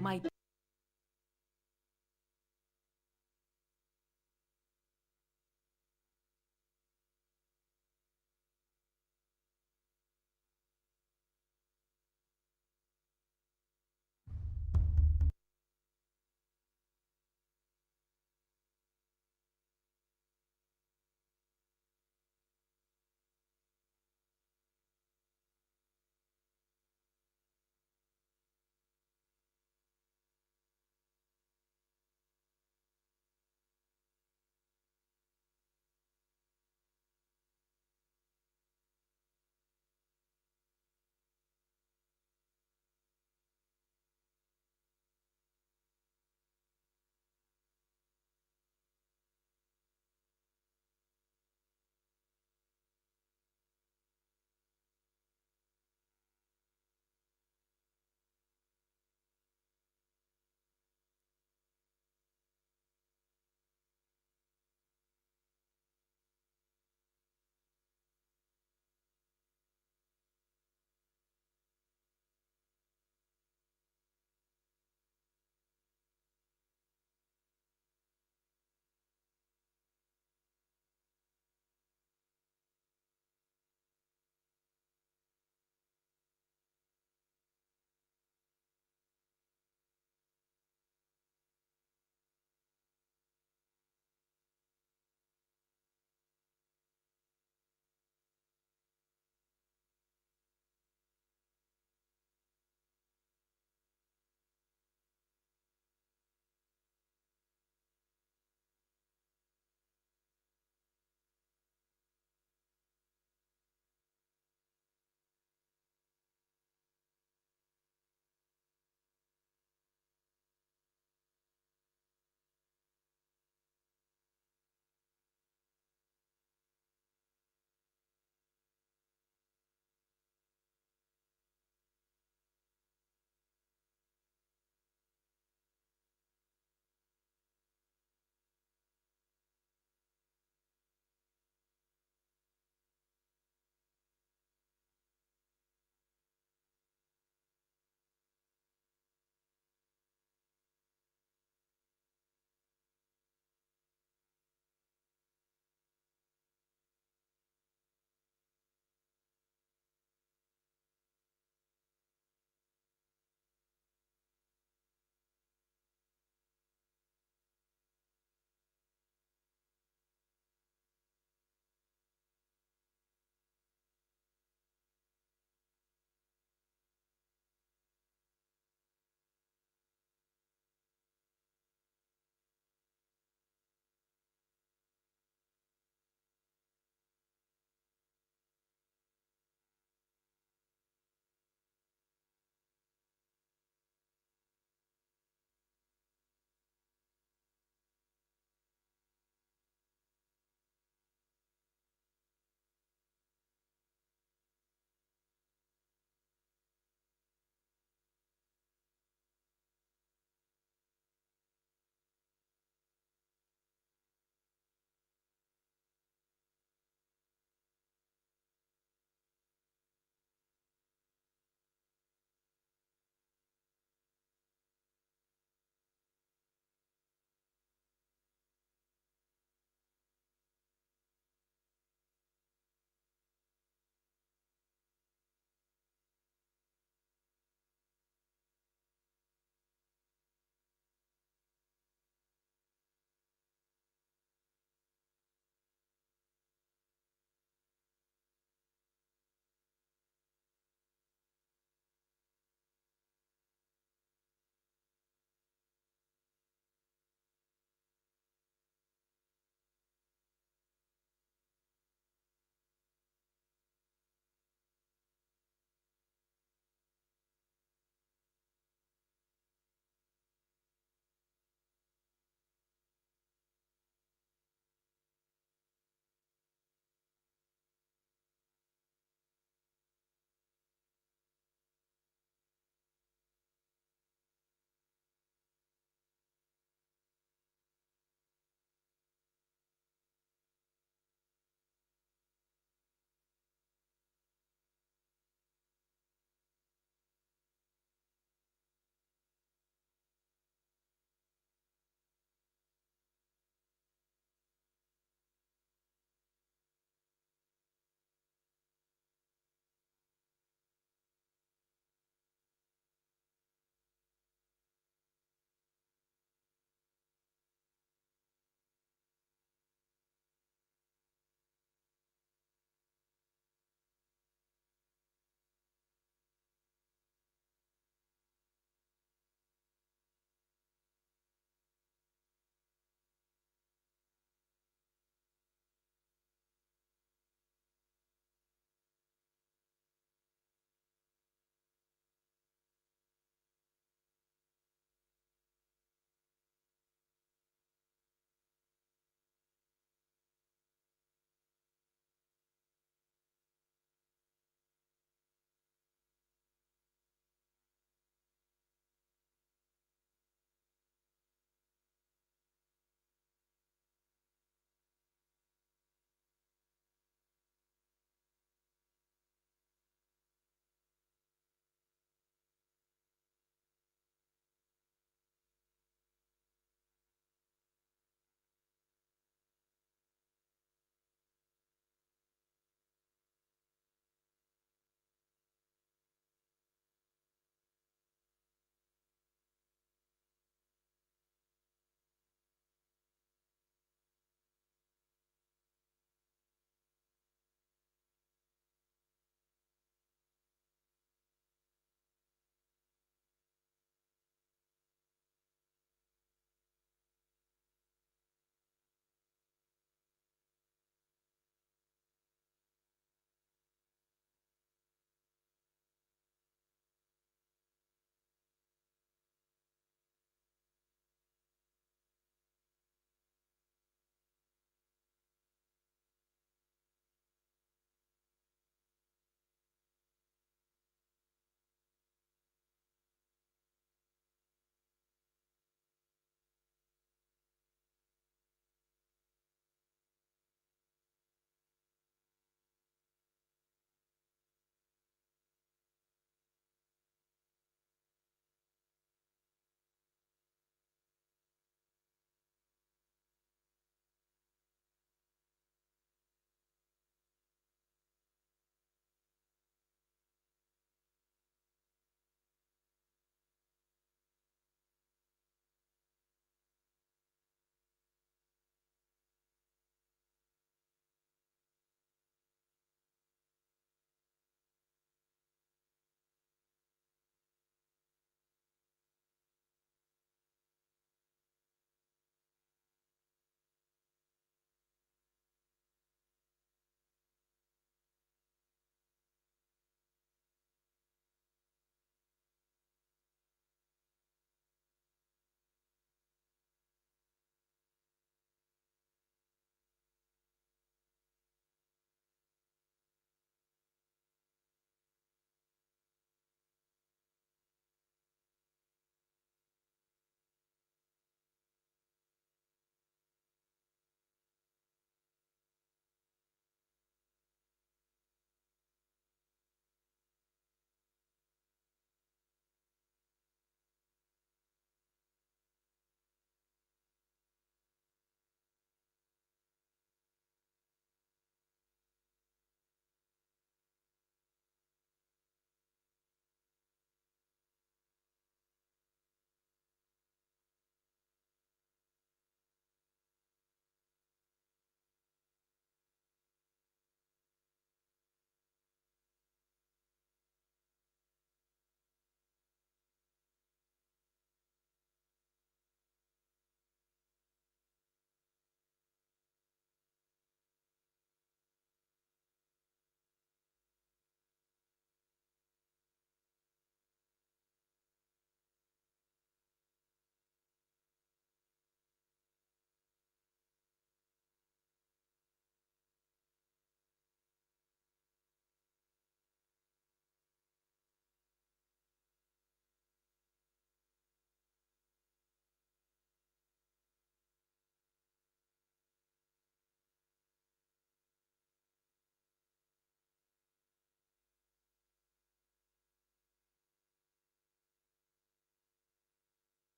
My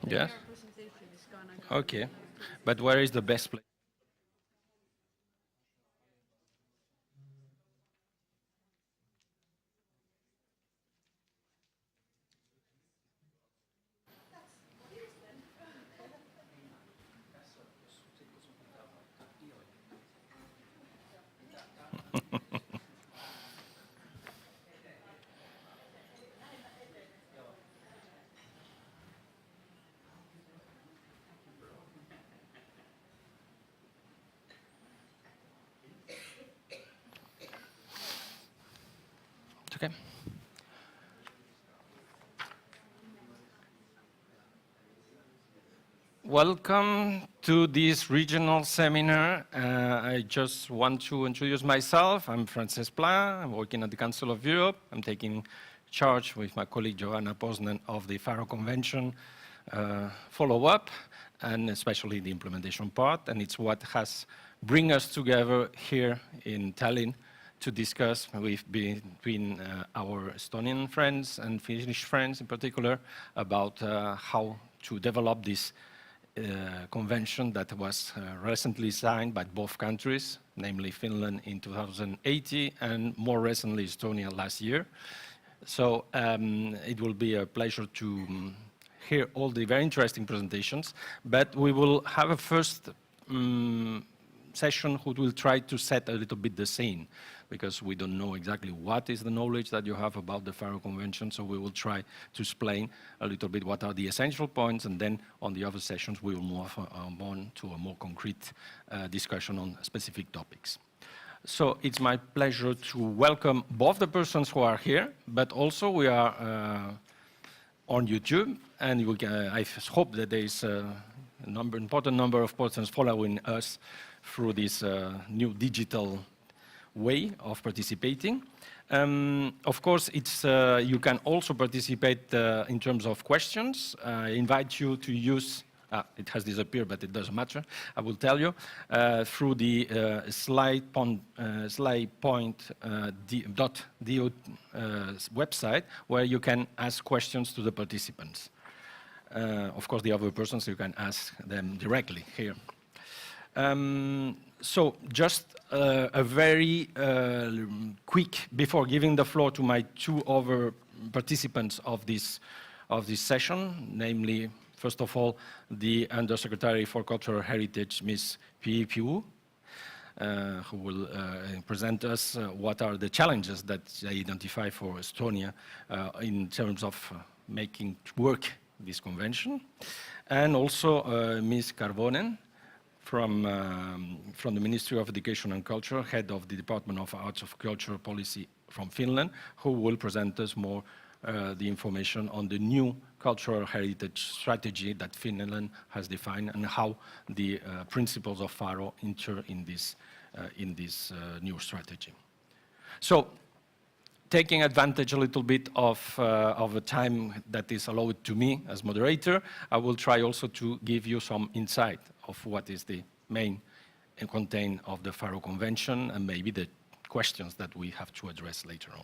Yes. Okay. But where is the best place? Okay. Welcome to this regional seminar. I just want to introduce myself. I'm Frances Pla. I'm working at the Council of Europe. I'm taking charge with my colleague Joanna Poznan of the Faro Convention follow-up, and especially the implementation part. And it's what has bring us together here in Tallinn to discuss between our Estonian friends and Finnish friends in particular about how to develop this convention that was recently signed by both countries, namely Finland in 2018 and more recently Estonia last year. So it will be a pleasure to hear all the very interesting presentations, but we will have a first session who will try to set a little bit the scene, because we don't know exactly what is the knowledge that you have about the Faro Convention, so we will try to explain a little bit what are the essential points, and then on the other sessions we will move on to a more concrete discussion on specific topics. So it's my pleasure to welcome both the persons who are here, but also we are on YouTube, and I hope that there is an important number of persons following us through this new digital way of participating. Of course, you can also participate in terms of questions. I invite you to use, it has disappeared, but it doesn't matter, I will tell you, through the slidepoint.do website, where you can ask questions to the participants. Of course, the other persons, you can ask them directly here. So just a very quick, before giving the floor to my two other participants of this session, namely, first of all, the Undersecretary for Cultural Heritage, Ms. Pi Piu, who will present us what are the challenges that they identify for Estonia in terms of making work this convention, and also Ms. Karvonen, from the Ministry of Education and Culture, head of the Department of Arts of Cultural Policy from Finland, who will present us more the information on the new cultural heritage strategy that Finland has defined and how the principles of Faro enter in this new strategy. So, taking advantage a little bit of the time that is allowed to me as moderator, I will try also to give you some insight of what is the main content of the Faro Convention and maybe the questions that we have to address later on.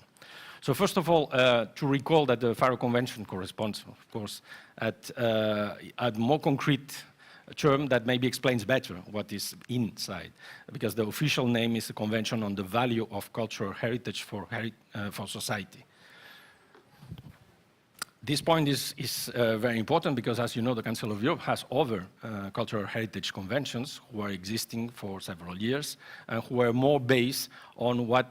So first of all, to recall that the Faro Convention corresponds, of course, at a more concrete term that maybe explains better what is inside, because the official name is the Convention on the Value of Cultural Heritage for Society. This point is very important because, as you know, the Council of Europe has other cultural heritage conventions who are existing for several years and who are more based on what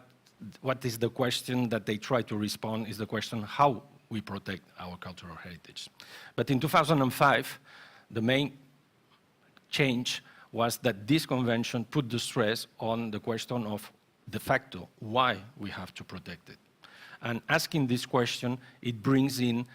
is the question that they try to respond is the question how we protect our cultural heritage. But in 2005, the main change was that this convention put the stress on the question of de facto why we have to protect it. And asking this question, it brings in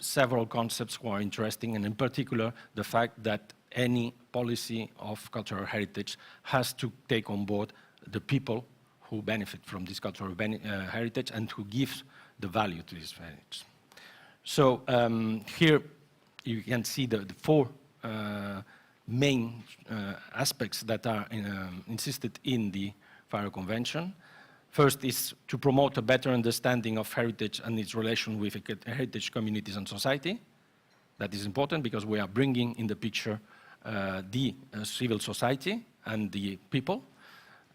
several concepts who are interesting, and in particular, the fact that any policy of cultural heritage has to take on board the people who benefit from this cultural heritage and who give the value to this heritage. So here you can see the four main aspects that are insisted in the Faro Convention. First is to promote a better understanding of heritage and its relation with heritage communities and society. That is important because we are bringing in the picture the civil society and the people,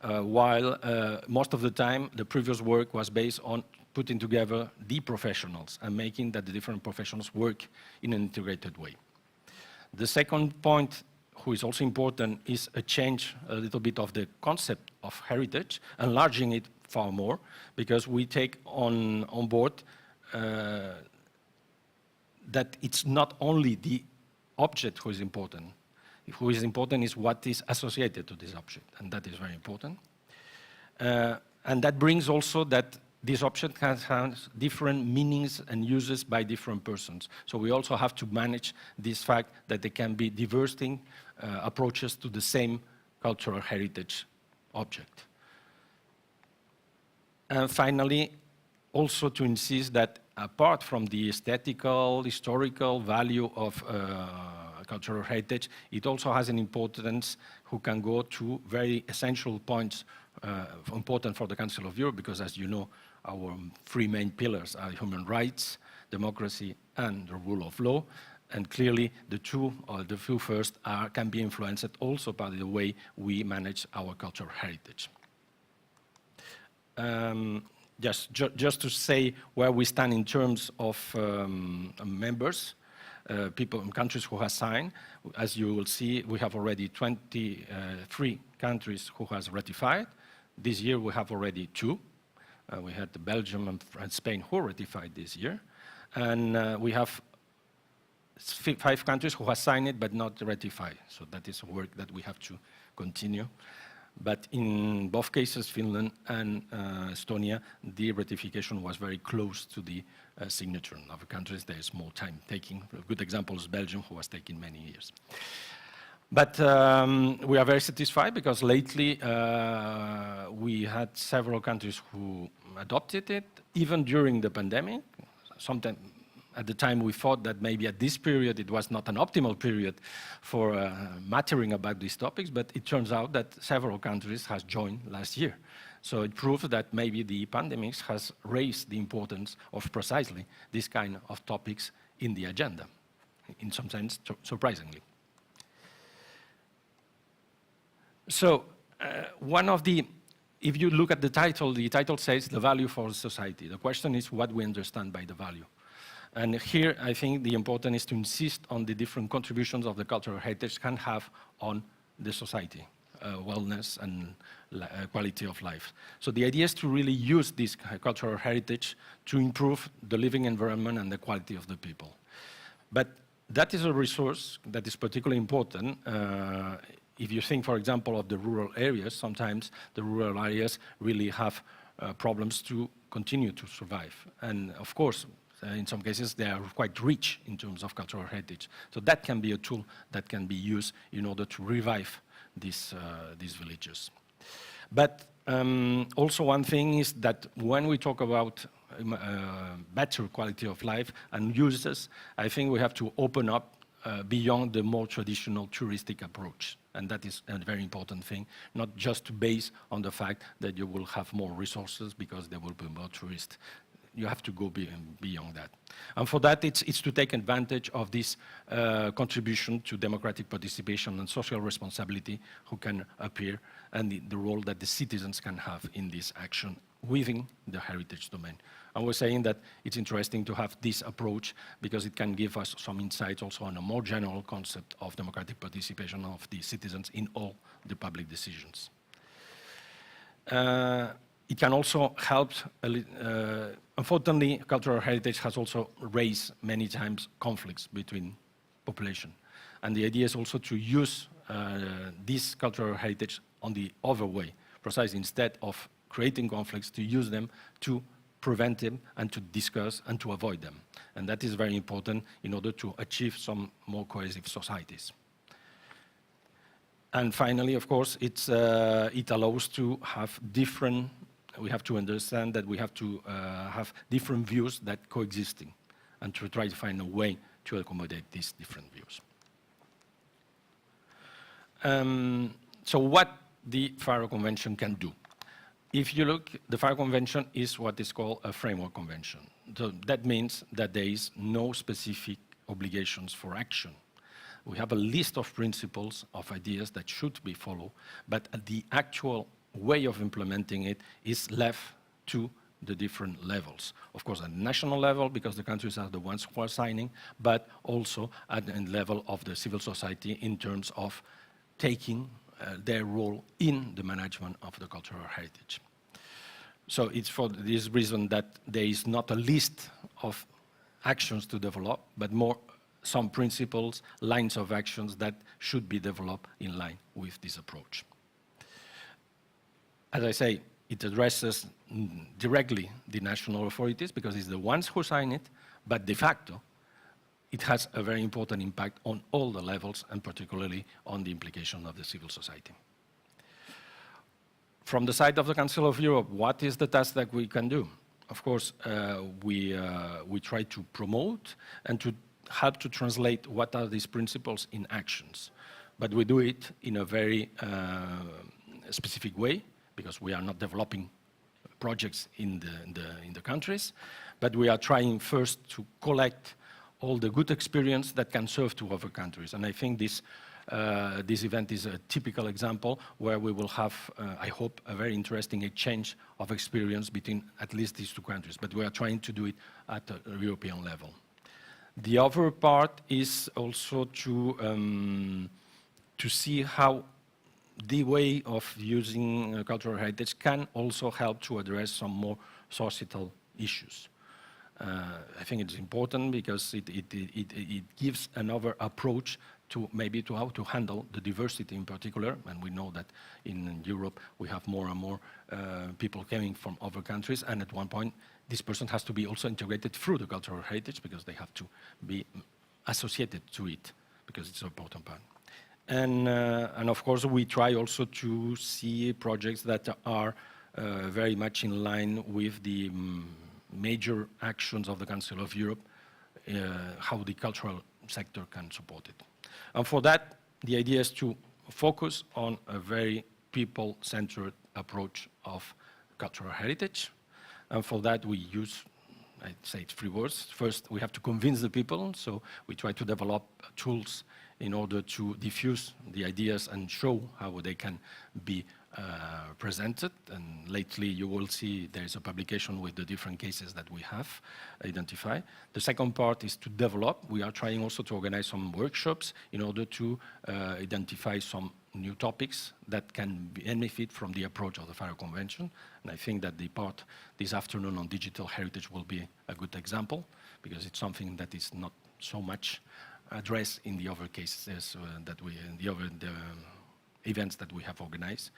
while most of the time the previous work was based on putting together the professionals and making that the different professionals work in an integrated way. The second point, who is also important, is a change a little bit of the concept of heritage, enlarging it far more, because we take on board that it's not only the object who is important. Who is important is what is associated to this object, and that is very important. And that brings also that this object has different meanings and uses by different persons. So we also have to manage this fact that there can be diverse approaches to the same cultural heritage object. And finally, also to insist that apart from the aesthetical, historical value of cultural heritage, it also has an importance who can go to very essential points important for the Council of Europe, because as you know, our three main pillars are human rights, democracy, and the rule of law. And clearly, the two first can be influenced also by the way we manage our cultural heritage. Just to say where we stand in terms of members, people in countries who have signed. As you will see, we have already 23 countries who has ratified. This year we have already 2. We had Belgium and Spain who ratified this year. And we have 5 countries who have signed it but not ratified. So that is work that we have to continue. But in both cases, Finland and Estonia, the ratification was very close to the signature. In other countries, there is more time taking. A good example is Belgium, who has taken many years. But we are very satisfied because lately we had several countries who adopted it, even during the pandemic. Sometimes at the time we thought that maybe at this period it was not an optimal period for mattering about these topics, but it turns out that several countries has joined last year. So it proves that maybe the pandemic has raised the importance of precisely this kind of topics in the agenda, in some sense, surprisingly. So if you look at the title says the value for society. The question is what we understand by the value. And here, I think the important is to insist on the different contributions of the cultural heritage can have on the society, wellness and quality of life. So the idea is to really use this cultural heritage to improve the living environment and the quality of the people. But that is a resource that is particularly important. If you think, for example, of the rural areas, sometimes the rural areas really have problems to continue to survive. And of course, in some cases, they are quite rich in terms of cultural heritage. So that can be a tool that can be used in order to revive these villages. But also one thing is that when we talk about better quality of life and uses, I think we have to open up beyond the more traditional touristic approach. And that is a very important thing, not just to base on the fact that you will have more resources because there will be more tourists. You have to go beyond that. And for that, it's to take advantage of this contribution to democratic participation and social responsibility who can appear, and the role that the citizens can have in this action within the heritage domain. And we're saying that it's interesting to have this approach because it can give us some insights also on a more general concept of democratic participation of the citizens in all the public decisions. It can also help, unfortunately, cultural heritage has also raised many times conflicts between population. And the idea is also to use this cultural heritage on the other way, precisely instead of creating conflicts, to use them to prevent them and to discuss and to avoid them. And that is very important in order to achieve some more cohesive societies. And finally, of course, it allows to have different. We have to understand that we have to have different views that coexisting and to try to find a way to accommodate these different views. So what the Faro Convention can do? If you look, the Faro Convention is what is called a framework convention. So that means that there is no specific obligations for action. We have a list of principles, of ideas that should be followed, but the actual way of implementing it is left to the different levels. Of course, at the national level, because the countries are the ones who are signing, but also at the level of the civil society in terms of taking their role in the management of the cultural heritage. So it's for this reason that there is not a list of actions to develop, but more some principles, lines of actions that should be developed in line with this approach. As I say, it addresses directly the national authorities because it's the ones who sign it, but de facto, it has a very important impact on all the levels and particularly on the implication of the civil society. From the side of the Council of Europe, what is the task that we can do? Of course, we try to promote and to help to translate what are these principles in actions. But we do it in a very specific way, because we are not developing projects in the countries, but we are trying first to collect all the good experience that can serve to other countries. And I think this event is a typical example where we will have, I hope, a very interesting exchange of experience between at least these two countries, but we are trying to do it at a European level. The other part is also to see how the way of using cultural heritage can also help to address some more societal issues. I think it's important because it gives another approach to maybe to how to handle the diversity in particular, and we know that in Europe we have more and more people coming from other countries, and at one point this person has to be also integrated through the cultural heritage because they have to be associated to it because it's an important part. And of course we try also to see projects that are very much in line with the major actions of the Council of Europe, how the cultural sector can support it. And for that, the idea is to focus on a very people-centered approach of cultural heritage. And for that, we use, I'd say it's 3 words. First, we have to convince the people. So we try to develop tools in order to diffuse the ideas and show how they can be presented. And lately, you will see there's a publication with the different cases that we have identified. The second part is to develop. We are trying also to organize some workshops in order to identify some new topics that can benefit from the approach of the Faro Convention. And I think that the part this afternoon on digital heritage will be a good example because it's something that is not so much addressed in the other cases that we, in the other events that we have organized.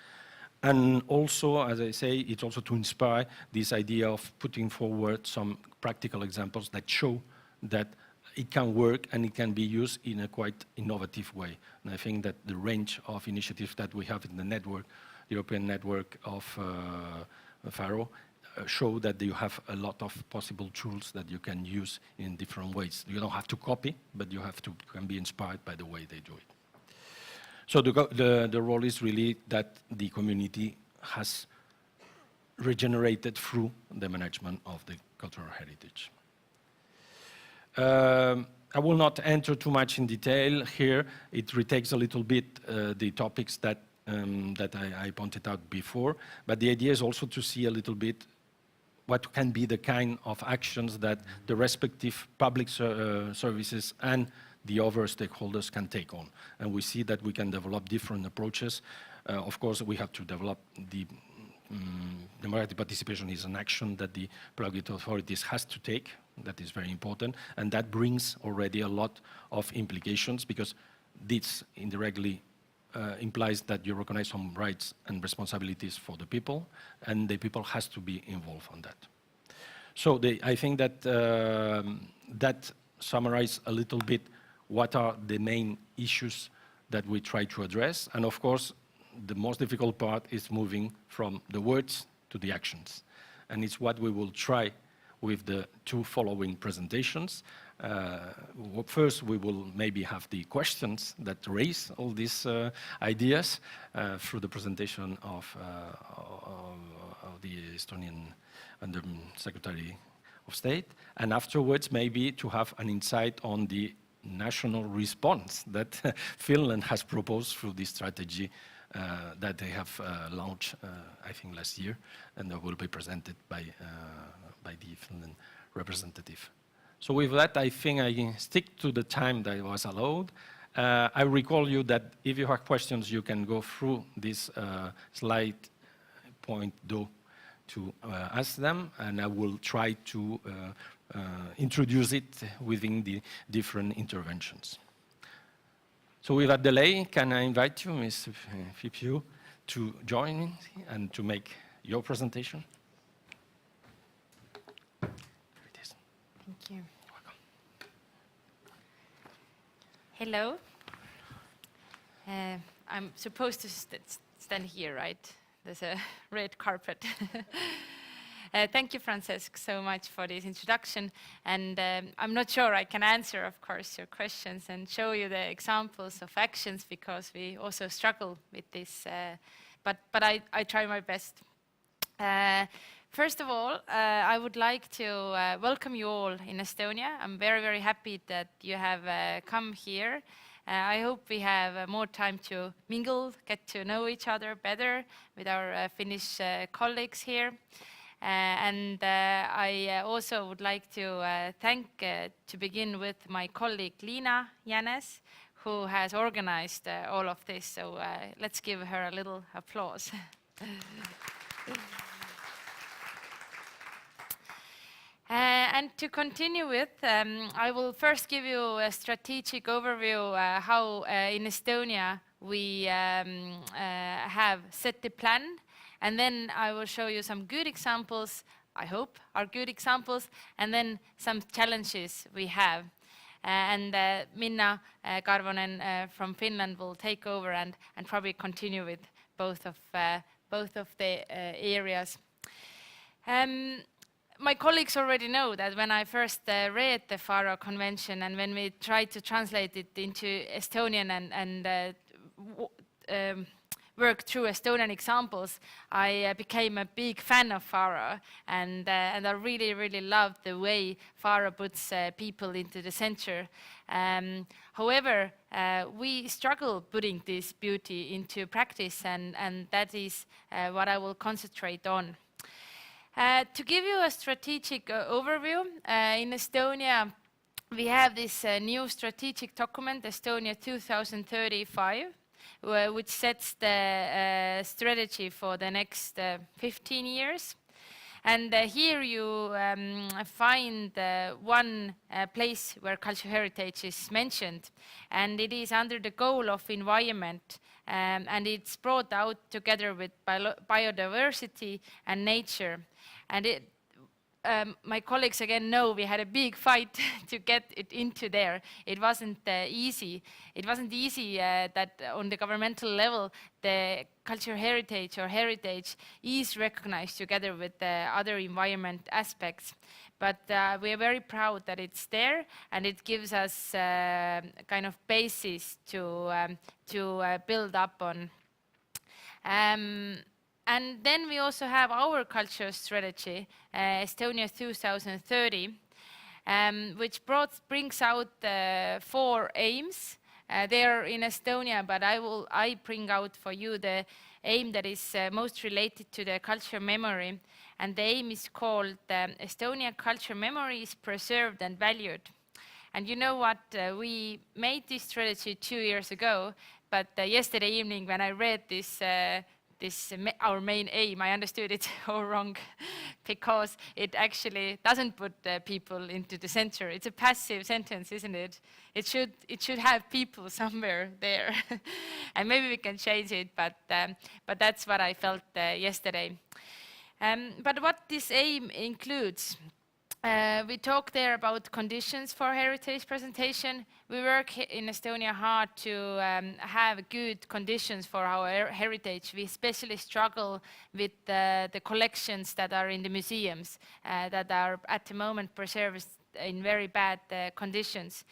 And also, as I say, it's also to inspire this idea of putting forward some practical examples that show that it can work and it can be used in a quite innovative way. And I think that the range of initiatives that we have in the network, European network of Faro, show that you have a lot of possible tools that you can use in different ways. You don't have to copy, but you have to can be inspired by the way they do it. So the role is really that the community has regenerated through the management of the cultural heritage. I will not enter too much in detail here. It retakes a little bit the topics that I pointed out before, but the idea is also to see a little bit what can be the kind of actions that the respective public services and the other stakeholders can take on. And we see that we can develop different approaches. Of course, we have to develop the democratic participation is an action that the public authorities has to take. That is very important. And that brings already a lot of implications because this indirectly implies that you recognize some rights and responsibilities for the people, and the people has to be involved on that. So I think that that summarizes a little bit what are the main issues that we try to address. And of course, the most difficult part is moving from the words to the actions. And it's what we will try with the 2 following presentations. First, we will maybe have the questions that raise all these ideas through the presentation of the Estonian Secretary of state, and afterwards maybe to have an insight on the national response that Finland has proposed through this strategy that they have launched, I think, last year, and that will be presented by the Finland representative. So with that, I think I stick to the time that was allowed. I recall you that if you have questions, you can go through this slide point to ask them, and I will try to introduce it within the different interventions. So without delay, can I invite you, Ms. Fipiu, to join me and to make your presentation? There it is. Thank you. You're welcome. Hello. I'm supposed to stand here, right? There's a red carpet. Thank you, Francesc, so much for this introduction. And I'm not sure I can answer, of course, your questions and show you the examples of actions, because we also struggle with this. But I try my best. First of all, I would like to welcome you all in Estonia. I'm very, very happy that you have come here. I hope we have more time to mingle, get to know each other better with our Finnish colleagues here. And I also would like to thank, to begin with, my colleague Liina Jänes, who has organized all of this. So let's give her a little applause. And to continue with, I will first give you a strategic overview how in Estonia we have set the plan. And then I will show you some good examples, I hope are good examples, and then some challenges we have. And Minna Karvonen from Finland will take over and probably continue with both of the areas. My colleagues already know that when I first read the Faro Convention and when we tried to translate it into Estonian and work through Estonian examples, I became a big fan of Faro, and I really, really loved the way Faro puts people into the center. However, we struggle putting this beauty into practice, and that is what I will concentrate on. To give you a strategic overview, in Estonia, we have this new strategic document, Estonia 2035, which sets the strategy for the next 15 years. And here you find one place where cultural heritage is mentioned, and it is under the goal of environment, and it's brought out together with biodiversity and nature. And my colleagues again know we had a big fight to get it into there. It wasn't easy. It wasn't easy that on the governmental level the cultural heritage or heritage is recognized together with the other environment aspects. But we are very proud that it's there, and it gives us kind of basis to build up on. And then we also have our cultural strategy, Estonia 2030, which brings out 4 aims. They are in Estonia, but I bring out for you the aim that is most related to the cultural memory. And the aim is called Estonia cultural memory is preserved and valued. And you know what? We made this strategy 2 years ago, but yesterday evening when I read this, our main aim, I understood it all wrong, because it actually doesn't put people into the center. It's a passive sentence, isn't it? It should have people somewhere there, and maybe we can change it. But that's what I felt yesterday. But what this aim includes. We talk there about conditions for heritage presentation. We work in Estonia hard to have good conditions for our heritage. We especially struggle with the collections that are in the museums that are at the moment preserved in very bad conditions.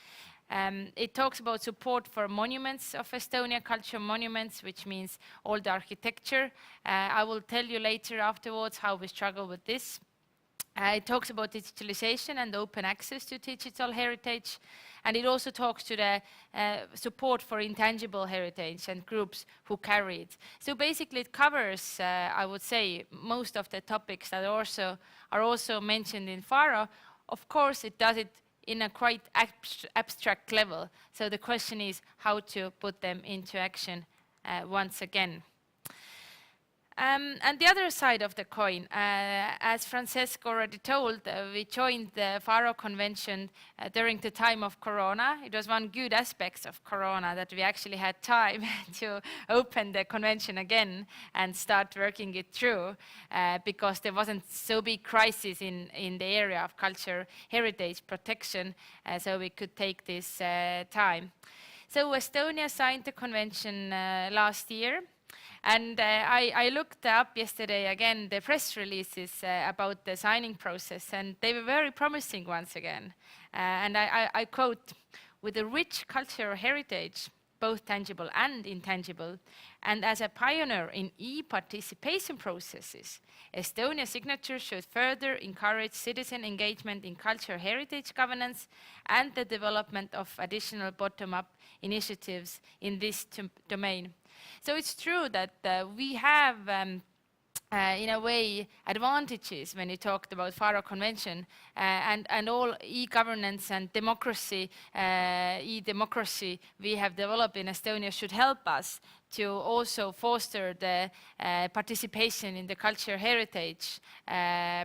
It talks about support for monuments of Estonia, cultural monuments, which means all the architecture. I will tell you later afterwards how we struggle with this. It talks about digitalization and open access to digital heritage, and it also talks to the support for intangible heritage and groups who carry it. So basically it covers, I would say, most of the topics that are also mentioned in Faro. Of course, it does it in a quite abstract level. So the question is how to put them into action once again. And the other side of the coin, as Francesca already told, we joined the Faro Convention during the time of Corona. It was one good aspect of Corona that we actually had time to open the convention again and start working it through because there wasn't so big crisis in the area of culture heritage protection, so we could take this time. So Estonia signed the convention last year. And I looked up yesterday again the press releases about the signing process, and they were very promising once again. And I quote, "With a rich cultural heritage, both tangible and intangible, and as a pioneer in e-participation processes, Estonia's signature should further encourage citizen engagement in cultural heritage governance and the development of additional bottom-up initiatives in this domain." So it's true that we have, in a way, advantages when you talked about Faro Convention and all e-governance and democracy, e-democracy we have developed in Estonia should help us to also foster the participation in the cultural heritage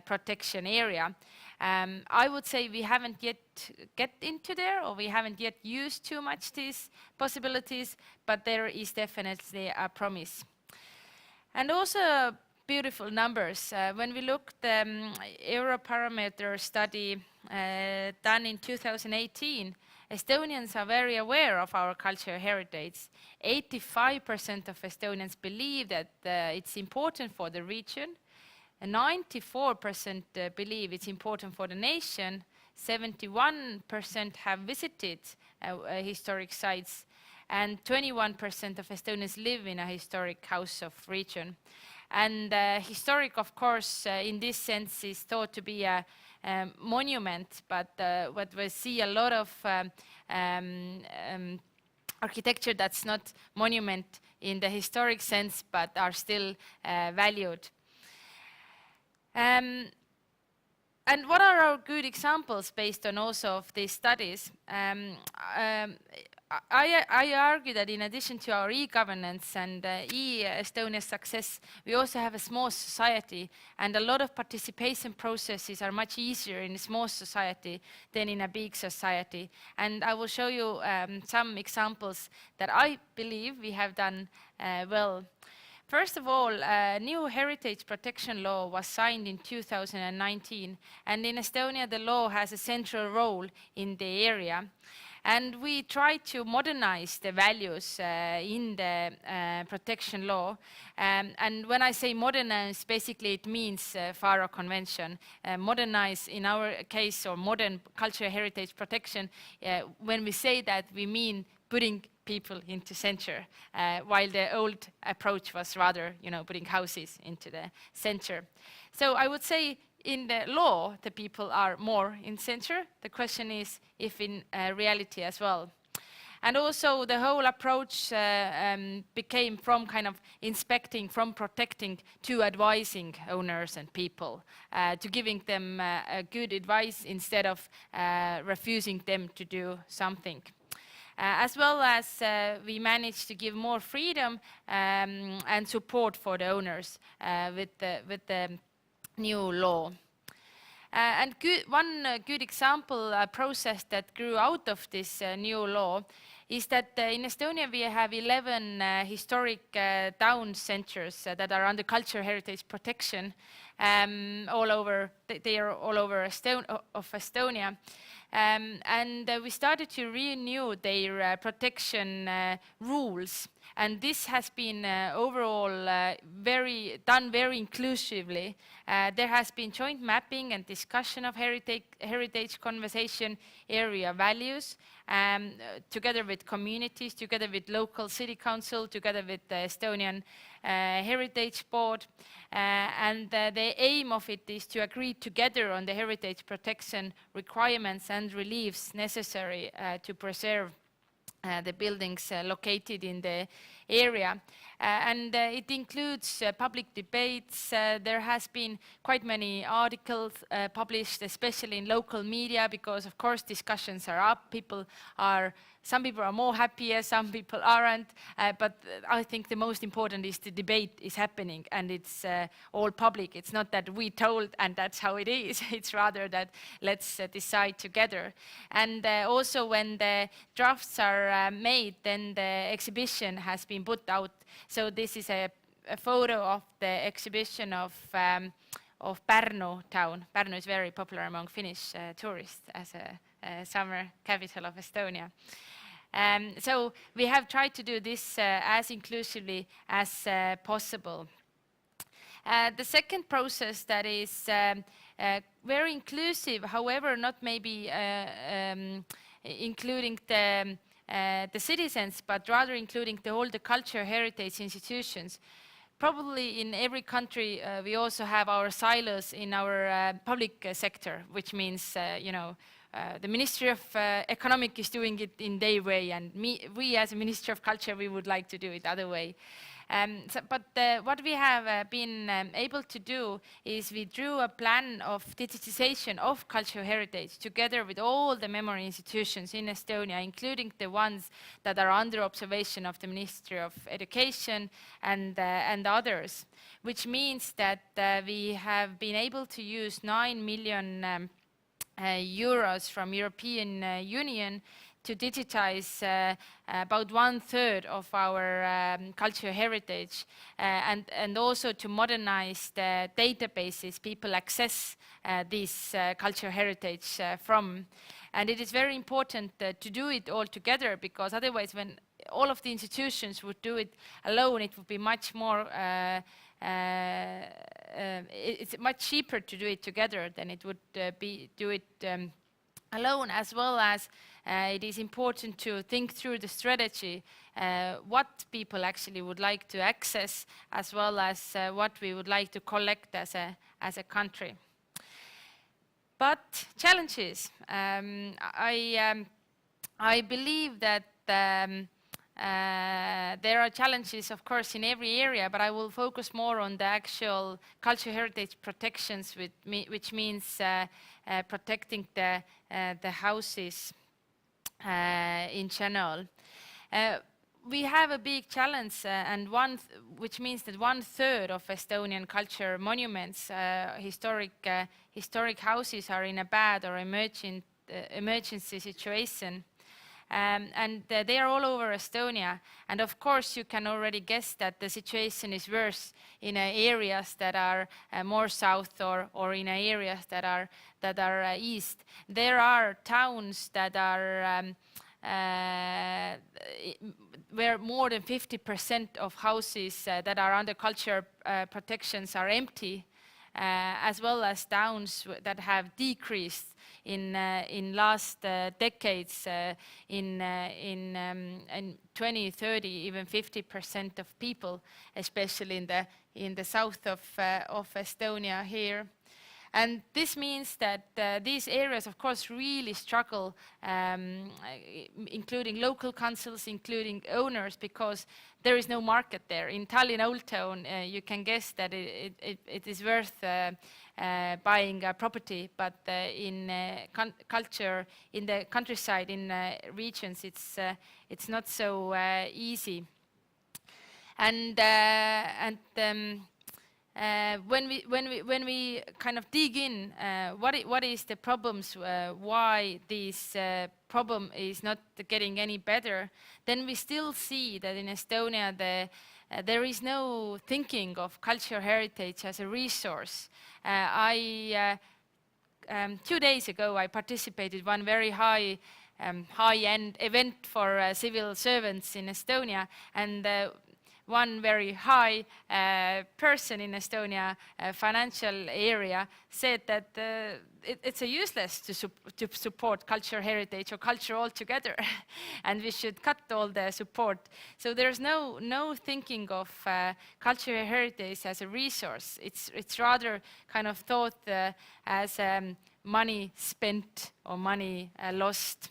protection area. I would say we haven't yet get into there, or we haven't yet used too much these possibilities, but there is definitely a promise. And also beautiful numbers. When we looked at the Eurobarometer study done in 2018, Estonians are very aware of our cultural heritage. 85% of Estonians believe that it's important for the region. 94% believe it's important for the nation. 71% have visited historic sites, and 21% of Estonians live in a historic house of region. And historic, of course, in this sense is thought to be a monument, but what we see a lot of architecture that's not monument in the historic sense, but are still valued. And what are our good examples based on also of these studies? I argue that in addition to our e-governance and e-Estonia success, we also have a small society, and a lot of participation processes are much easier in a small society than in a big society. And I will show you some examples that I believe we have done well. First of all, a new heritage protection law was signed in 2019, and in Estonia the law has a central role in the area. And we try to modernize the values in the protection law. And when I say modernize, basically it means Faro Convention. Modernize in our case, or modern cultural heritage protection, when we say that, we mean putting people into center, while the old approach was rather, putting houses into the center. So I would say in the law, the people are more in center. The question is if in reality as well. And also the whole approach became from kind of inspecting, from protecting, to advising owners and people, to giving them good advice instead of refusing them to do something. As well as we managed to give more freedom and support for the owners with the new law. And one good example process that grew out of this new law is that in Estonia we have 11 historic town centers that are under cultural heritage protection all over. They are all over Estonia. And we started to renew their protection rules, and this has been overall done very inclusively. There has been joint mapping and discussion of heritage conservation area values, together with communities, together with local city council, together with the Estonian Heritage Board. And the aim of it is to agree together on the heritage protection requirements and reliefs necessary to preserve the buildings located in the area. And it includes public debates. There has been quite many articles published, especially in local media, because of course discussions are up. Some people are more happier, some people aren't, but I think the most important is the debate is happening and it's all public. It's not that we told and that's how it is. It's rather that let's decide together. And also when the drafts are made, then the exhibition has been put out. So this is a photo of the exhibition of Pärnu town. Pärnu is very popular among Finnish tourists as a summer capital of Estonia. So we have tried to do this as inclusively as possible. The second process that is very inclusive, however, not maybe including the citizens, but rather including all the culture heritage institutions. Probably in every country we also have our silos in our public sector, which means, the Ministry of Economic is doing it in their way, and we as a Ministry of Culture, we would like to do it other way. But what we have been able to do is we drew a plan of digitization of cultural heritage together with all the memory institutions in Estonia, including the ones that are under observation of the Ministry of Education and others, which means that we have been able to use 9 million euros from European Union to digitize about 1/3 of our cultural heritage and also to modernize the databases people access this cultural heritage from. And it is very important to do it all together, because otherwise when all of the institutions would do it alone, it would be much more it's much cheaper to do it together than it would do it alone, as well as it is important to think through the strategy, what people actually would like to access, as well as what we would like to collect as a country. But challenges. I believe that there are challenges, of course, in every area, but I will focus more on the actual cultural heritage protections, which means protecting the houses in general. We have a big challenge, and which means that 1/3 of Estonian culture monuments, historic houses, are in a bad or emergency situation. And they are all over Estonia. And of course, you can already guess that the situation is worse in areas that are more south or in areas that are east. There are towns that are where more than 50% of houses that are under culture protections are empty, as well as towns that have decreased in last decades, in 20, 30, even 50% of people, especially in the south of Estonia here. And this means that these areas, of course, really struggle, including local councils, including owners, because there is no market there. In Tallinn Old Town, you can guess that it is worth buying a property, but in culture, in the countryside, in regions, it's not so easy. And when we kind of dig in, what is the problems, why this problem is not getting any better, then we still see that in Estonia there is no thinking of cultural heritage as a resource. 2 days ago I participated in one very high-end event for civil servants in Estonia, and one very high person in Estonia financial area said that it's useless to support cultural heritage or culture altogether, and we should cut all the support. So there's no thinking of cultural heritage as a resource. It's rather kind of thought as money spent or money lost.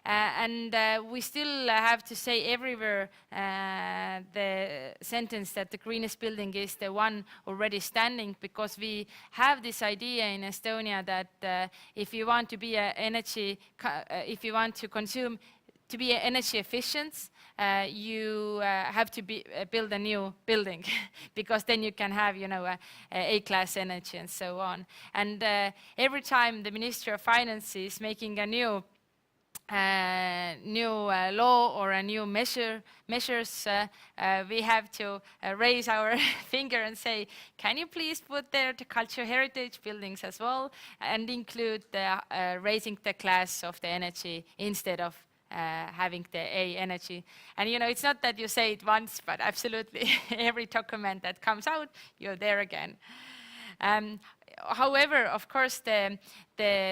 And we still have to say everywhere the sentence that the greenest building is the one already standing, because we have this idea in Estonia that if you want to be if you want to consume, to be energy efficient, you have to build a new building because then you can have, A-class energy and so on. And every time the Ministry of Finance is making a new law or a new measures, we have to raise our finger and say, can you please put there the cultural heritage buildings as well and include the raising the class of the energy instead of having the A energy. And it's not that you say it once, but absolutely every document that comes out, you're there again. However, of course, the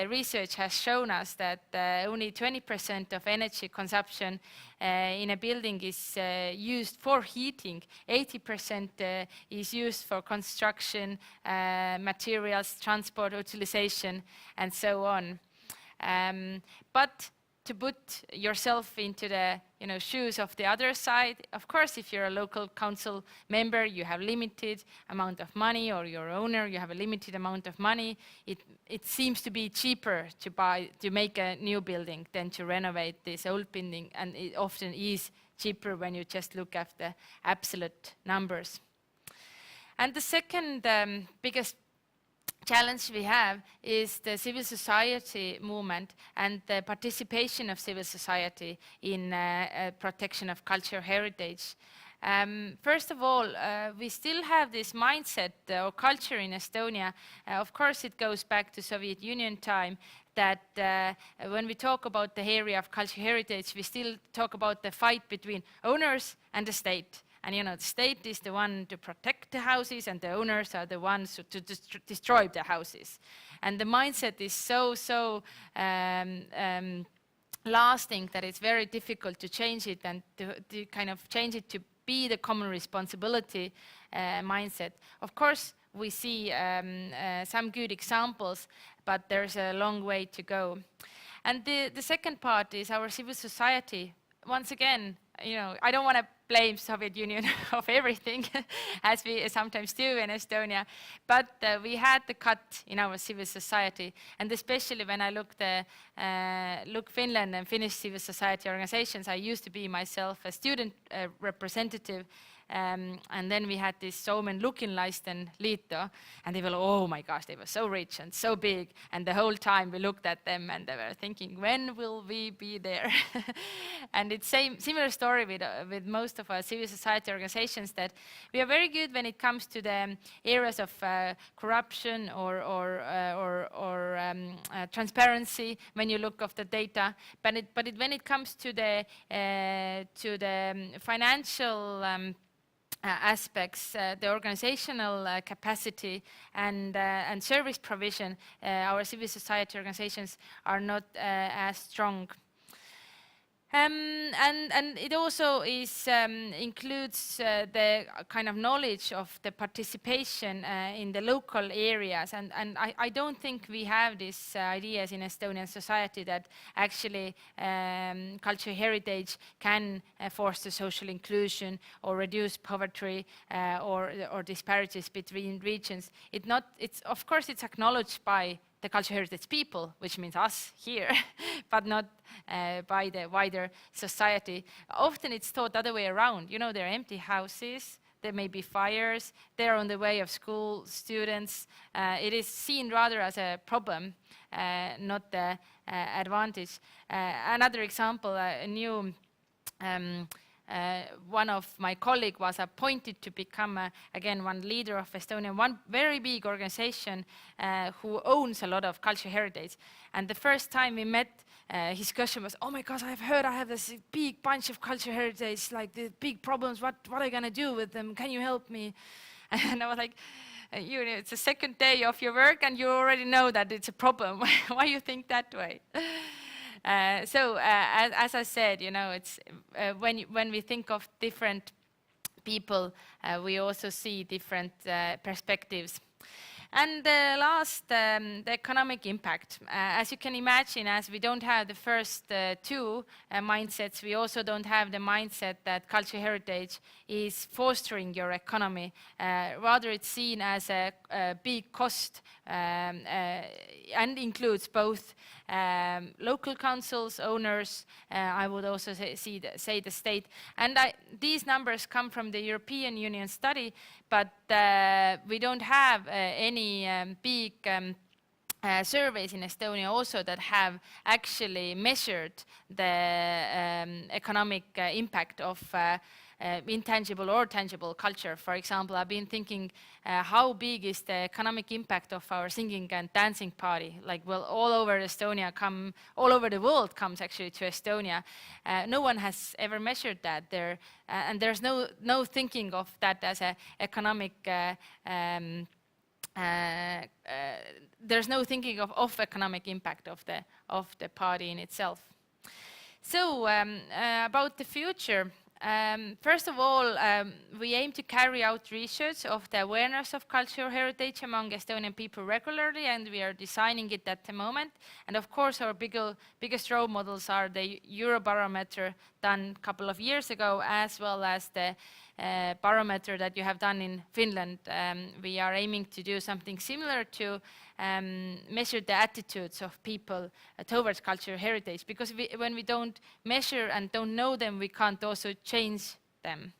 research has shown us that only 20% of energy consumption in a building is used for heating. 80% is used for construction, materials, transport, utilization, and so on. But to put yourself into the shoes of the other side, of course, if you're a local council member, you have limited amount of money, or your owner, you have a limited amount of money. It seems to be cheaper to make a new building than to renovate this old building, and it often is cheaper when you just look at the absolute numbers. And the second biggest challenge we have is the civil society movement and the participation of civil society in protection of cultural heritage. First of all, we still have this mindset or culture in Estonia. Of course, it goes back to Soviet Union time, that when we talk about the area of cultural heritage, we still talk about the fight between owners and the state. And the state is the one to protect the houses, and the owners are the ones to destroy the houses. And the mindset is so lasting that it's very difficult to change it, and to kind of change it to be the common responsibility mindset. Of course, we see some good examples, but there's a long way to go. And the second part is our civil society. Once again, I don't want to blame Soviet Union of everything, as we sometimes do in Estonia, but we had the cut in our civil society, and especially when I look Finland and Finnish civil society organizations. I used to be myself a student representative, and then we had this Suomen Lukinlaisten liitto, and they were, oh my gosh, they were so rich and so big, and the whole time we looked at them and they were thinking, when will we be there? And it's similar story with most of our civil society organizations, that we are very good when it comes to the areas of corruption or transparency when you look at the data, but when it comes to the financial aspects, the organizational capacity and service provision, our civil society organizations are not as strong. And it also includes the kind of knowledge of the participation in the local areas, and I don't think we have these ideas in Estonian society that actually cultural heritage can foster social inclusion or reduce poverty or disparities between regions. Of course it's acknowledged by the cultural heritage people, which means us here, but not by the wider society. Often it's thought the other way around. There are empty houses, there may be fires, they're on the way of school students. It is seen rather as a problem, not the advantage. Another example, one of my colleagues was appointed to become, again, one leader of Estonia, one very big organization who owns a lot of cultural heritage. And the first time we met, his question was, oh my gosh, I've heard I have this big bunch of cultural heritage, like the big problems, what are you gonna do with them? Can you help me? And I was like, it's the second day of your work and you already know that it's a problem. Why you think that way? As I said, it's when we think of different people, we also see different perspectives. And last, the economic impact. As you can imagine, as we don't have the first two mindsets, we also don't have the mindset that cultural heritage is fostering your economy. Rather, it's seen as a big cost and includes both local councils, owners, I would also say the state. And these numbers come from the European Union study, but we don't have any big surveys in Estonia also that have actually measured the economic impact of intangible or tangible culture. For example, I've been thinking how big is the economic impact of our singing and dancing party? Like, well, all over Estonia all over the world comes actually to Estonia. No one has ever measured that there, and there's no thinking of that as an economic there's no thinking of economic impact of the party in itself. So about the future, first of all, we aim to carry out research of the awareness of cultural heritage among Estonian people regularly, and we are designing it at the moment. And of course, our biggest role models are the Eurobarometer done a couple of years ago, as well as the barometer that you have done in Finland. We are aiming to do something similar to measure the attitudes of people towards cultural heritage, because when we don't measure and don't know them, we can't also change them.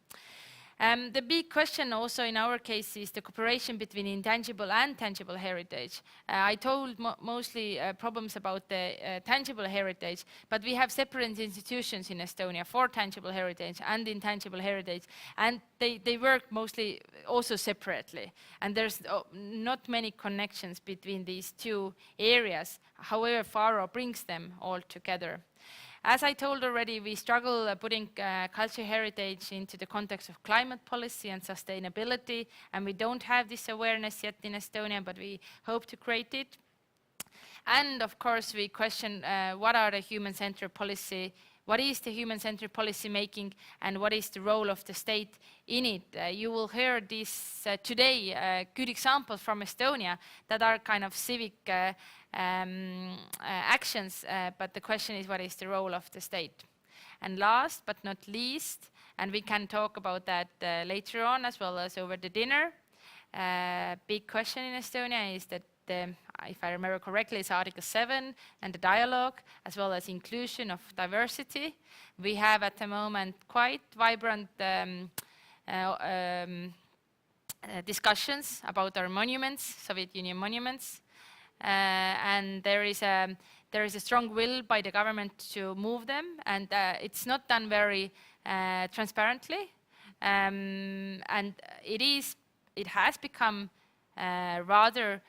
The big question also in our case is the cooperation between intangible and tangible heritage. I told mostly problems about the tangible heritage, but we have separate institutions in Estonia for tangible heritage and intangible heritage, and they work mostly also separately. And there's not many connections between these two areas. However, Faro brings them all together. As I told already, we struggle putting cultural heritage into the context of climate policy and sustainability, and we don't have this awareness yet in Estonia, but we hope to create it. And of course, we question what is the human-centered policy making, and what is the role of the state in it. You will hear this today, good examples from Estonia that are kind of civic actions, but the question is, what is the role of the state? And last but not least, and we can talk about that later on as well as over the dinner, big question in Estonia is that if I remember correctly, it's Article 7 and the dialogue, as well as inclusion of diversity. We have at the moment quite vibrant discussions about our monuments, Soviet Union monuments. And there is a strong will by the government to move them, and it's not done very transparently. And it has become rather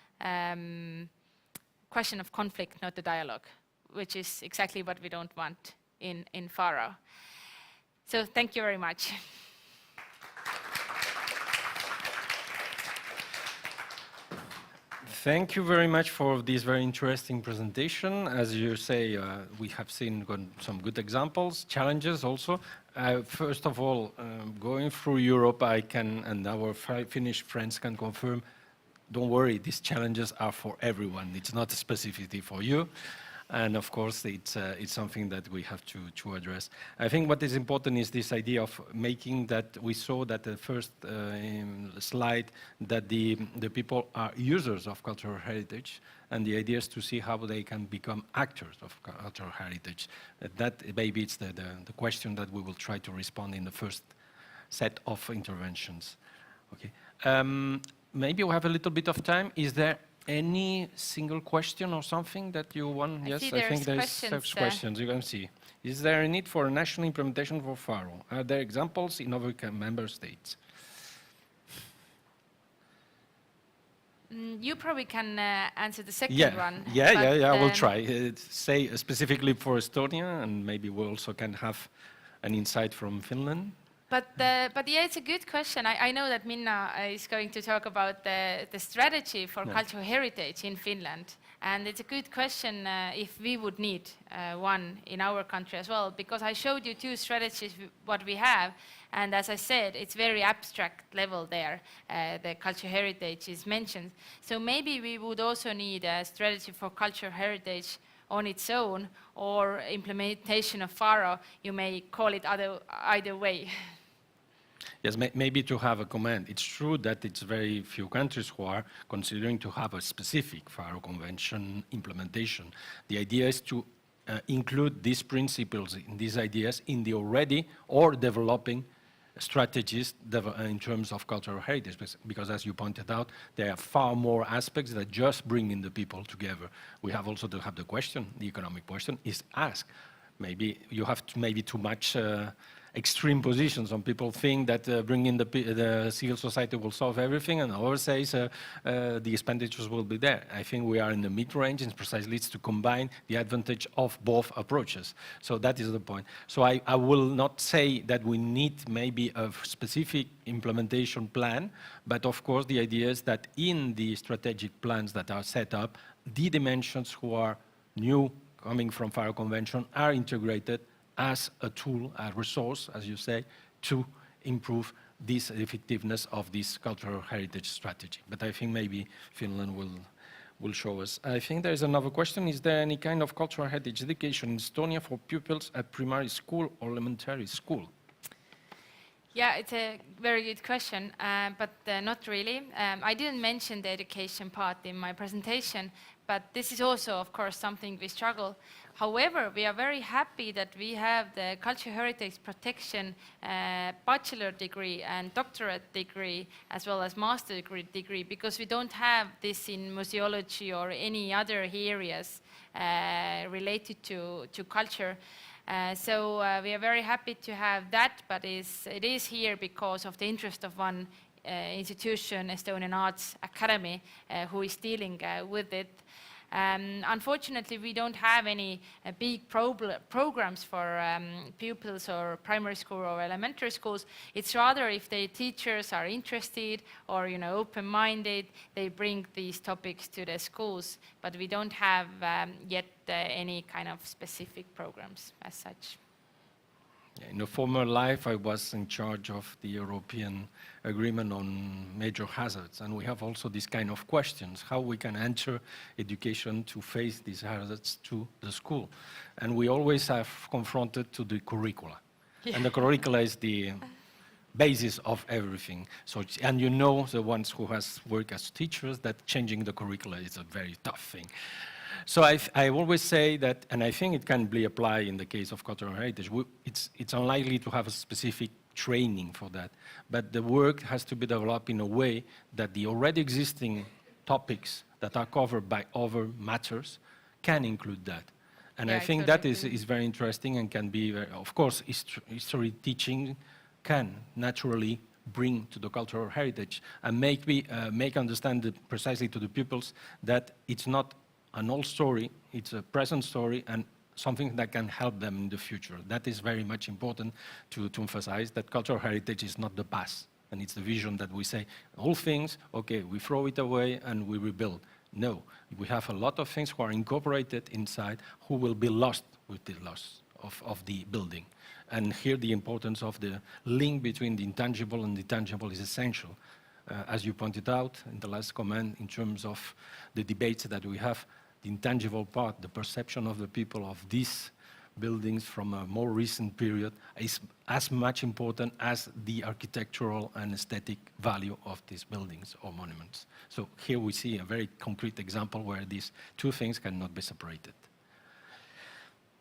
question of conflict, not the dialogue, which is exactly what we don't want in Faro. So thank you very much. Thank you very much for this very interesting presentation. As you say, we have seen some good examples, challenges also. First of all, going through Europe, I can, and our Finnish friends can confirm, don't worry, these challenges are for everyone. It's not specifically for you. And of course, it's something that we have to address. I think what is important is this idea of making that, we saw that the first slide, that the people are users of cultural heritage, and the idea is to see how they can become actors of cultural heritage. That maybe it's the question that we will try to respond in the first set of interventions. Okay. Maybe we have a little bit of time. Is there any single question or something that you want? Yes, I think there's questions. You can see. Is there a need for a national implementation for Faro? Are there examples in other member states? You probably can answer the second one. Yeah, I will but, try. Say specifically for Estonia, and maybe we also can have an insight from Finland. But yeah, it's a good question. I know that Minna is going to talk about the strategy for cultural heritage in Finland. And it's a good question if we would need one in our country as well, because I showed you two strategies what we have. And as I said, it's very abstract level there. The cultural heritage is mentioned. So maybe we would also need a strategy for cultural heritage on its own, or implementation of Faro. You may call it either way. Yes, maybe to have a comment. It's true that it's very few countries who are considering to have a specific Faro Convention implementation. The idea is to include these principles, these ideas in the already or developing strategies in terms of cultural heritage, because as you pointed out, there are far more aspects that just bringing the people together. We have also to have the question, the economic question, is asked. Maybe you have maybe too much extreme positions. Some people think that bringing the civil society will solve everything, and others say the expenditures will be there. I think we are in the mid-range, and precisely it's to combine the advantage of both approaches. So that is the point. So I will not say that we need maybe a specific implementation plan, but of course the idea is that in the strategic plans that are set up, the dimensions who are new coming from Faro Convention are integrated as a tool, a resource, as you say, to improve this effectiveness of this cultural heritage strategy. But I think maybe Finland will show us. I think there is another question. Is there any kind of cultural heritage education in Estonia for pupils at primary school or elementary school? Yeah, it's a very good question, but not really. I didn't mention the education part in my presentation, but this is also, of course, something we struggle. However, we are very happy that we have the cultural heritage protection bachelor degree and doctorate degree, as well as master degree, because we don't have this in museology or any other areas related to culture. So we are very happy to have that, but it is here because of the interest of one institution, Estonian Arts Academy, who is dealing with it. Unfortunately, we don't have any big programs for pupils or primary school or elementary schools. It's rather if the teachers are interested or open-minded, they bring these topics to the schools. But we don't have yet any kind of specific programs as such. In a former life, I was in charge of the European Agreement on Major Hazards, and we have also these kind of questions, how we can enter education to face these hazards to the school. And we always have confronted to the curricula. Yeah. And the curricula is the basis of everything. So, and the ones who has worked as teachers, that changing the curricula is a very tough thing. So I always say that, and I think it can be applied in the case of cultural heritage, it's unlikely to have a specific training for that, but the work has to be developed in a way that the already existing topics that are covered by other matters can include that. And yeah, I think that is very interesting and can be, of course, history teaching can naturally bring to the cultural heritage and make understand precisely to the pupils that it's not an old story, it's a present story, and something that can help them in the future. That is very much important to emphasize that cultural heritage is not the past, and it's the vision that we say, all things, okay, we throw it away and we rebuild. No, we have a lot of things who are incorporated inside who will be lost with the loss of the building. And here the importance of the link between the intangible and the tangible is essential. As you pointed out in the last comment, in terms of the debates that we have, the intangible part, the perception of the people of these buildings from a more recent period is as much important as the architectural and aesthetic value of these buildings or monuments. So here we see a very concrete example where these two things cannot be separated.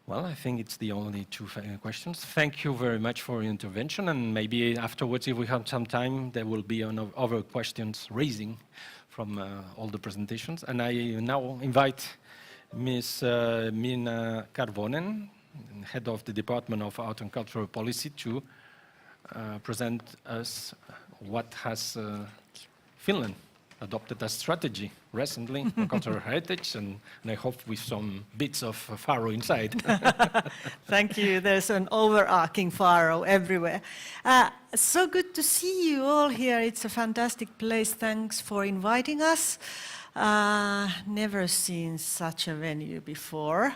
Well, I think it's the only two questions. Thank you very much for your intervention, and maybe afterwards, if we have some time, there will be other questions raising from all the presentations. And I now invite Ms. Minna Karvonen, head of the Department of Art and Cultural Policy, to present us what has Finland adopted a strategy recently for cultural heritage, and I hope with some bits of Faro inside. Thank you. There's an overarching Faro everywhere. So good to see you all here. It's a fantastic place. Thanks for inviting us. Never seen such a venue before.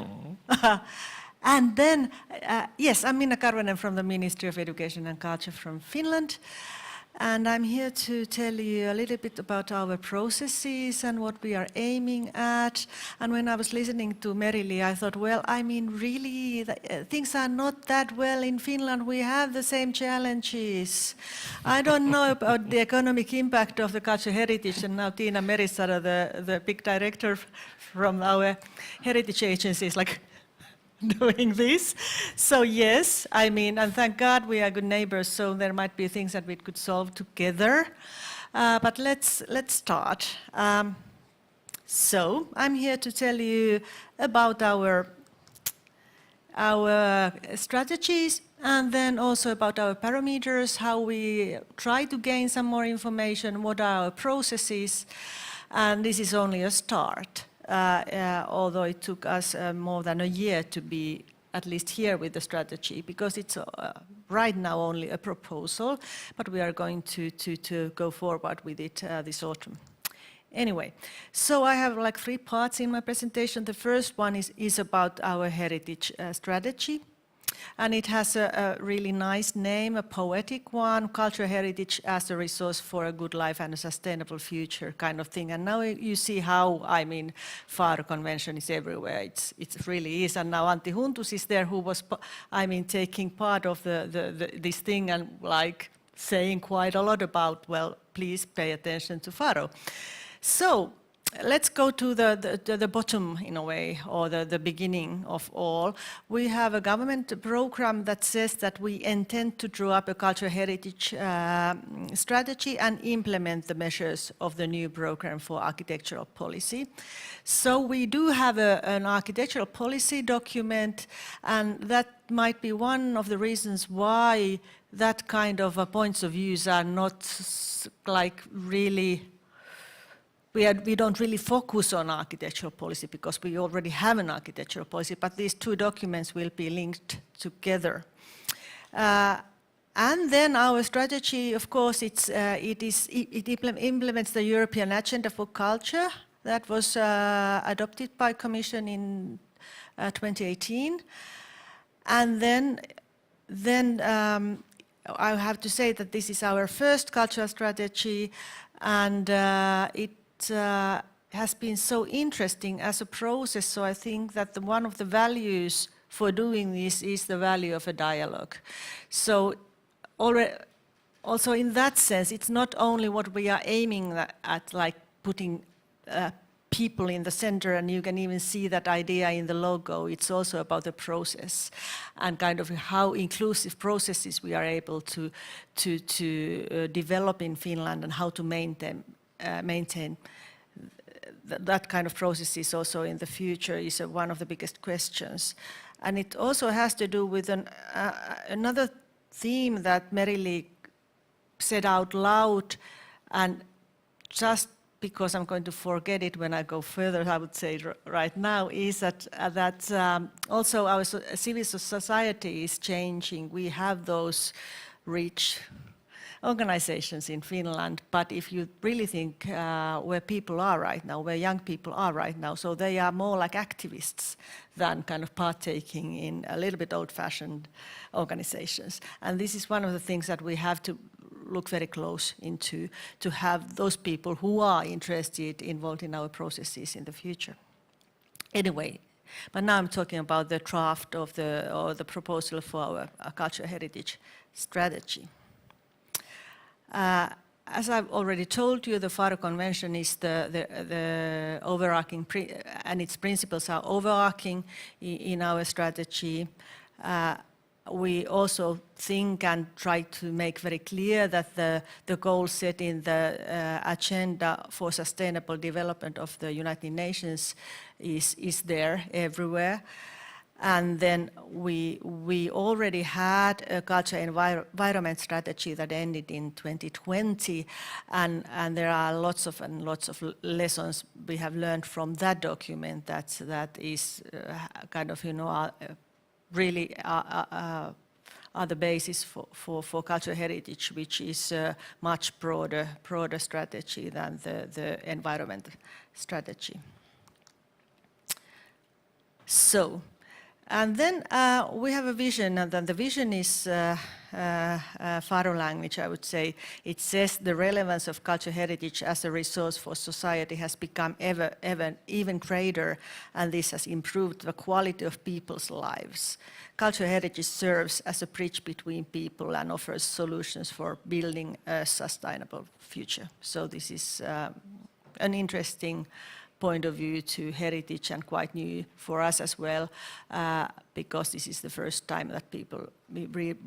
And then, yes, I'm Minna Karvanen from the Ministry of Education and Culture from Finland. And I'm here to tell you a little bit about our processes and what we are aiming at. And when I was listening to Merili, I thought, well, I mean, really, things are not that well in Finland. We have the same challenges. I don't know about the economic impact of the cultural heritage. And now Tiina Merisaro, the big director from our heritage agency, is like, doing this. So yes, I mean, and thank God we are good neighbors, so there might be things that we could solve together. But let's start. So I'm here to tell you about our strategies, and then also about our barometers, how we try to gain some more information, what are our processes, and this is only a start. Although it took us more than a year to be at least here with the strategy, because it's right now only a proposal, but we are going to go forward with it this autumn. Anyway, so I have like 3 parts in my presentation. The first one is about our heritage strategy. And it has a really nice name, a poetic one, cultural heritage as a resource for a good life and a sustainable future kind of thing. And now you see how, I mean, Faro Convention is everywhere. It really is. And now Antti Huntus is there, who was, I mean, taking part of this thing and like saying quite a lot about, well, please pay attention to Faro. So let's go to the bottom, in a way, or the beginning of all. We have a government program that says that we intend to draw up a cultural heritage strategy and implement the measures of the new program for architectural policy. So we do have an architectural policy document, and that might be one of the reasons why that kind of points of views are not like really. We don't really focus on architectural policy because we already have an architectural policy, but these 2 documents will be linked together. And then our strategy, of course, it implements the European Agenda for Culture that was adopted by Commission in 2018. And then I have to say that this is our first cultural strategy, and it has been so interesting as a process, so I think that one of the values for doing this is the value of a dialogue. So also in that sense, it's not only what we are aiming at, like putting people in the center, and you can even see that idea in the logo. It's also about the process and kind of how inclusive processes we are able to develop in Finland, and how to maintain that kind of processes also in the future is one of the biggest questions. And it also has to do with another theme that Merili said out loud, and just because I'm going to forget it when I go further, I would say right now, is that also our civil society is changing. We have those rich organizations in Finland, but if you really think where people are right now, where young people are right now, so they are more like activists than kind of partaking in a little bit old-fashioned organizations. And this is one of the things that we have to look very close into, to have those people who are interested involved in our processes in the future. Anyway, but now I'm talking about the draft of the proposal for our cultural heritage strategy. As I've already told you, the Faro Convention is the overarching, and its principles are overarching in our strategy. We also think and try to make very clear that the goals set in the Agenda for Sustainable Development of the United Nations is there everywhere. And then we already had a culture environment strategy that ended in 2020, and there are lots of lessons we have learned from that document that is kind of, you know, really are the basis for cultural heritage, which is a much broader strategy than the environment strategy. So. And then we have a vision, and then the vision is Faro language, I would say. It says the relevance of cultural heritage as a resource for society has become even greater, and this has improved the quality of people's lives. Cultural heritage serves as a bridge between people and offers solutions for building a sustainable future. So this is an interesting point of view to heritage, and quite new for us as well, because this is the first time that people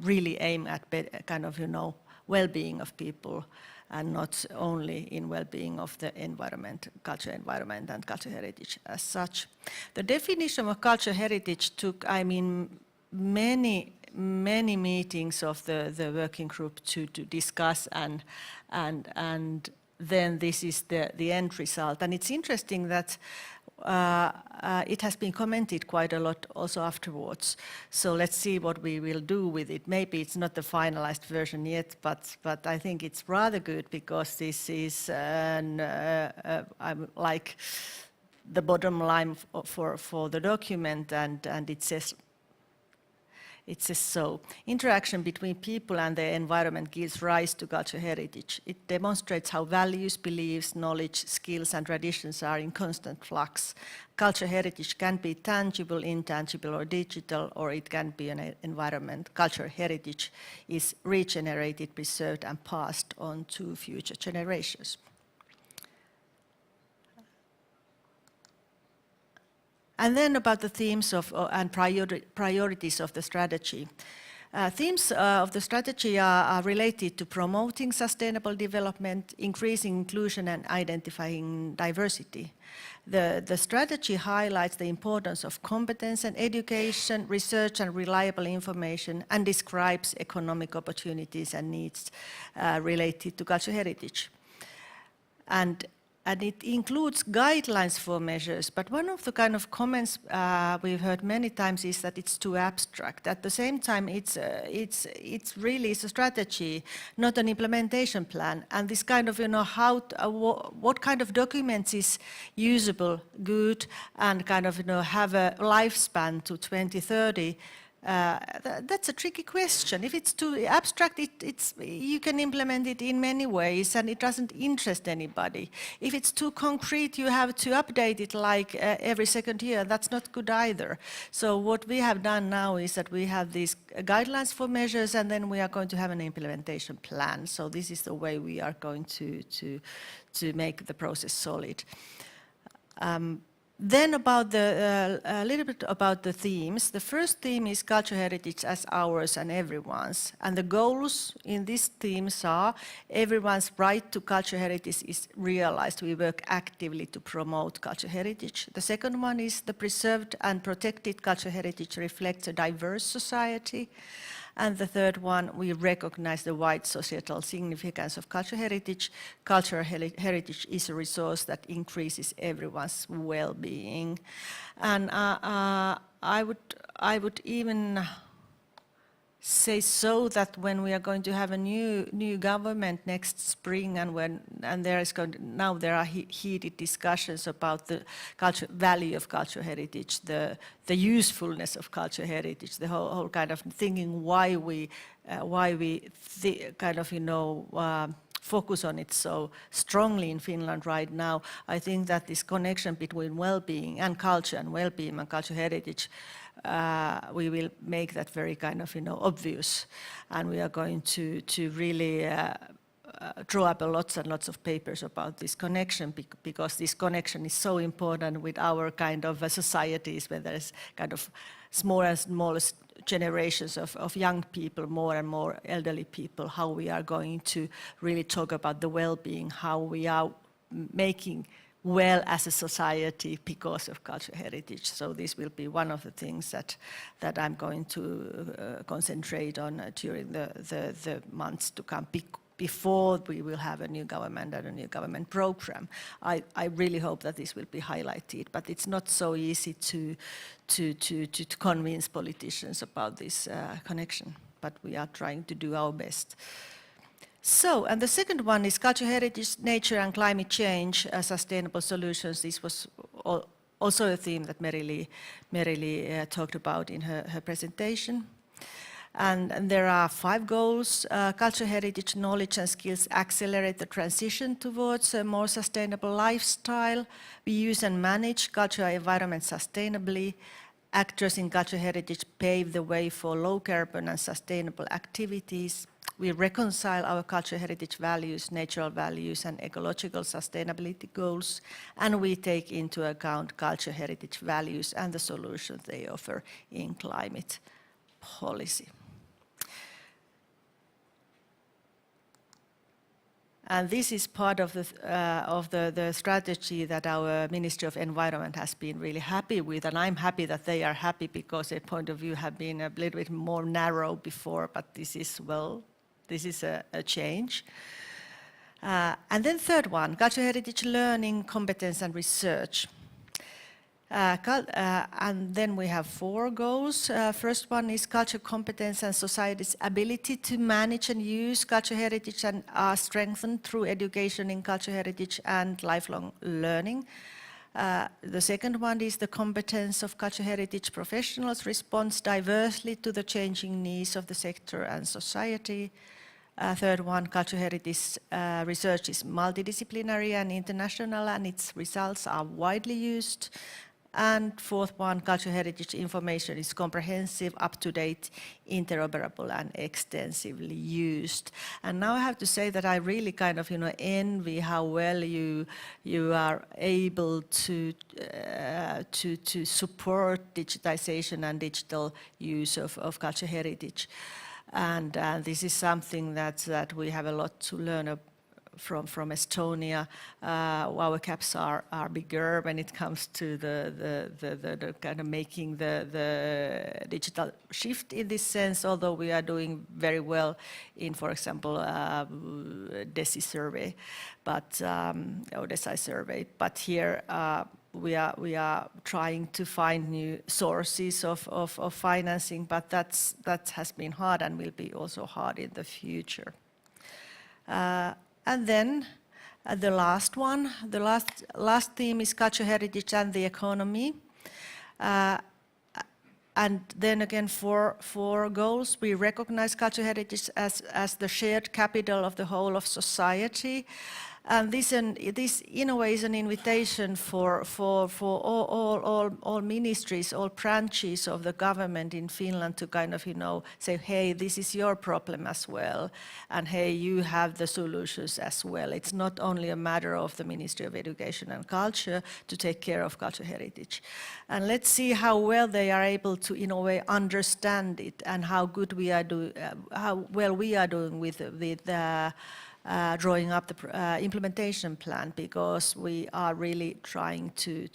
really aim at kind of, you know, well-being of people, and not only in well-being of the environment, cultural environment and cultural heritage as such. The definition of cultural heritage took, I mean, many meetings of the working group to discuss, and then this is the end result. And it's interesting that it has been commented quite a lot also afterwards. So let's see what we will do with it. Maybe it's not the finalized version yet, but I think it's rather good, because this is like the bottom line for the document, and it says so. Interaction between people and the environment gives rise to cultural heritage. It demonstrates how values, beliefs, knowledge, skills and traditions are in constant flux. Cultural heritage can be tangible, intangible or digital, or it can be an environment. Cultural heritage is regenerated, preserved and passed on to future generations. And then about the themes and priorities of the strategy. Themes of the strategy are related to promoting sustainable development, increasing inclusion and identifying diversity. The strategy highlights the importance of competence and education, research and reliable information, and describes economic opportunities and needs related to cultural heritage. And it includes guidelines for measures, but one of the kind of comments we've heard many times is that it's too abstract. At the same time, it's really a strategy, not an implementation plan. And this kind of, you know, what kind of documents is usable, good, and kind of, you know, have a lifespan to 2030. That's a tricky question. If it's too abstract, you can implement it in many ways and it doesn't interest anybody. If it's too concrete, you have to update it like every second year. That's not good either. So what we have done now is that we have these guidelines for measures, and then we are going to have an implementation plan. So this is the way we are going to make the process solid. Then about a little bit about the themes. The first theme is cultural heritage as ours and everyone's. And the goals in these themes are everyone's right to cultural heritage is realized. We work actively to promote cultural heritage. The second one is the preserved and protected cultural heritage reflects a diverse society. And the third one, we recognize the wide societal significance of cultural heritage. Cultural heritage is a resource that increases everyone's well-being. And I would even say so that when we are going to have a new government next spring, and there are heated discussions about the value of cultural heritage, the usefulness of cultural heritage, the whole kind of thinking why we kind of, you know, focus on it so strongly in Finland right now. I think that this connection between well-being and culture, and well-being and cultural heritage, we will make that very kind of, you know, obvious, and we are going to really draw up lots and lots of papers about this connection, because this connection is so important with our kind of societies, where there is kind of smaller and smaller generations of young people, more and more elderly people, how we are going to really talk about the well-being, how we are making well as a society because of cultural heritage. So this will be one of the things that I'm going to concentrate on during the months to come, before we will have a new government and a new government program. I really hope that this will be highlighted, but it's not so easy to convince politicians about this connection, but we are trying to do our best. So, and the second one is cultural heritage, nature and climate change, sustainable solutions. This was also a theme that Meri-Lee talked about in her presentation. And there are 5 goals. Cultural heritage, knowledge and skills accelerate the transition towards a more sustainable lifestyle. We use and manage cultural environment sustainably. Actors in cultural heritage pave the way for low carbon and sustainable activities. We reconcile our cultural heritage values, natural values and ecological sustainability goals, and we take into account cultural heritage values and the solutions they offer in climate policy. And this is part of the strategy that our Ministry of Environment has been really happy with, and I'm happy that they are happy because their point of view have been a little bit more narrow before, but this is, well, this is a change. And then third one, cultural heritage learning, competence and research. And then we have 4 goals. First one is cultural competence and society's ability to manage and use cultural heritage and are strengthened through education in cultural heritage and lifelong learning. The second one is the competence of cultural heritage professionals responds diversely to the changing needs of the sector and society. Third one, cultural heritage research is multidisciplinary and international, and its results are widely used. And fourth one, cultural heritage information is comprehensive, up-to-date, interoperable and extensively used. And now I have to say that I really kind of, envy how well you are able to support digitization and digital use of cultural heritage. And this is something that we have a lot to learn from Estonia. Our caps are bigger when it comes to the kind of making the digital shift in this sense, although we are doing very well in, for example, DESI survey, or DESI survey. But here we are trying to find new sources of financing, but that has been hard and will be also hard in the future. And then the last one, the last theme is cultural heritage and the economy. And then again, four goals. We recognize cultural heritage as the shared capital of the whole of society. And this in a way is an invitation for all ministries, all branches of the government in Finland to kind of, say, hey, this is your problem as well. And hey, you have the solutions as well. It's not only a matter of the Ministry of Education and Culture to take care of cultural heritage. And let's see how well they are able to, in a way, understand it and how good we are doing, how well we are doing with drawing up the implementation plan, because we are really trying to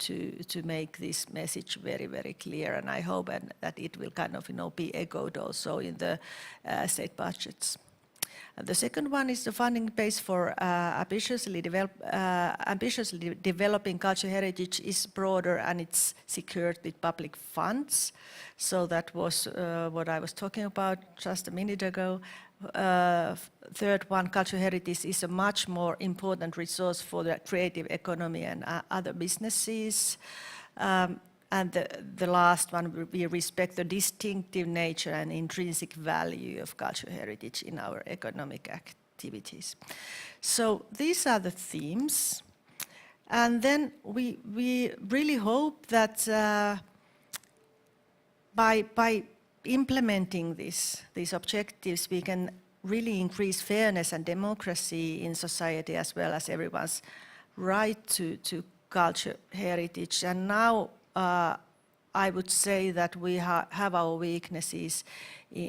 make this message very, very clear, and I hope that it will kind of be echoed also in the state budgets. The second one is the funding base for ambitiously developing cultural heritage is broader and it's secured with public funds. So that was what I was talking about just a minute ago. Third one, cultural heritage is a much more important resource for the creative economy and other businesses. And the last one, we respect the distinctive nature and intrinsic value of cultural heritage in our economic activities. So these are the themes. And then we really hope that by implementing these objectives, we can really increase fairness and democracy in society, as well as everyone's right to culture heritage. And now I would say that we have our weaknesses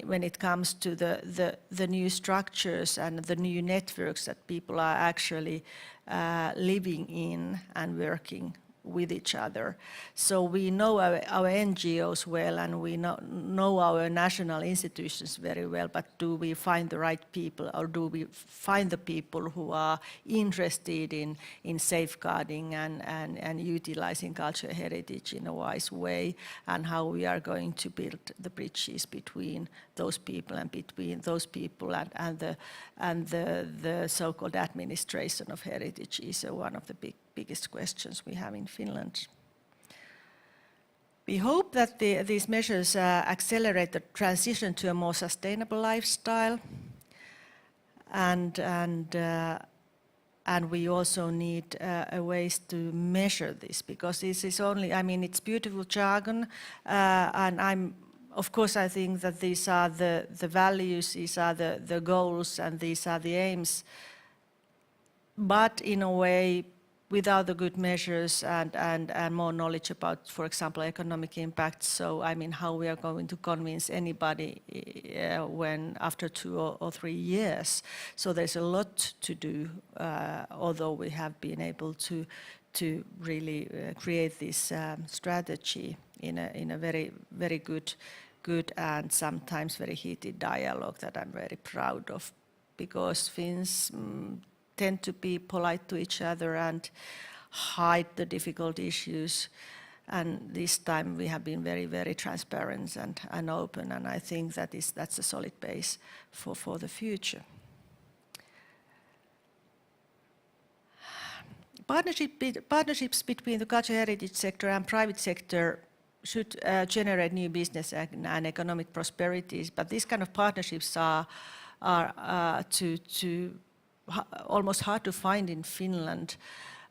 when it comes to the new structures and the new networks that people are actually living in and working with each other. So we know our NGOs well, and we know our national institutions very well, but do we find the right people, or do we find the people who are interested in safeguarding and utilizing cultural heritage in a wise way, and how we are going to build the bridges between those people and between those people and the so-called administration of heritage is one of the biggest questions we have in Finland. We hope that these measures accelerate the transition to a more sustainable lifestyle, and we also need ways to measure this, because this is only, I mean, it's beautiful jargon, and of course I think that these are the values, these are the goals, and these are the aims, but in a way, without the good measures and more knowledge about, for example, economic impact. So, I mean, how we are going to convince anybody when after 2 or 3 years. So there's a lot to do, although we have been able to really create this strategy in a very, very good and sometimes very heated dialogue that I'm very proud of, because Finns tend to be polite to each other and hide the difficult issues. And this time we have been very, very transparent and open, and I think that's a solid base for the future. Partnerships between the cultural heritage sector and private sector should generate new business and economic prosperities, but these kind of partnerships are almost hard to find in Finland,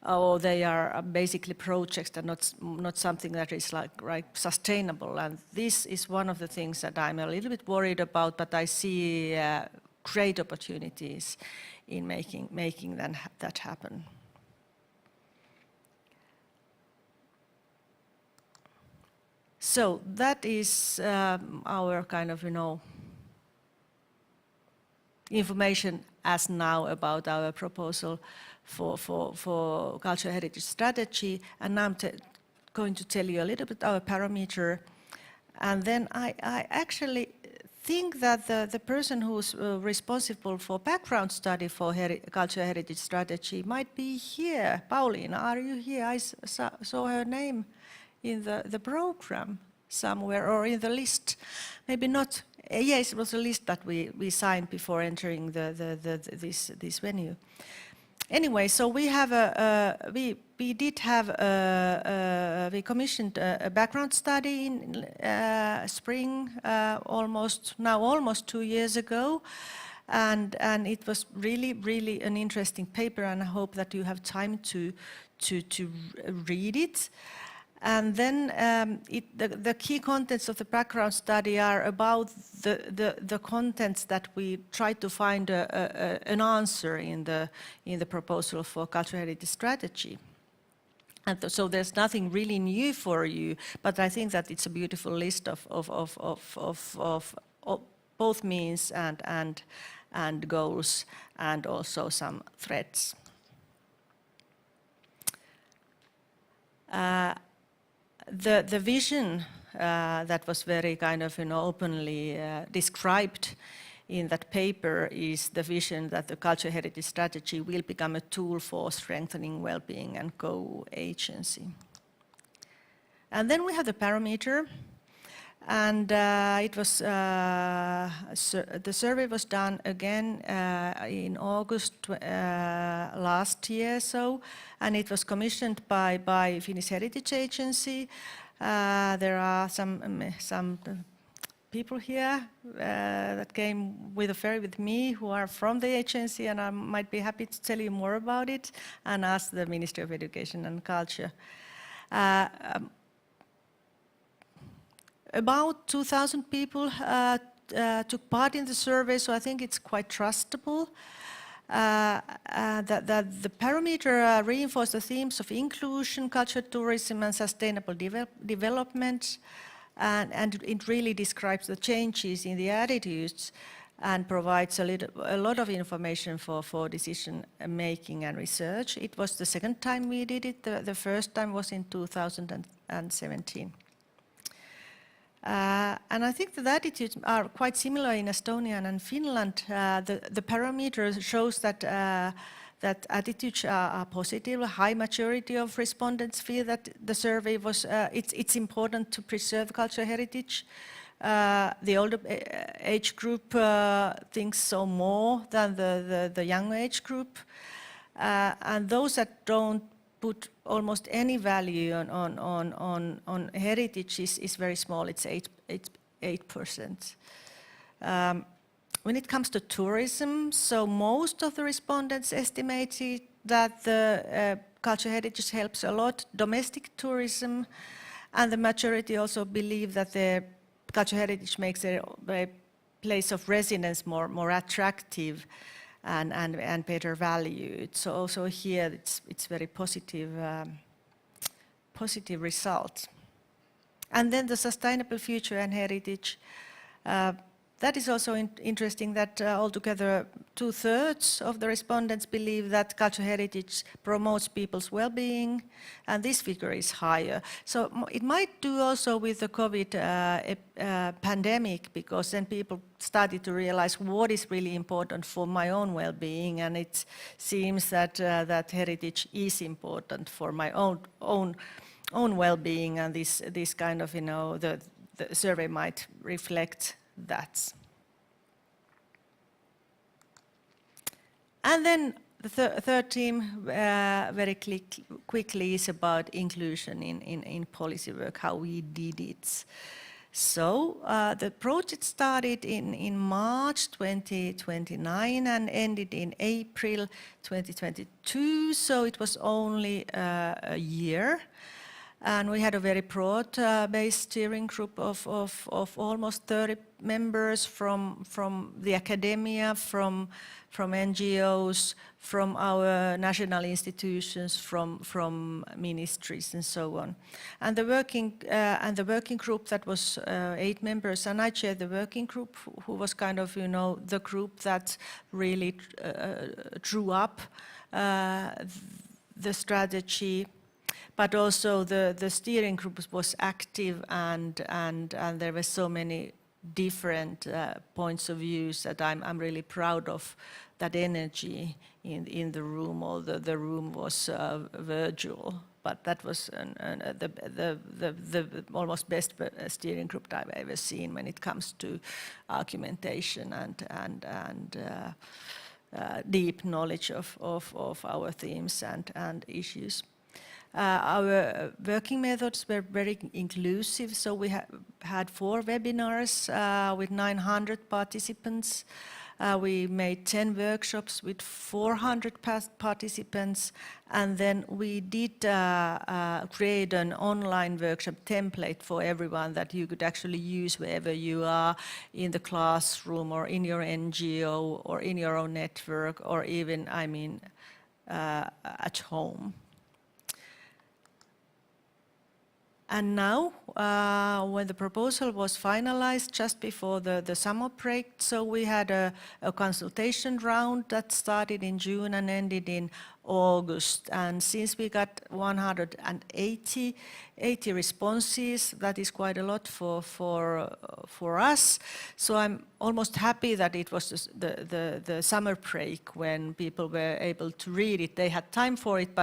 or they are basically projects that not something that is like sustainable. And this is one of the things that I'm a little bit worried about, but I see great opportunities in making that happen. So that is our kind of, information as now about our proposal for cultural heritage strategy, and now I'm going to tell you a little bit our barometer, and then I actually think that the person who's responsible for background study for cultural heritage strategy might be here. Pauliina, are you here? I saw her name in the program somewhere, or in the list, maybe not. Yes, it was a list that we signed before entering this venue. Anyway, so we have we commissioned a background study in spring, almost 2 years ago, and it was really an interesting paper, and I hope that you have time to read it. And then the key contents of the background study are about the contents that we try to find an answer in the proposal for cultural heritage strategy. And so there's nothing really new for you, but I think that it's a beautiful list of both means and goals, and also some threats. The vision that was very kind of openly described in that paper is the vision that the cultural heritage strategy will become a tool for strengthening well-being and co-agency. And then we have the barometer, and it was the survey was done again in August last year, and it was commissioned by Finnish Heritage Agency. There are some people here that came with a ferry with me who are from the agency, and I might be happy to tell you more about it and ask the Ministry of Education and Culture. About 2,000 people took part in the survey, so I think it's quite trustable. The barometer reinforced the themes of inclusion, cultural tourism, and sustainable development, and it really describes the changes in the attitudes and provides a lot of information for decision making and research. It was the second time we did it. The first time was in 2017. And I think the attitudes are quite similar in Estonia and Finland. The barometer shows that that attitudes are positive. A high majority of respondents feel that the survey was it's important to preserve cultural heritage. The older age group thinks so more than the young age group, and those that don't put almost any value on heritage is very small. It's 8%. When it comes to tourism, so most of the respondents estimated that the cultural heritage helps a lot domestic tourism, and the majority also believe that the cultural heritage makes a place of residence more attractive and better valued. So also here it's very positive result. And then the sustainable future and heritage. That is also interesting that altogether 2/3 of the respondents believe that cultural heritage promotes people's well-being, and this figure is higher. So it might do also with the COVID pandemic, because then people started to realize what is really important for my own well-being, and it seems that that heritage is important for my own well-being, and this kind of, the survey might reflect that. And then the third theme very quickly is about inclusion in policy work, how we did it. So the project started in March 2029 and ended in April 2022, so it was only a year. And we had a very broad-based steering group of almost 30 members from the academia, from NGOs, from our national institutions, from ministries, and so on. And the working group that was 8 members, and I chaired the working group, who was kind of the group that really drew up the strategy. But also the steering group was active, and there were so many different points of views that I'm really proud of that energy in the room. Although the room was virtual, but that was the almost best steering group I've ever seen when it comes to argumentation and deep knowledge of our themes and issues. Our working methods were very inclusive, so we had 4 webinars with 900 participants. We made 10 workshops with 400 participants, and then we did create an online workshop template for everyone that you could actually use wherever you are, in the classroom or in your NGO or in your own network, or even, at home. And now, when the proposal was finalized just before the summer break, so we had a consultation round that started in June and ended in August. And since we got 180 responses, that is quite a lot for us. So I'm almost happy that it was the summer break when people were able to read it. They had time for it,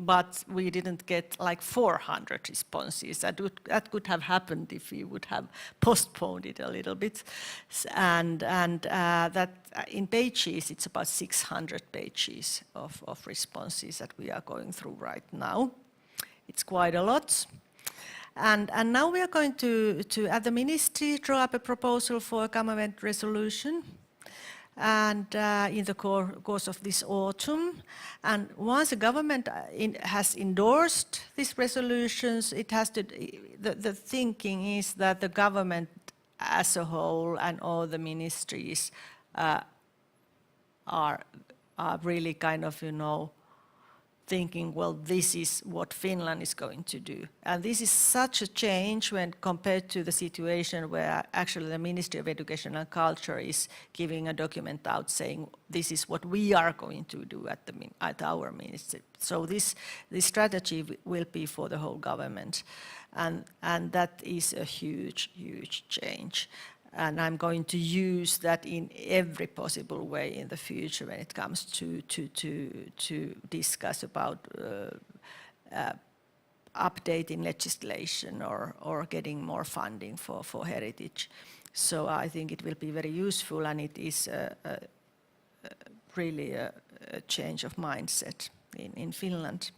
but we didn't get like 400 responses. That could have happened if we would have postponed it a little bit. And that in pages, it's about 600 pages of responses that we are going through right now. It's quite a lot. And now we are going to at the ministry, draw up a proposal for a government resolution, and in the course of this autumn. And once the government has endorsed these resolutions, it has to. The thinking is that the government as a whole and all the ministries are really kind of thinking, well, this is what Finland is going to do. And this is such a change when compared to the situation where actually the Ministry of Education and Culture is giving a document out saying, this is what we are going to do at our ministry. So this strategy will be for the whole government. And that is a huge, huge change. And I'm going to use that in every possible way in the future when it comes to discuss about updating legislation or getting more funding for heritage. So I think it will be very useful, and it is really a change of mindset in Finland.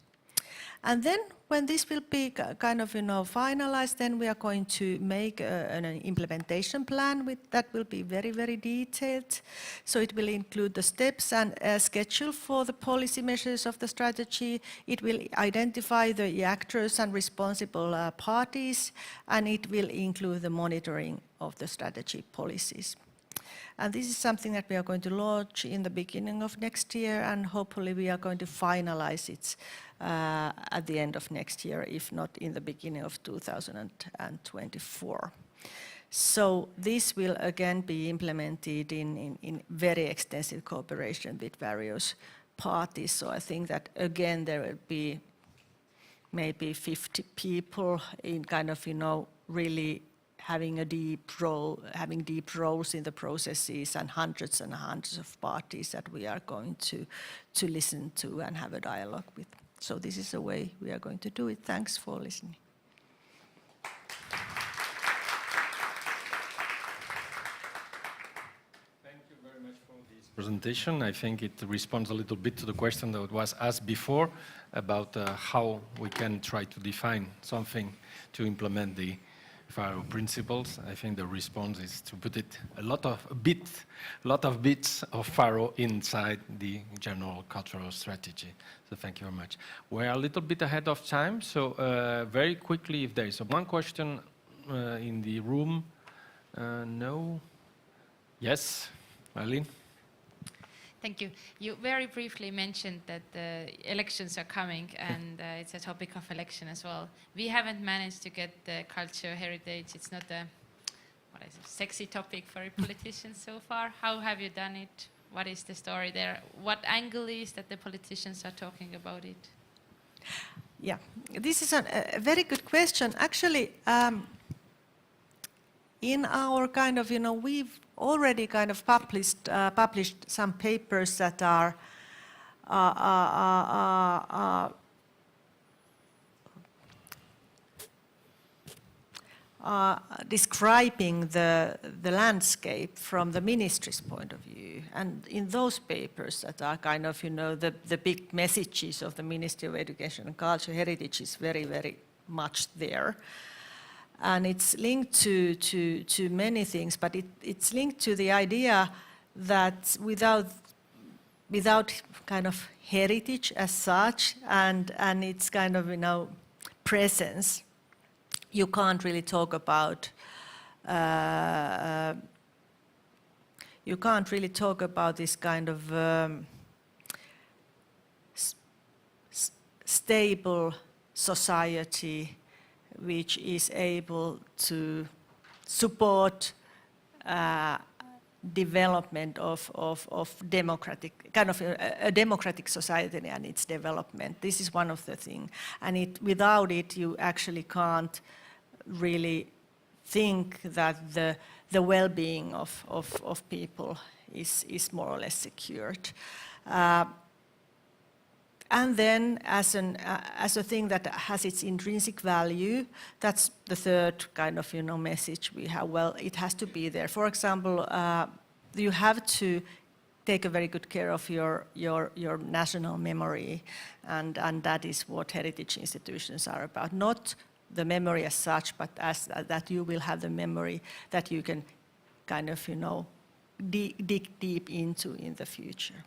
And then when this will be kind of, finalized, then we are going to make an implementation plan that will be very, very detailed. So it will include the steps and a schedule for the policy measures of the strategy. It will identify the actors and responsible parties, and it will include the monitoring of the strategy policies. And this is something that we are going to launch in the beginning of next year, and hopefully we are going to finalize it at the end of next year, if not in the beginning of 2024. So this will again be implemented in very extensive cooperation with various parties. So I think that again there will be maybe 50 people in kind of, really having deep roles in the processes, and hundreds of parties that we are going to listen to and have a dialogue with. So this is the way we are going to do it. Thanks for listening. Thank you very much for this presentation. I think it responds a little bit to the question that was asked before about how we can try to define something to implement the Faro principles. I think the response is to put it a lot of bits of Faro inside the general cultural strategy. So thank you very much. We're a little bit ahead of time, so very quickly, if there is one question in the room. No? Yes, Marlene? Thank you. You very briefly mentioned that the elections are coming, and it's a topic of election as well. We haven't managed to get the cultural heritage. It's not a sexy topic for politicians so far. How have you done it? What is the story there? What angle is that the politicians are talking about it? Yeah, this is a very good question. Actually, in our kind of, we've already kind of published some papers that are describing the landscape from the ministry's point of view. And in those papers that are kind of, the big messages of the Ministry of Education and Cultural Heritage is very, very much there. And it's linked to many things, but it's linked to the idea that without kind of heritage as such and its kind of, presence, you can't really talk about this kind of stable society which is able to support development of democratic, kind of a democratic society and its development. This is one of the things. And without it, you actually can't really think that the well-being of people is more or less secured. And then as a thing that has its intrinsic value, that's the third kind of, message we have. Well, it has to be there. For example, you have to take a very good care of your national memory, and that is what heritage institutions are about. Not the memory as such, but as that you will have the memory that you can kind of, dig deep into in the future.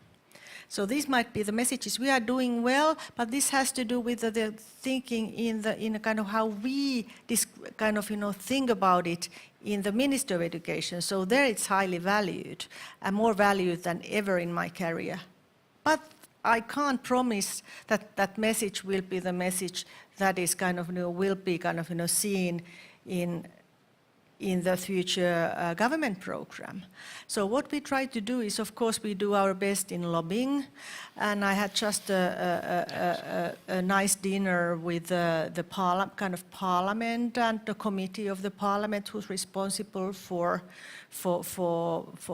So these might be the messages. We are doing well, but this has to do with the thinking in kind of how we kind of, think about it in the Ministry of Education. So there it's highly valued, and more valued than ever in my career. But I can't promise that that message will be the message that is kind of, will be kind of, seen in the future government program. So what we try to do is, of course, we do our best in lobbying. And I had just a nice dinner with the parliament and the committee of the parliament who's responsible for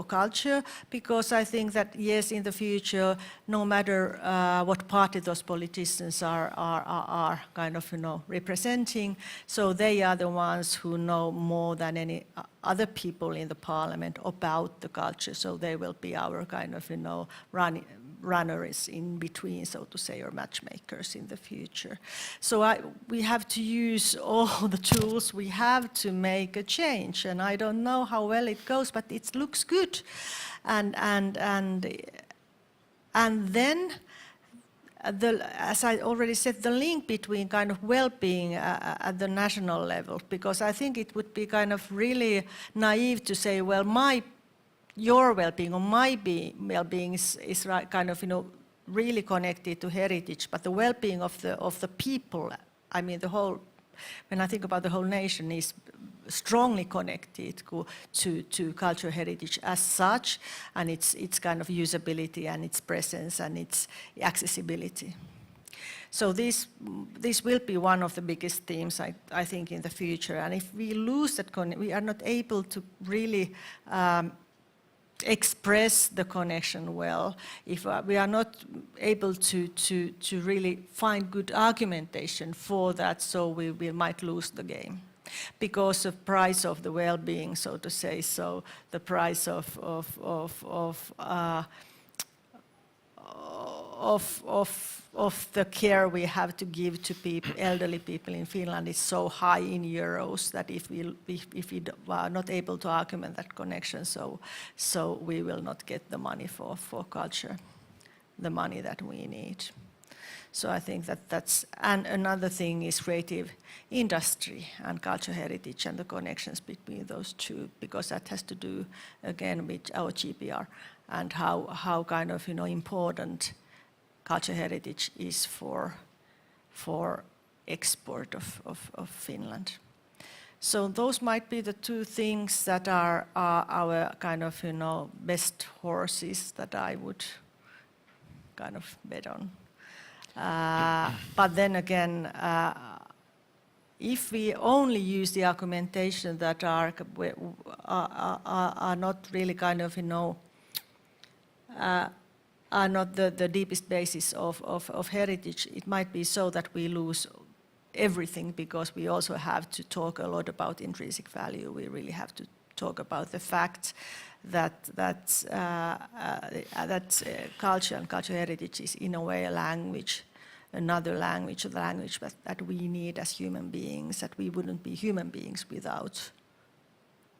culture, because I think that, yes, in the future, no matter what party those politicians are kind of, representing, so they are the ones who know more than any other people in the parliament about the culture, so they will be our kind of, runners in between, so to say, or matchmakers in the future. So we have to use all the tools we have to make a change, and I don't know how well it goes, but it looks good. And then, as I already said, the link between kind of well-being at the national level, because I think it would be kind of really naive to say, well, your well-being or my well-being is kind of, really connected to heritage, but the well-being of the people, I mean, when I think about the whole nation, is strongly connected to cultural heritage as such, and its kind of usability and its presence and its accessibility. So this will be one of the biggest themes, I think, in the future. And if we lose that, we are not able to really express the connection well, if we are not able to really find good argumentation for that, so we might lose the game. Because of price of the well-being, so to say, so the price of the care we have to give to elderly people in Finland is so high in euros that if we are not able to argument that connection, so we will not get the money for culture, the money that we need. So I think that's, and another thing is creative industry and cultural heritage and the connections between those two, because that has to do again with our GPR and how kind of, important cultural heritage is for export of Finland. So those might be the two things that are our kind of, best horses that I would kind of bet on. But then again, if we only use the argumentation that are not really kind of, are not the deepest basis of heritage, it might be so that we lose everything, because we also have to talk a lot about intrinsic value. We really have to talk about the fact that culture and cultural heritage is in a way a language, another language, the language that we need as human beings, that we wouldn't be human beings without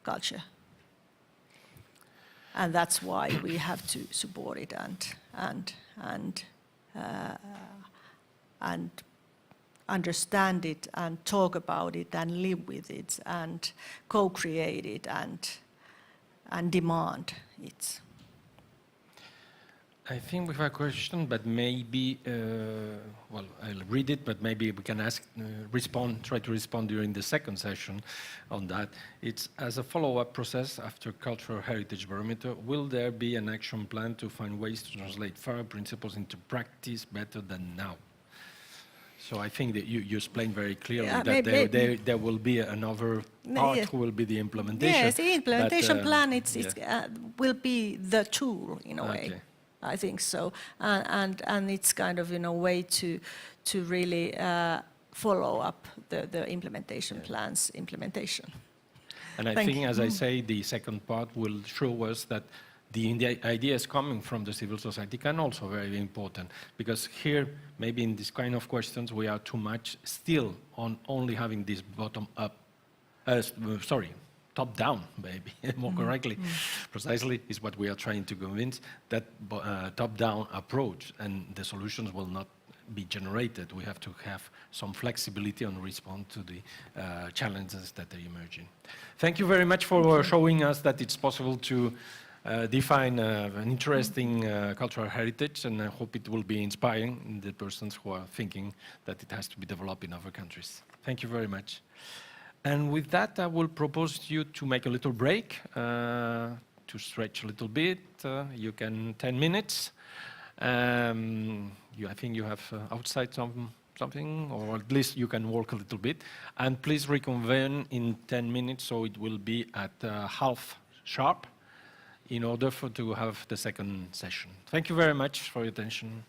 culture. And that's why we have to support it and understand it and talk about it and live with it and co-create it and demand it. I think we have a question, but maybe, well, I'll read it, but maybe we can try to respond during the second session on that. It's as a follow-up process after Cultural Heritage Barometer, will there be an action plan to find ways to translate Faro principles into practice better than now? So I think that you explained very clearly that there will be another part who will be the implementation. Yes, the implementation plan will be the tool in a way. I think so, and it's kind of a way to really follow up the implementation plan's implementation. And I think, as I say, the second part will show us that the ideas coming from the civil society can also be very important, because here, maybe in this kind of questions, we are too much still on only having this top-down, maybe, more correctly, precisely, is what we are trying to convince, that top-down approach, and the solutions will not be generated. We have to have some flexibility and respond to the challenges that are emerging. Thank you very much for showing us that it's possible to define an interesting cultural heritage, and I hope it will be inspiring the persons who are thinking that it has to be developed in other countries. Thank you very much. And with that, I will propose you to make a little break, to stretch a little bit. You can 10 minutes. I think you have outside something, or at least you can walk a little bit. And please reconvene in 10 minutes, so it will be at half sharp, in order to have the second session. Thank you very much for your attention.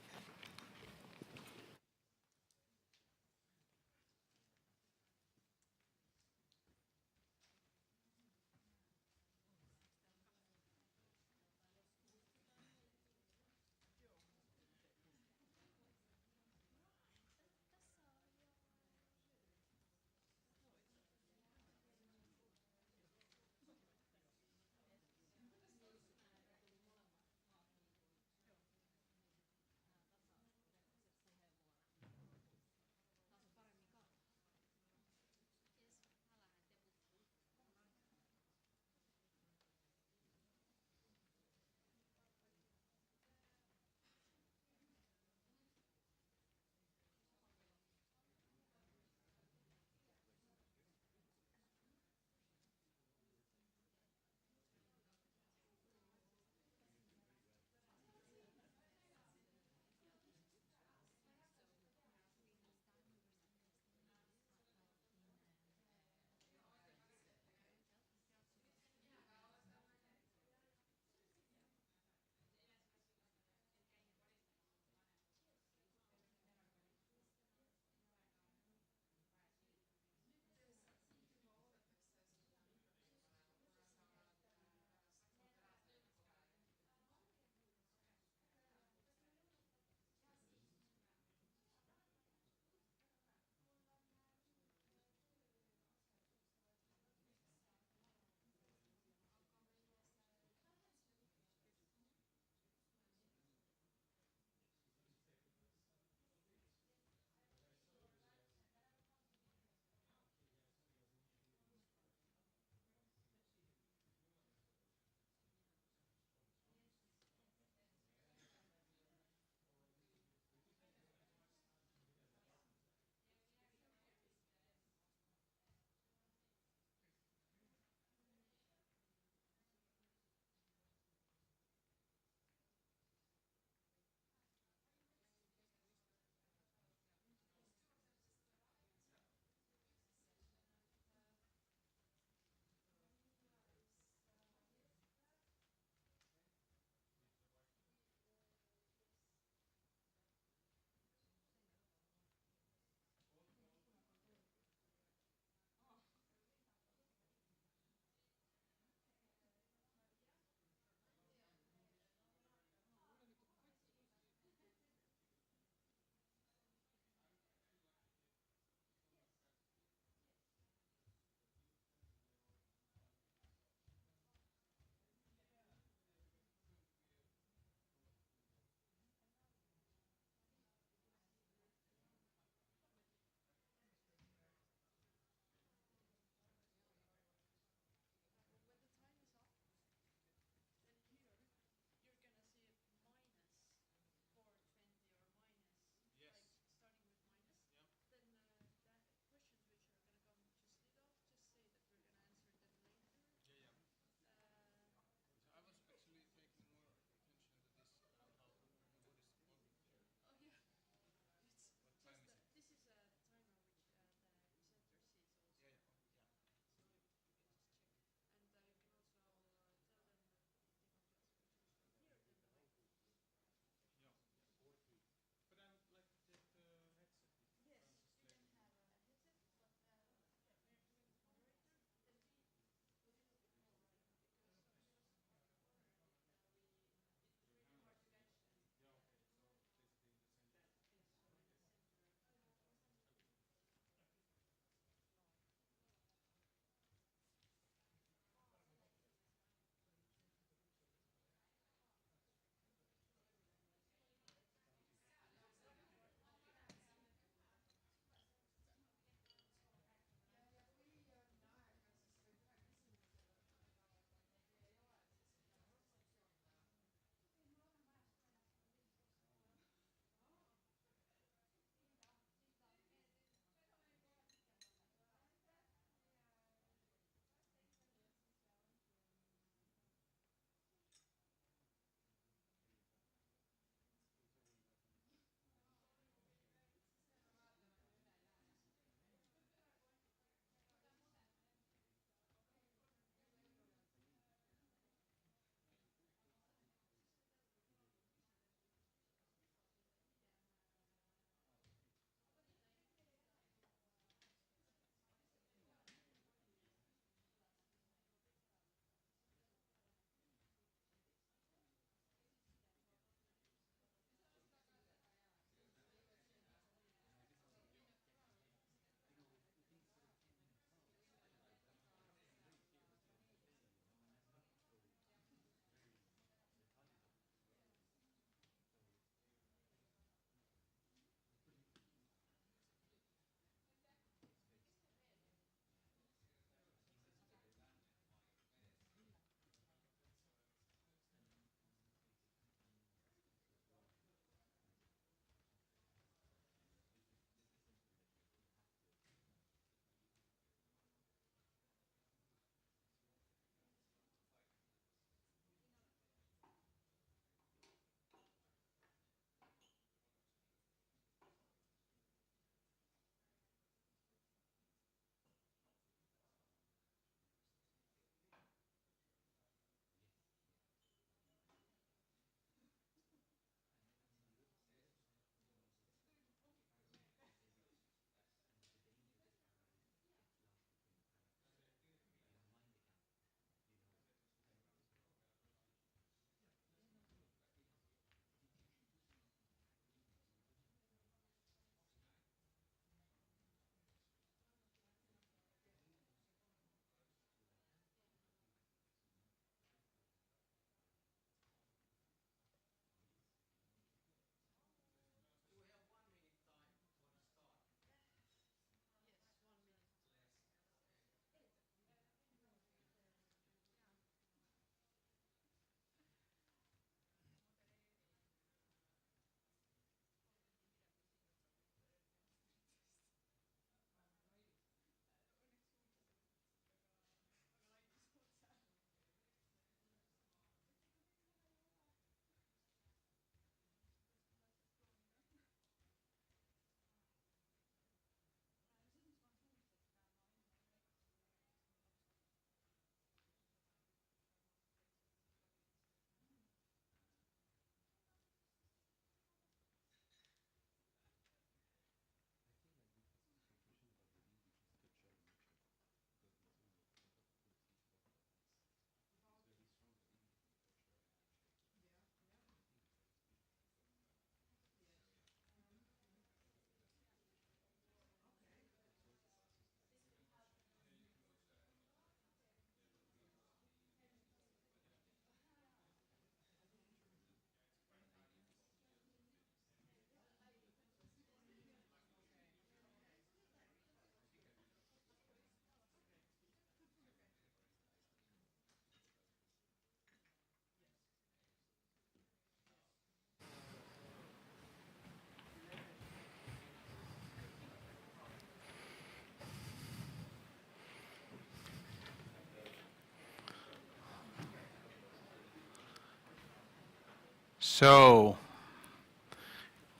So,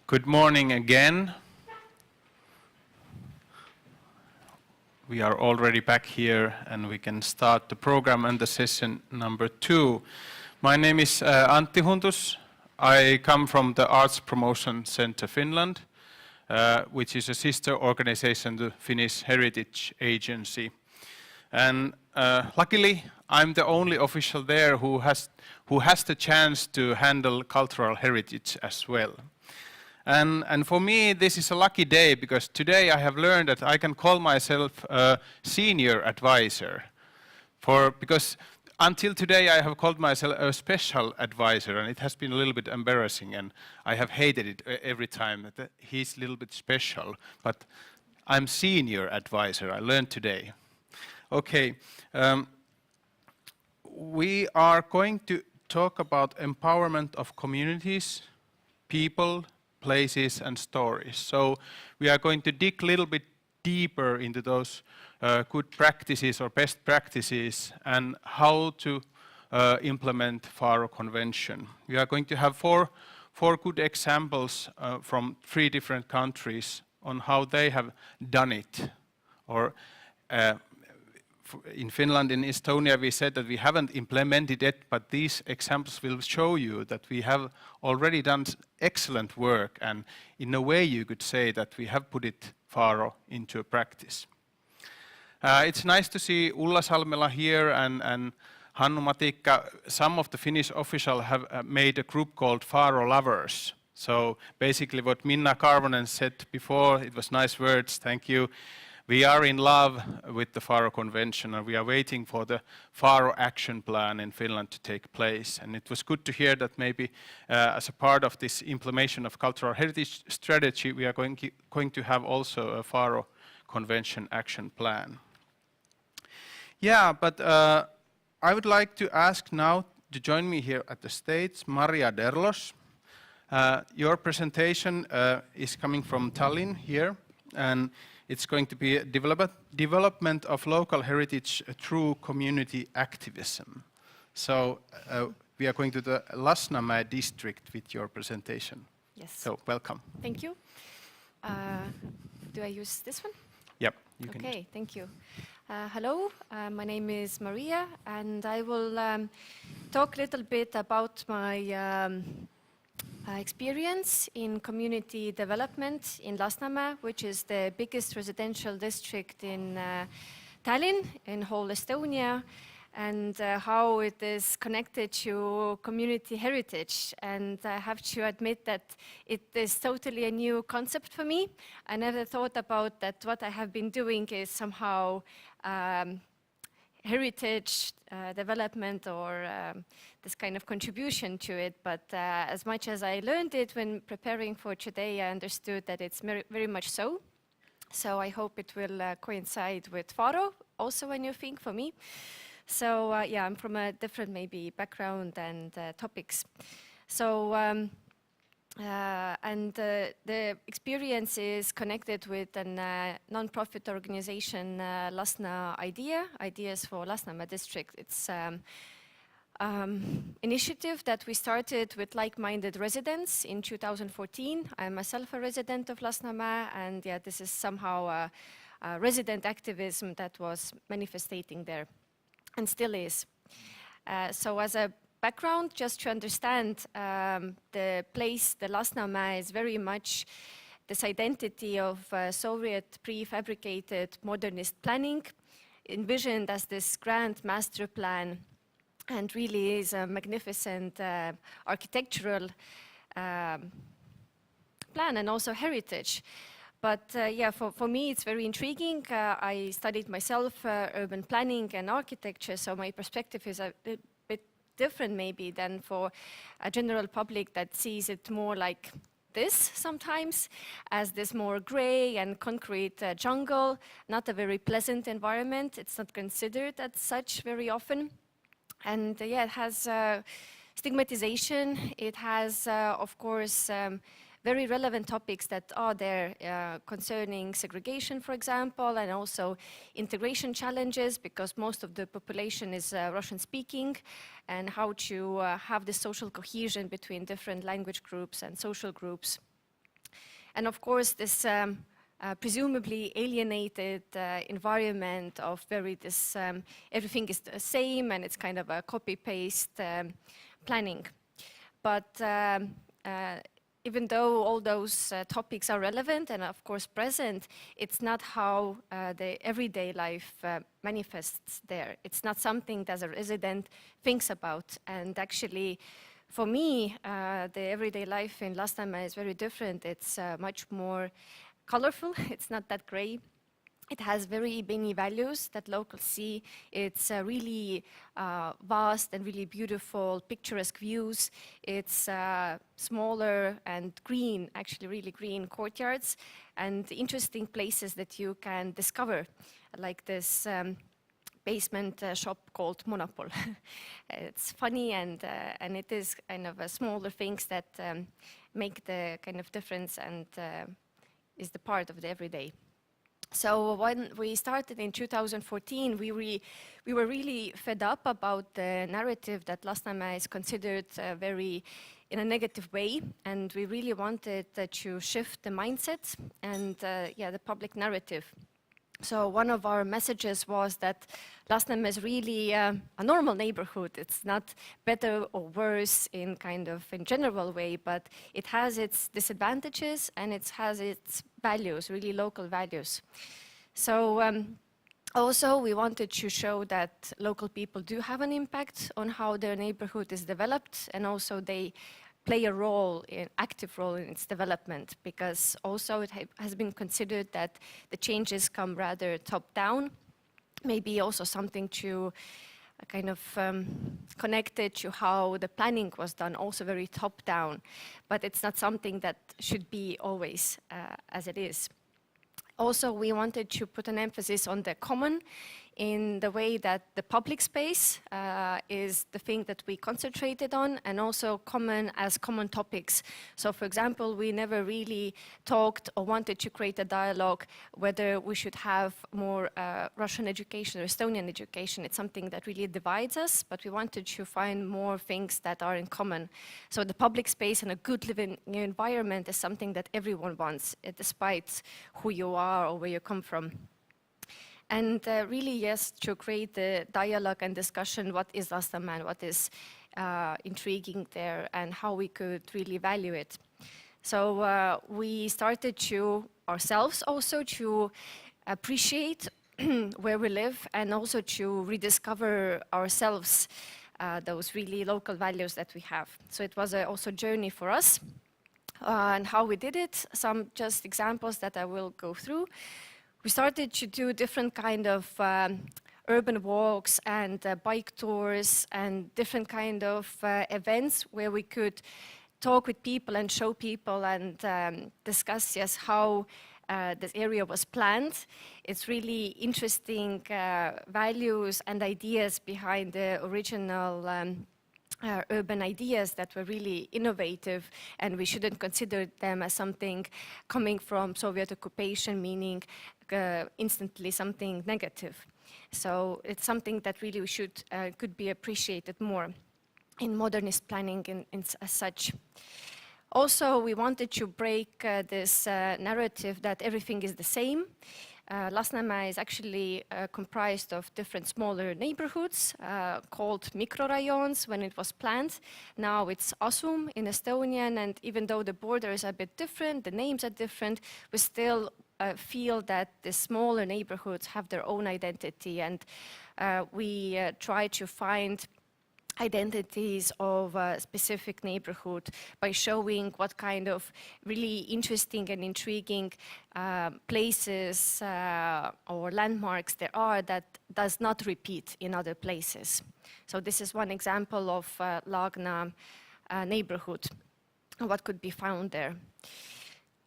good morning again. We are already back here and we can start the program and the session number 2. My name is Antti Huntus. I come from the Arts Promotion Center Finland, which is a sister organization to Finnish Heritage Agency. And luckily, I'm the only official there who has the chance to handle cultural heritage as well. And for me, this is a lucky day because today I have learned that I can call myself a senior advisor. Because until today I have called myself a special advisor, and it has been a little bit embarrassing, and I have hated it every time that he's a little bit special. But I'm senior advisor, I learned today. Okay, we are going to talk about empowerment of communities, people, places and stories. So we are going to dig a little bit deeper into those good practices or best practices and how to implement Faro Convention. We are going to have four good examples from 3 different countries on how they have done it. Or in Finland, in Estonia, we said that we haven't implemented it, but these examples will show you that we have already done excellent work, and in a way you could say that we have put it Faro into practice. It's nice to see Ulla Salmela here and Hannu Matikka. Some of the Finnish officials have made a group called Faro Lovers. So basically what Minna Karvonen said before, it was nice words, thank you. We are in love with the Faro Convention and we are waiting for the Faro action plan in Finland to take place. And it was good to hear that maybe as a part of this implementation of cultural heritage strategy, we are going to have also a Faro Convention action plan. Yeah, but I would like to ask now to join me here at the stage, Maria Derlos. Your presentation is coming from Tallinn here, and it's going to be a development of local heritage through community activism. So we are going to the Lasnamäe district with your presentation. Yes. So welcome. Thank you. Do I use this one? Yep, you can. Okay, thank you. Hello, my name is Maria, and I will talk a little bit about my experience in community development in Lasnamäe, which is the biggest residential district in Tallinn, in whole Estonia, and how it is connected to community heritage. And I have to admit that it is totally a new concept for me. I never thought about that what I have been doing is somehow heritage development or this kind of contribution to it, but as much as I learned it when preparing for today, I understood that it's very much so. So I hope it will coincide with Faro, also a new thing for me. So yeah, I'm from a different maybe background and topics. So the experience is connected with a non-profit organization, Lasna Ideas for Lasnamäe district. It's initiative that we started with like-minded residents in 2014. I'm myself a resident of Lasnamäe, and yeah, this is somehow a resident activism that was manifestating there and still is. So as a background, just to understand the place, the Lasnamäe is very much this identity of Soviet prefabricated modernist planning, envisioned as this grand master plan, and really is a magnificent architectural plan and also heritage. But yeah, for me it's very intriguing. I studied myself urban planning and architecture, so my perspective is a bit different maybe than for a general public that sees it more like this sometimes, as this more gray and concrete jungle, not a very pleasant environment. It's not considered as such very often. And yeah, it has stigmatization. It has, of course, very relevant topics that are there concerning segregation, for example, and also integration challenges, because most of the population is Russian-speaking, and how to have the social cohesion between different language groups and social groups. And of course, this presumably alienated environment of everything is the same, and it's kind of a copy-paste planning. But even though all those topics are relevant and of course present, it's not how the everyday life manifests there. It's not something that a resident thinks about. And actually, for me, the everyday life in Lasnamäe is very different. It's much more colorful. It's not that gray. It has very many values that locals see. It's really vast and really beautiful, picturesque views. It's smaller and green, actually really green courtyards, and interesting places that you can discover, like this basement shop called Monopol. It's funny, and it is kind of smaller things that make the kind of difference and is the part of the everyday. So when we started in 2014, we were really fed up about the narrative that Lasnamäe is considered very in a negative way, and we really wanted to shift the mindset and the public narrative. So one of our messages was that Lasnamäe is really a normal neighborhood. It's not better or worse in kind of in general way, but it has its disadvantages and it has its values, really local values. So also we wanted to show that local people do have an impact on how their neighborhood is developed, and also they play a role, an active role in its development, because also it has been considered that the changes come rather top-down, maybe also something to kind of connected to how the planning was done, also very top-down, but it's not something that should be always as it is. Also, we wanted to put an emphasis on the common in the way that the public space is the thing that we concentrated on, and also common as common topics. So for example, we never really talked or wanted to create a dialogue whether we should have more Russian education or Estonian education. It's something that really divides us, but we wanted to find more things that are in common. So the public space and a good living environment is something that everyone wants, despite who you are or where you come from. And really, yes, to create the dialogue and discussion, what is Lasnamäe, what is intriguing there, and how we could really value it. So we started to ourselves also to appreciate where we live, and also to rediscover ourselves, those really local values that we have. So it was also a journey for us. And how we did it, some just examples that I will go through. We started to do different kind of urban walks and bike tours and different kind of events where we could talk with people and show people and discuss, yes, how this area was planned. It's really interesting values and ideas behind the original urban ideas that were really innovative, and we shouldn't consider them as something coming from Soviet occupation, meaning instantly something negative. So it's something that really we should could be appreciated more in modernist planning as such. Also, we wanted to break this narrative that everything is the same. Lasnamäe is actually comprised of different smaller neighborhoods called mikrorajons when it was planned. Now it's Asum in Estonian, and even though the border is a bit different, the names are different, we still feel that the smaller neighborhoods have their own identity, and we try to find identities of a specific neighborhood by showing what kind of really interesting and intriguing places or landmarks there are that does not repeat in other places. So this is one example of Laagna neighborhood, what could be found there.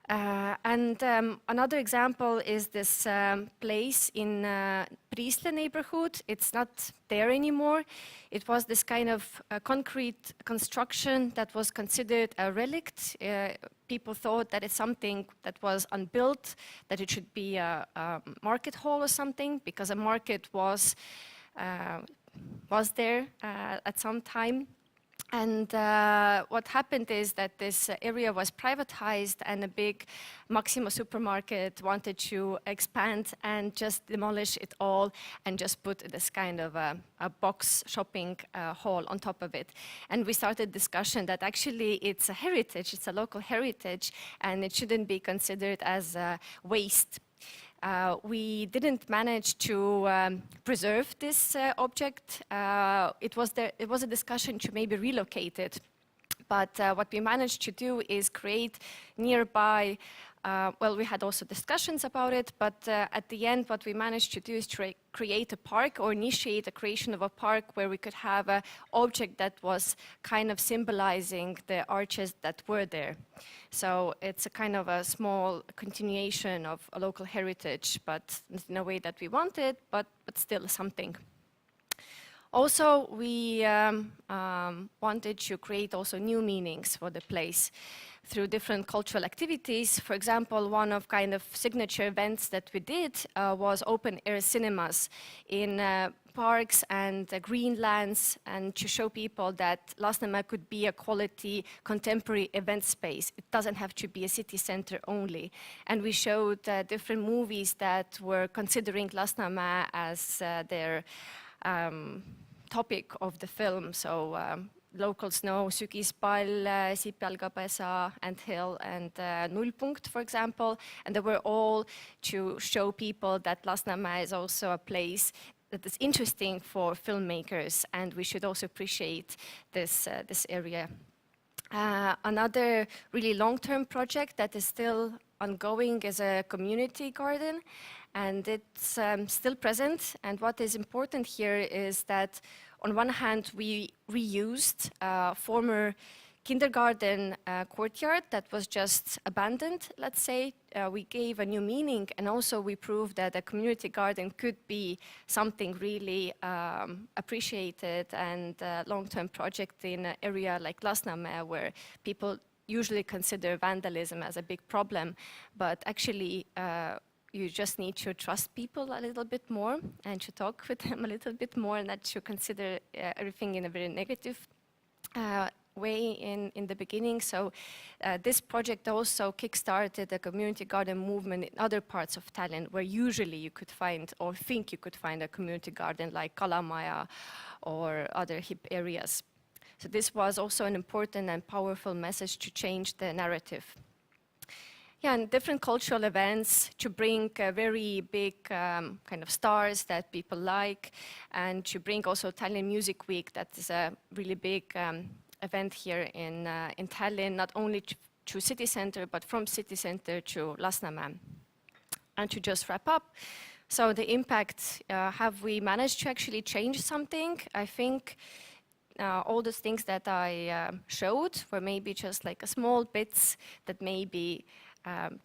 And another example is this place in Priisla neighborhood. It's not there anymore. It was this kind of concrete construction that was considered a relict. People thought that it's something that was unbuilt, that it should be a market hall or something, because a market was there at some time. And what happened is that this area was privatized, and a big Maxima supermarket wanted to expand and just demolish it all and just put this kind of a box shopping hall on top of it. And we started discussion that actually it's a heritage, it's a local heritage, and it shouldn't be considered as a waste. We didn't manage to preserve this object. It was a discussion to maybe relocate it. But what we managed to do is create nearby, well, we had also discussions about it, but at the end what we managed to do is create a park, or initiate the creation of a park where we could have an object that was kind of symbolizing the arches that were there. So it's a kind of a small continuation of a local heritage, but in a way that we wanted, but still something. Also, we wanted to create also new meanings for the place through different cultural activities. For example, one of kind of signature events that we did was open air cinemas in parks and green lands, and to show people that Lasnamäe could be a quality contemporary event space. It doesn't have to be a city center only. And we showed different movies that were considering Lasnamäe as their topic of the film. So locals know Sügispall, Siipjalgapesa, Anthill, and Nullpunkt, for example. And they were all to show people that Lasnamäe is also a place that is interesting for filmmakers, and we should also appreciate this area. Another really long-term project that is still ongoing is a community garden, and it's still present. And what is important here is that on one hand, we reused former kindergarten courtyard that was just abandoned, let's say. We gave a new meaning, and also we proved that a community garden could be something really appreciated and a long-term project in an area like Lasnamäe, where people usually consider vandalism as a big problem, but actually you just need to trust people a little bit more and to talk with them a little bit more, and not to consider everything in a very negative way in the beginning. So this project also kickstarted a community garden movement in other parts of Tallinn, where usually you could find, or think you could find, a community garden like Kalamaja or other hip areas. So this was also an important and powerful message to change the narrative. Yeah, and different cultural events to bring very big kind of stars that people like, and to bring also Tallinn Music Week, that is a really big event here in Tallinn, not only to city center, but from city center to Lasnamäe. And to just wrap up, so the impact, have we managed to actually change something? I think all those things that I showed were maybe just like a small bits that maybe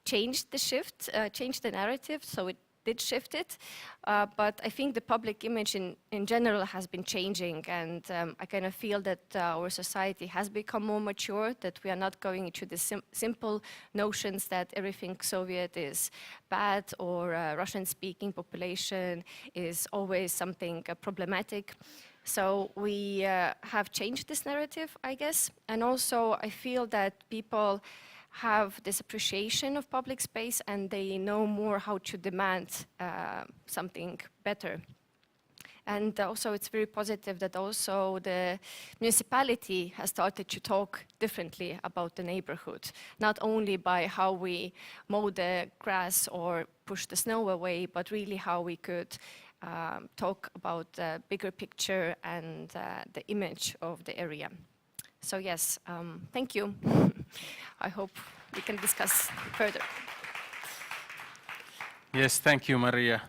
changed the narrative, so it did shift it. But I think the public image in general has been changing, and I kind of feel that our society has become more mature, that we are not going into the simple notions that everything Soviet is bad, or Russian-speaking population is always something problematic. So we have changed this narrative, I guess. And also I feel that people have this appreciation of public space, and they know more how to demand something better. And also it's very positive that also the municipality has started to talk differently about the neighborhood, not only by how we mow the grass or push the snow away, but really how we could talk about the bigger picture and the image of the area. So yes, thank you. I hope we can discuss further. Yes, thank you, Maria.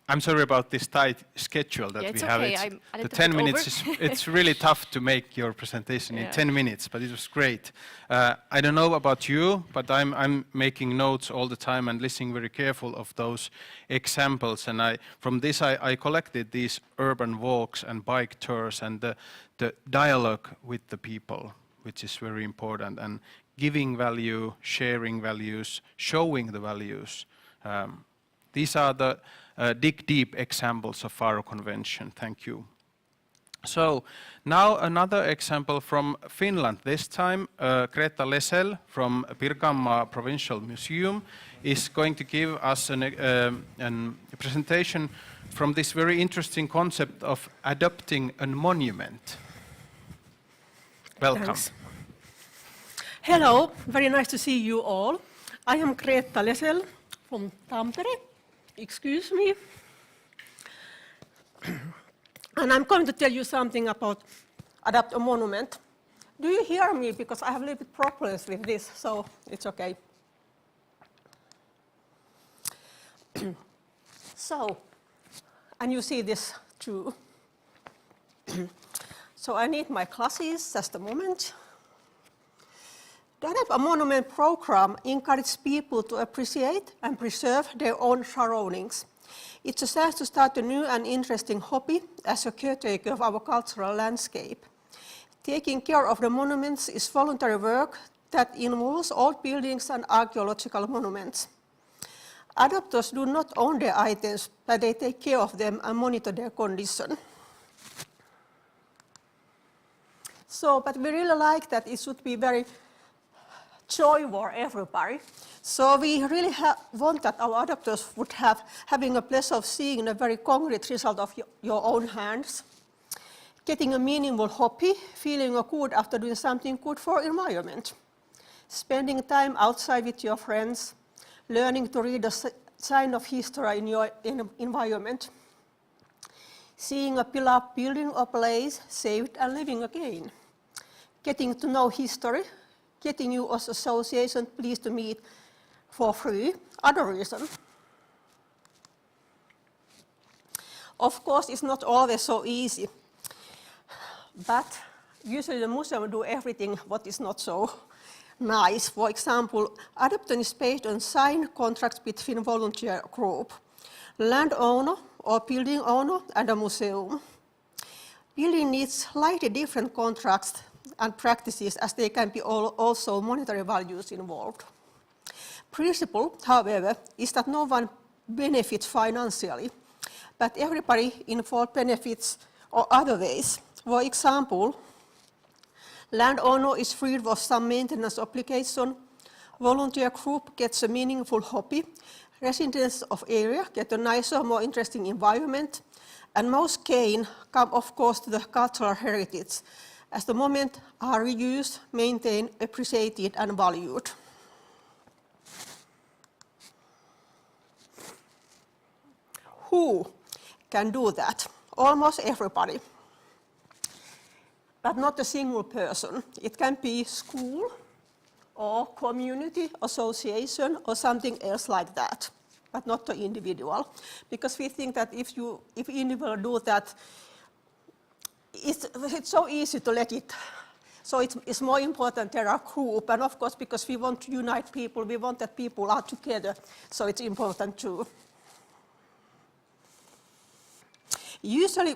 I'm sorry about this tight schedule that Yeah, we it's have. okay. I'm a The little 10 bit minutes over. it's really tough to make your presentation in Yeah. 10 minutes, but it was great. I don't know about you, but I'm making notes all the time and listening very careful of those examples. And from this I collected these urban walks and bike tours and the dialogue with the people, which is very important, and giving value, sharing values, showing the values. These are the dig deep examples of Faro Convention. Thank you. So now another example from Finland. This time Greta Lesel from Pirkanmaa Provincial Museum is going to give us a presentation from this very interesting concept of adopting a monument. Welcome. Thanks. Hello, very nice to see you all. I am Greta Lesel from Tampere. Excuse me. And I'm going to tell you something about adapt a monument. Do you hear me? Because I have a little bit problems with this, so it's okay. So, and you see this too. So I need my glasses just a moment. The Adapt a Monument program encourages people to appreciate and preserve their own surroundings. It's a chance to start a new and interesting hobby as a caretaker of our cultural landscape. Taking care of the monuments is voluntary work that involves old buildings and archaeological monuments. Adopters do not own their items, but they take care of them and monitor their condition. So, but we really like that it should be very joy for everybody. So we really want that our adopters would having a pleasure of seeing a very concrete result of your own hands, getting a meaningful hobby, feeling good after doing something good for environment, spending time outside with your friends, learning to read the sign of history in your environment, seeing a beloved building or place saved and living again, getting to know history, getting you as association pleased to meet for free, other reason. Of course, it's not always so easy, but usually the museum do everything what is not so nice. For example, adoption is based on signed contracts between volunteer group, landowner or building owner and a museum. Building needs slightly different contracts and practices as there can be also monetary values involved. Principle, however, is that no one benefits financially, but everybody involved benefits or other ways. For example, landowner is freed of some maintenance obligation, volunteer group gets a meaningful hobby, residents of area get a nicer, more interesting environment, and most gain come, of course, to the cultural heritage, as the moments are reused, maintained, appreciated, and valued. Who can do that? Almost everybody, but not a single person. It can be school or community, association, or something else like that, but not the individual. Because we think that if individual do that, it's so easy to let it. So it's more important there are group, and of course because we want to unite people, we want that people are together, so it's important too. Usually,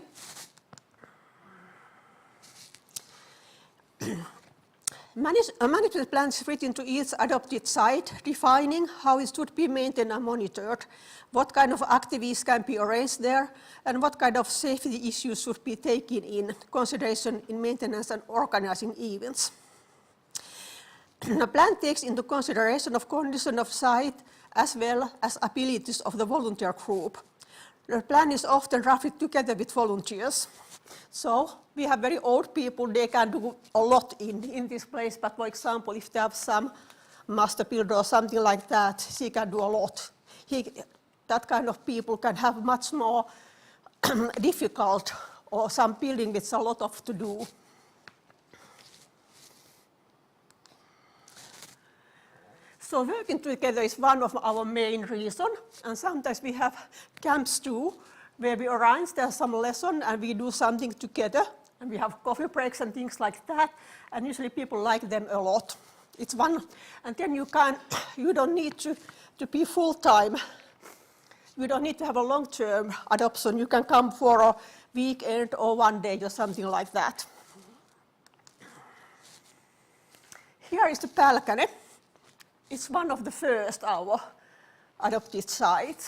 a management plan is written to each adopted site, defining how it should be maintained and monitored, what kind of activities can be arranged there, and what kind of safety issues should be taken in consideration in maintenance and organizing events. The plan takes into consideration of condition of site as well as abilities of the volunteer group. The plan is often drafted together with volunteers. So we have very old people, they can do a lot in this place, but for example, if they have some master builder or something like that, he can do a lot. That kind of people can have much more difficult or some building with a lot of to do. So working together is one of our main reasons, and sometimes we have camps too, where we arrange there's some lesson and we do something together, and we have coffee breaks and things like that, and usually people like them a lot. It's one, and then you don't need to be full-time. You don't need to have a long-term adoption. You can come for a weekend or one day or something like that. Here is the balcony. It's one of the first our adopted sites.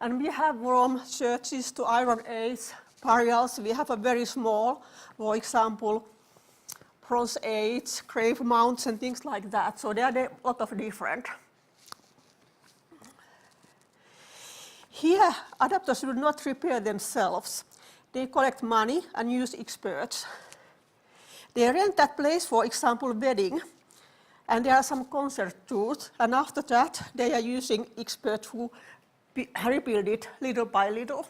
And we have from churches to Iron Age burials. We have a very small, for example, Bronze Age, grave mounds and things like that. So there are a lot of different. Here, adopters do not repair themselves. They collect money and use experts. They rent that place, for example, wedding, and there are some concert tours, and after that, they are using experts who rebuild it little by little.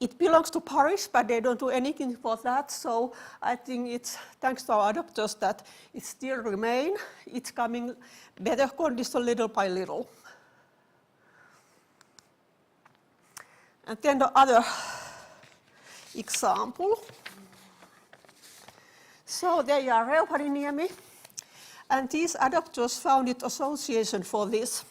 It belongs to parish, but they don't do anything for that, so I think it's thanks to our adopters that it still remains. It's coming better condition little by little. And then the other example. So they are Reuhariniemi, and these adopters founded association for this.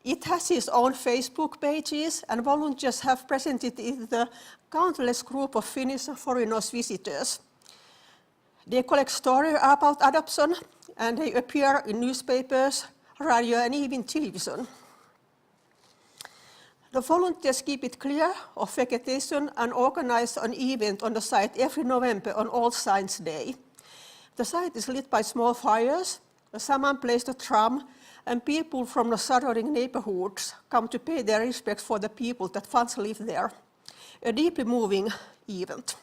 It has its own Facebook pages, and volunteers have presented in the countless group of Finnish foreigners visitors. They collect stories about adoption, and they appear in newspapers, radio, and even television. The volunteers keep it clear of vegetation and organize an event on the site every November on All Saints' Day. The site is lit by small fires, someone plays the drum, and people from the surrounding neighborhoods come to pay their respects for the people that once lived there. A deeply moving event.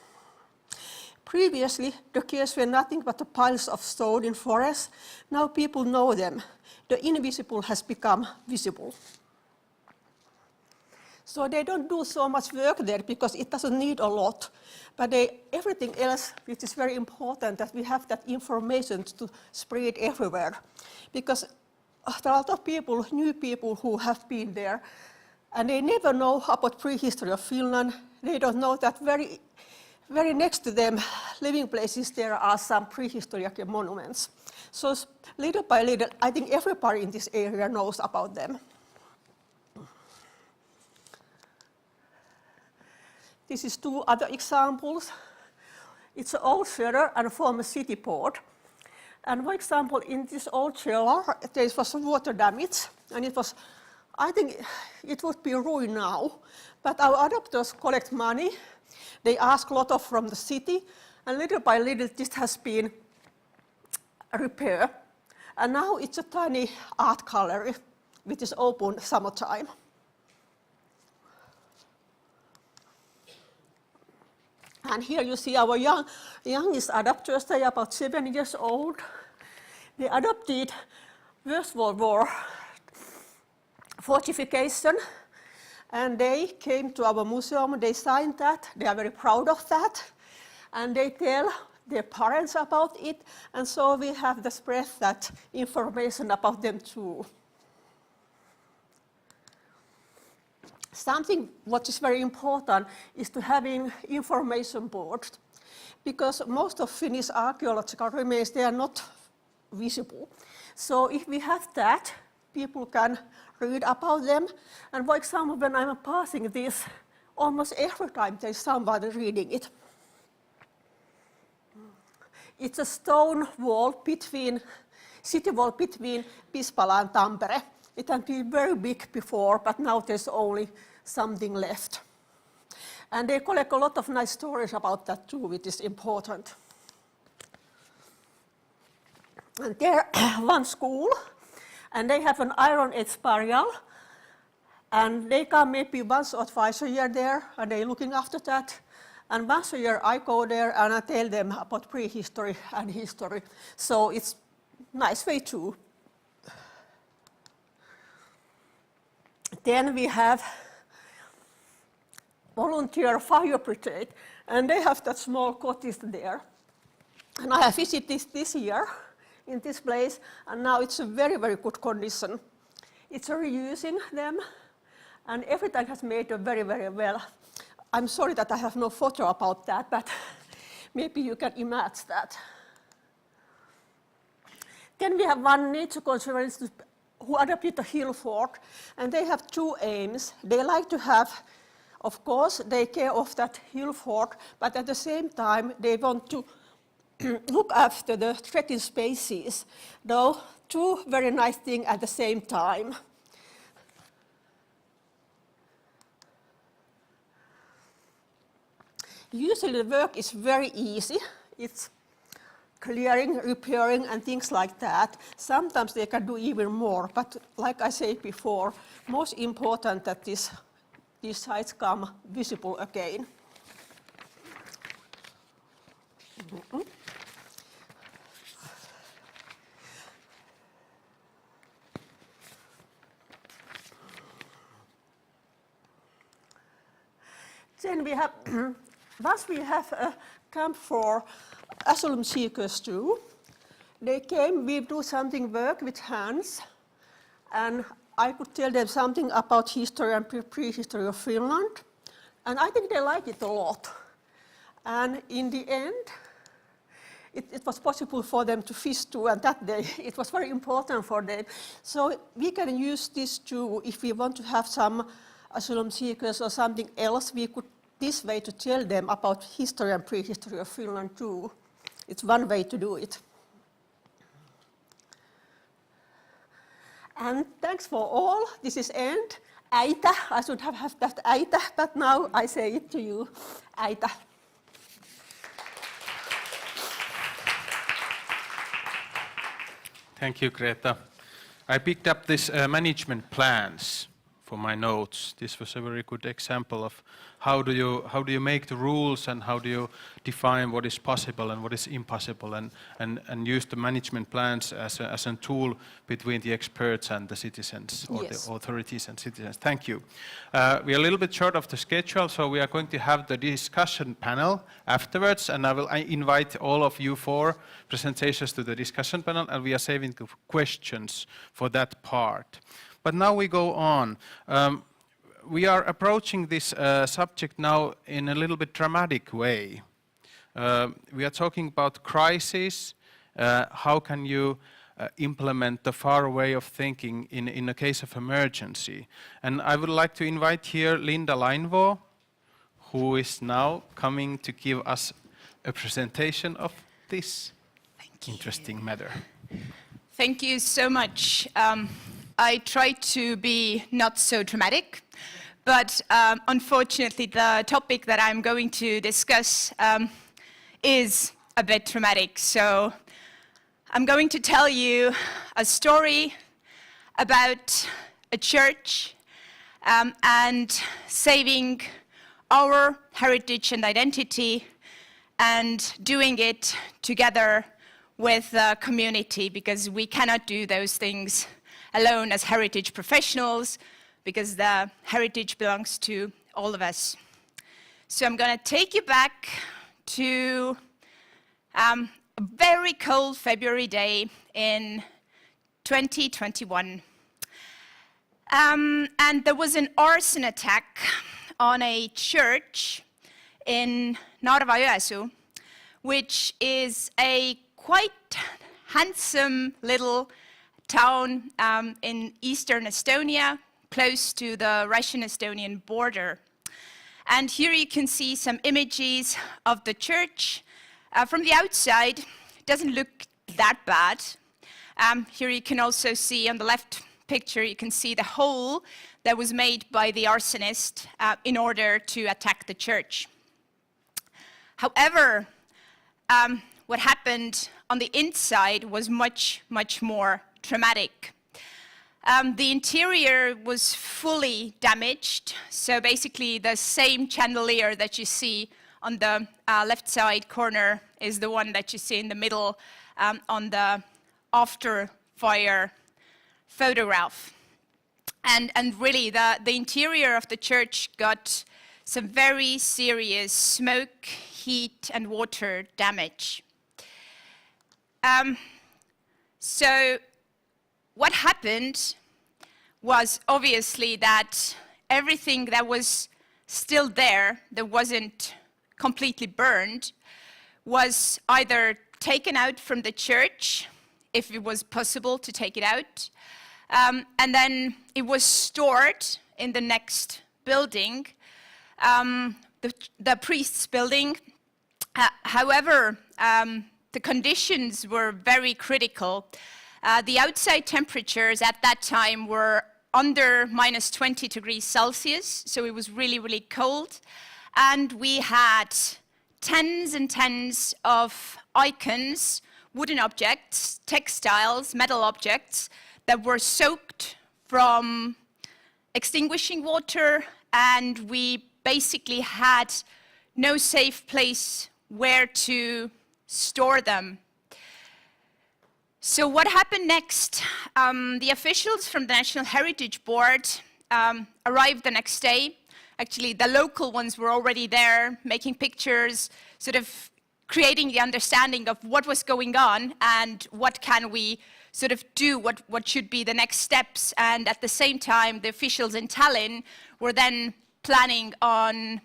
Previously, the caves were nothing but the piles of stone in forests. Now people know them. The invisible has become visible. So they don't do so much work there because it doesn't need a lot. But everything else, which is very important, that we have that information to spread everywhere. Because there are a lot of people, new people who have been there, and they never know about prehistory of Finland. They don't know that very next to them, living places, there are some prehistoric monuments. So little by little, I think everybody in this area knows about them. This is two other examples. It's an old cellar and a former city port. And for example, in this old cellar, there was some water damage, and it was, I think it would be ruined now. But our adopters collect money. They ask a lot of from the city, and little by little, this has been repaired. And now it's a tiny art gallery, which is open summertime. And here you see our youngest adopters. They are about 7 years old. They adopted First World War fortification, and they came to our museum. They signed that. They are very proud of that, and they tell their parents about it. And so we have the spread that information about them too. Something what is very important is to having information boards, because most of Finnish archaeological remains, they are not visible. So if we have that, people can read about them. And for example, when I'm passing this, almost every time there's somebody reading it. It's a stone wall between, city wall between Pispala and Tampere. It had been very big before, but now there's only something left. And they collect a lot of nice stories about that too, which is important. And there, one school, and they have an Iron Age burial, and they come maybe once or twice a year there, and they're looking after that. And once a year I go there and I tell them about prehistory and history. So it's a nice way too. Then we have volunteer fire brigade, and they have that small cottage there. And I have visited this year. in this place, and now it's a very, very good condition. It's reusing them, and everything has made very, very well. I'm sorry that I have no photo about that, but maybe you can imagine that. Then we have one nature conservationist who adopted the hill fort, and they have two aims. They like to have, of course, they care of that hill fort, but at the same time, they want to look after the threatened species. Though, two very nice things at the same time. Usually the work is very easy. It's clearing, repairing, and things like that. Sometimes they can do even more, but like I said before, most important that these sites come visible again. Mm-hmm. Then we have, once we have a camp for asylum seekers too. They came, we do something work with hands, and I could tell them something about history and prehistory of Finland, and I think they like it a lot. And in the end, it was possible for them to fish too, and that day it was very important for them. So we can use this too if we want to have some asylum seekers or something else. We could this way to tell them about history and prehistory of Finland too. It's one way to do it. And thanks for all. This is end. Äitä. I should have that äitä, but now I say it to you. Äitä. Thank you, Greta. I picked up this management plans for my notes. This was a very good example of how do you make the rules and how do you define what is possible and what is impossible, and use the management plans as a tool between the experts and the citizens, or yes, the authorities and citizens. Thank you. We are a little bit short of the schedule, so we are going to have the discussion panel afterwards, and I invite all of you for presentations to the discussion panel, and we are saving the questions for that part. But now we go on. We are approaching this subject now in a little bit dramatic way. We are talking about crisis. How can you implement the Faro way of thinking in a case of emergency? And I would like to invite here Linda Lainvo, who is now coming to give us a presentation of this interesting matter. Thank you so much. I try to be not so dramatic, but unfortunately the topic that I'm going to discuss is a bit dramatic. So I'm going to tell you a story about a church and saving our heritage and identity, and doing it together with the community, because we cannot do those things alone as heritage professionals, because the heritage belongs to all of us. So I'm going to take you back to a very cold February day in 2021. And there was an arson attack on a church in Narva-Jõesuu, which is a quite handsome little town in eastern Estonia, close to the Russian-Estonian border. And here you can see some images of the church. From the outside, it doesn't look that bad. Here you can also see on the left picture, you can see the hole that was made by the arsonist in order to attack the church. However, what happened on the inside was much, much more traumatic. The interior was fully damaged, so basically the same chandelier that you see on the left side corner is the one that you see in the middle on the after fire photograph. And really the interior of the church got some very serious smoke, heat and water damage. So what happened was obviously that everything that was still there, that wasn't completely burned, was either taken out from the church, if it was possible to take it out, and then it was stored in the next building, the priest's building. However, the conditions were very critical. The outside temperatures at that time were under minus 20 degrees Celsius, so it was really, really cold. And we had tens and tens of icons, wooden objects, textiles, metal objects that were soaked from extinguishing water, and we basically had no safe place where to store them. So what happened next? The officials from the National Heritage Board arrived the next day. Actually, the local ones were already there, making pictures, sort of creating the understanding of what was going on and what can we sort of do, what should be the next steps. And at the same time, the officials in Tallinn were then planning on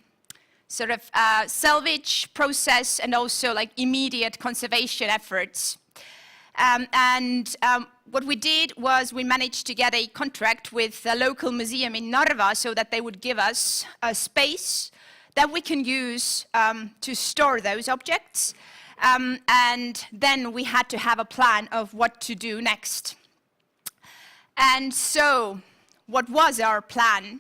sort of salvage process and also like immediate conservation efforts. What we did was we managed to get a contract with a local museum in Narva so that they would give us a space that we can use to store those objects. And then we had to have a plan of what to do next. And so, what was our plan?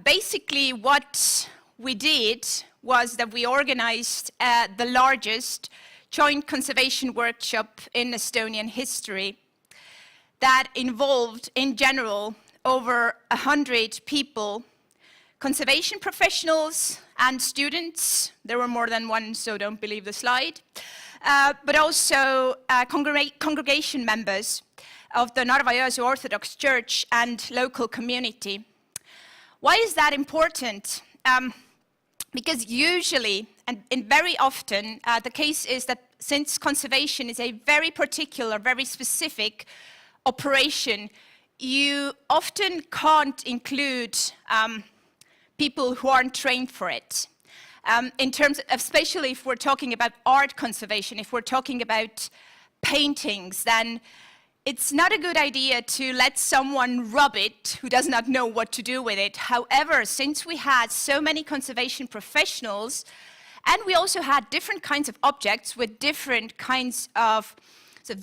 Basically, what we did was that we organized the largest joint conservation workshop in Estonian history that involved, in general, over 100 people, conservation professionals and students. There were more than one, so don't believe the slide. But also congregation members of the Narva-Jõesuu Orthodox Church and local community. Why is that important? Because usually, and very often, the case is that since conservation is a very particular, very specific operation, you often can't include people who aren't trained for it. In terms of, especially if we're talking about art conservation, if we're talking about paintings, then it's not a good idea to let someone rub it who does not know what to do with it. However, since we had so many conservation professionals, and we also had different kinds of objects with different kinds of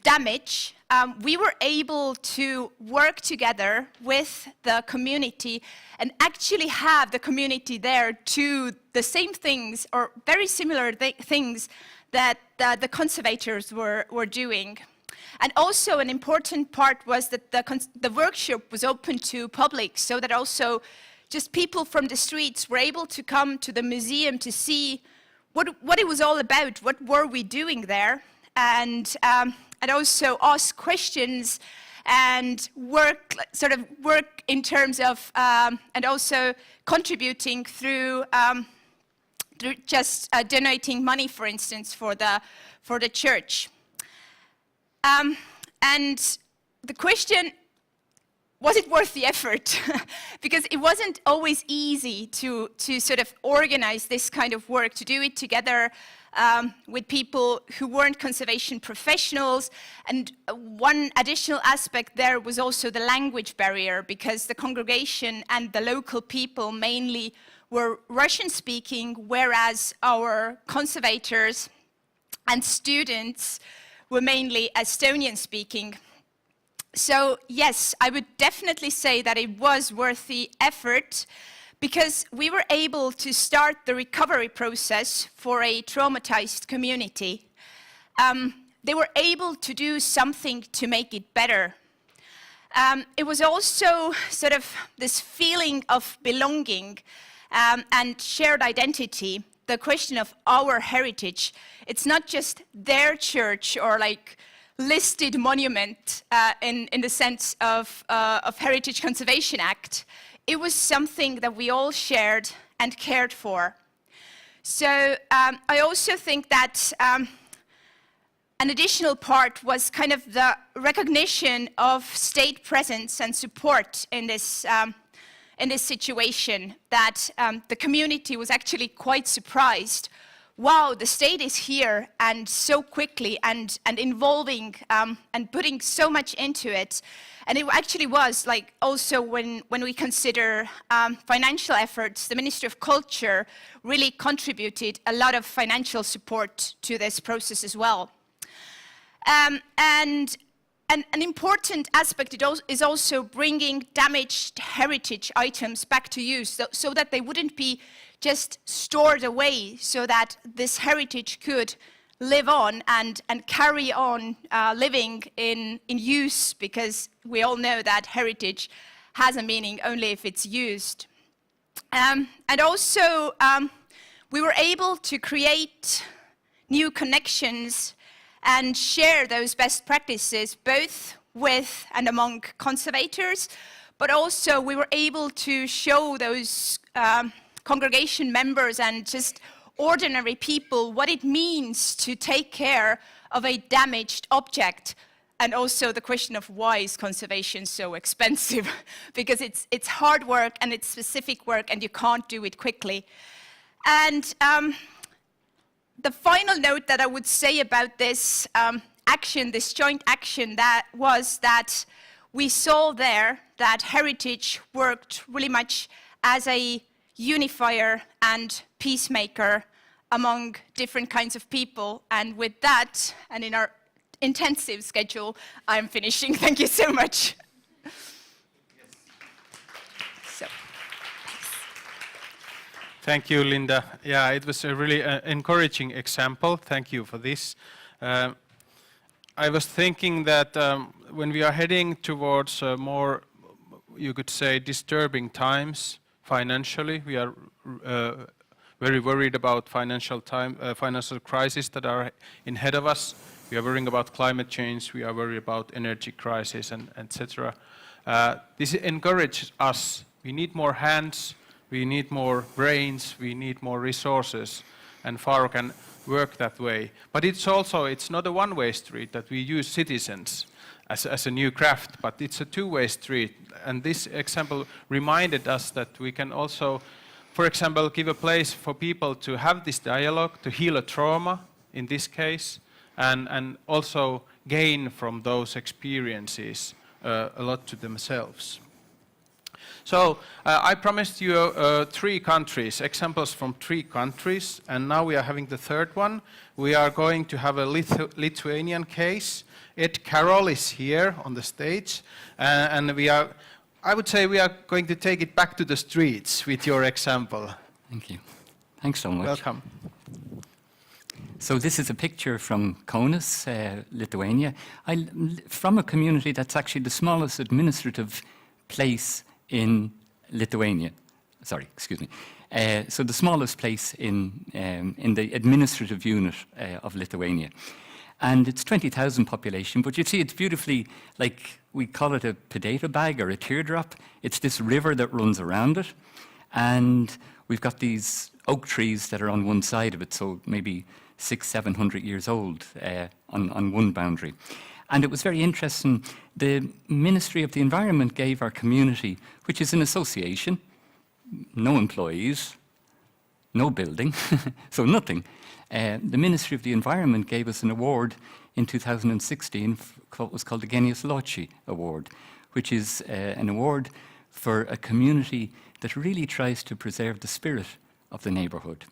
damage, we were able to work together with the community and actually have the community there to the same things or very similar things that the conservators were doing. And also an important part was that the workshop was open to public, so that also just people from the streets were able to come to the museum to see what it was all about, what were we doing there, and also ask questions and work in terms of, and also contributing through just donating money, for instance, for the church. And the question, was it worth the effort? Because it wasn't always easy to sort of organize this kind of work, to do it together with people who weren't conservation professionals. And one additional aspect there was also the language barrier, because the congregation and the local people mainly were Russian-speaking, whereas our conservators and students were mainly Estonian-speaking. So yes, I would definitely say that it was worth the effort, because we were able to start the recovery process for a traumatized community. They were able to do something to make it better. It was also sort of this feeling of belonging and shared identity, the question of our heritage. It's not just their church or like listed monument in the sense of Heritage Conservation Act. It was something that we all shared and cared for. So I also think that an additional part was kind of the recognition of state presence and support in this situation, that the community was actually quite surprised. Wow, the state is here and so quickly and involving and putting so much into it. And it actually was, like, also when we consider financial efforts, the Ministry of Culture really contributed a lot of financial support to this process as well. And an important aspect is also bringing damaged heritage items back to use, so that they wouldn't be just stored away, so that this heritage could live on and carry on living in use, because we all know that heritage has a meaning only if it's used. And also, we were able to create new connections and share those best practices, both with and among conservators, but also we were able to show those congregation members and just ordinary people what it means to take care of a damaged object. And also the question of why is conservation so expensive? Because it's hard work and it's specific work and you can't do it quickly. And the final note that I would say about this action, this joint action, that was that we saw there that heritage worked really much as a unifier and peacemaker among different kinds of people. And with that, and in our intensive schedule, I'm finishing. Thank you so much. Thank you, Linda. Yeah, it was a really encouraging example. Thank you for this. I was thinking that when we are heading towards more, you could say, disturbing times financially, we are very worried about financial crises that are ahead of us. We are worrying about climate change. We are worried about energy crisis, and etc. This encourages us. We need more hands. We need more brains, we need more resources, and Faro can work that way. But it's not a one-way street that we use citizens as a new craft, but it's a two-way street. And this example reminded us that we can also, for example, give a place for people to have this dialogue, to heal a trauma in this case, and also gain from those experiences a lot to themselves. So I promised you 3 countries, examples from 3 countries, and now we are having the third one. We are going to have a Lithuanian case. Ed Carroll is here on the stage, and I would say we are going to take it back to the streets with your example. Thank you. Thanks so much. Welcome. So this is a picture from Kaunas, Lithuania, from a community that's actually the smallest administrative place in Lithuania. Sorry, excuse me. So the smallest place in the administrative unit of Lithuania. And it's 20,000 population, but you see it's beautifully, like we call it a potato bag or a teardrop. It's this river that runs around it. And we've got these oak trees that are on one side of it, so maybe 600-700 years old on one boundary. And it was very interesting. The Ministry of the Environment gave our community, which is an association, no employees, no building, so nothing. The Ministry of the Environment gave us an award in 2016, what was called the Genius Loci Award, which is an award for a community that really tries to preserve the spirit of the neighbourhood.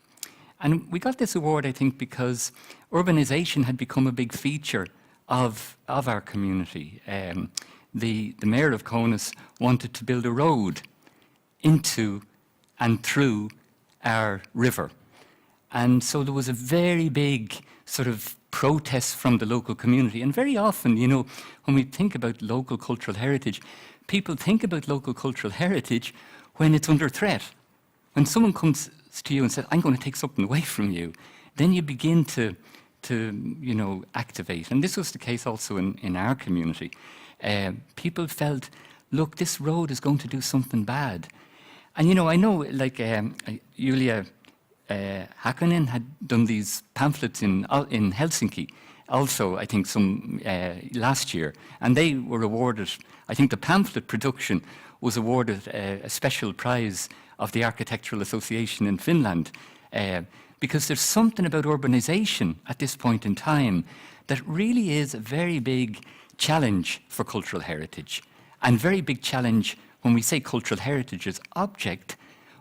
And we got this award, I think, because urbanisation had become a big feature of our community. The mayor of Kaunas wanted to build a road into and through our river. And so there was a very big sort of protest from the local community. And very often, you know, when we think about local cultural heritage, people think about local cultural heritage when it's under threat. When someone comes to you and says, I'm going to take something away from you, then you begin to you know, activate. And this was the case also in our community. People felt, look, this road is going to do something bad. And, you know, I know, like, Julia Hakkonen had done these pamphlets in Helsinki, also, I think, some last year, and they were awarded, I think the pamphlet production was awarded a special prize of the Architectural Association in Finland, because there's something about urbanisation at this point in time that really is a very big challenge for cultural heritage, and very big challenge when we say cultural heritage as object.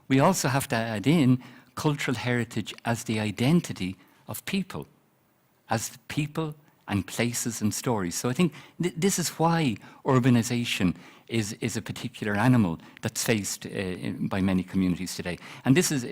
We also have to add in cultural heritage as the identity of people, as people and places and stories. So I think this is why urbanisation is a particular animal that's faced by many communities today. And this is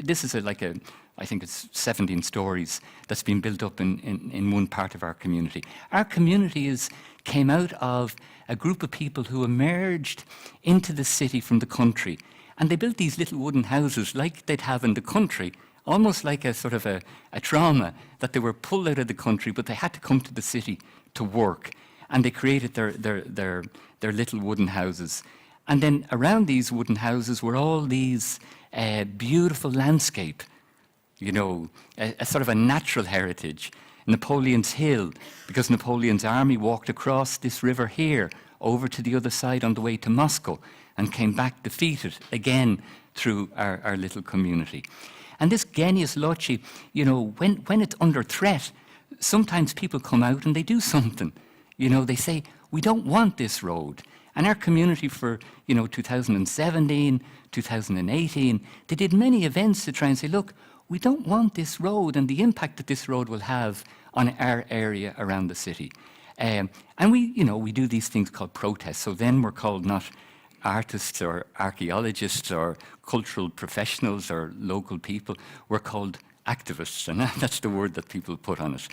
I think it's 17 stories that's been built up in one part of our community. Our community came out of a group of people who emerged into the city from the country, and they built these little wooden houses like they'd have in the country, almost like a sort of a trauma that they were pulled out of the country, but they had to come to the city to work. And they created their little wooden houses. And then around these wooden houses were all these beautiful landscape, you know, a sort of a natural heritage. Napoleon's Hill, because Napoleon's army walked across this river here, over to the other side on the way to Moscow, and came back defeated again through our little community. And this Genius Loci, you know, when it's under threat, sometimes people come out and they do something. You know, they say, we don't want this road. And our community for, 2017, 2018, they did many events to try and say, look, we don't want this road and the impact that this road will have on our area around the city. And we do these things called protests. So then we're called not artists or archaeologists or cultural professionals or local people. We're called activists, and that's the word that people put on it.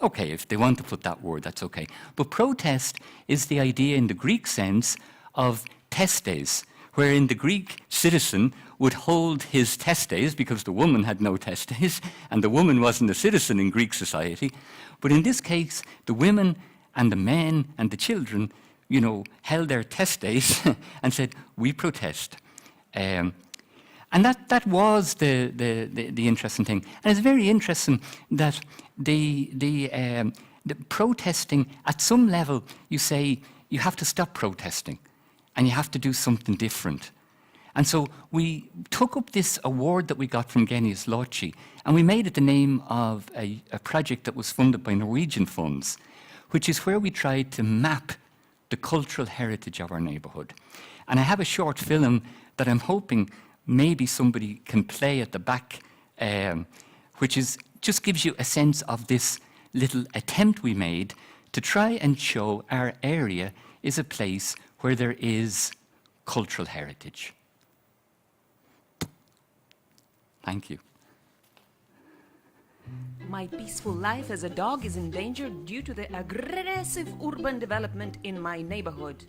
Okay, if they want to put that word, that's okay. But protest is the idea in the Greek sense of testes, wherein the Greek citizen would hold his testes because the woman had no testes, and the woman wasn't a citizen in Greek society. But in this case, the women and the men and the children, held their testes and said, we protest. And that was the interesting thing. And it's very interesting that the protesting, at some level, you say, you have to stop protesting and you have to do something different. And so we took up this award that we got from Genius Loci, and we made it the name of a project that was funded by Norwegian funds, which is where we tried to map the cultural heritage of our neighbourhood. And I have a short film that I'm hoping maybe somebody can play at the back, which just gives you a sense of this little attempt we made to try and show our area is a place where there is cultural heritage. Thank you. My peaceful life as a dog is in danger due to the aggressive urban development in my neighborhood.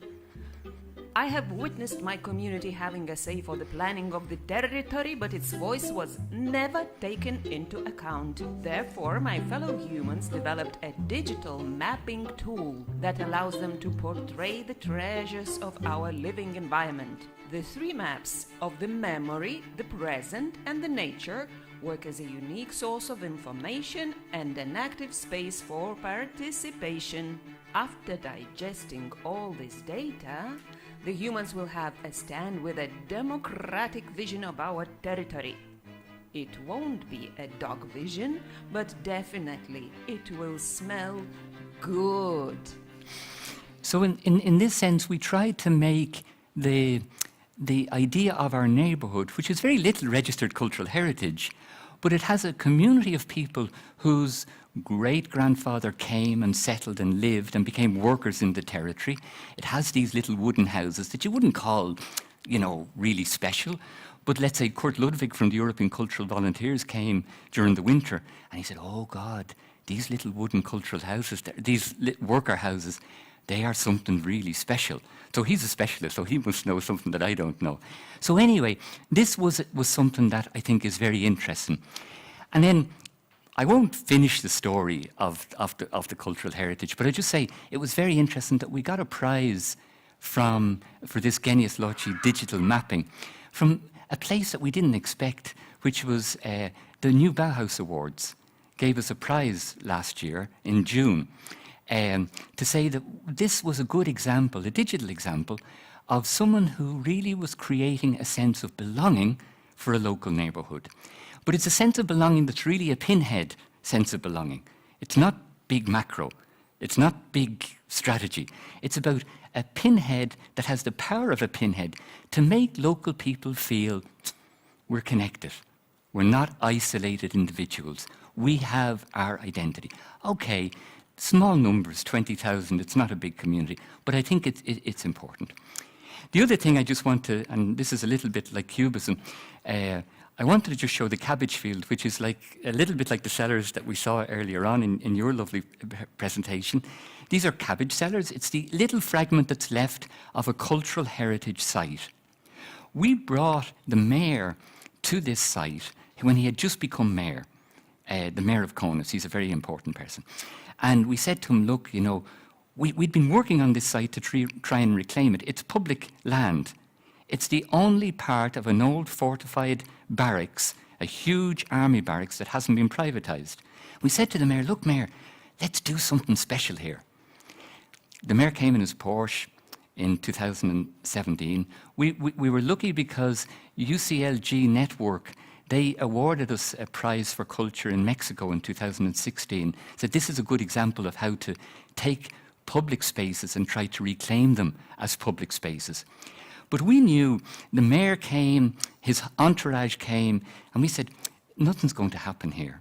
I have witnessed my community having a say for the planning of the territory, but its voice was never taken into account. Therefore, my fellow humans developed a digital mapping tool that allows them to portray the treasures of our living environment. The three maps of the memory, the present, and the nature work as a unique source of information and an active space for participation. After digesting all this data, the humans will have a stand with a democratic vision of our territory. It won't be a dog vision, but definitely it will smell good. So in this sense, we tried to make the idea of our neighbourhood, which is very little registered cultural heritage, but it has a community of people whose great-grandfather came and settled and lived and became workers in the territory. It has these little wooden houses that you wouldn't call, really special. But let's say Kurt Ludwig from the European Cultural Volunteers came during the winter and he said, oh God, these little wooden cultural houses, these worker houses, they are something really special. So he's a specialist, so he must know something that I don't know. So anyway, this was something that I think is very interesting. And then I won't finish the story of the cultural heritage, but I just say it was very interesting that we got a prize for this Genius Loci digital mapping from a place that we didn't expect, which was the new Bauhaus Awards. gave us a prize last year in June to say that this was a good example, a digital example, of someone who really was creating a sense of belonging for a local neighbourhood. But it's a sense of belonging that's really a pinhead sense of belonging. It's not big macro. It's not big strategy. It's about a pinhead that has the power of a pinhead to make local people feel we're connected. We're not isolated individuals. We have our identity. Okay, small numbers, 20,000, it's not a big community, but I think it's important. The other thing I just want to, and this is a little bit like cubism, I wanted to just show the cabbage field, which is like a little bit like the cellars that we saw earlier on in your lovely presentation. These are cabbage cellars. It's the little fragment that's left of a cultural heritage site. We brought the mayor to this site when he had just become mayor, the mayor of Kaunas. He's a very important person. And we said to him, look, you know, we'd been working on this site to try and reclaim it. It's public land. It's the only part of an old fortified barracks, a huge army barracks that hasn't been privatised. We said to the mayor, look, mayor, let's do something special here. The mayor came in his Porsche in 2017. We were lucky because UCLG Network, they awarded us a prize for culture in Mexico in 2016. So this is a good example of how to take public spaces and try to reclaim them as public spaces. But we knew the mayor came, his entourage came, and we said, nothing's going to happen here.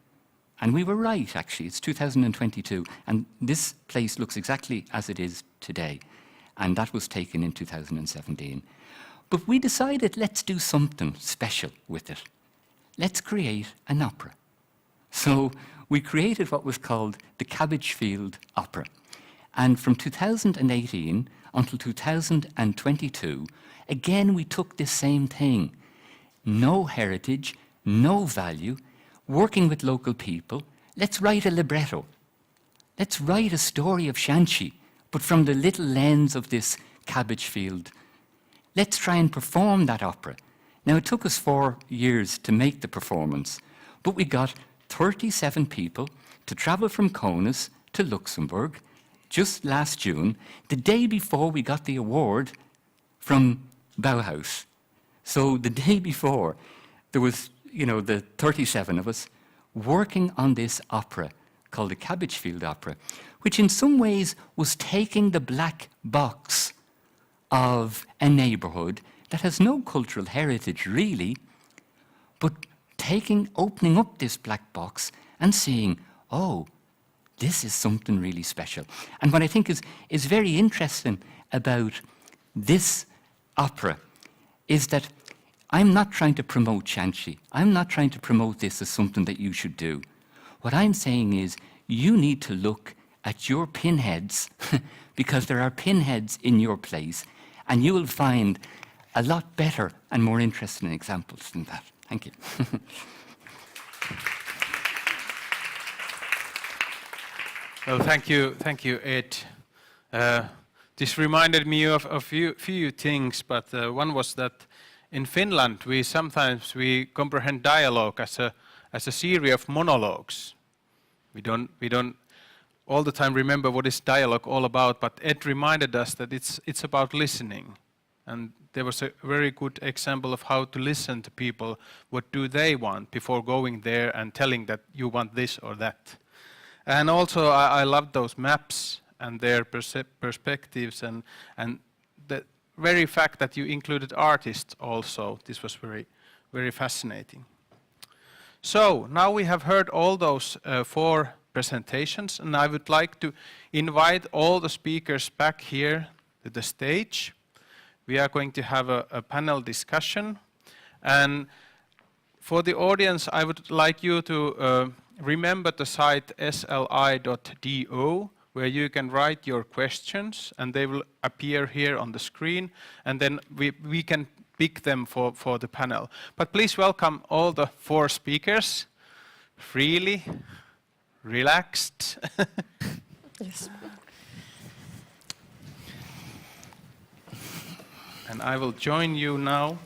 And we were right, actually. It's 2022, and this place looks exactly as it is today. And that was taken in 2017. But we decided, let's do something special with it. Let's create an opera. So we created what was called the Cabbage Field Opera. And from 2018 until 2022, again, we took this same thing. No heritage, no value, working with local people. Let's write a libretto. Let's write a story of Shanxi, but from the little lens of this cabbage field. Let's try and perform that opera. Now, it took us 4 years to make the performance, but we got 37 people to travel from Kaunas to Luxembourg just last June, the day before we got the award from Bauhaus. So the day before, there was, you know, the 37 of us working on this opera called the Cabbage Field Opera, which in some ways was taking the black box of a neighbourhood that has no cultural heritage really, but opening up this black box and seeing, oh, this is something really special. And what I think is very interesting about this opera is that I'm not trying to promote Shanxi. I'm not trying to promote this as something that you should do. What I'm saying is you need to look at your pinheads because there are pinheads in your place, and you will find a lot better and more interesting examples than that. Thank you. Well, thank you, Ed. This reminded me of a few things, but one was that in Finland we sometimes comprehend dialogue as a series of monologues. We don't all the time remember what is dialogue all about, but Ed reminded us that it's about listening. And there was a very good example of how to listen to people. What do they want before going there and telling that you want this or that? And also I love those maps and their perspectives and the very fact that you included artists also. This was very, very fascinating. So now we have heard all those 4 presentations, and I would like to invite all the speakers back here to the stage. We are going to have a panel discussion, and for the audience I would like you to remember the site sli.do, where you can write your questions and they will appear here on the screen, and then we can pick them for the panel. But please welcome all the 4 speakers, freely, relaxed. Yes. And I will join you now.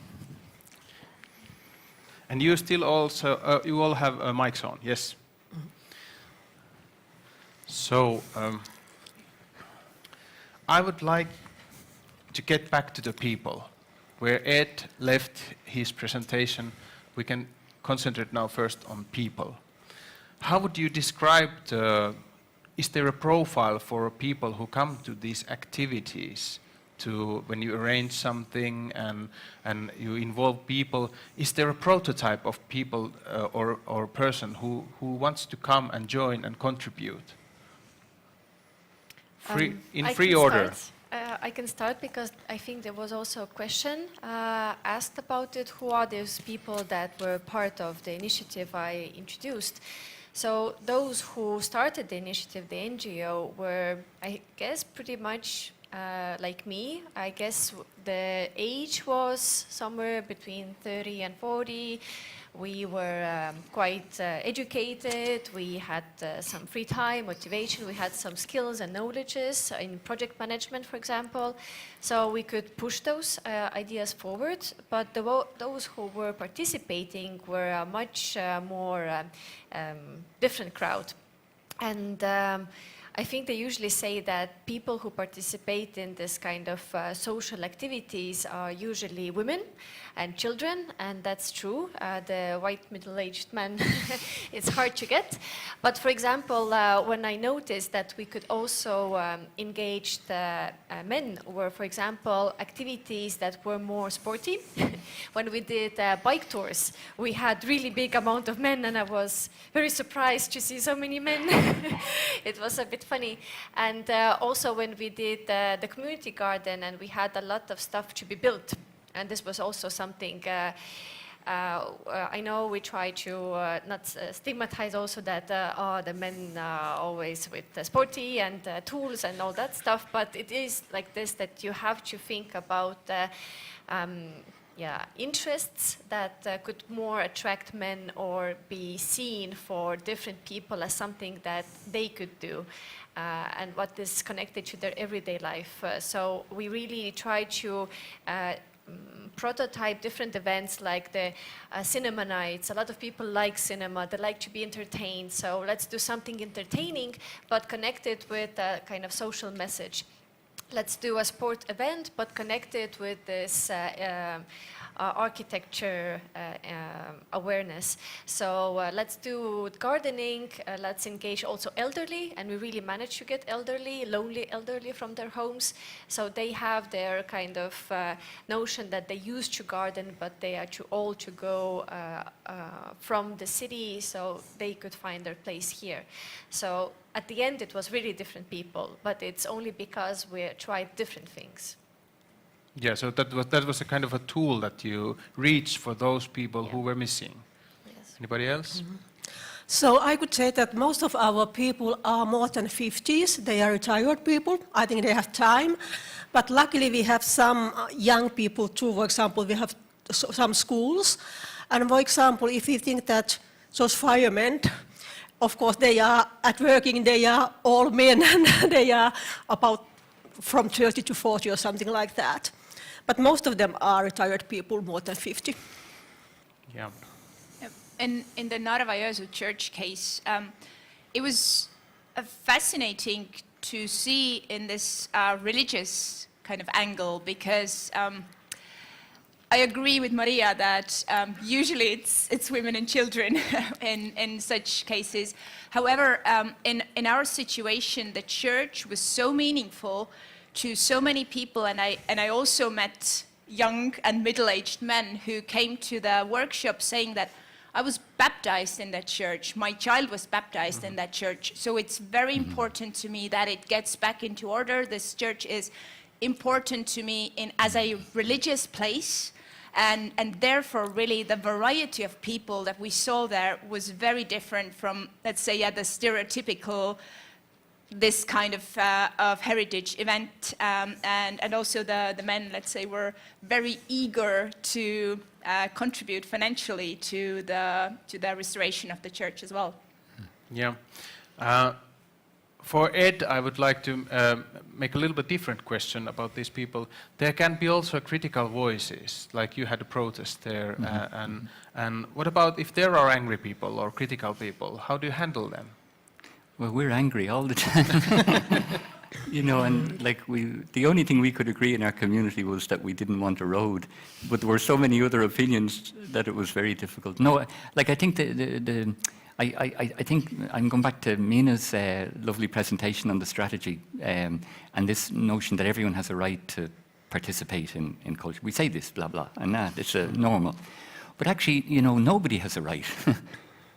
And you still also, you all have mics on, yes? So I would like to get back to the people. Where Ed left his presentation, we can concentrate now first on people. How would you describe is there a profile for people who come to these activities, to when you arrange something and you involve people? Is there a prototype of people or person who wants to come and join and contribute? In free order. I can start because I think there was also a question asked about it. Who are those people that were part of the initiative I introduced? So those who started the initiative, the NGO, were, I guess, pretty much like me. I guess the age was somewhere between 30 and 40. We were quite educated, we had some free time, motivation, we had some skills and knowledges in project management, for example, so we could push those ideas forward, but those who were participating were a much more different crowd. And I think they usually say that people who participate in this kind of social activities are usually women and children, and that's true. The white middle-aged man, it's hard to get. But for example, when I noticed that we could also engage the men, were, for example, activities that were more sporty. When we did bike tours, we had really big amount of men, and I was very surprised to see so many men. It was a bit funny. And also when we did the community garden, and we had a lot of stuff to be built. And this was also something, I know we try to not stigmatize also that the men are always with sporty and tools and all that stuff, but it is like this, that you have to think about interests that could more attract men or be seen for different people as something that they could do. And what is connected to their everyday life. So we really try to prototype different events like the cinema nights. A lot of people like cinema, they like to be entertained, so let's do something entertaining but connected with a kind of social message. Let's do a sport event but connected with this architecture awareness. So let's do gardening, let's engage also elderly, and we really managed to get elderly, lonely elderly from their homes. So they have their kind of notion that they used to garden, but they are too old to go from the city, so they could find their place here. So at the end, it was really different people, but it's only because we tried different things. Yeah, so that was a kind of a tool that you reached for those people who were missing. Yes. Anybody else? Mm-hmm. So I could say that most of our people are more than 50s. They are retired people. I think they have time. But luckily we have some young people too. For example, we have some schools. And for example, if you think that those firemen, of course they are at working, they are all men, and they are about from 30 to 40 or something like that. But most of them are retired people, more than 50. Yeah. In the Narva-Jõesuu church case, it was fascinating to see in this religious kind of angle, because I agree with Maria that usually it's women and children in such cases. However, in our situation, the church was so meaningful to so many people, and I also met young and middle-aged men who came to the workshop saying that I was baptized in that church, my child was baptized in that church. So it's very important to me that it gets back into order. This church is important to me as a religious place, and therefore really the variety of people that we saw there was very different from, let's say, the stereotypical this kind of heritage event, and also the men, let's say, were very eager to contribute financially to the restoration of the church as well. Yeah. For Ed, I would like to make a little bit different question about these people. There can be also critical voices, like you had a protest there, and what about if there are angry people or critical people? How do you handle them? Well, we're angry all the time. You know, and like the only thing we could agree in our community was that we didn't want a road, but there were so many other opinions that it was very difficult. No, like I think I think I'm going back to Mina's lovely presentation on the strategy and this notion that everyone has a right to participate in culture. We say this, blah, blah, and that, it's normal. But actually, you know, nobody has a right.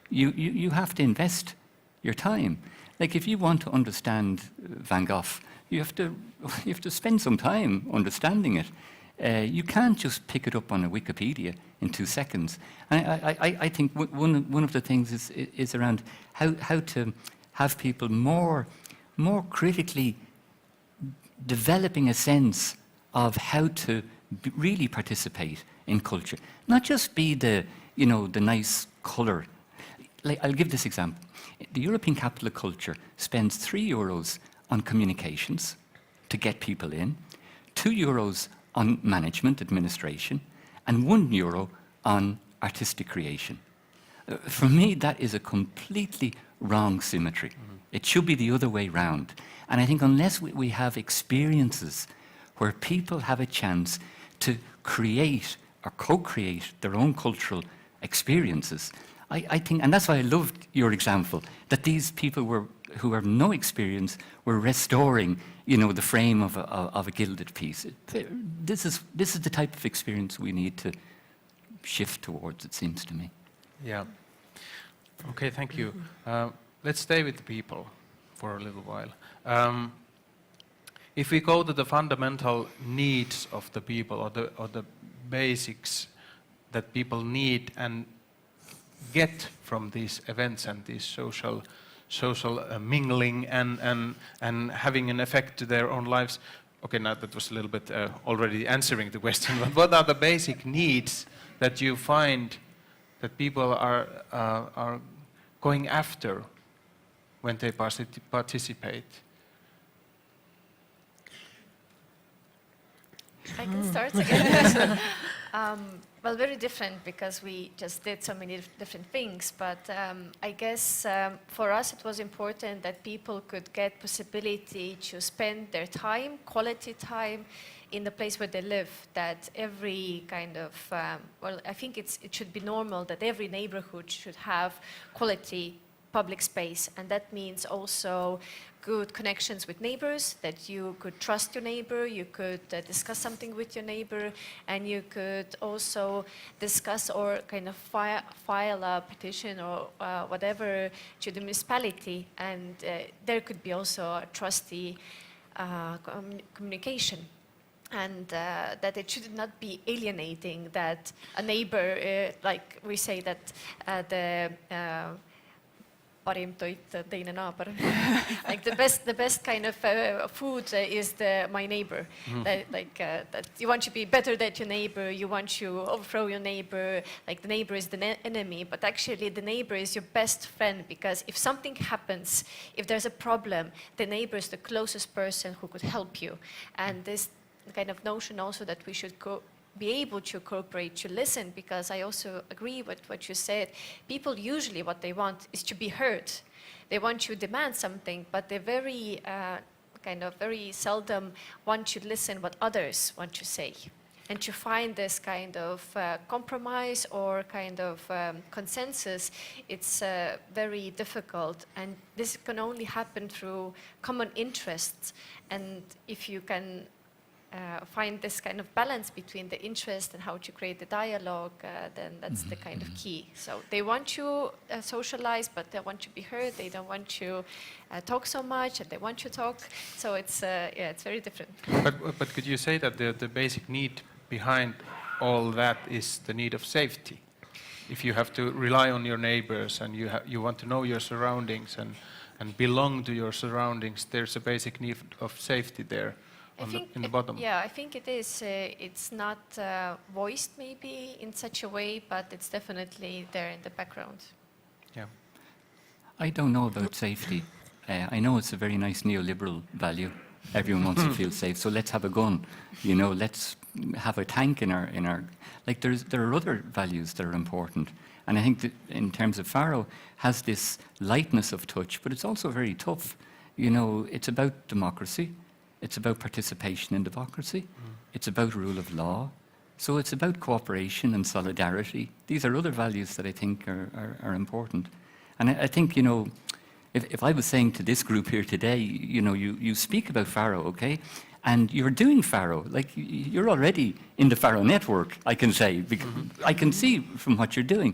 You have to invest your time. Like if you want to understand Van Gogh, you have to spend some time understanding it. You can't just pick it up on a Wikipedia in 2 seconds. And I think one of the things is around how to have people more critically developing a sense of how to really participate in culture, not just be the nice colour. Like, I'll give this example. The European Capital of Culture spends €3 on communications to get people in, €2 on management, administration, and €1 on artistic creation. For me, that is a completely wrong symmetry. It should be the other way round. And I think unless we have experiences where people have a chance to create or co-create their own cultural experiences, I think, and that's why I loved your example, that these people who have no experience were restoring, the frame of a gilded piece. This is the type of experience we need to shift towards, it seems to me. Yeah. Okay, thank you. Let's stay with the people for a little while. If we go to the fundamental needs of the people, or the basics that people need and get from these events and these social mingling and having an effect to their own lives. Okay, now that was a little bit already answering the question, but what are the basic needs that you find that people are going after when they participate? I can start again. Well, very different because we just did so many different things, but I guess for us it was important that people could get possibility to spend their time, quality time, in the place where they live, that every kind of, well, I think it should be normal that every neighborhood should have quality public space, and that means also good connections with neighbors, that you could trust your neighbor, you could discuss something with your neighbor, and you could also discuss or kind of file a petition or whatever to the municipality, and there could be also a trusty communication. And that it should not be alienating, that a neighbor, like we say that parim toit, teine naaber. Like the best kind of food is my neighbor. That you want to be better than your neighbor, you want to overthrow your neighbor, like the neighbor is the enemy, but actually the neighbor is your best friend, because if something happens, if there's a problem, the neighbor is the closest person who could help you. And this kind of notion also that we should be able to cooperate, to listen, because I also agree with what you said. People usually what they want is to be heard. They want to demand something, but they very seldom want to listen what others want to say. And to find this kind of compromise or kind of consensus, it's very difficult. And this can only happen through common interests. And if you can find this kind of balance between the interest and how to create the dialogue, then that's the kind of key. So they want to socialize, but they want to be heard. They don't want to talk so much, and they want to talk. So it's it's very different. But could you say that the basic need behind all that is the need of safety? If you have to rely on your neighbors and you want to know your surroundings and belong to your surroundings, there's a basic need of safety there. In the bottom. Yeah, I think it is. It's not voiced maybe in such a way, but it's definitely there in the background. Yeah. I don't know about safety. I know it's a very nice neoliberal value. Everyone wants to feel safe, so let's have a gun. Let's have a tank in our. Like there are other values that are important, And I think that in terms of Faro, has this lightness of touch, but it's also very tough. You know, it's about democracy, it's about participation in democracy, it's about rule of law, so it's about cooperation and solidarity. These are other values that I think are important. And I think, you know, if I was saying to this group here today, you know, you speak about Faro, okay? And you're doing Faro, like you're already in the Faro network, I can say, because I can see from what you're doing.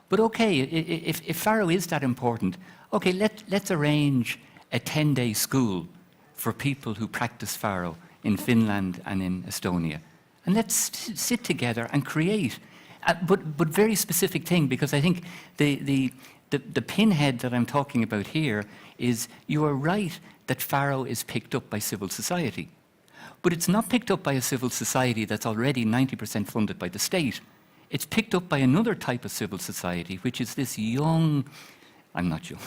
But okay, if Faro is that important, okay, let's arrange a 10-day school for people who practice Faro in Finland and in Estonia. And let's sit together and create, but very specific thing, because I think the pinhead that I'm talking about here is you are right that Faro is picked up by civil society. But it's not picked up by a civil society that's already 90% funded by the state. It's picked up by another type of civil society, which is this young, I'm not young,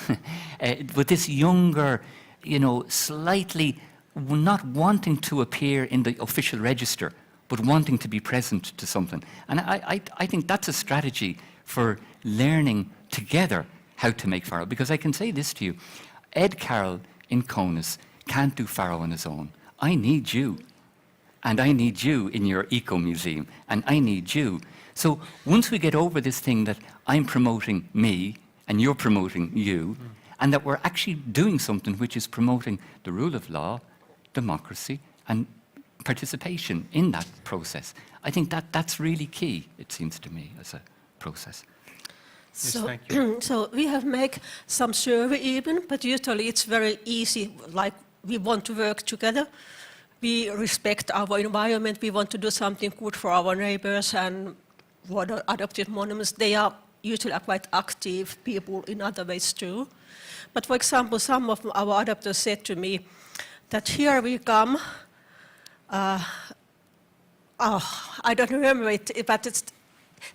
but this younger, you know, slightly not wanting to appear in the official register, but wanting to be present to something. And I think that's a strategy for learning together how to make Faro. Because I can say this to you, Ed Carroll in Kaunas can't do Faro on his own. I need you. And I need you in your eco-museum. And I need you. So once we get over this thing that I'm promoting me and you're promoting you, and that we're actually doing something which is promoting the rule of law, democracy, and participation in that process, I think that's really key, it seems to me, as a process. Yes, So, thank you. so we have made some survey even, but usually it's very easy, like we want to work together. We respect our environment, we want to do something good for our neighbors and what are adopted monuments. They are usually quite active people in other ways too. But for example, some of our adopters said to me that here we come, I don't remember it, but it's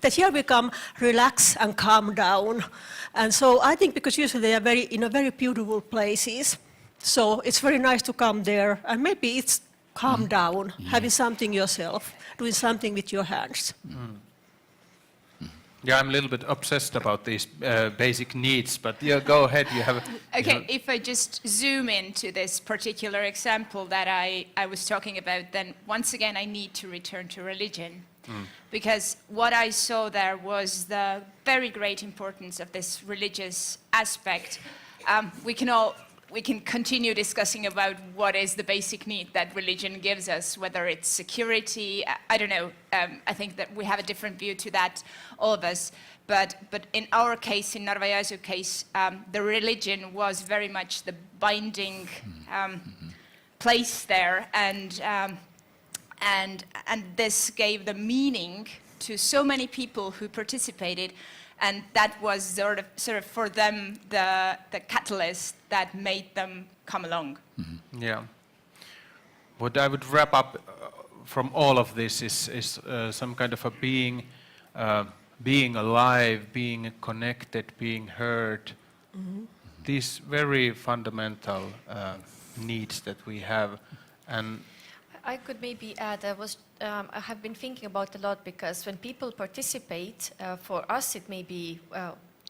that here we come, relax and calm down. And so I think because usually they are in a very beautiful places, so it's very nice to come there, and maybe it's calm down, having something yourself, doing something with your hands. Yeah, I'm a little bit obsessed about these basic needs, but yeah, go ahead. You have. Okay, if I just zoom into this particular example that I was talking about, then once again I need to return to religion. Because what I saw there was the very great importance of this religious aspect. We can continue discussing about what is the basic need that religion gives us, whether it's security, I don't know. I think that we have a different view to that, all of us. But in our case, in Narva-Jõesuu case, the religion was very much the binding place there, and this gave the meaning to so many people who participated. And that was sort of for them the catalyst that made them come along. Yeah. What I would wrap up from all of this is some kind of a being alive, being connected, being heard. These very fundamental needs that we have. And I could maybe add, I have been thinking about a lot, because when people participate, for us it may be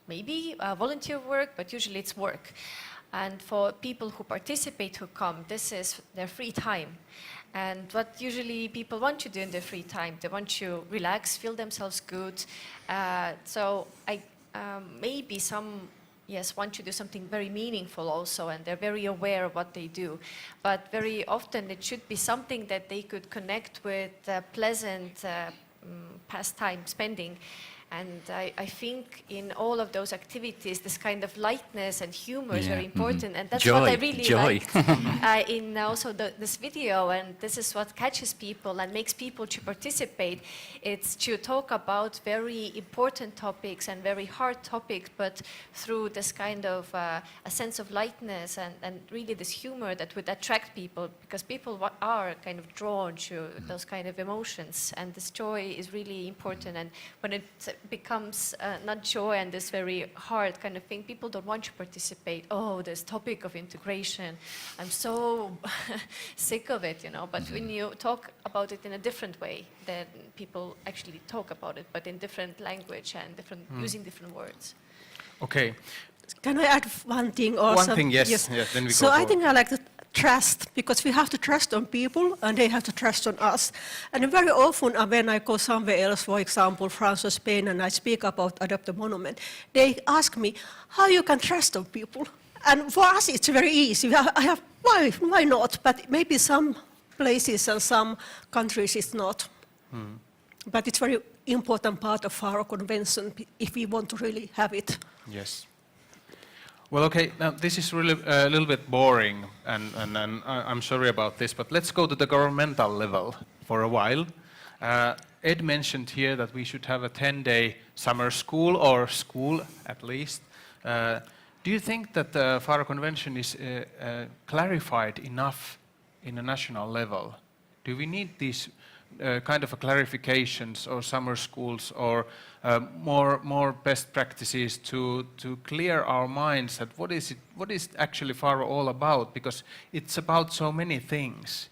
maybe volunteer work, but usually it's work. And for people who participate, who come, this is their free time. And what usually people want to do in their free time, they want to relax, feel themselves good. So maybe some want to do something very meaningful also, and they're very aware of what they do. But very often it should be something that they could connect with pleasant pastime spending. And I think in all of those activities, this kind of lightness and humor is very important. And that's what I really liked in also this video. And this is what catches people and makes people to participate. It's to talk about very important topics and very hard topics, but through this kind of a sense of lightness and really this humor that would attract people, because people are kind of drawn to those kind of emotions. And this joy is really important. And when it's becomes not joy and this very hard kind of thing. People don't want to participate. Oh, this topic of integration, I'm so sick of it, you know. But when you talk about it in a different way, then people actually talk about it, but in different language and using different words. Okay. Can I add one thing also? One thing, yes. Then we So go I forward. think I like the trust, because we have to trust on people and they have to trust on us. And very often when I go somewhere else, for example, France or Spain, and I speak about Adopt a Monument, they ask me how you can trust on people. And for us it's very easy. Why not? But maybe some places and some countries it's not. But it's very important part of our convention if we want to really have it. Yes. Well, okay, now this is really a little bit boring, and I'm sorry about this, but let's go to the governmental level for a while. Ed mentioned here that we should have a 10-day summer school, or school at least. Do you think that the Faro Convention is clarified enough in a national level? Do we need these kind of clarifications or summer schools or more best practices to clear our minds that what is actually Faro all about? Because it's about so many things.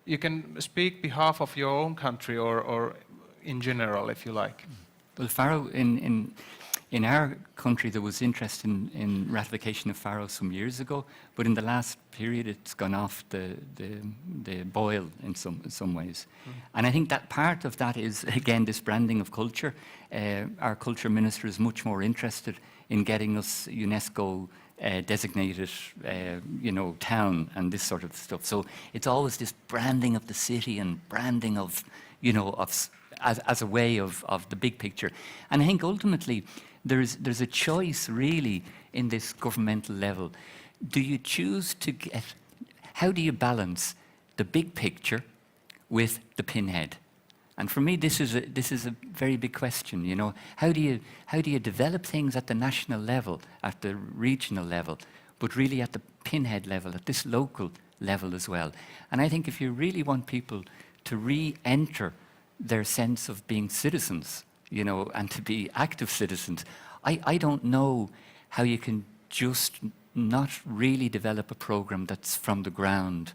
You can speak behalf of your own country or in general, if you like. Well, Faro, in our country, there was interest in ratification of Faro some years ago, but in the last period, it's gone off the boil in some ways. And I think that part of that is, again, this branding of culture. Our culture minister is much more interested in getting us UNESCO designated, town and this sort of stuff. So it's always this branding of the city and branding of, as a way of the big picture. And I think ultimately there's a choice really in this governmental level. Do you choose to how do you balance the big picture with the pinhead? And for me, this is a very big question. How do you develop things at the national level, at the regional level, but really at the pinhead level, at this local level as well? And I think if you really want people to re-enter their sense of being citizens, and to be active citizens, I don't know how you can just not really develop a program that's from the ground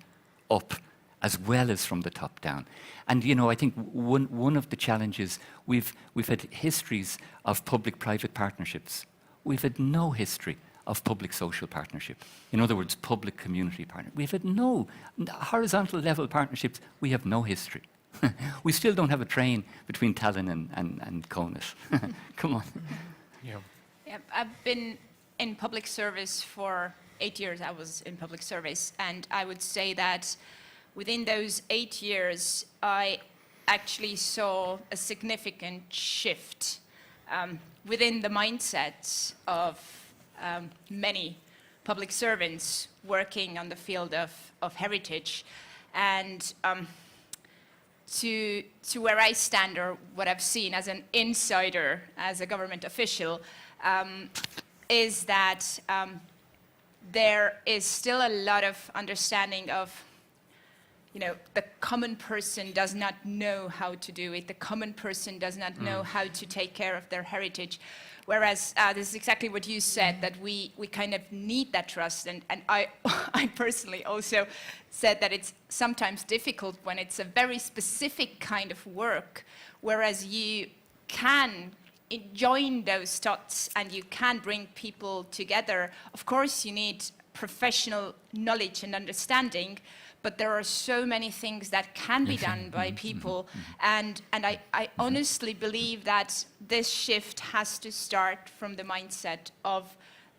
up as well as from the top down. And I think one of the challenges, we've had histories of public-private partnerships. We've had no history of public-social partnership. In other words, public-community partnership. We've had no horizontal level partnerships. We have no history. We still don't have a train between Tallinn and Kaunas. Come on. Yeah, I've been in public service for 8 years. I was in public service, and I would say that within those 8 years, I actually saw a significant shift within the mindsets of many public servants working on the field of heritage. And to where I stand, or what I've seen as an insider, as a government official, is that there is still a lot of understanding of, the common person does not know how to do it. The common person does not know how to take care of their heritage. Whereas this is exactly what you said, that we kind of need that trust. And I personally also said that it's sometimes difficult when it's a very specific kind of work, whereas you can join those dots and you can bring people together. Of course, you need professional knowledge and understanding, but there are so many things that can be done by people. And I honestly believe that this shift has to start from the mindset of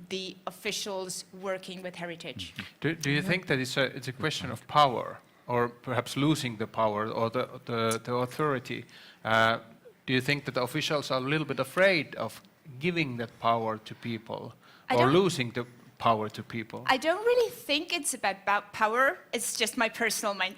the officials working with heritage. Do you think that it's a question of power, or perhaps losing the power or the authority? Do you think that the officials are a little bit afraid of giving that power to people, or losing the power to people? I don't really think it's about power. It's just my personal mind.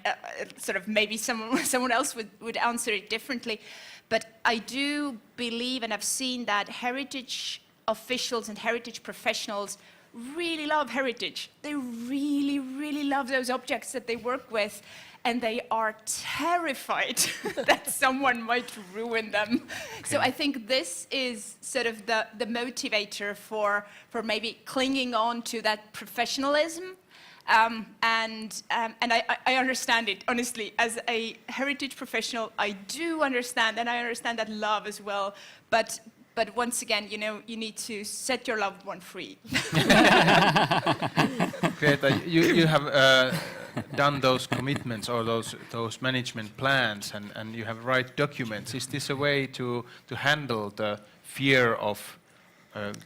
Sort of maybe someone else would answer it differently. But I do believe, and I've seen that heritage officials and heritage professionals really love heritage. They really, really love those objects that they work with, and they are terrified that someone might ruin them. So I think this is sort of the motivator for maybe clinging on to that professionalism. And I understand it, honestly. As a heritage professional, I do understand, and I understand that love as well. But once again, you know, you need to set your loved one free. Greta, you have done those commitments or those management plans, and you have write documents. Is this a way to handle the fear of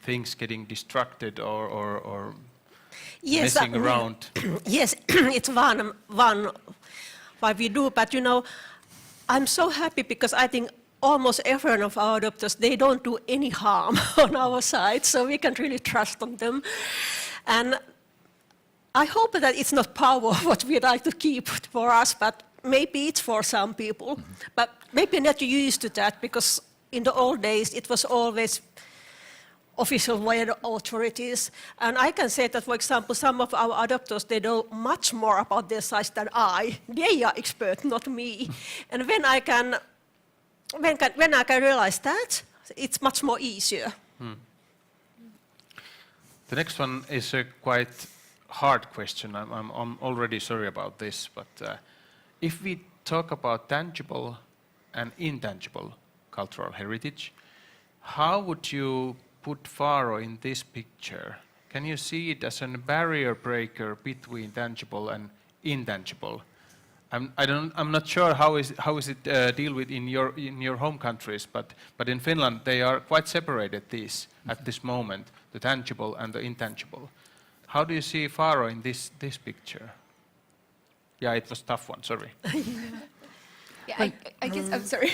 things getting distracted or messing around? Yes, it's one what we do, but you know, I'm so happy because I think almost every one of our adopters, they don't do any harm on our side, so we can really trust on them. And I hope that it's not power what we like to keep for us, but maybe it's for some people. But maybe not used to that, because in the old days it was always official way of authorities. And I can say that, for example, some of our adopters, they know much more about their sites than I. They are expert, not me. And when I can realize that, it's much more easier. The next one is a quite hard question. I'm already sorry about this, but if we talk about tangible and intangible cultural heritage, how would you put Faro in this picture? Can you see it as a barrier breaker between tangible and intangible? I'm not sure how is it deal with in your home countries, but in Finland they are quite separated these at this moment, the tangible and the intangible. How do you see Faro in this picture? Yeah, it was a tough one. Sorry. Yeah, I guess I'm sorry.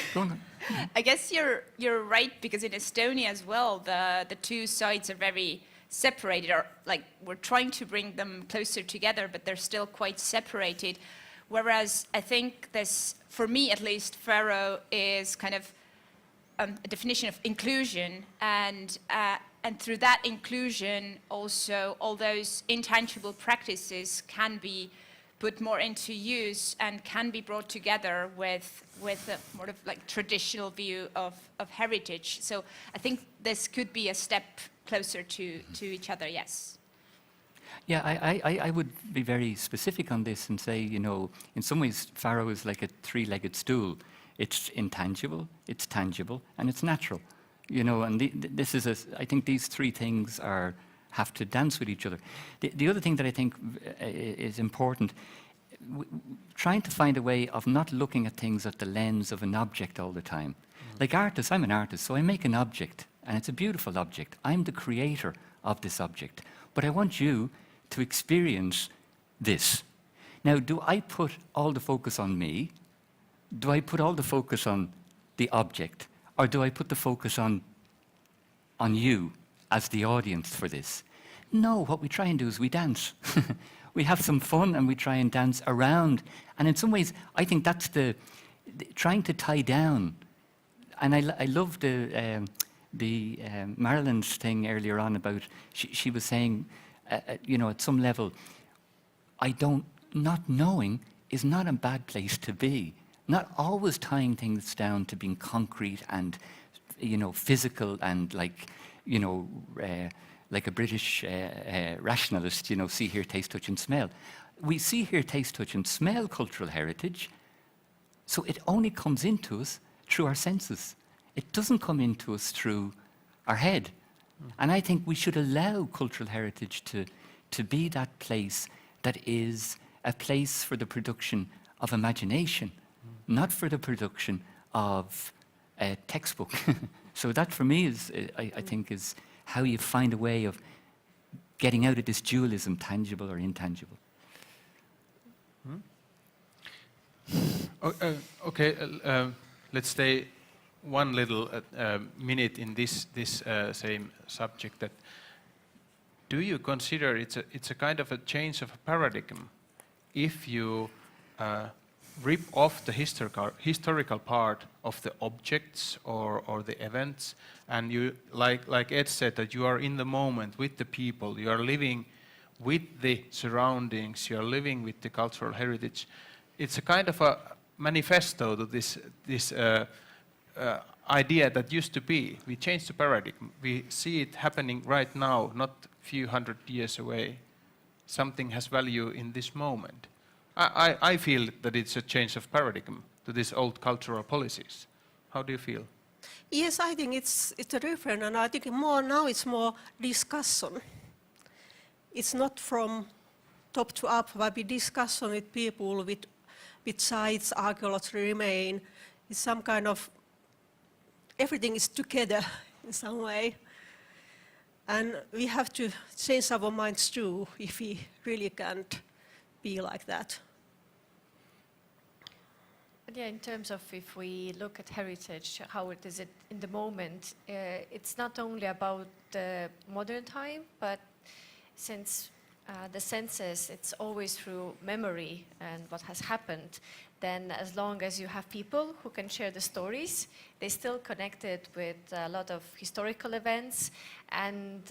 I guess you're right, because in Estonia as well, the two sides are very separated. Or like we're trying to bring them closer together, but they're still quite separated. Whereas I think this, for me at least, Faro is kind of a definition of inclusion, and through that inclusion, also all those intangible practices can be put more into use and can be brought together with a more of like traditional view of heritage. So I think this could be a step closer to each other, yes. Yeah, I would be very specific on this and say, you know, in some ways Faro is like a three-legged stool. It's intangible, it's tangible, and it's natural. You know, and this is I think these three things have to dance with each other. The other thing that I think is important, trying to find a way of not looking at things at the lens of an object all the time. Like artists, I'm an artist, so I make an object, and it's a beautiful object. I'm the creator of this object, but I want you to experience this. Now, do I put all the focus on me? Do I put all the focus on the object? Or do I put the focus on you as the audience for this? No, what we try and do is we dance. We have some fun and we try and dance around. And in some ways, I think that's the trying to tie down. And I love the Marilyn's thing earlier on about, she was saying, you know, at some level, not knowing is not a bad place to be. Not always tying things down to being concrete and, you know, physical and like, you know, like a British rationalist, you know, see, hear, taste, touch and smell. We see, hear, taste, touch and smell cultural heritage, so it only comes into us through our senses. It doesn't come into us through our head. And I think we should allow cultural heritage to be that place that is a place for the production of imagination, not for the production of a textbook. So that for me is, I think, is how you find a way of getting out of this dualism, tangible or intangible. Okay, let's stay one little minute in this same subject. That do you consider it's a kind of a change of paradigm if you rip off the historical part of the objects or the events, and you, like Ed said, that you are in the moment with the people, you are living with the surroundings, you are living with the cultural heritage. It's a kind of a manifesto to this idea that used to be. We changed the paradigm. We see it happening right now, not a few hundred years away. Something has value in this moment. I feel that it's a change of paradigm to these old cultural policies. How do you feel? Yes, I think it's a different, and I think now it's more discussion. It's not from top to up, but we discussion with people, with sites, archaeology remain. It's some kind of, everything is together in some way. And we have to change our minds too, if we really can't be like that. But yeah, in terms of if we look at heritage, how it is in the moment, it's not only about the modern time, but since the senses, it's always through memory and what has happened. Then as long as you have people who can share the stories, they're still connected with a lot of historical events. And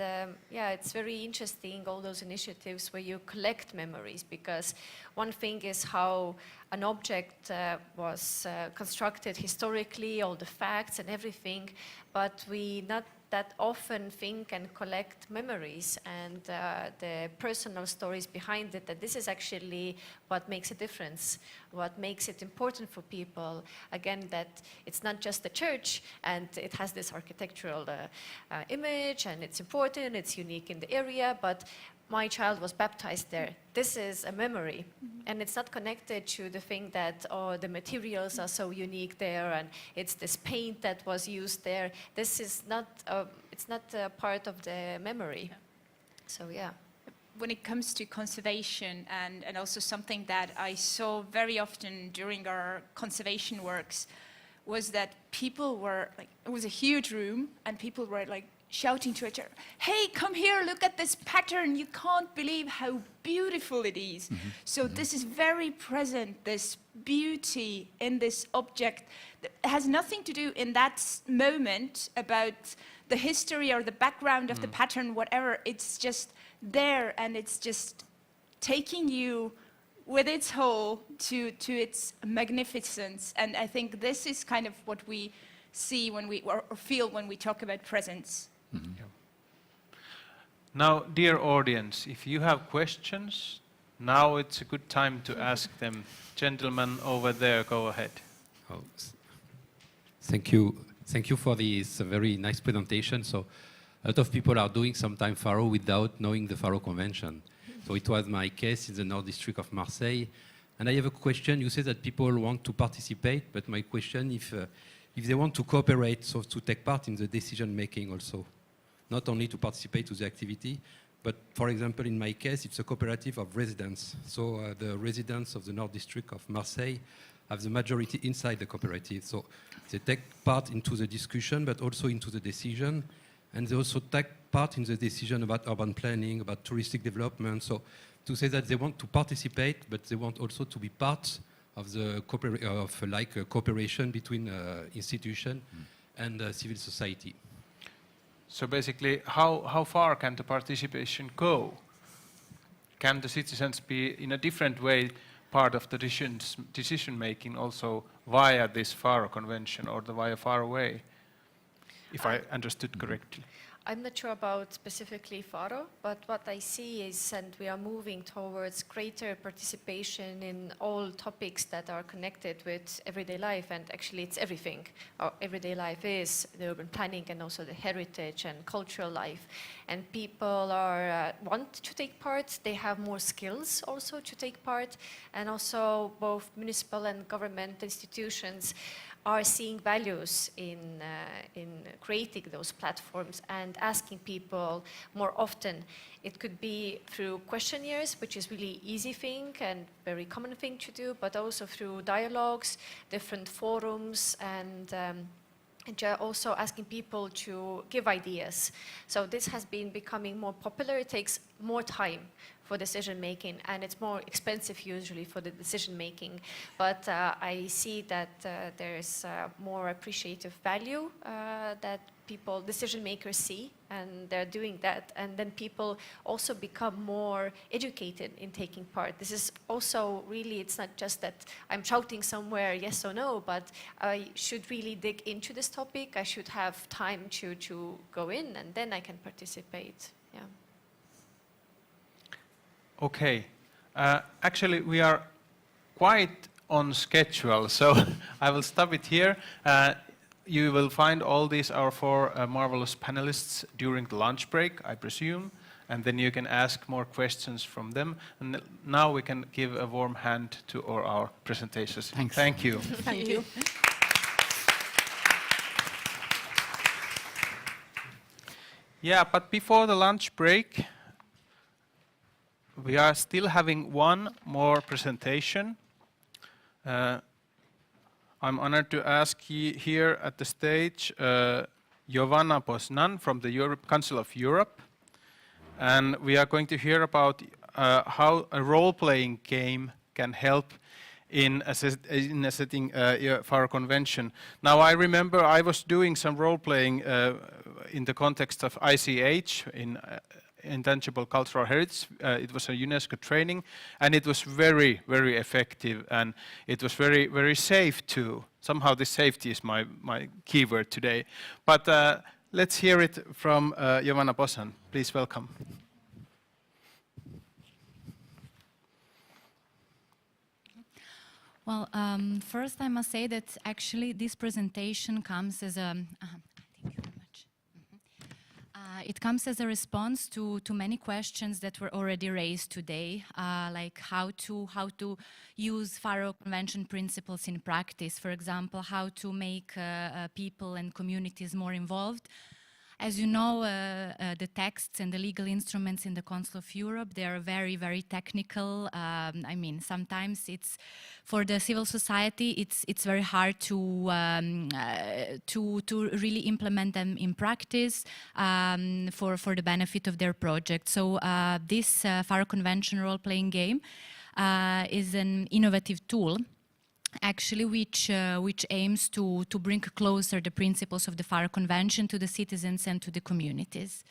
yeah, it's very interesting, all those initiatives where you collect memories, because one thing is how an object was constructed historically, all the facts and everything, but we not that often think and collect memories and the personal stories behind it, that this is actually what makes a difference, what makes it important for people. Again, that it's not just the church and it has this architectural image and it's important, it's unique in the area, but my child was baptized there. This is a memory. And it's not connected to the thing that, oh, the materials are so unique there and it's this paint that was used there. This is not, it's not a part of the memory. Yeah. So, yeah. When it comes to conservation, and also something that I saw very often during our conservation works, was that people were like, it was a huge room and people were like, shouting to each other, hey, come here, look at this pattern. You can't believe how beautiful it is. So this is very present, this beauty in this object that has nothing to do in that moment about the history or the background of the pattern, whatever. It's just there, and it's just taking you with its whole to its magnificence. And I think this is kind of what we see when we, or feel when we talk about presence. Yeah. Now, dear audience, if you have questions, now it's a good time to ask them. Gentleman over there, go ahead. Oh, thank you. Thank you for this very nice presentation. So, a lot of people are doing sometimes Faro without knowing the Faro Convention. So it was my case in the North District of Marseille. And I have a question. You say that people want to participate, but my question, if they want to cooperate, so to take part in the decision making also. Not only to participate to the activity, but for example, in my case, it's a cooperative of residents. So the residents of the North District of Marseille have the majority inside the cooperative. So they take part into the discussion, but also into the decision. And they also take part in the decision about urban planning, about touristic development. So to say that they want to participate, but they want also to be part of the cooperation between institution and civil society. So basically, how far can the participation go? Can the citizens be in a different way part of the decision making also via this Faro Convention or via Faro Way, if I understood correctly? I'm not sure about specifically Faro, but what I see is, and we are moving towards greater participation in all topics that are connected with everyday life, and actually it's everything. Our everyday life is the urban planning and also the heritage and cultural life. And people are want to take part, they have more skills also to take part, and also both municipal and government institutions are seeing values in creating those platforms and asking people more often. It could be through questionnaires, which is really easy thing and very common thing to do, but also through dialogues, different forums, and also asking people to give ideas. So this has been becoming more popular. It takes more time for decision making, and it's more expensive usually for the decision making. But I see that there's more appreciative value that people, decision makers see, and they're doing that, and then people also become more educated in taking part. This is also really, it's not just that I'm shouting somewhere yes or no, but I should really dig into this topic. I should have time to go in, and then I can participate. Yeah. Okay. Actually, we are quite on schedule, so I will stop it here. You will find all these, our four marvelous panelists during the lunch break, I presume, and then you can ask more questions from them. And now we can give a warm hand to all our presentations. Thanks. Thank you. Thank you. Yeah, but before the lunch break, we are still having one more presentation. I'm honored to ask here at the stage Jovana Poznan from the Council of Europe. And we are going to hear about how a role-playing game can help in setting Faro Convention. Now, I remember I was doing some role-playing in the context of ICH, in Intangible Cultural Heritage. It was a UNESCO training, and it was very, very effective, and it was very, very safe too. Somehow this safety is my keyword today. But let's hear it from Jovana Poznan. Please welcome. Well, first I must say that actually this presentation comes as a thank you very much. It comes as a response to many questions that were already raised today, like how to use Faro Convention principles in practice. For example, how to make people and communities more involved. As you know, the texts and the legal instruments in the Council of Europe, they are very, very technical. I mean, sometimes it's for the civil society, it's very hard to really implement them in practice for the benefit of their project. So this Faro Convention role-playing game is an innovative tool, actually, which aims to bring closer the principles of the Faro Convention to the citizens and to the communities.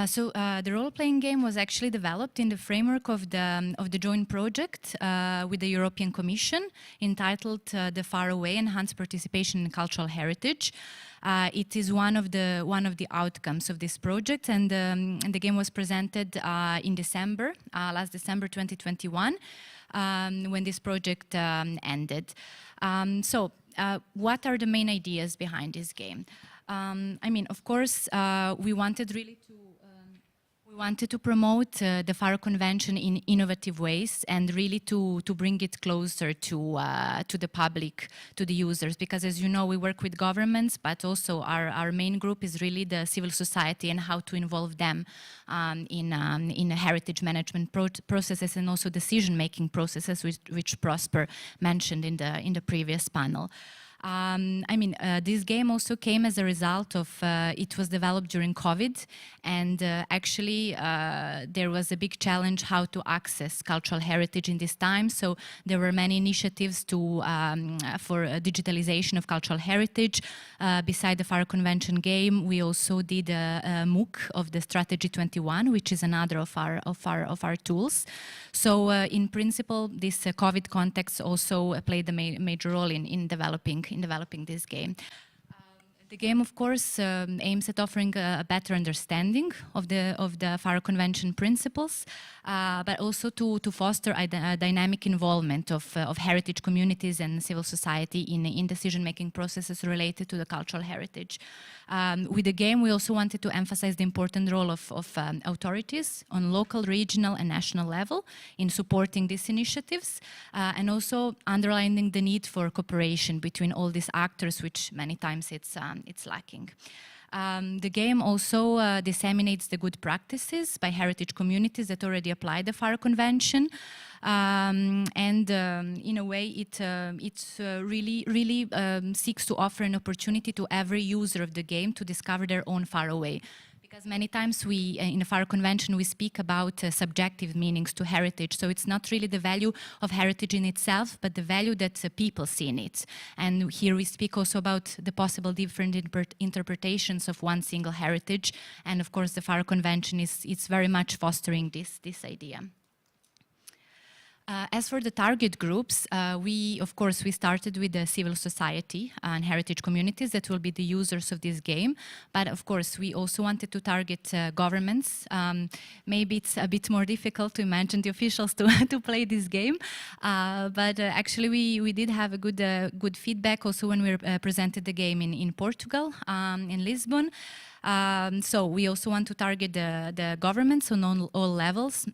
So the role-playing game was actually developed in the framework of the joint project with the European Commission, entitled "The Faro Way: Enhanced Participation in Cultural Heritage." It is one of the outcomes of this project, and the game was presented in December, last December 2021, when this project ended. So, what are the main ideas behind this game? I mean, of course, we wanted to promote the Faro Convention in innovative ways and really to bring it closer to the public, to the users, because as you know, we work with governments, but also our main group is really the civil society and how to involve them in heritage management processes and also decision-making processes, which Prosper mentioned in the previous panel. I mean, this game also came as a result of, it was developed during COVID, and actually there was a big challenge how to access cultural heritage in this time. So there were many initiatives for digitalization of cultural heritage. Beside the Faro Convention game, we also did a MOOC of the Strategy 21, which is another of our tools. So in principle, this COVID context also played a major role in developing this game. The game, of course, aims at offering a better understanding of the Faro Convention principles, but also to foster a dynamic involvement of heritage communities and civil society in decision-making processes related to the cultural heritage. With the game, we also wanted to emphasize the important role of authorities on local, regional, and national level in supporting these initiatives, and also underlining the need for cooperation between all these actors, which many times it's lacking. The game also disseminates the good practices by heritage communities that already apply the Faro Convention. In a way, it really seeks to offer an opportunity to every user of the game to discover their own Faro Way. Because many times we, in the Faro Convention, we speak about subjective meanings to heritage. So it's not really the value of heritage in itself, but the value that people see in it. And here we speak also about the possible different interpretations of one single heritage. And of course, the Faro Convention is very much fostering this idea. As for the target groups, we started with the civil society and heritage communities that will be the users of this game. But of course, we also wanted to target governments. Maybe it's a bit more difficult to imagine the officials to play this game. But actually, we did have a good feedback also when we presented the game in Portugal, in Lisbon. So we also want to target the governments on all levels,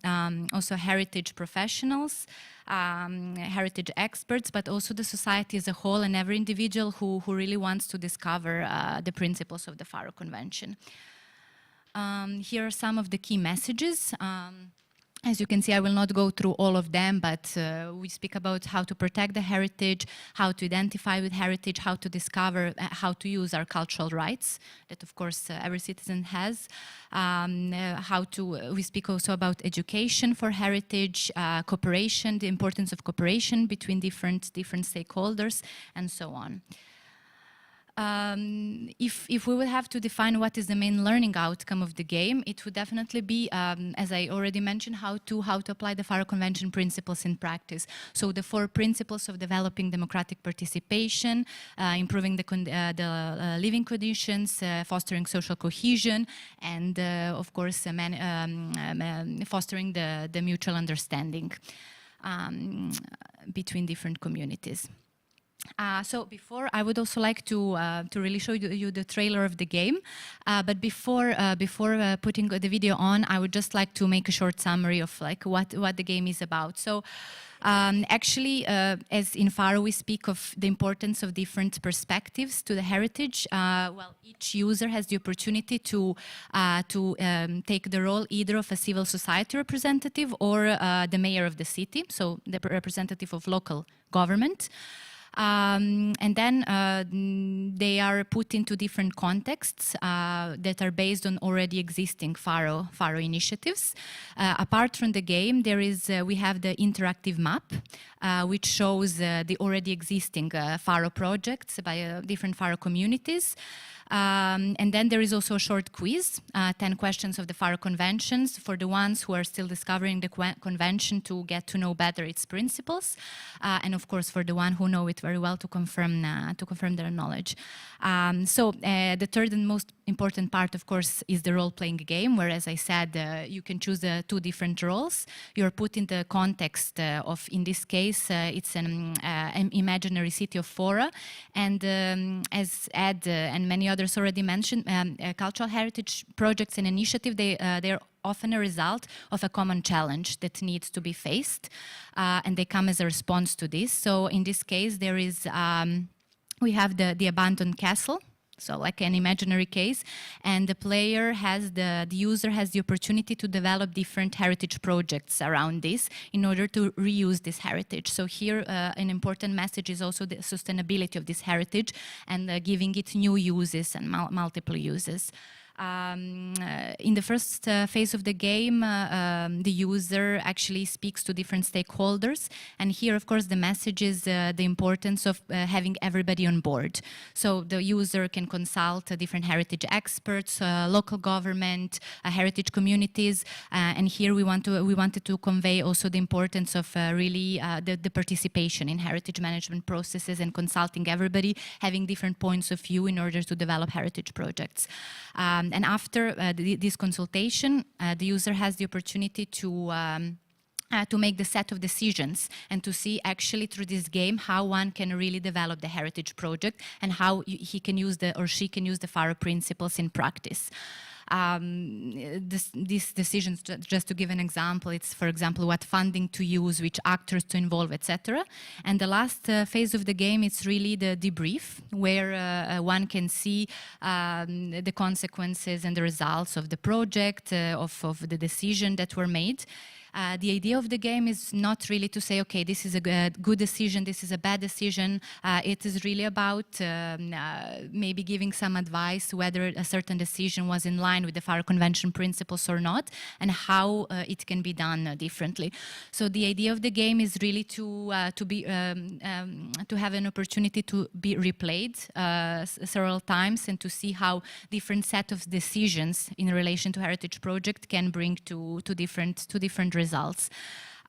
also heritage professionals, heritage experts, but also the society as a whole and every individual who really wants to discover the principles of the Faro Convention. Here are some of the key messages. As you can see, I will not go through all of them, but we speak about how to protect the heritage, how to identify with heritage, how to discover, how to use our cultural rights that, of course, every citizen has. We speak also about education for heritage, cooperation, the importance of cooperation between different stakeholders, and so on. If we would have to define what is the main learning outcome of the game, it would definitely be, as I already mentioned, how to apply the Faro Convention principles in practice. So the 4 principles of developing democratic participation, improving the living conditions, fostering social cohesion, and of course fostering the mutual understanding between different communities. So before, I would also like to really show you the trailer of the game. But before putting the video on, I would just like to make a short summary of what the game is about. So actually, as in Faro, we speak of the importance of different perspectives to the heritage. Well, each user has the opportunity to take the role either of a civil society representative or the mayor of the city, so the representative of local government. And then they are put into different contexts that are based on already existing Faro initiatives. Apart from the game, we have the interactive map, which shows the already existing Faro projects by different Faro communities. And then there is also a short quiz, 10 questions of the Faro Conventions for the ones who are still discovering the convention to get to know better its principles, and of course for the one who know it very well to confirm their knowledge. So the third and most important part, of course, is the role-playing game, where, as I said, you can choose 2 different roles. You're put in the context of, in this case, it's an imaginary city of Fora, and as Ed and many others already mentioned, cultural heritage projects and initiatives, they're often a result of a common challenge that needs to be faced, and they come as a response to this. So in this case, there is we have the abandoned castle, so like an imaginary case, and the user has the opportunity to develop different heritage projects around this in order to reuse this heritage. So here an important message is also the sustainability of this heritage and giving it new uses and multiple uses. In the first phase of the game, the user actually speaks to different stakeholders. And here, of course, the message is the importance of having everybody on board. So the user can consult different heritage experts, local government, heritage communities. And here we wanted to convey also the importance of really the participation in heritage management processes and consulting everybody, having different points of view in order to develop heritage projects. And after this consultation, the user has the opportunity to make the set of decisions and to see actually through this game how one can really develop the heritage project and how he can use or she can use the Faro principles in practice. these decisions, just to give an example, it's, for example, what funding to use, which actors to involve, etc. And the last phase of the game, it's really the debrief, where one can see the consequences and the results of the project, of the decision that were made. The idea of the game is not really to say, okay, this is a good decision, this is a bad decision. It is really about maybe giving some advice whether a certain decision was in line with the Faro Convention principles or not, and how it can be done differently. So the idea of the game is really to have an opportunity to be replayed several times and to see how different set of decisions in relation to heritage project can bring to different results.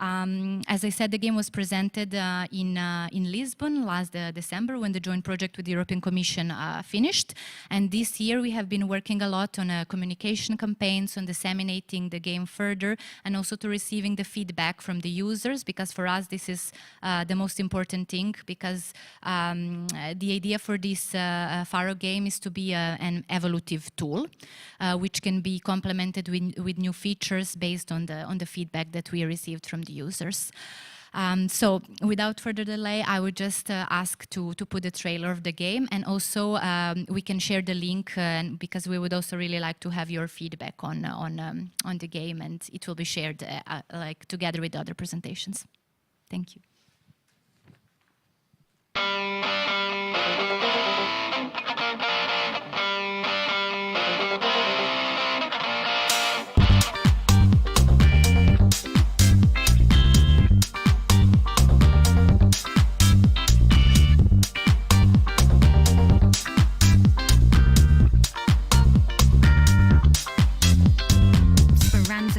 As I said, the game was presented in Lisbon last December, when the joint project with the European Commission finished. And this year we have been working a lot on communication campaigns, on disseminating the game further, and also to receiving the feedback from the users, because for us this is the most important thing, because the idea for this Faro game is to be an evolutive tool, which can be complemented with new features based on the feedback that we received from the users. So without further delay, I would just ask to put the trailer of the game, and also we can share the link, because we would also really like to have your feedback on the game, and it will be shared like together with other presentations. Thank you.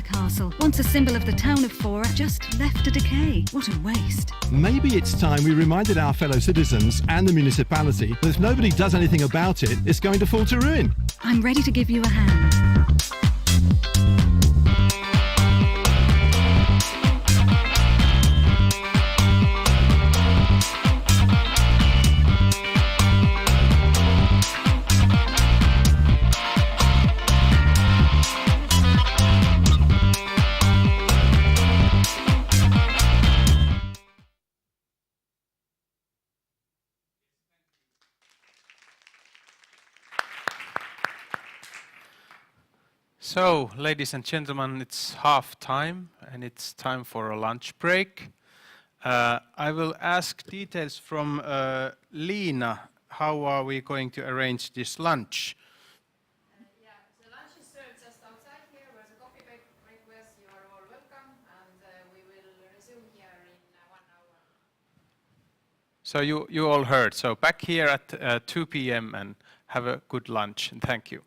Castle, once a symbol of the town of Fora, just left to decay. What a waste. Maybe it's time we reminded our fellow citizens and the municipality that if nobody does anything about it, it's going to fall to ruin. I'm ready to give you a hand. So, ladies and gentlemen, it's half time and it's time for a lunch break. I will ask details from Lina. How are we going to arrange this lunch? Yeah, the lunch is served just outside here, where the coffee break was. You are all welcome, and we will resume here in 1 hour. So you all heard. So back here at 2 p.m. and have a good lunch, and thank you.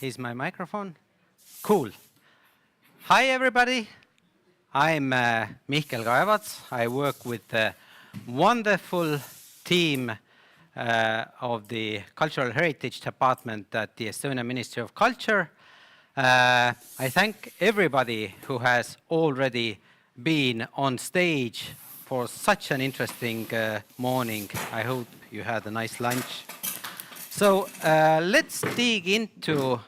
Is my microphone? Cool. Hi, everybody. I'm Mihkel Kaevats. I work with the wonderful team of the Cultural Heritage Department at the Estonian Ministry of Culture. I thank everybody who has already been on stage for such an interesting morning. I hope you had a nice lunch. So let's dig into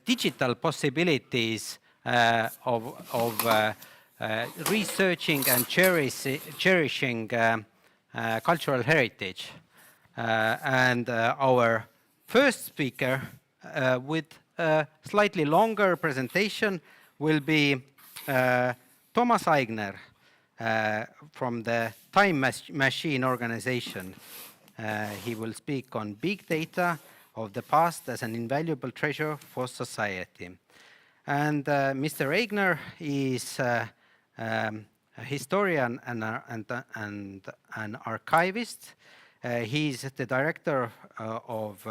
digital possibilities of researching and cherishing cultural heritage. And our first speaker with a slightly longer presentation will be Thomas Aigner from the Time Machine organization. He will speak on big data of the past as an invaluable treasure for society. And Mr. Aigner is a historian and an archivist. He's the director of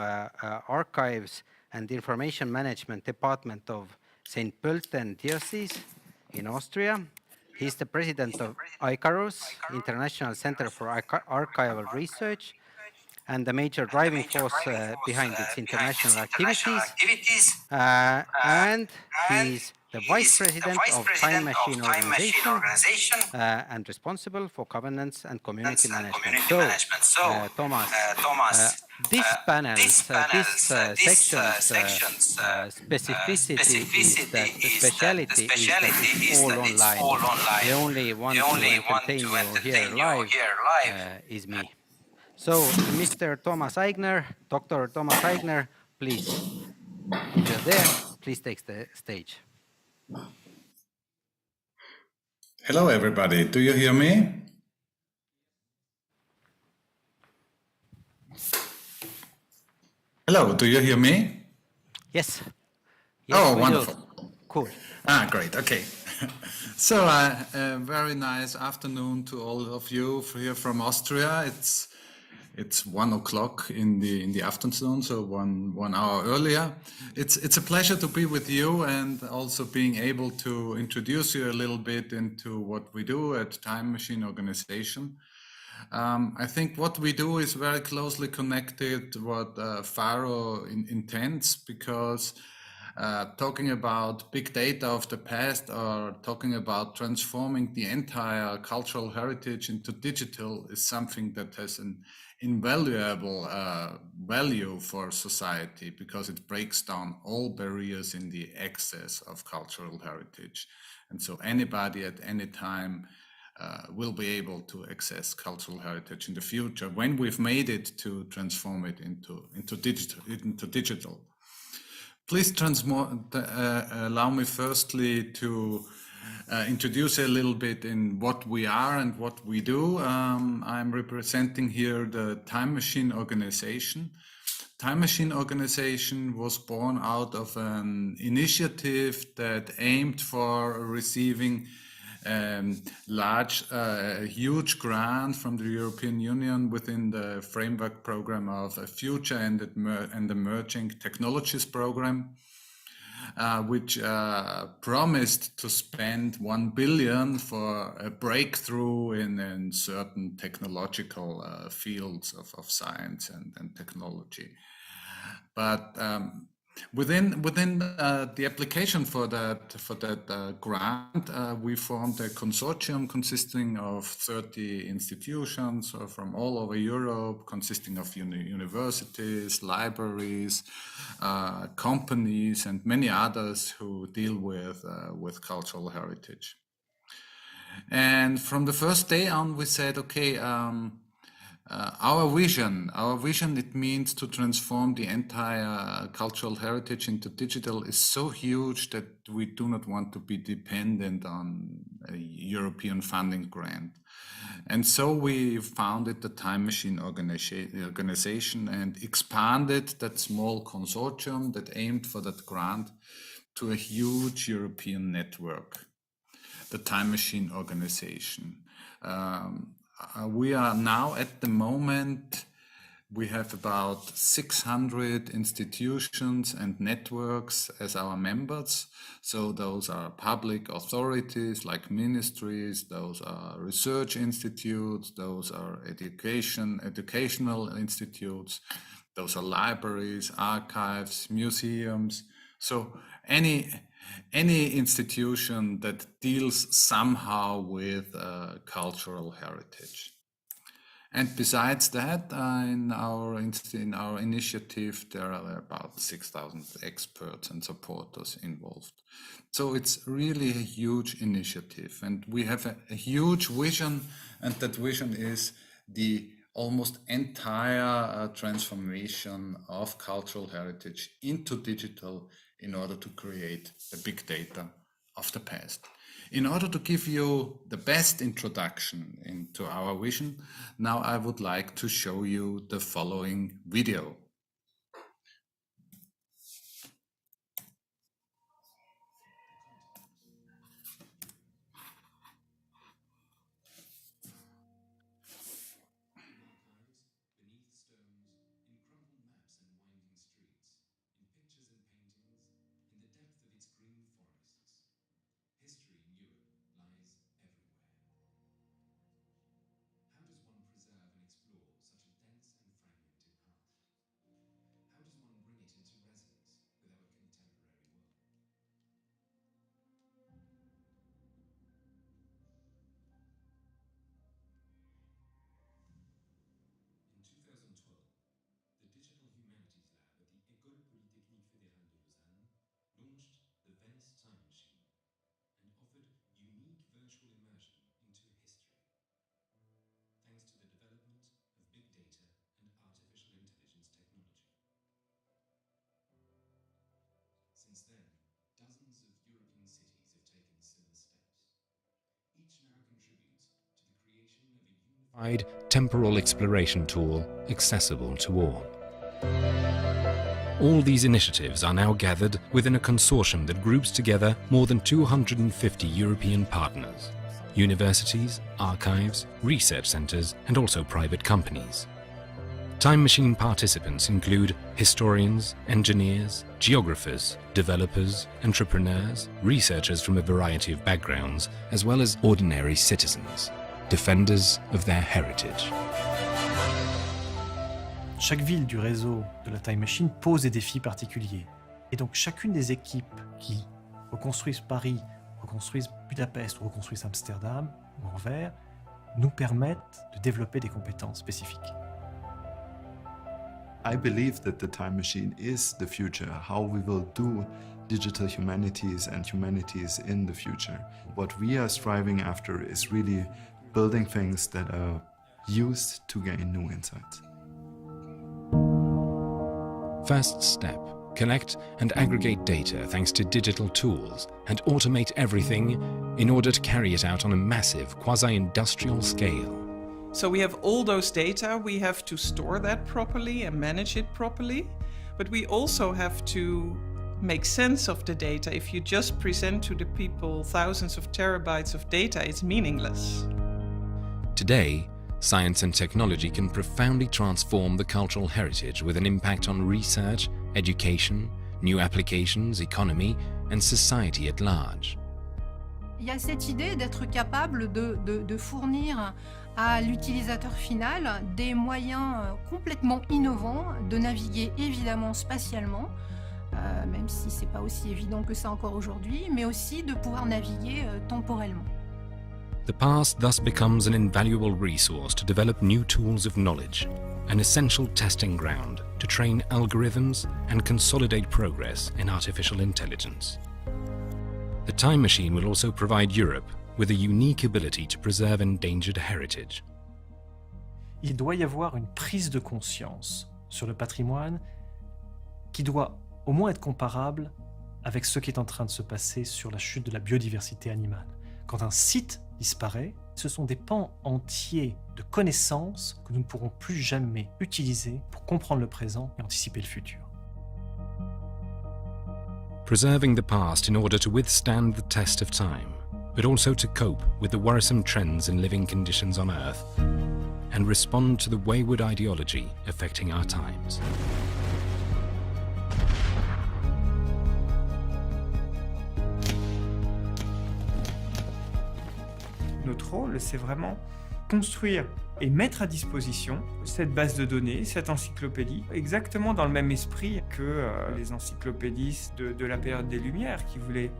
Archives and Information Management Department of St. Pölten Diocese in Austria. He's the president of ICARUS, International Center for Archival Research, and the major driving force behind its international activities. And he's the vice president of Time Machine organization and responsible for governance and community management. So, Thomas, this panel, this section's specificity is that the speciality is that it's all online. The only one to entertain you here live is me. So, Mr. Thomas Aigner, Dr. Thomas Aigner, please, if you're there, please take the stage. Hello, everybody. Do you hear me? Hello, do you hear me? Yes. Oh, wonderful. Cool. Great. Okay. So, very nice afternoon to all of you here from Austria. It's 1 o'clock in the afternoon, so one hour earlier. It's a pleasure to be with you and also being able to introduce you a little bit into what we do at Time Machine Organization. I think what we do is very closely connected to what Faro intends, because talking about big data of the past or talking about transforming the entire cultural heritage into digital is something that has an invaluable value for society, because it breaks down all barriers in the access of cultural heritage. And so anybody at any time will be able to access cultural heritage in the future when we've made it to transform it into digital. Please allow me firstly to introduce a little bit in what we are and what we do. I'm representing here the Time Machine Organization. Time Machine Organization was born out of an initiative that aimed for receiving huge grant from the European Union within the framework program of a Future and Emerging Technologies program, which promised to spend 1 billion for a breakthrough in certain technological fields of science and technology. But within the application for that grant, we formed a consortium consisting of 30 institutions from all over Europe, consisting of universities, libraries, companies, and many others who deal with cultural heritage. And from the first day on, we said, okay, our vision, it means to transform the entire cultural heritage into digital, is so huge that we do not want to be dependent on a European funding grant. And so we founded the Time Machine Organization and expanded that small consortium that aimed for that grant to a huge European network, the Time Machine Organization. We are now at the moment We have about 600 institutions and networks as our members. So those are public authorities like ministries, those are research institutes, those are educational institutes, those are libraries, archives, museums. So any institution that deals somehow with cultural heritage. And besides that, in our initiative, there are about 6,000 experts and supporters involved. So it's really a huge initiative, and we have a huge vision, and that vision is the almost entire transformation of cultural heritage into digital in order to create the big data of the past. In order to give you the best introduction into our vision, now I would like to show you the following video. Temporal exploration tool accessible to all. All these initiatives are now gathered within a consortium that groups together more than 250 European partners, universities, archives, research centres and also private companies. Time Machine participants include historians, engineers, geographers, developers, entrepreneurs, researchers from a variety of backgrounds, as well as ordinary citizens, defenders of their heritage. Chaque ville du réseau de la Time Machine pose des défis particuliers. Et donc chacune des équipes qui reconstruisent Paris, reconstruisent Budapest ou reconstruisent Amsterdam ou Anvers nous permettent de développer des compétences spécifiques. I believe that the Time Machine is the future, how we will do digital humanities and humanities in the future. What we are striving after is really building things that are used to gain new insights. First step, collect and aggregate data thanks to digital tools and automate everything in order to carry it out on a massive quasi-industrial scale. So we have all those data, we have to store that properly and manage it properly, but we also have to make sense of the data. If you just present to the people thousands of terabytes of data, it's meaningless. Today, science and technology can profoundly transform the cultural heritage with an impact on research, education, new applications, economy, and society at large. Il y a cette idée d'être capable de fournir à l'utilisateur final des moyens complètement innovants de naviguer évidemment spatialement, même si ce n'est pas aussi évident que ça encore aujourd'hui, mais aussi de pouvoir naviguer temporellement. The past thus becomes an invaluable resource to develop new tools of knowledge, an essential testing ground to train algorithms and consolidate progress in artificial intelligence. The Time Machine will also provide Europe with a unique ability to preserve endangered heritage. Il doit y avoir une prise de conscience sur le patrimoine qui doit au moins être comparable avec ce qui est en train de se passer sur la chute de la biodiversité animale. Quand un site disparaît, ce sont des pans entiers de connaissances que nous ne pourrons plus jamais utiliser pour comprendre le présent et anticiper le futur. Preserving the past in order to withstand the test of time, but also to cope with the worrisome trends in living conditions on Earth. and respond to the wayward ideology affecting our times. Notre rôle, c'est vraiment construire et mettre à disposition cette base de données, cette encyclopédie, exactement dans le même esprit que les encyclopédistes de la période des Lumières qui voulaient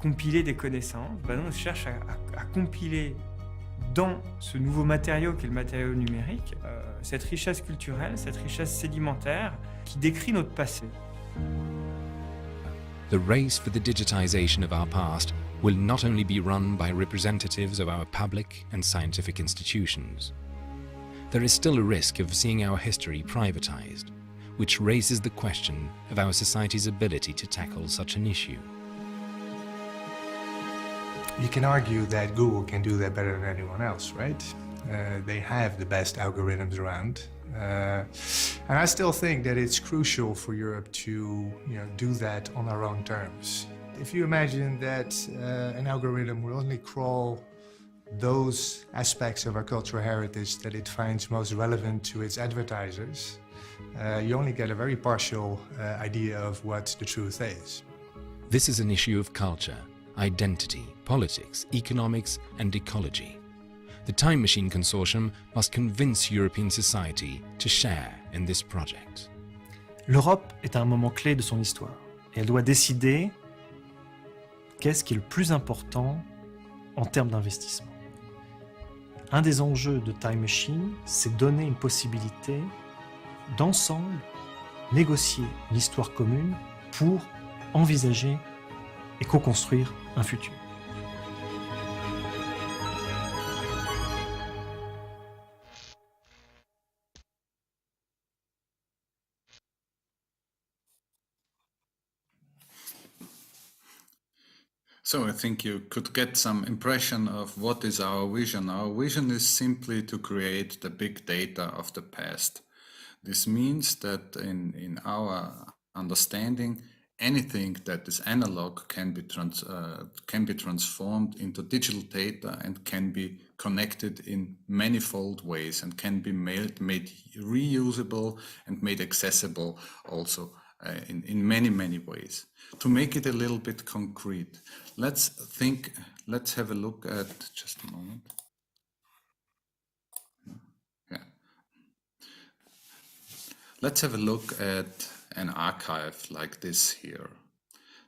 compiler des connaissances. Ben nous, on cherche à compiler dans ce nouveau matériau qu'est le matériau numérique, cette richesse culturelle, cette richesse sédimentaire qui décrit notre passé. The race for the digitization of our past will not only be run by representatives of our public and scientific institutions. There is still a risk of seeing our history privatized, which raises the question of our society's ability to tackle such an issue. You can argue that Google can do that better than anyone else, right? They have the best algorithms around. And I still think that it's crucial for Europe to do that on our own terms. If you imagine that an algorithm will only crawl those aspects of our cultural heritage that it finds most relevant to its advertisers, you only get a very partial idea of what the truth is. This is an issue of culture, identity, politics, economics, and ecology. The Time Machine Consortium must convince European society to share in this project. L'Europe est à un moment clé de son histoire et elle doit décider qu'est-ce qui est le plus important en termes d'investissement. Un des enjeux de Time Machine, c'est donner une possibilité d'ensemble négocier une histoire commune pour envisager et co-construire un futur. So I think you could get some impression of what is our vision. Our vision is simply to create the big data of the past. This means that in our understanding, anything that is analog can be transformed into digital data and can be connected in manifold ways and can be made reusable and made accessible also in many ways. To make it a little bit concrete, let's have a look at, just a moment. Yeah. Let's have a look at an archive like this here.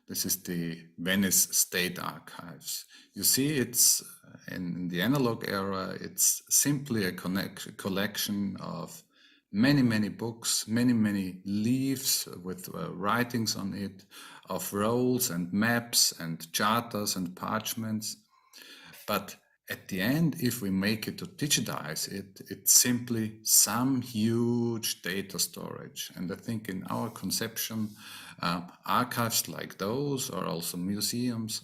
This is the Venice State Archives. You see, it's in the analog era, it's simply a collection of many books, many leaves with writings on it, of rolls and maps and charters and parchments. But at the end, if we make it to digitize it, it's simply some huge data storage. And I think in our conception, archives like those, or also museums,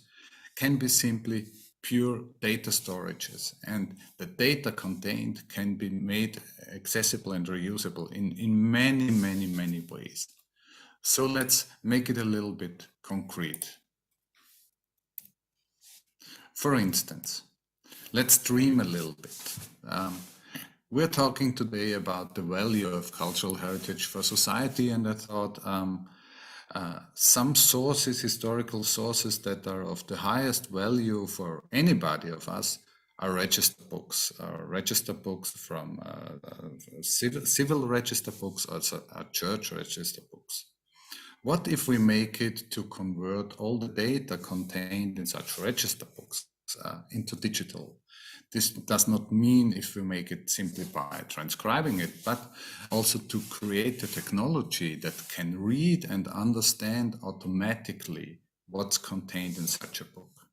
can be simply pure data storages. And the data contained can be made accessible and reusable in many ways. So let's make it a little bit concrete. For instance, let's dream a little bit. We're talking today about the value of cultural heritage for society, and I thought some sources, historical sources that are of the highest value for anybody of us are register books from civil register books, also are church register books. What if we make it to convert all the data contained in such register books into digital? This does not mean if we make it simply by transcribing it, but also to create a technology that can read and understand automatically what's contained in such a book.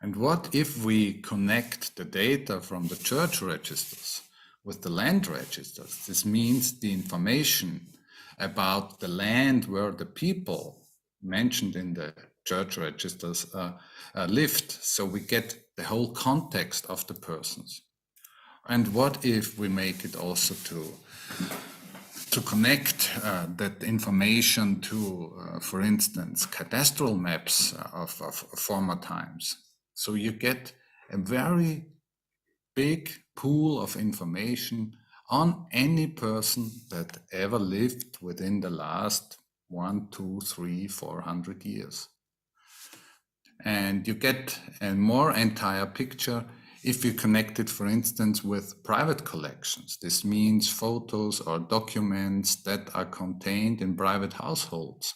And what if we connect the data from the church registers with the land registers? This means the information about the land where the people mentioned in the church registers lived, so we get the whole context of the persons. And what if we make it also to connect that information to, for instance, cadastral maps of former times? So you get a very big pool of information on any person that ever lived within the last 1, 2, 3, 400 years. And you get a more entire picture if you connect it, for instance, with private collections. This means photos or documents that are contained in private households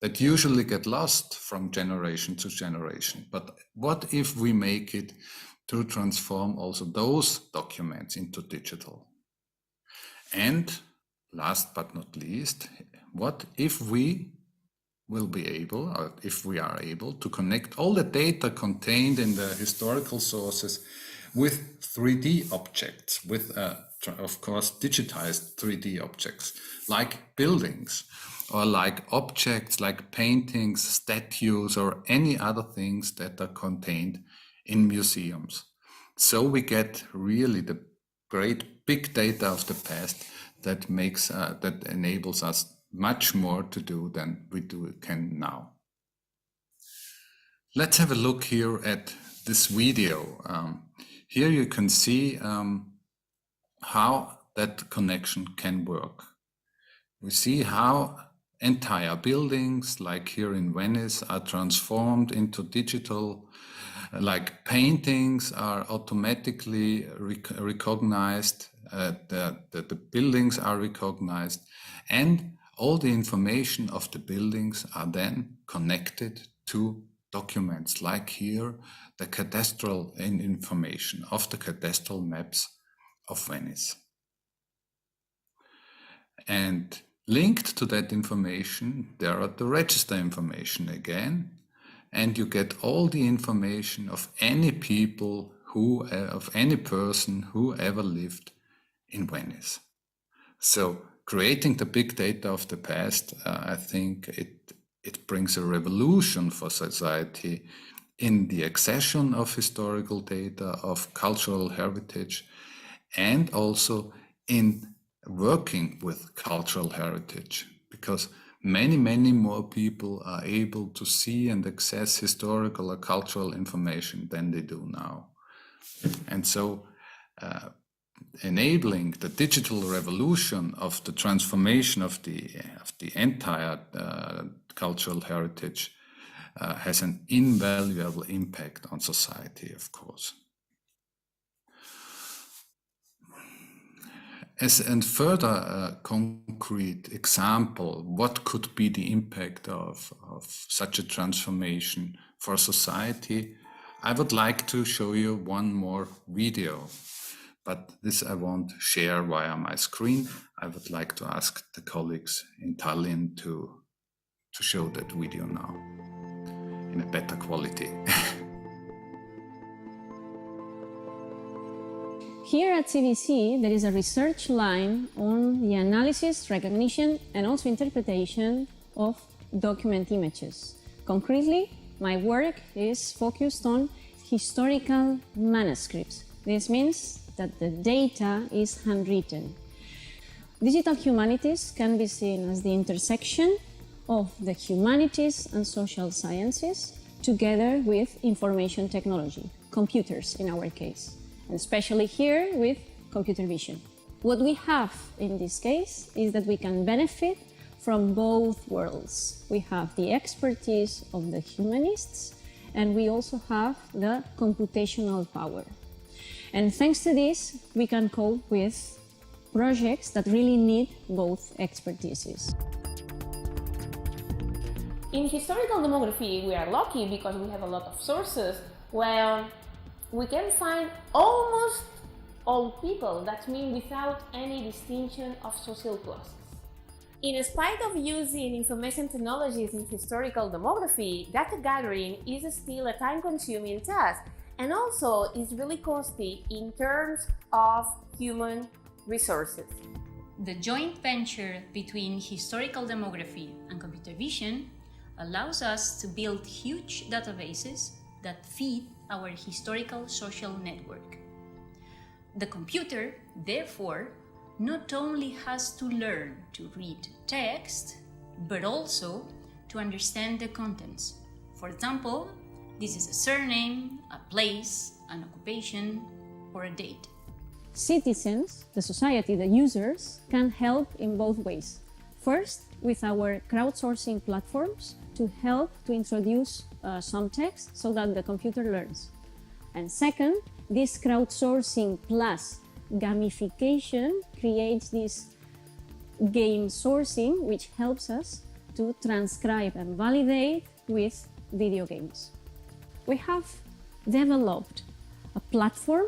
that usually get lost from generation to generation. But what if we make it to transform also those documents into digital? And last but not least, what if we will be able, or if we are able, to connect all the data contained in the historical sources with 3D objects, with, of course, digitized 3D objects, like buildings, or like objects like paintings, statues, or any other things that are contained in museums. So we get really the great big data of the past that makes, that enables us much more to do than we can now. Let's have a look here at this video. Here you can see how that connection can work. We see how entire buildings, like here in Venice, are transformed into digital, like paintings are automatically recognized, the buildings are recognized, and all the information of the buildings are then connected to documents, like here, the cadastral information of the cadastral maps of Venice. And linked to that information, there are the register information again, and you get all the information of any people who, of any person who ever lived in Venice. So creating the big data of the past, I think it brings a revolution for society in the accession of historical data, of cultural heritage, and also in working with cultural heritage, because many, many more people are able to see and access historical or cultural information than they do now. And so enabling the digital revolution of the transformation of the entire cultural heritage has an invaluable impact on society, of course. As a further concrete example, what could be the impact of such a transformation for society? I would like to show you one more video, but this I won't share via my screen. I would like to ask the colleagues in Tallinn to show that video now in a better quality. Here at CVC, there is a research line on the analysis, recognition, and also interpretation of document images. Concretely, my work is focused on historical manuscripts. This means that the data is handwritten. Digital humanities can be seen as the intersection of the humanities and social sciences together with information technology, computers in our case, and especially here with computer vision. What we have in this case is that we can benefit from both worlds. We have the expertise of the humanists, and we also have the computational power. And thanks to this, we can cope with projects that really need both expertises. In historical demography, we are lucky because we have a lot of sources where we can find almost all people, that means without any distinction of social classes. In spite of using information technologies in historical demography, data gathering is still a time-consuming task and also is really costly in terms of human resources. The joint venture between historical demography and computer vision allows us to build huge databases that feed our historical social network. The computer, therefore, not only has to learn to read text, but also to understand the contents. For example, this is a surname, a place, an occupation. or a date. Citizens, the society, the users, can help in both ways. First, with our crowdsourcing platforms to help to introduce some text so that the computer learns. And second, this crowdsourcing plus gamification creates this game sourcing, which helps us to transcribe and validate with video games. We have developed a platform,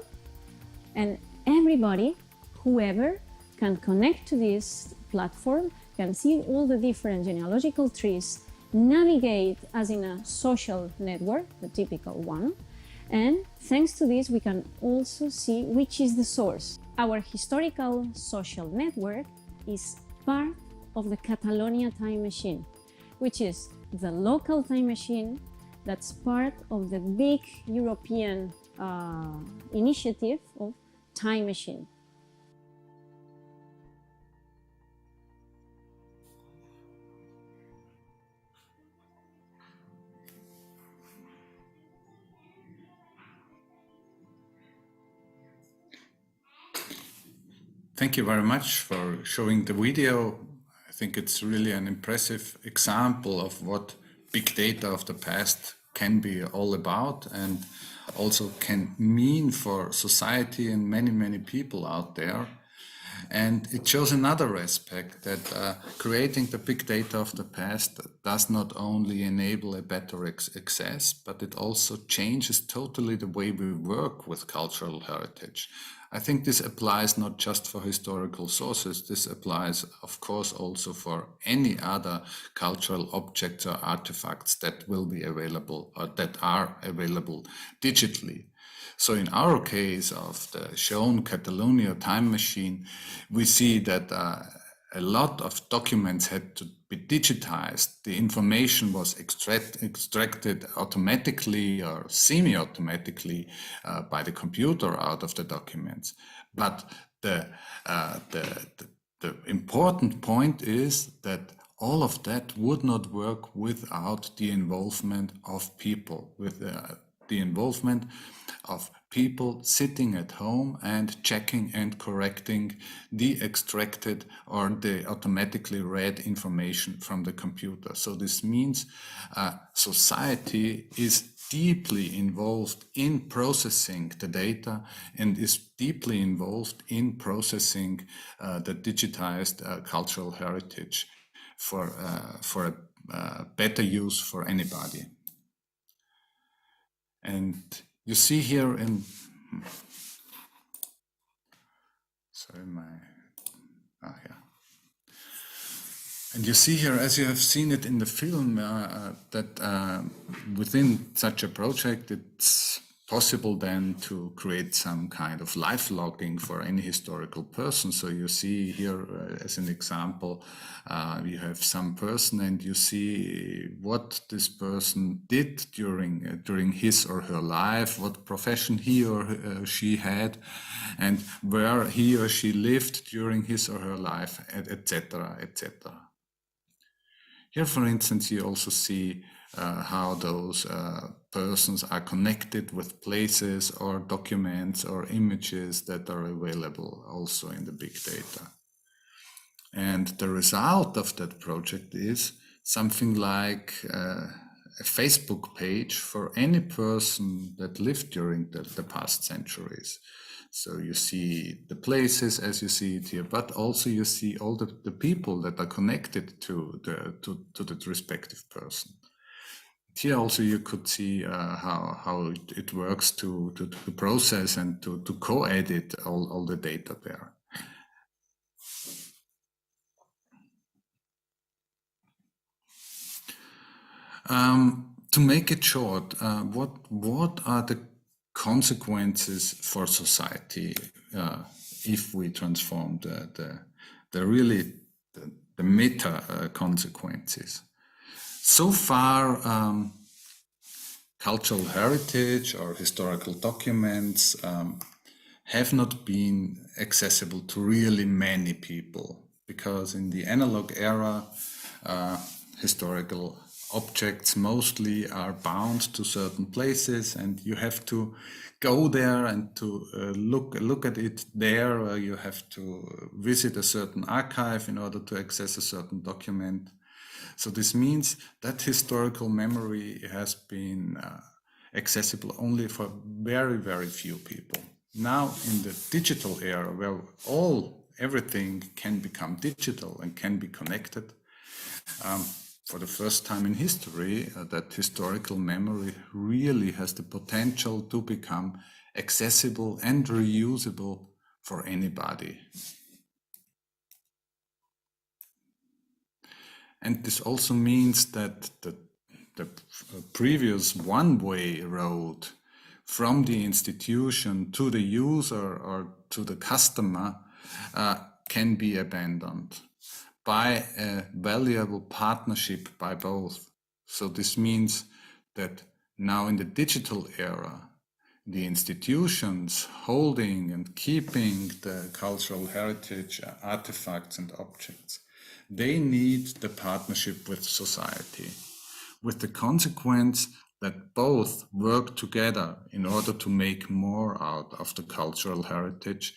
and everybody, whoever, can connect to this platform, can see all the different genealogical trees, navigate as in a social network, the typical one, and thanks to this we can also see which is the source. Our historical social network is part of the Catalonia time machine, which is the local time machine that's part of the big European initiative of time machine. Thank you very much for showing the video. I think it's really an impressive example of what big data of the past can be all about and also can mean for society and many, many people out there. And it shows another aspect that creating the big data of the past does not only enable a better access, but it also changes totally the way we work with cultural heritage. I think this applies not just for historical sources, this applies of course also for any other cultural objects or artifacts that will be available or that are available digitally. So in our case of the shown Catalonia time machine, we see that a lot of documents had to be digitized. The information was extracted automatically or semi-automatically by the computer out of the documents. But the important point is that all of that would not work without the involvement of people, with the involvement of people sitting at home and checking and correcting the extracted or the automatically read information from the computer. So this means society is deeply involved in processing the data and is deeply involved in processing the digitized cultural heritage for a better use for anybody. And you see here in, and you see here, as you have seen it in the film, that within such a project, it's possible then to create some kind of life logging for any historical person. So you see here, as an example, you have some person and you see what this person did during his or her life, what profession he or she had, and where he or she lived during his or her life, etc., etc. Here, for instance, you also see how those persons are connected with places or documents or images that are available also in the big data. And the result of that project is something like a Facebook page for any person that lived during the past centuries. So you see the places as you see it here, but also you see all the people that are connected to the respective person. Here also you could see how it works to process and to co-edit all the data there. To make it short, what are the consequences for society if we transform the meta consequences? So far, cultural heritage or historical documents have not been accessible to really many people, because in the analog era, historical objects mostly are bound to certain places, and you have to go there and to look at it there, or you have to visit a certain archive in order to access a certain document. So this means that historical memory has been accessible only for very, very few people. Now in the digital era, where everything can become digital and can be connected, for the first time in history, that historical memory really has the potential to become accessible and reusable for anybody. And this also means that the previous one-way road from the institution to the user or to the customer can be abandoned by a valuable partnership by both. So this means that now in the digital era, the institutions holding and keeping the cultural heritage artifacts and objects, they need the partnership with society, with the consequence that both work together in order to make more out of the cultural heritage,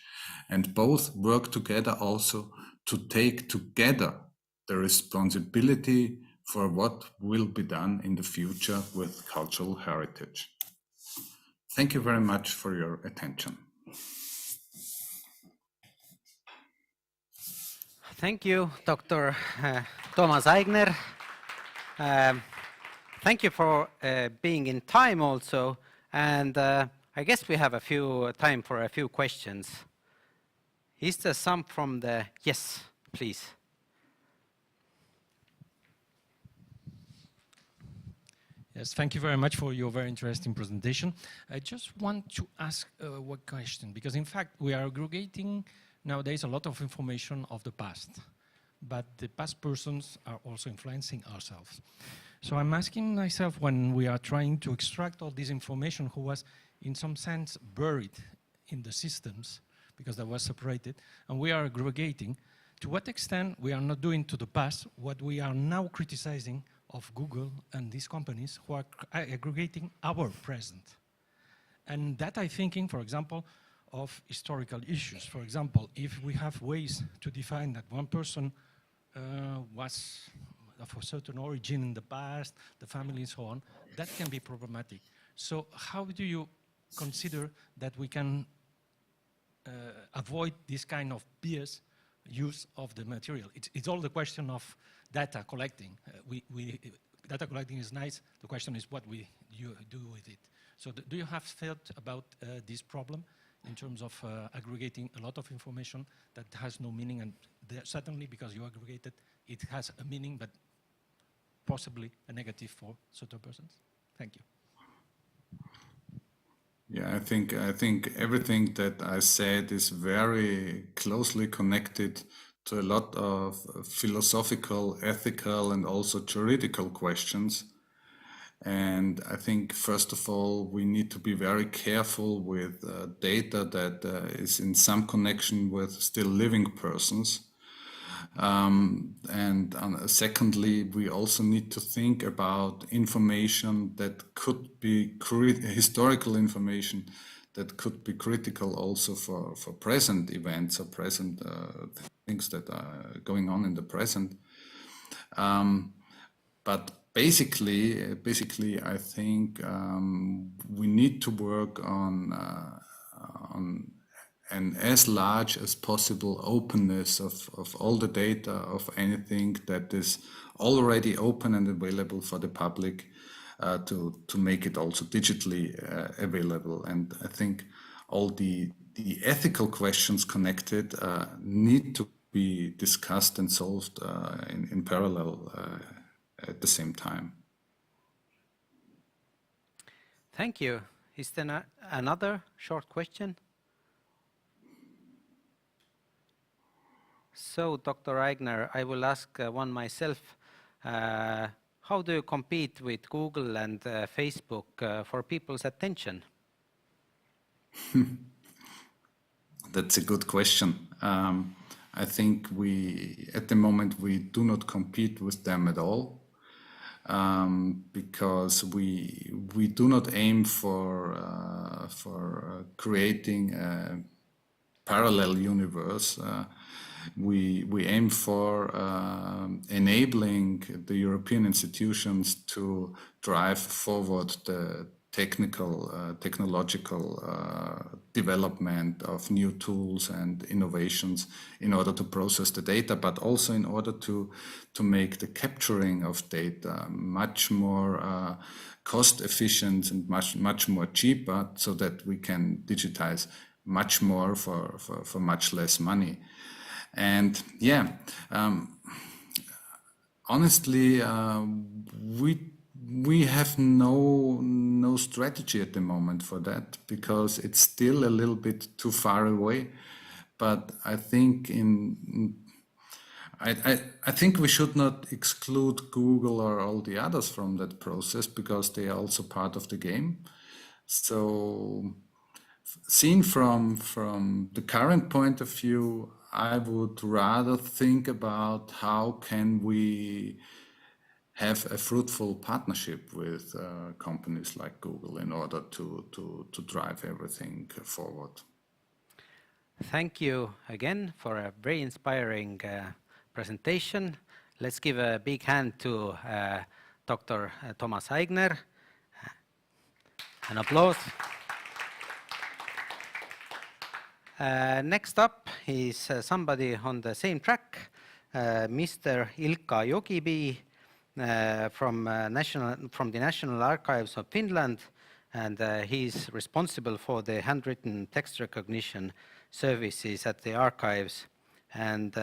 and both work together also to take together the responsibility for what will be done in the future with cultural heritage. Thank you very much for your attention. Thank you, Dr. Thomas Aigner. Thank you for being in time also, and I guess we have time for a few questions. Is there some from the... Yes, please. Yes, thank you very much for your very interesting presentation. I just want to ask one question, because in fact we are aggregating nowadays a lot of information of the past, but the past persons are also influencing ourselves. So I'm asking myself, when we are trying to extract all this information who was in some sense buried in the systems because they were separated, and we are aggregating, to what extent we are not doing to the past what we are now criticizing of Google and these companies who are aggregating our present. And that I'm thinking, for example, of historical issues. For example, if we have ways to define that one person was of a certain origin in the past, the family and so on, that can be problematic. So how do you consider that we can avoid this kind of bias use of the material? It's all the question of data collecting. Data collecting is nice. The question is what you do with it. So do you have thought about this problem in terms of aggregating a lot of information that has no meaning, and certainly because you aggregated, it has a meaning, but possibly a negative for certain persons? Thank you. Yeah, I think everything that I said is very closely connected to a lot of philosophical, ethical, and also juridical questions. And I think, first of all, we need to be very careful with data that is in some connection with still living persons. Secondly, we also need to think about information that could be historical information that could be critical also for present events or present things that are going on in the present. But basically, I think we need to work on an as large as possible openness of all the data, of anything that is already open and available for the public, to make it also digitally available. And I think all the ethical questions connected need to be discussed and solved in parallel at the same time. Thank you. Is there another short question? So, Dr. Aigner, I will ask one myself. How do you compete with Google and Facebook for people's attention? That's a good question. I think at the moment, we do not compete with them at all. because we do not aim for creating a parallel universe. We aim for enabling the European institutions to drive forward the technological development of new tools and innovations in order to process the data, but also in order to make the capturing of data much more cost efficient and much more cheaper, so that we can digitize much more for much less money. And yeah, honestly, we have no strategy at the moment for that, because it's still a little bit too far away. But I think I think we should not exclude Google or all the others from that process, because they are also part of the game. So, seen from the current point of view, I would rather think about how can we have a fruitful partnership with companies like Google in order to drive everything forward. Thank you again for a very inspiring presentation. Let's give a big hand to Dr. Thomas Aigner. An applause. Next up is somebody on the same track, Mr. Ilkka Jokipi from the National Archives of Finland, and he's responsible for the handwritten text recognition services at the archives, and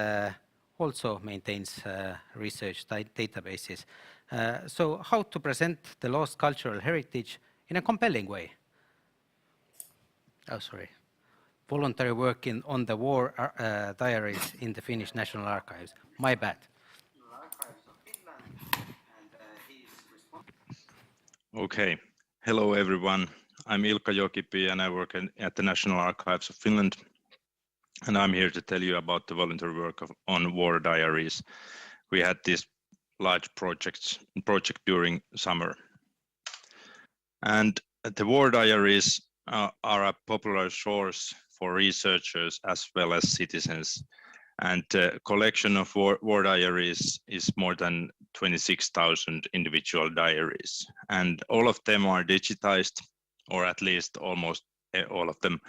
also maintains research databases. So how to present the lost cultural heritage in a compelling way? Oh, sorry. Voluntary work on the war diaries in the Finnish National Archives. My bad. Okay. Hello, everyone. I'm Ilkka Jokipi, and I work at the National Archives of Finland. And I'm here to tell you about the voluntary work on war diaries. We had this large project during summer. And the war diaries are a popular source for researchers as well as citizens. And the collection of war diaries is more than 26,000 individual diaries. And all of them are digitized, or at least almost all of them.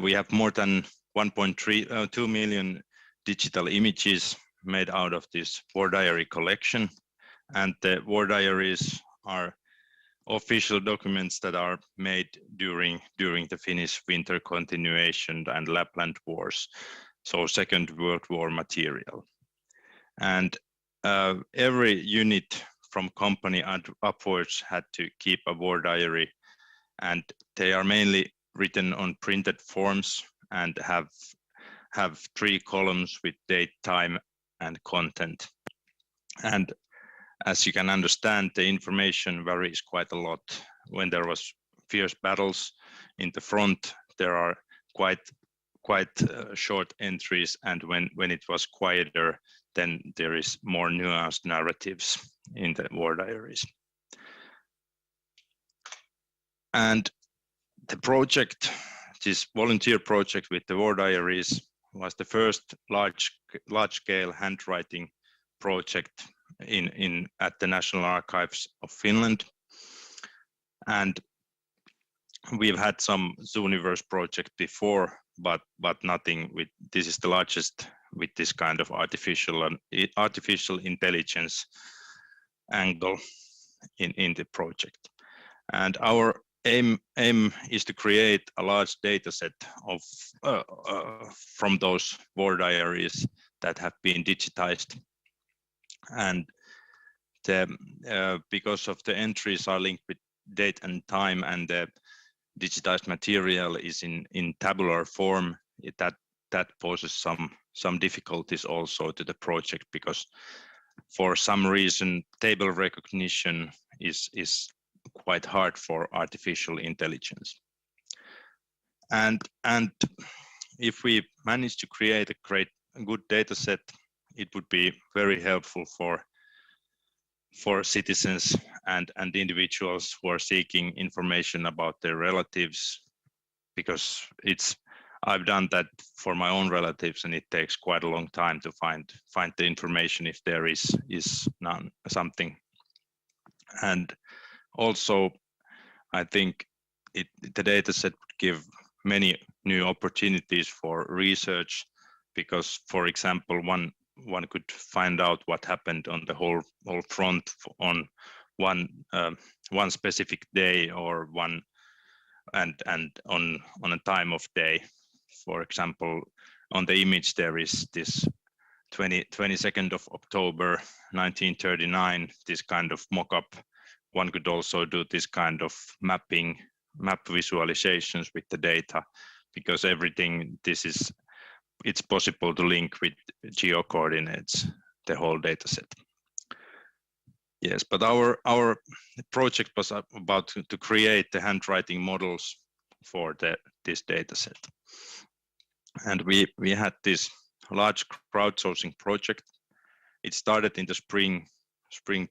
We have more than 1.2 million digital images made out of this war diary collection. And the war diaries are official documents that are made during the Finnish winter continuation and Lapland wars, so Second World War material. And every unit from company upwards had to keep a war diary, and they are mainly written on printed forms and have 3 columns with date, time, and content. And as you can understand, the information varies quite a lot. When there was fierce battles in the front, there are quite short entries, and when it was quieter, then there is more nuanced narratives in the war diaries. And the project, this volunteer project with the war diaries, was the first large-scale handwriting project at the National Archives of Finland. And we've had some Zooniverse project before, but nothing with, this is the largest with this kind of artificial intelligence angle in the project. And our aim is to create a large data set of from those war diaries that have been digitized. And because of the entries are linked with date and time, and the digitized material is in tabular form, that poses some difficulties also to the project, because for some reason table recognition is quite hard for artificial intelligence. And if we manage to create a good data set, it would be very helpful for citizens and individuals who are seeking information about their relatives, because I've done that for my own relatives, and it takes quite a long time to find the information if there is none something. And also, I think the data set would give many new opportunities for research, because, for example, one could find out what happened on the whole front on one specific day, or one and on a time of day. For example, on the image there is this 22nd of October 1939, this kind of mock-up. One could also do this kind of map visualizations with the data, because everything it's possible to link with geo coordinates, the whole data set. Yes, but our project was about to create the handwriting models for this data set. And we had this large crowdsourcing project. It started in the spring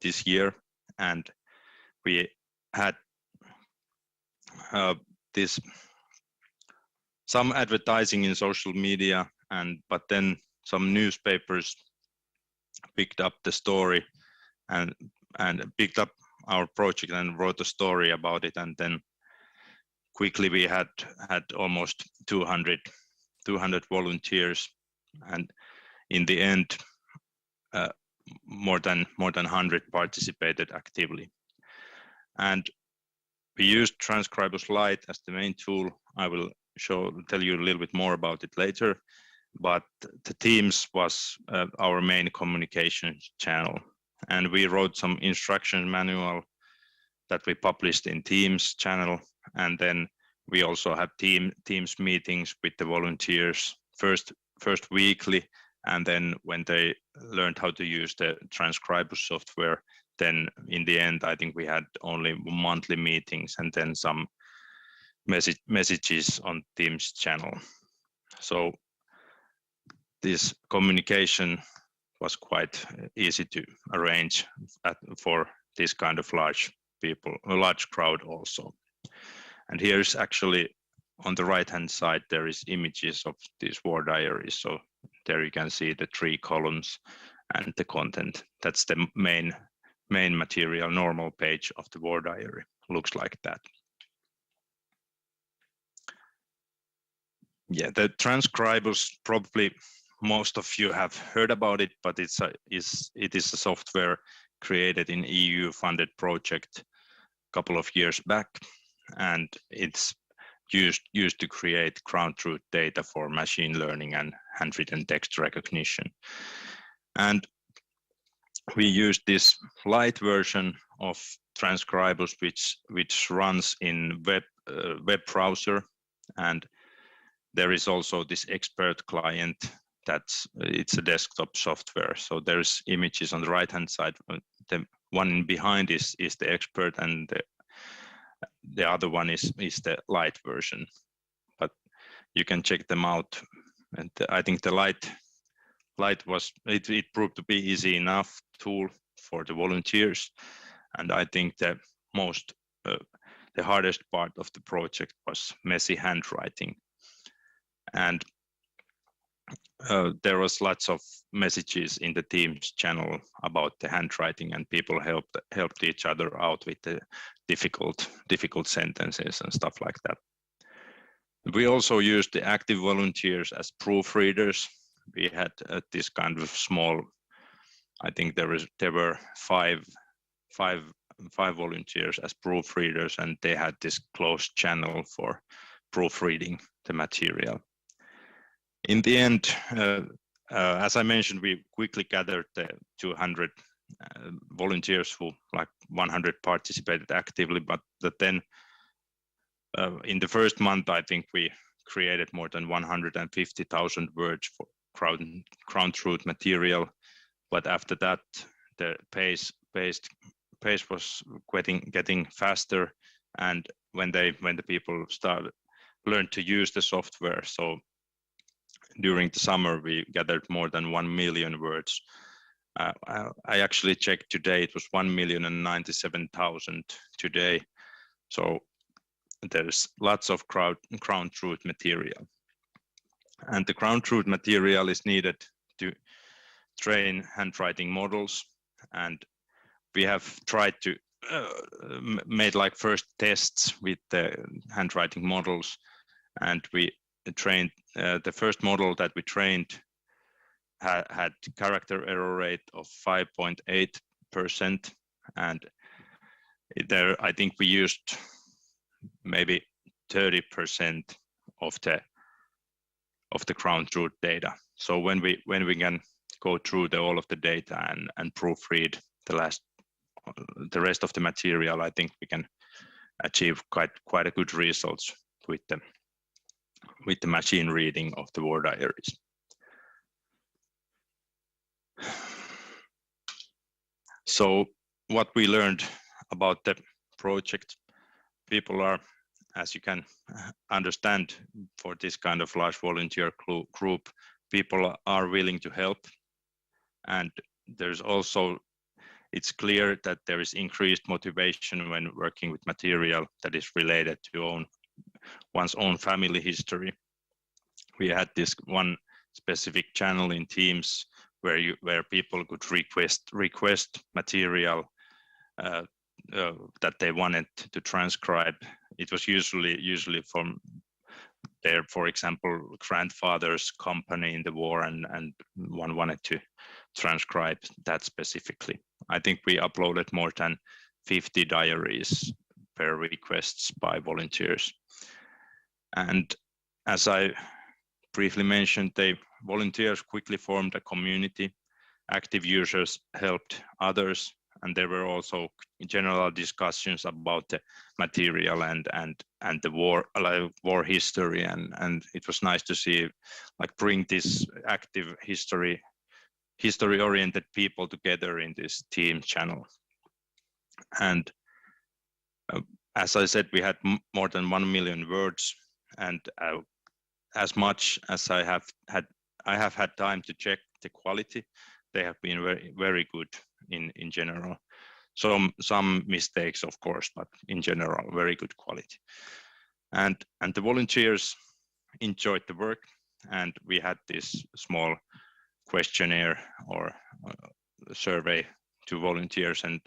this year, and we had some advertising in social media, but then some newspapers picked up the story and picked up our project and wrote a story about it, and then quickly we had almost 200 volunteers, and in the end more than 100 participated actively. And we used Transcribers Lite as the main tool. I will tell you a little bit more about it later, but the Teams was our main communication channel, and we wrote some instruction manual that we published in Teams channel, and then we also have Teams meetings with the volunteers, first weekly, and then when they learned how to use the transcriber software, then in the end I think we had only monthly meetings and then some messages on Teams channel. So this communication was quite easy to arrange for this kind of large crowd also. And here's actually on the right hand side there is images of these war diaries. So there you can see the 3 columns and the content. That's the main material. Normal page of the war diary looks like that. Yeah, the transcribers, probably most of you have heard about it, but it is a software created in EU funded project a couple of years back, and it's used to create ground truth data for machine learning and handwritten text recognition. And we use this light version of Transcribers, which runs in web browser, and there is also this expert client it's a desktop software. So there's images on the right hand side. The one behind is the expert, and the other one is the light version. But you can check them out. And I think the light it proved to be easy enough tool for the volunteers. And I think the hardest part of the project was messy handwriting. And there was lots of messages in the Teams channel about the handwriting, and people helped each other out with the difficult sentences and stuff like that. We also used the active volunteers as proofreaders. We had this kind of small, I think there were five volunteers as proofreaders, and they had this closed channel for proofreading the material. In the end, as I mentioned, we quickly gathered the 200 volunteers who, like 100, participated actively, but then in the first month, I think we created more than 150,000 words for ground truth material. But after that, the pace was getting faster, and when the people learned to use the software, so during the summer we gathered more than 1 million words I actually checked today, it was 1,097,000 today. So there's lots of ground truth material. And the ground truth material is needed to train handwriting models. And we have tried to made like first tests with the handwriting models. And we trained, the first model that we trained had character error rate of 5.8%. And there, I think we used maybe 30% of the ground truth data. So when we can go through all of the data and proofread the rest of the material, I think we can achieve quite a good results with the machine reading of the war diaries. So what we learned about the project, people are, as you can understand, for this kind of large volunteer group, people are willing to help. And there's also, it's clear that there is increased motivation when working with material that is related to one's own family history. We had this one specific channel in Teams where people could request material that they wanted to transcribe. It was usually from their, for example, grandfather's company in the war, and one wanted to transcribe that specifically. I think we uploaded more than 50 diaries per requests by volunteers. And as I briefly mentioned, the volunteers quickly formed a community. Active users helped others, and there were also general discussions about the material and the war history, and it was nice to see, like, bring this active history-oriented people together in this team channel. And as I said, we had more than 1 million words, and as much as I have had time to check the quality, they have been very good in general. Some mistakes, of course, but in general, very good quality. And the volunteers enjoyed the work, and we had this small questionnaire or survey to volunteers, and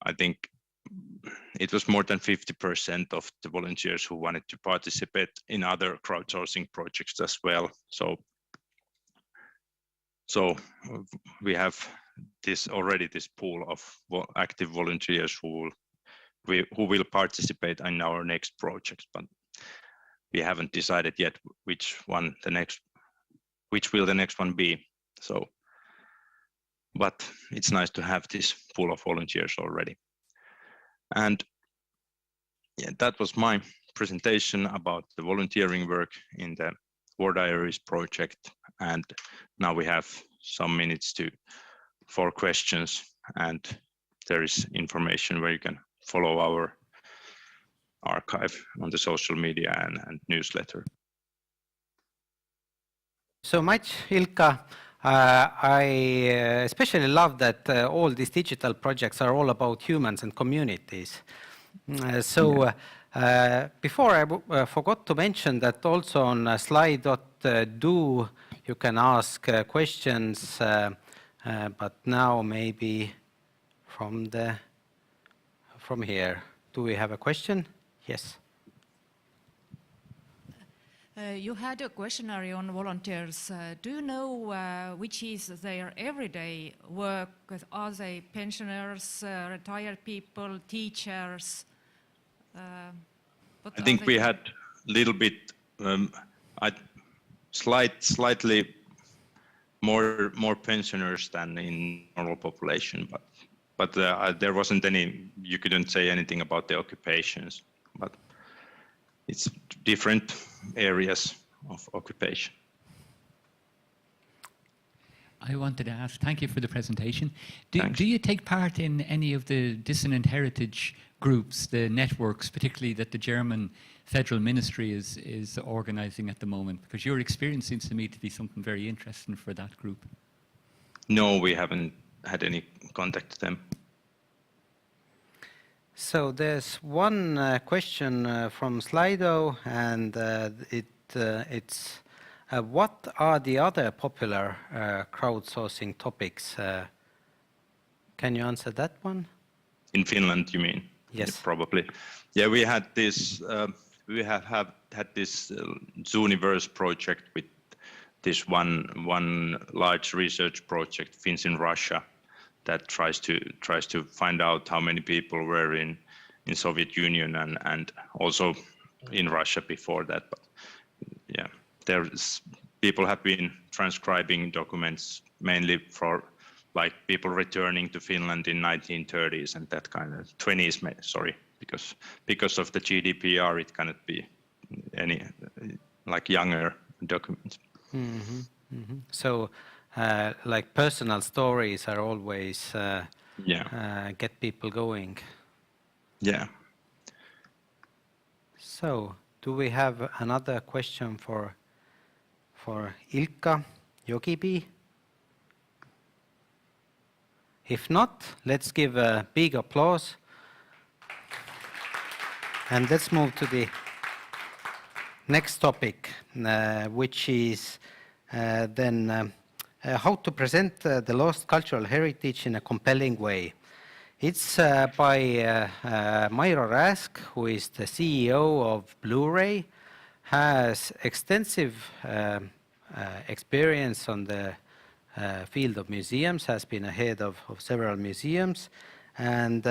I think it was more than 50% of the volunteers who wanted to participate in other crowdsourcing projects as well. So we have this pool of active volunteers who will participate in our next project, but we haven't decided yet which will the next one be. So, but it's nice to have this pool of volunteers already. And yeah, that was my presentation about the volunteering work in the War Diaries project. And now we have some minutes for questions, and there is information where you can follow our archive on the social media and newsletter. So much, Ilkka. I especially love that all these digital projects are all about humans and communities. Before I forgot to mention that also on slide.do you can ask questions, but now maybe from here. Do we have a question? Yes. You had a questionnaire on volunteers. Do you know which is their everyday work? Are they pensioners, retired people, teachers? I think we had a little bit, slightly more pensioners than in normal population, but there wasn't any. You couldn't say anything about the occupations, but it's different areas of occupation. I wanted to ask, thank you for the presentation. Do you take part in any of the dissonant heritage groups, the networks, particularly that the German Federal Ministry is organizing at the moment? Because your experience seems to me to be something very interesting for that group. No, we haven't had any contact with them. So there's one question from Slido, and it's what are the other popular crowdsourcing topics? Can you answer that one? In Finland, you mean? Yes. Yeah, probably. Yeah, we had this. We have had this Zooniverse project with this one large research project, Finns in Russia, that tries to find out how many people were in Soviet Union and also in Russia before that. But yeah, people have been transcribing documents mainly for like people returning to Finland in 1930s and that kind of 20s. Sorry, because of the GDPR, it cannot be any like younger documents. Mm-hmm. Mm-hmm. So, like personal stories are always get people going. Yeah. So, do we have another question for Ilkka Jokipi? If not, let's give a big applause. And let's move to the next topic, which is how to present the lost cultural heritage in a compelling way. It's by Mairo Rask, who is the CEO of Blu-ray, has extensive experience on the field of museums, has been a head of several museums, and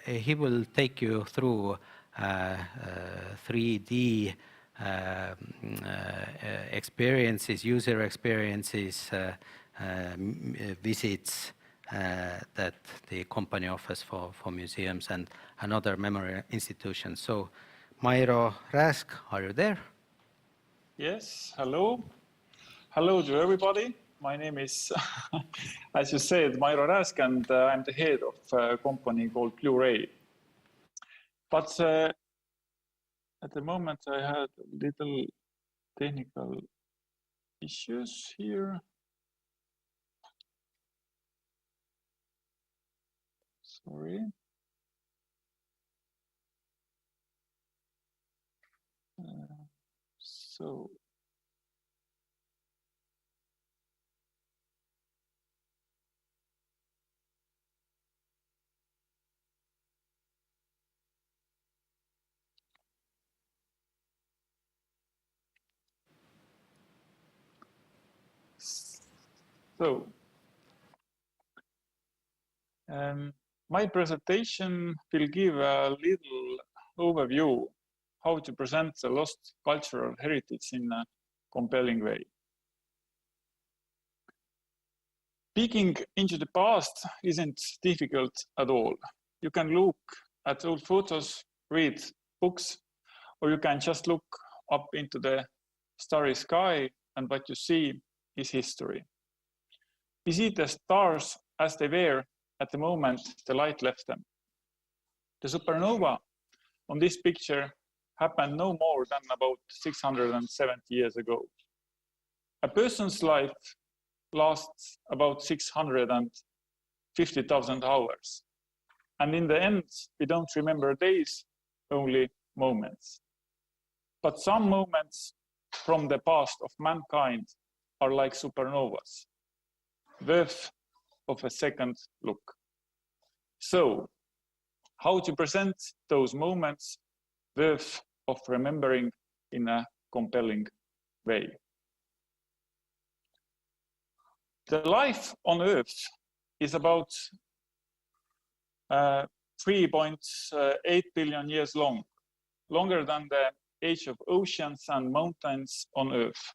he will take you through 3D experiences, user experiences, visits that the company offers for museums and other memory institutions. So, Mairo Rask, are you there? Yes, hello. Hello to everybody. My name is, as you said, Mairo Rask, and I'm the head of a company called Blu-ray. But at the moment, I had little technical issues here. Sorry. So. So, my presentation will give a little overview how to present the lost cultural heritage in a compelling way. Peeking into the past isn't difficult at all. You can look at old photos, read books, or you can just look up into the starry sky, and what you see is history. We see the stars as they were at the moment the light left them. The supernova on this picture happened no more than about 670 years ago. A person's life lasts about 650,000 hours. And in the end, we don't remember days, only moments. But some moments from the past of mankind are like supernovas, worth of a second look. So, how to present those moments worth of remembering in a compelling way? The life on Earth is about 3.8 billion years long, longer than the age of oceans and mountains on Earth.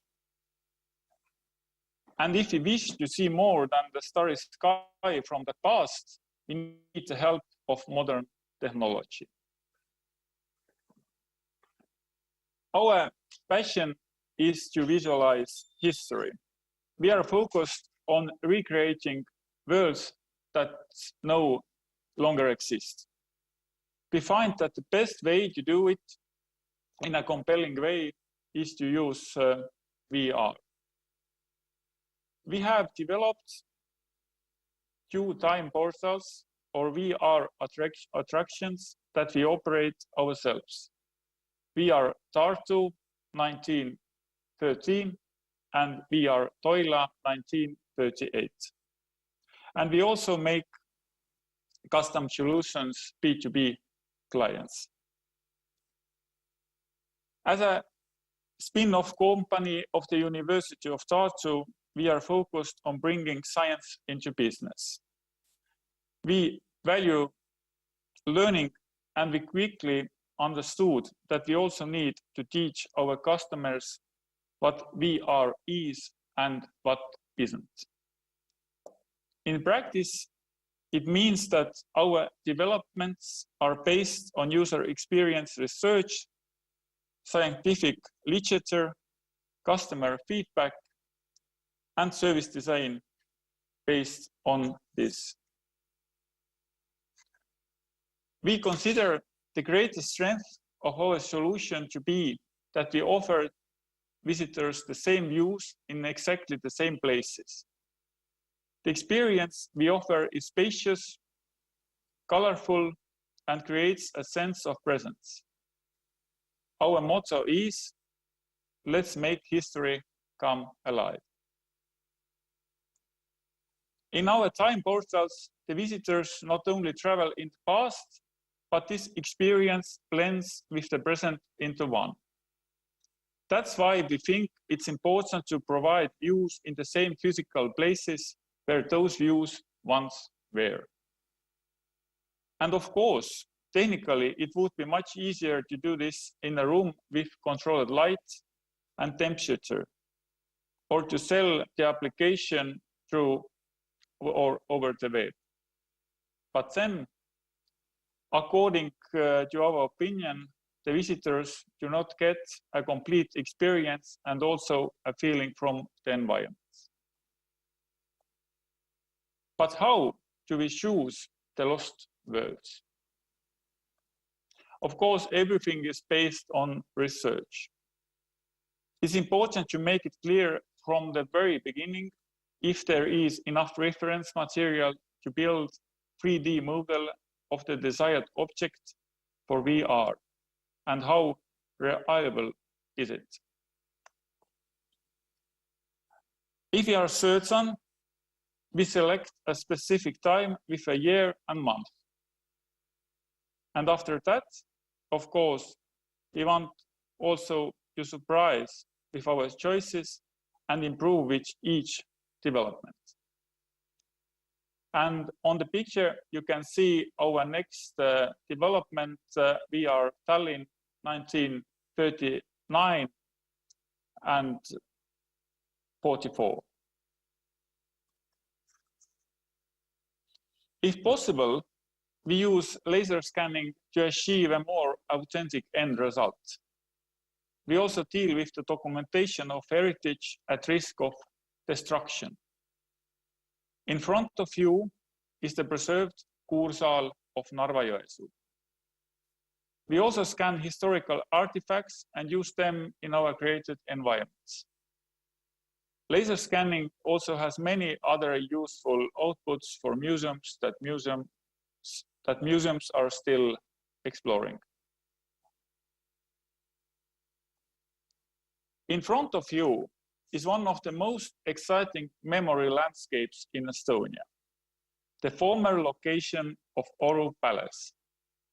And if we wish to see more than the starry sky from the past, we need the help of modern technology. Our passion is to visualize history. We are focused on recreating worlds that no longer exist. We find that the best way to do it in a compelling way is to use VR. We have developed 2 time portals or VR attractions that we operate ourselves. VR Tartu 1913 and VR Toila 1938. And we also make custom solutions B2B clients. As a spin-off company of the University of Tartu, we are focused on bringing science into business. We value learning, and we quickly understood that we also need to teach our customers what VR is and what isn't. In practice, it means that our developments are based on user experience research, scientific literature, customer feedback, and service design based on this. We consider the greatest strength of our solution to be that we offer visitors the same views in exactly the same places. The experience we offer is spacious, colorful, and creates a sense of presence. Our motto is, let's make history come alive. In our time portals, the visitors not only travel in the past, but this experience blends with the present into one. That's why we think it's important to provide views in the same physical places where those views once were. And of course, technically, it would be much easier to do this in a room with controlled light and temperature, or to sell the application through or over the web. But then, according to our opinion, the visitors do not get a complete experience and also a feeling from the environment. But how do we choose the lost words? Of course, everything is based on research. It's important to make it clear from the very beginning if there is enough reference material to build 3D model of the desired object for VR, and how reliable is it. If we are certain, we select a specific time with a year and month. And after that, of course, we want also to surprise with our choices and improve with each development. And on the picture, you can see our next development, VR Tallinn 1939 and 44. If possible, we use laser scanning to achieve a more authentic end result. We also deal with the documentation of heritage at risk of destruction. In front of you is the preserved Kuursaal of Narva-Jõesuu. We also scan historical artifacts and use them in our created environments. Laser scanning also has many other useful outputs for museums that museums are still exploring. In front of you is one of the most exciting memory landscapes in Estonia, the former location of Oru Palace,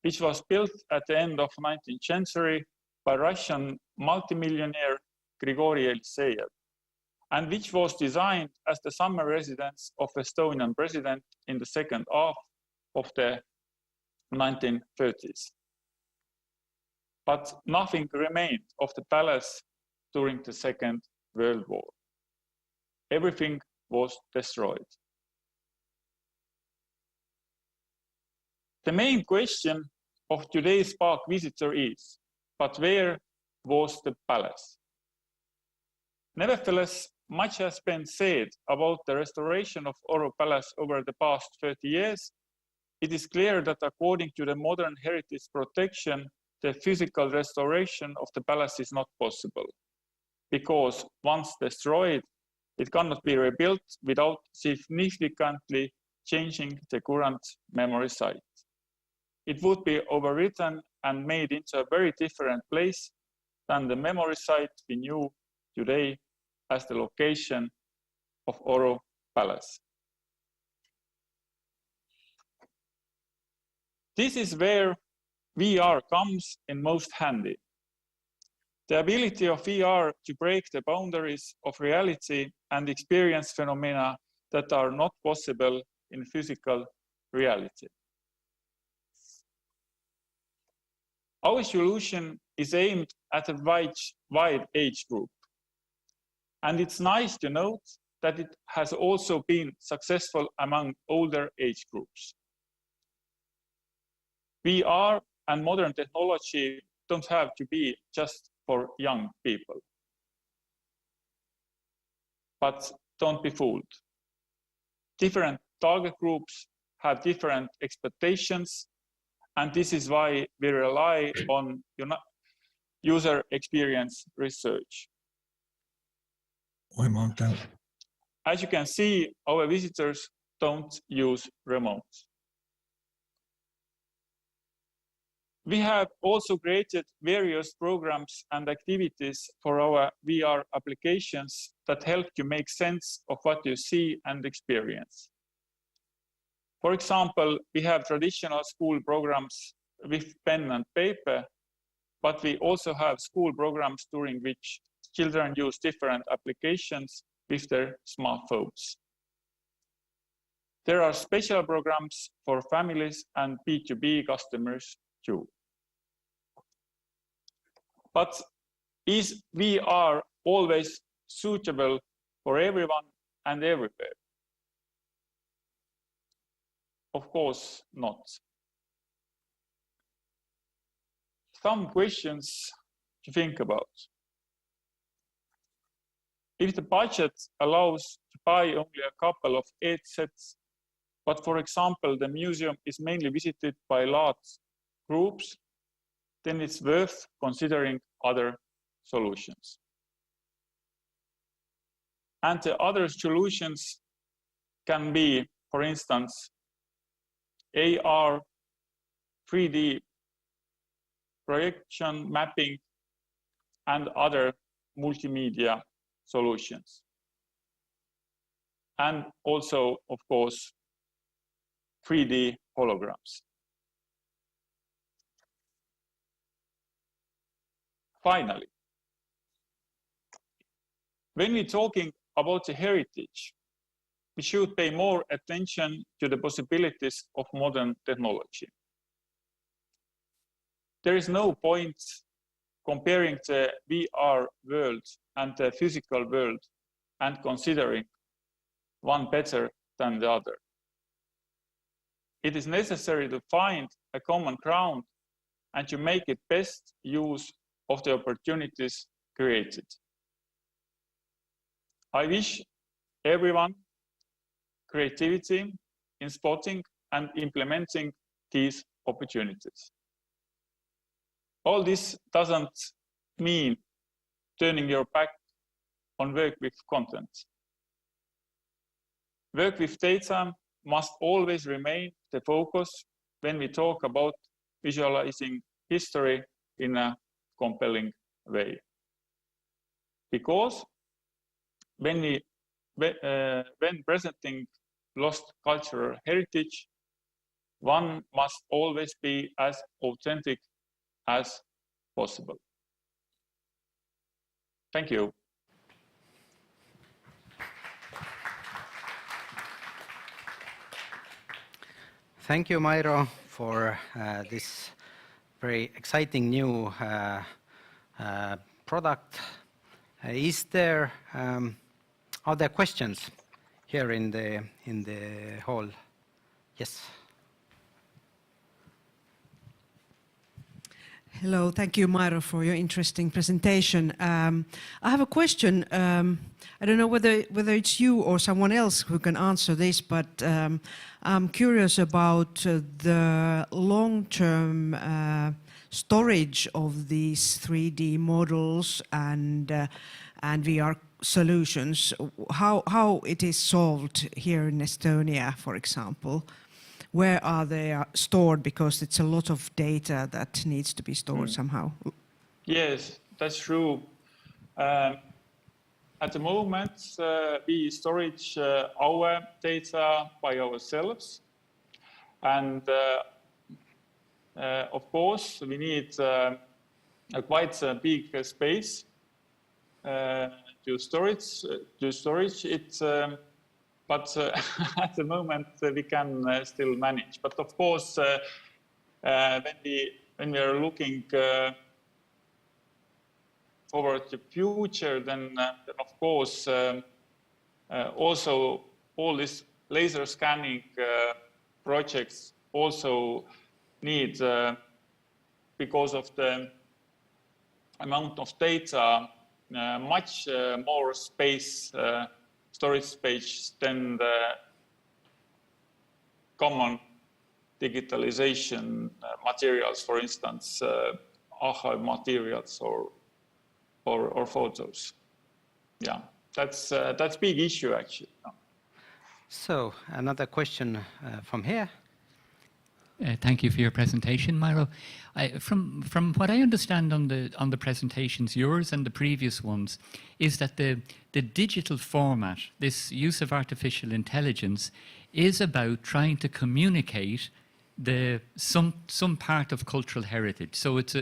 which was built at the end of the 19th century by Russian multimillionaire Grigori Eliseyev, and which was designed as the summer residence of Estonian president in the second half of the 1930s. But nothing remained of the palace during the Second World War. Everything was destroyed. The main question of today's park visitor is, but where was the palace? Nevertheless, much has been said about the restoration of Oru Palace over the past 30 years. It is clear that according to the modern heritage protection, the physical restoration of the palace is not possible, because once destroyed, it cannot be rebuilt without significantly changing the current memory site. It would be overwritten and made into a very different place than the memory site we knew today as the location of Oro Palace. This is where VR comes in most handy. The ability of VR to break the boundaries of reality and experience phenomena that are not possible in physical reality. Our solution is aimed at a wide age group. And it's nice to note that it has also been successful among older age groups. VR and modern technology don't have to be just for young people. But don't be fooled. Different target groups have different expectations, and this is why we rely on user experience research. As you can see, our visitors don't use remotes. We have also created various programs and activities for our VR applications that help you make sense of what you see and experience. For example, we have traditional school programs with pen and paper, but we also have school programs during which children use different applications with their smartphones. There are special programs for families and B2B customers too. But is VR always suitable for everyone and everywhere? Of course not. Some questions to think about. If the budget allows to buy only a couple of headsets, but for example, the museum is mainly visited by large groups, then it's worth considering other solutions. And the other solutions can be, for instance, AR, 3D projection mapping, and other multimedia solutions. And also, of course, 3D holograms. Finally, when we're talking about the heritage, we should pay more attention to the possibilities of modern technology. There is no point comparing the VR world and the physical world and considering one better than the other. It is necessary to find a common ground and to make it best use of the opportunities created. I wish everyone creativity in spotting and implementing these opportunities. All this doesn't mean turning your back on work with content. Work with data must always remain the focus when we talk about visualizing history in a compelling way. Because when presenting lost cultural heritage, one must always be as authentic as possible. Thank you. Thank you, Mairo, for this very exciting new product. Are there questions here in the hall? Yes. Hello, thank you, Mairo, for your interesting presentation. I have a question. I don't know whether it's you or someone else who can answer this, but I'm curious about the long-term storage of these 3D models and VR solutions, how it is solved here in Estonia, for example? Where are they stored? Because it's a lot of data that needs to be stored somehow. Yes, that's true. At the moment, we storage our data by ourselves. And of course, we need quite a big space to storage it. But at the moment, we can still manage. But of course, when we are looking forward to the future, then of course, also all these laser scanning projects also need, because of the amount of data, much more space, storage space than the common digitalization materials, for instance, archive materials or photos. Yeah, that's big issue actually. So another question from here. Thank you for your presentation, Myro. From what I understand on the presentations, yours and the previous ones, is that the digital format, this use of artificial intelligence, is about trying to communicate some part of cultural heritage. So what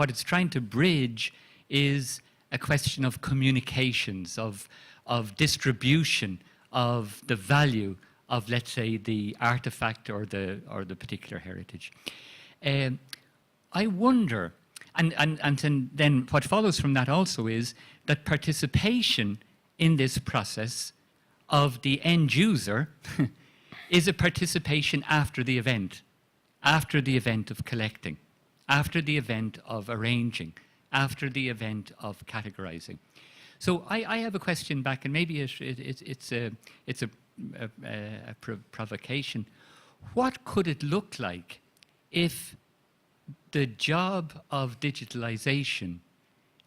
it's trying to bridge is a question of communications, of distribution, of the value of, let's say, the artifact or the particular heritage. I wonder, and then what follows from that also is that participation in this process of the end user is a participation after the event of collecting, after the event of arranging, after the event of categorizing. So I have a question back, and maybe it's a provocation. What could it look like if the job of digitalization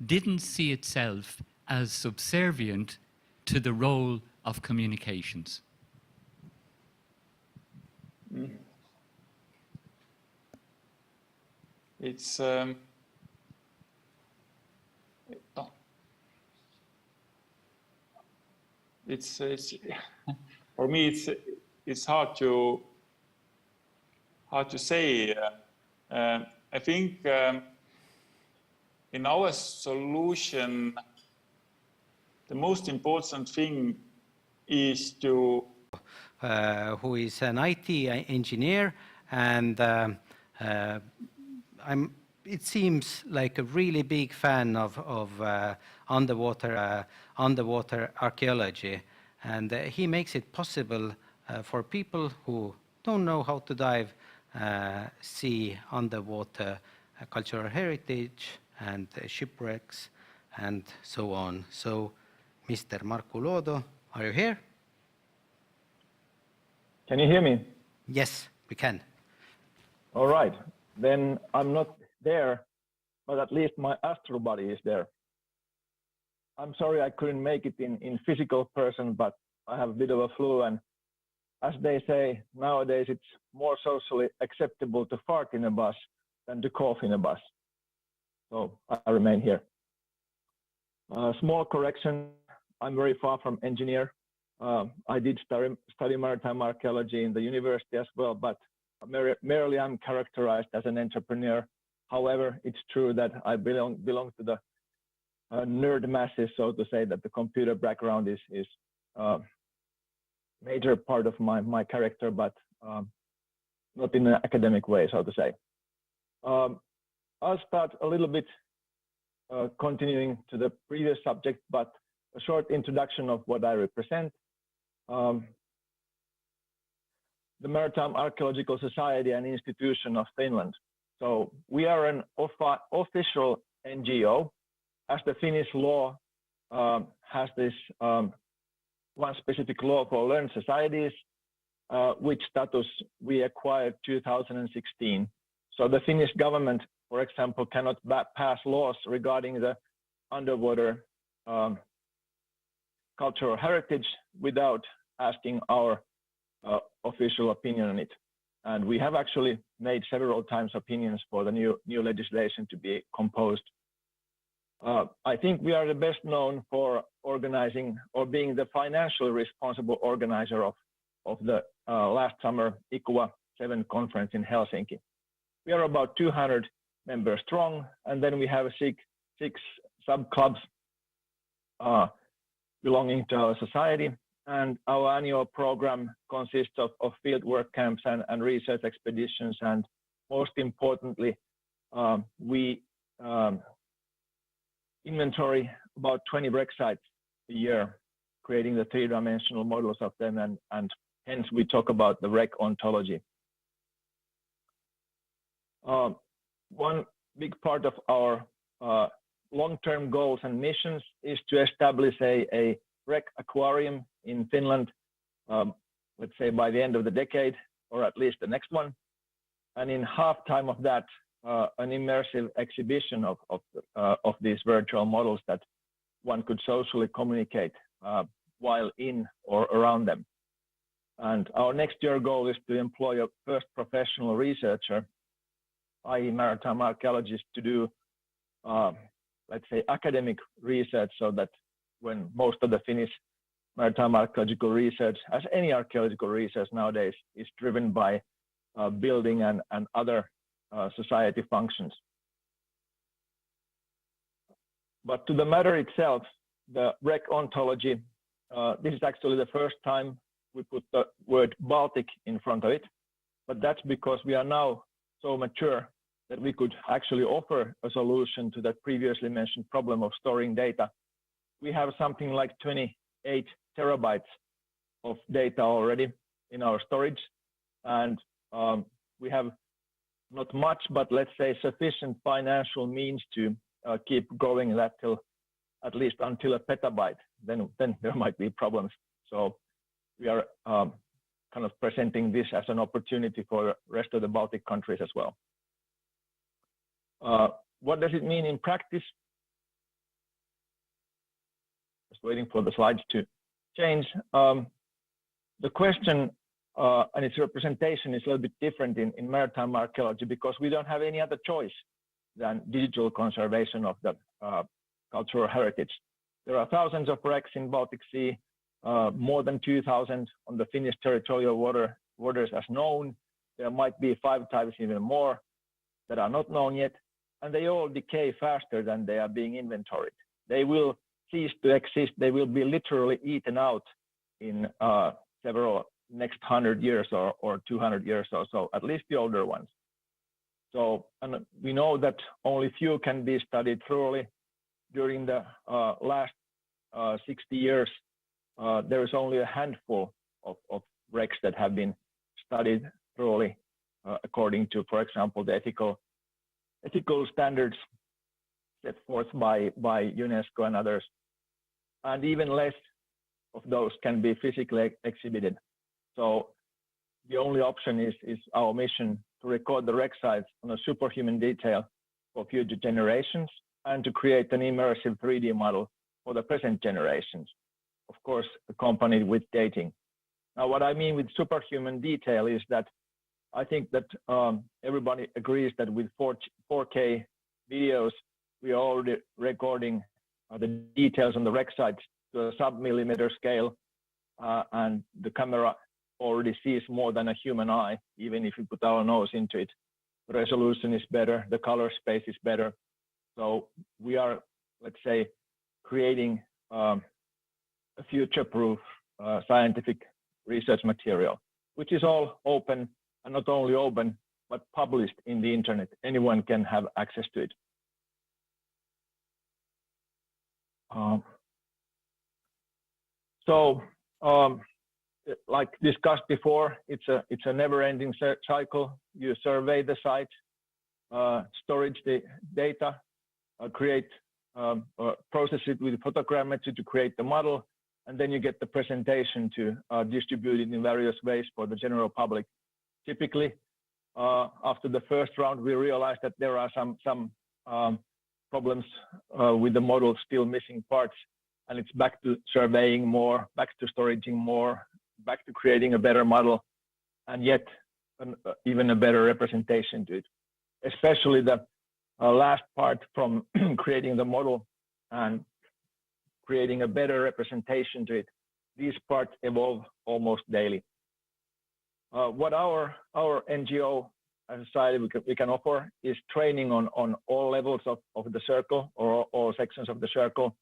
didn't see itself as subservient to the role of communications? It's for me it's hard to say. I think in our solution, the most important thing is to who is an IT engineer, and it seems like a really big fan of underwater archaeology, and he makes it possible for people who don't know how to dive see underwater cultural heritage and shipwrecks and so on. So, Mr. Markku Luoto, are you here? Can you hear me? Yes, we can. All right, then I'm not there, but at least my astral body is there. I'm sorry I couldn't make it in physical person, but I have a bit of a flu, and as they say, nowadays it's more socially acceptable to fart in a bus than to cough in a bus. So I remain here. Small correction, I'm very far from engineer. I did study maritime archaeology in the university as well, but merely I'm characterized as an entrepreneur. However, it's true that I belong to the nerd masses, so to say, that the computer background is major part of my character, but not in an academic way, so to say. I'll start a little bit continuing to the previous subject, but a short introduction of what I represent. The Maritime Archaeological Society and Institution of Finland. So we are an official NGO, as the Finnish law has this one specific law for learned societies, which status we acquired 2016. So the Finnish government, for example, cannot pass laws regarding the underwater cultural heritage without asking our official opinion on it. And we have actually made several times opinions for the new legislation to be composed. I think we are the best known for organizing or being the financially responsible organizer of the last summer ICUA 7 conference in Helsinki. We are about 200 members strong, and then we have six sub-clubs belonging to our society. And our annual program consists of fieldwork camps and research expeditions. And most importantly, we inventory about 20 wreck sites a year, creating the three-dimensional models of them. And hence we talk about the wreck ontology. One big part of our long-term goals and missions is to establish a wreck aquarium in Finland, let's say by the end of the decade, or at least the next one. And in half time of that, an immersive exhibition of these virtual models that one could socially communicate while in or around them. And our next year goal is to employ a first professional researcher, i.e. maritime archaeologist, to do, let's say, academic research, so that when most of the Finnish maritime archaeological research, as any archaeological research nowadays, is driven by building and other society functions. But to the matter itself, the wreck ontology, this is actually the first time we put the word Baltic in front of it, but that's because we are now so mature that we could actually offer a solution to that previously mentioned problem of storing data. We have something like 28 terabytes of data already in our storage, and we have not much, but let's say sufficient financial means to keep growing that till at least until a petabyte. Then there might be problems. So we are kind of presenting this as an opportunity for the rest of the Baltic countries as well. What does it mean in practice? Just waiting for the slides to change. The question and its representation is a little bit different in maritime archaeology, because we don't have any other choice than digital conservation of the cultural heritage. There are thousands of wrecks in Baltic Sea, more than 2,000 on the Finnish territorial waters as known. There might be 5 times even more that are not known yet, and they all decay faster than they are being inventoried. They will cease to exist. They will be literally eaten out in several next 100 years or 200 years or so, at least the older ones. So, and we know that only few can be studied thoroughly. During the last 60 years, there is only a handful of wrecks that have been studied thoroughly according to, for example, the ethical standards set forth by UNESCO and others. And even less of those can be physically exhibited. So the only option is our mission to record the wreck sites on a superhuman detail for future generations and to create an immersive 3D model for the present generations, of course, accompanied with dating. Now, what I mean with superhuman detail is that I think that everybody agrees that with 4K videos, we are already recording the details on the wreck sites to a sub-millimeter scale, and the camera already sees more than a human eye, even if we put our nose into it. The resolution is better, the color space is better. So we are, let's say, creating a future-proof scientific research material, which is all open, and not only open, but published in the internet. Anyone can have access to it. Like discussed before, it's a never-ending cycle. You survey the site, storage the data, create, process it with photogrammetry to create the model, and then you get the presentation to distribute it in various ways for the general public. Typically, after the first round, we realized that there are some problems with the model, still missing parts. and it's back to surveying more, back to storaging more, back to creating a better model, and yet even a better representation to it. Especially the last part from creating the model and creating a better representation to it. These parts evolve almost daily. What our NGO as a society we can offer is training on all levels of the circle or all sections of the circle.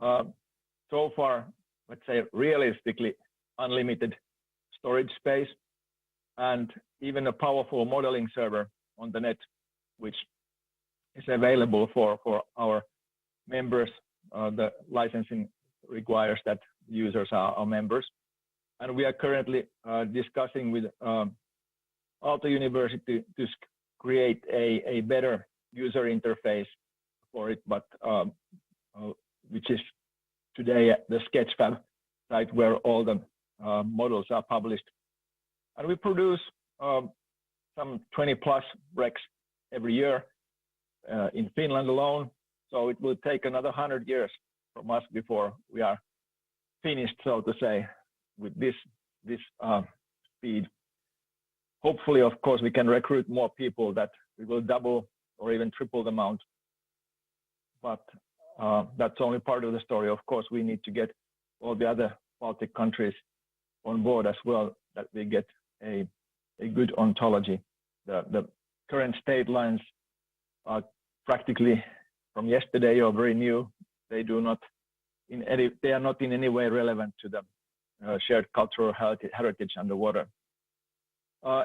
So far, let's say realistically, unlimited storage space and even a powerful modeling server on the net, which is available for our members. The licensing requires that users are members. And we are currently discussing with Aalto University to create a better user interface for it, but which is today at the Sketchfab site where all the models are published. And we produce some 20 plus recs every year in Finland alone. So it will take another 100 years from us before we are finished, so to say, with this speed. Hopefully, of course, we can recruit more people that we will double or even triple the amount. But that's only part of the story. Of course, we need to get all the other Baltic countries on board as well, that we get a good ontology. The current state lines are practically from yesterday or very new. They are not in any way relevant to the shared cultural heritage underwater.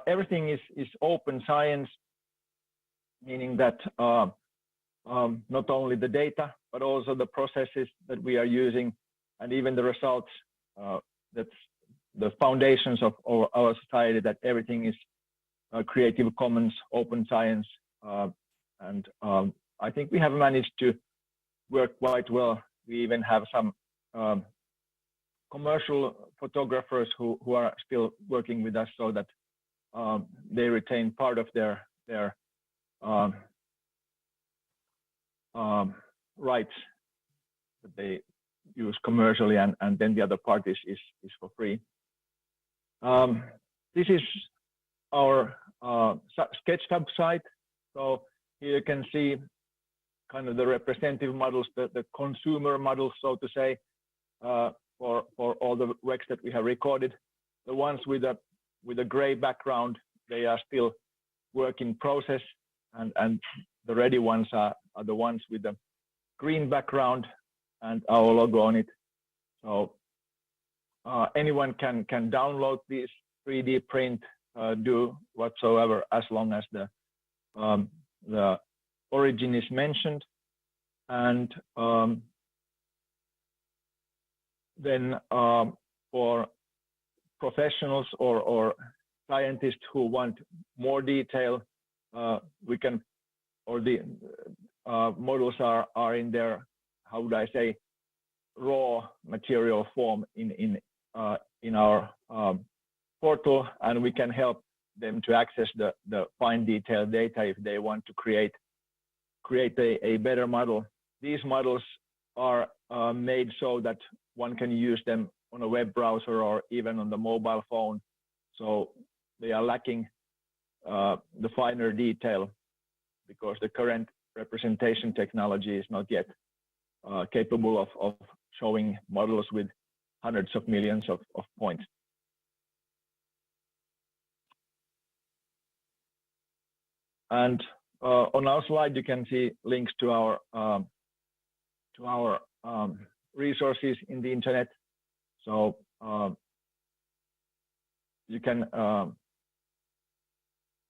Everything is open science, meaning that not only the data, but also the processes that we are using, and even the results. That's the foundations of our society, that everything is Creative Commons, open science. And I think we have managed to work quite well. We even have some commercial photographers who are still working with us, so that they retain part of their rights that they use commercially, and then the other part is for free. This is our Sketchfab site. So here you can see kind of the representative models, the consumer models, so to say, for all the recs that we have recorded. The ones with a gray background, they are still work in process, and the ready ones are the ones with the green background and our logo on it. So anyone can download these 3D print, do whatsoever, as long as the origin is mentioned. And then for professionals or scientists who want more detail, we can, or the models are in their, how would I say, raw material form in our portal, and we can help them to access the fine detailed data if they want to create a better model. These models are made so that one can use them on a web browser or even on the mobile phone. So they are lacking the finer detail, because the current representation technology is not yet capable of showing models with hundreds of millions of points. And on our slide, you can see links to our resources in the internet. So you can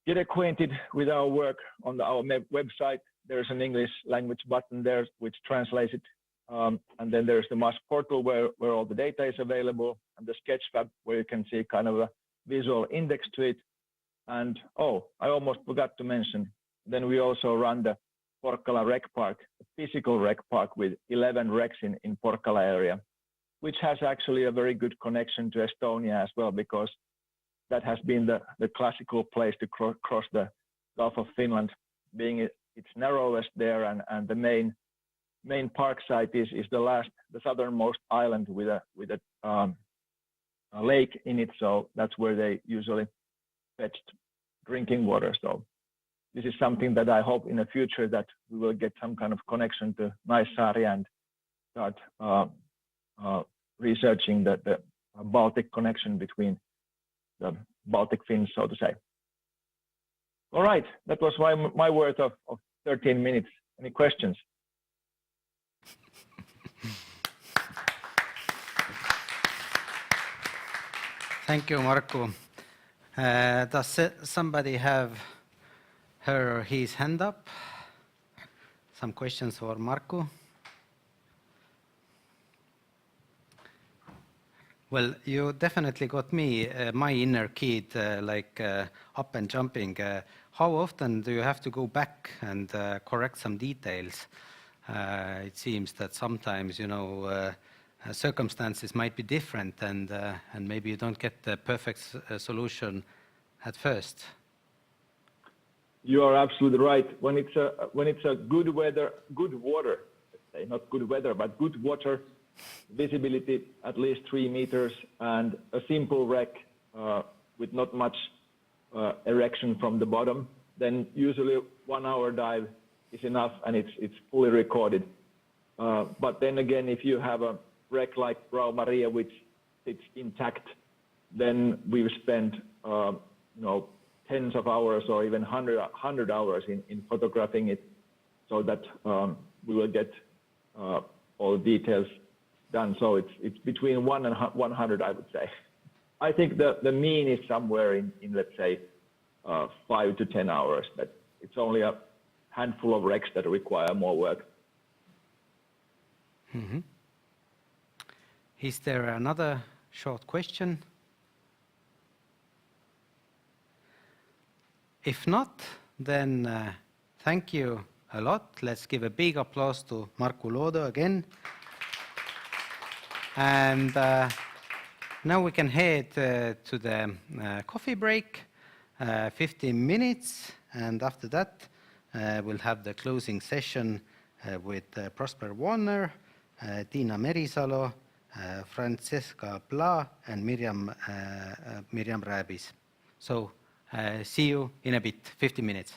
get acquainted with our work on our website. There's an English language button there which translates it. And then there's the MAS portal where all the data is available, and the Sketchfab where you can see kind of a visual index to it. And oh, I almost forgot to mention, then we also run the Porkkala Rec Park, a physical rec park with 11 recs in Porkkala area, which has actually a very good connection to Estonia as well, because that has been the classical place to cross the Gulf of Finland, being its narrowest there and the main main park site is the southernmost island with a lake in it. So that's where they usually fetched drinking water. So this is something that I hope in the future that we will get some kind of connection to Naissaari and start researching the Baltic connection between the Baltic Finns, so to say. All right, that was my worth of 13 minutes. Any questions? Thank you, Markku. Does somebody have her or his hand up? Some questions for Markku? Well, you definitely got me, my inner kid, up and jumping. How often do you have to go back and correct some details? It seems that sometimes, circumstances might be different, and maybe you don't get the perfect solution at first. You are absolutely right. When it's a good water, let's say, not good weather, but good water, visibility at least 3 meters, and a simple wreck with not much erection from the bottom, then usually 1 hour dive is enough, and it's fully recorded. But then again, if you have a wreck like Frau Maria, which sits intact, then we've spent tens of hours or even 100 hours in photographing it, so that we will get all the details done. So it's between 1 and 100, I would say. I think the mean is somewhere in let's say 5 to 10 hours, but it's only a handful of wrecks that require more work. Mm-hmm. Is there another short question? If not, then thank you a lot. Let's give a big applause to Markku Luodo again. And now we can head to the coffee break, 15 minutes, and after that we'll have the closing session with Prosper Warner, Tiina Merisalu, Francesca Pla, and Miriam Rääbis. So see you in a bit, 15 minutes.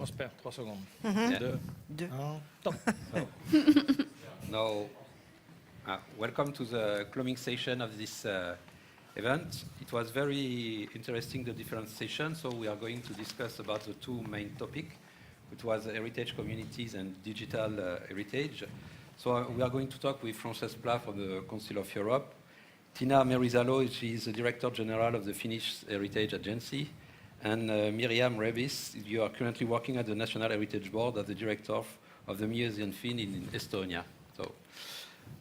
Prosper, 3 secondes. Yeah. Deux. Un, top. Now, welcome to the closing session of this event. It was very interesting, the different sessions. So we are going to discuss about the two main topics, which was heritage communities and digital heritage. So we are going to talk with Frances Pla from the Council of Europe, Tina Merizalo, she is the Director General of the Finnish Heritage Agency, and Miriam Rebis, you are currently working at the National Heritage Board as the Director of the Museum Finn in Estonia. So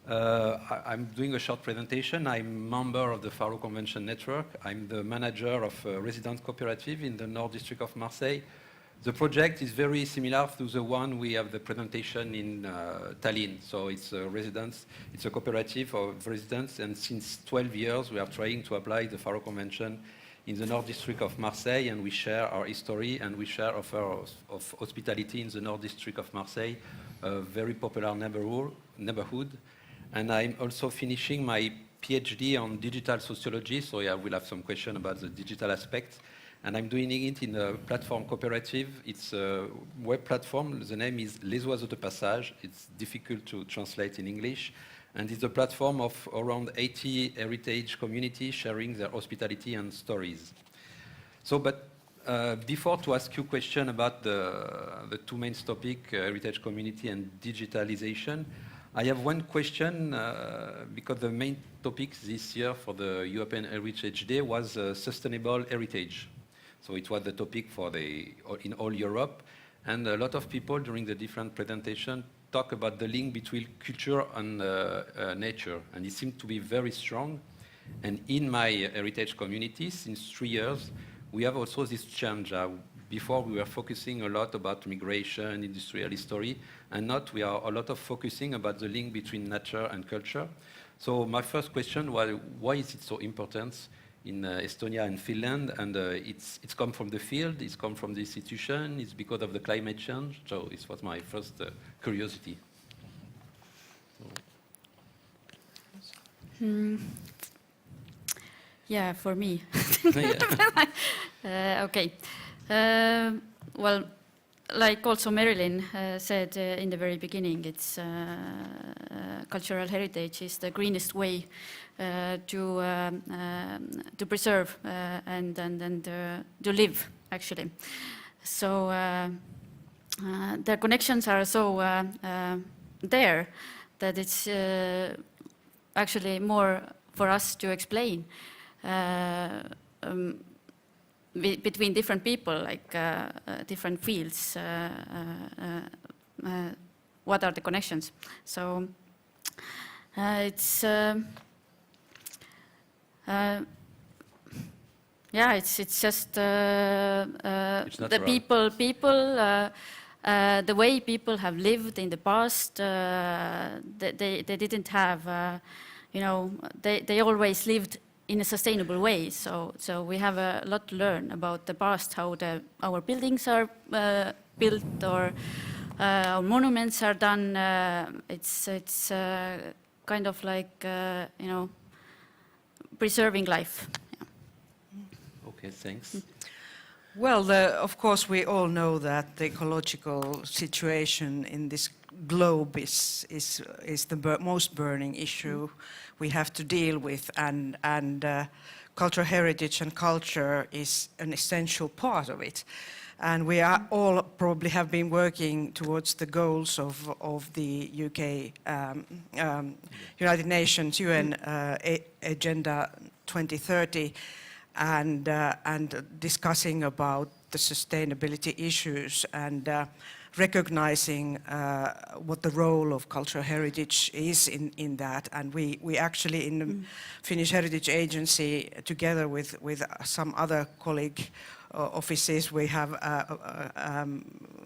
I'm doing a short presentation. I'm a member of the Faro Convention Network. I'm the manager of a resident cooperative in the North District of Marseille. The project is very similar to the one we have the presentation in Tallinn. So it's a residence, it's a cooperative of residents, and since 12 years we are trying to apply the Faro Convention in the North District of Marseille, and we share our history and we share offers of hospitality in the North District of Marseille, a very popular neighborhood. And I'm also finishing my PhD on digital sociology, so yeah, we'll have some question about the digital aspects. And I'm doing it in a platform cooperative. It's a web platform. The name is Les Oiseaux de Passage. It's difficult to translate in English. And it's a platform of around 80 heritage communities sharing their hospitality and stories. So, but before to ask you a question about the two main topics, heritage community and digitalization, I have one question because the main topic this year for the European Heritage Day was sustainable heritage. So it was the topic in all Europe, and a lot of people during the different presentations talk about the link between culture and nature, and it seemed to be very strong. And in my heritage community, since 3 years, we have also this change. Before we were focusing a lot about migration, industrial history, and now we are a lot of focusing about the link between nature and culture. So my first question was, why is it so important in Estonia and Finland? And it's come from the field, it's come from the institution, it's because of the climate change. So it was my first curiosity. Yeah, for me. Okay. Well, like also Marilyn said in the very beginning, it's cultural heritage is the greenest way to preserve and to live, actually. So the connections are so there that it's actually more for us to explain between different people, like different fields, what are the connections. So it's yeah, it's just the people, the way people have lived in the past. They didn't have, you know, they always lived in a sustainable way. So we have a lot to learn about the past, how our buildings are built, or our monuments are done. It's kind of like you know, preserving life. Yeah. Okay, thanks. Well, of course, we all know that the ecological situation in this globe is the most burning issue we have to deal with, and cultural heritage and culture is an essential part of it. And we are all probably have been working towards the goals of the UK United Nations UN Agenda 2030, and discussing about the sustainability issues, and recognizing what the role of cultural heritage is in that. And we actually in the Finnish Heritage Agency, together with some other colleague offices, we have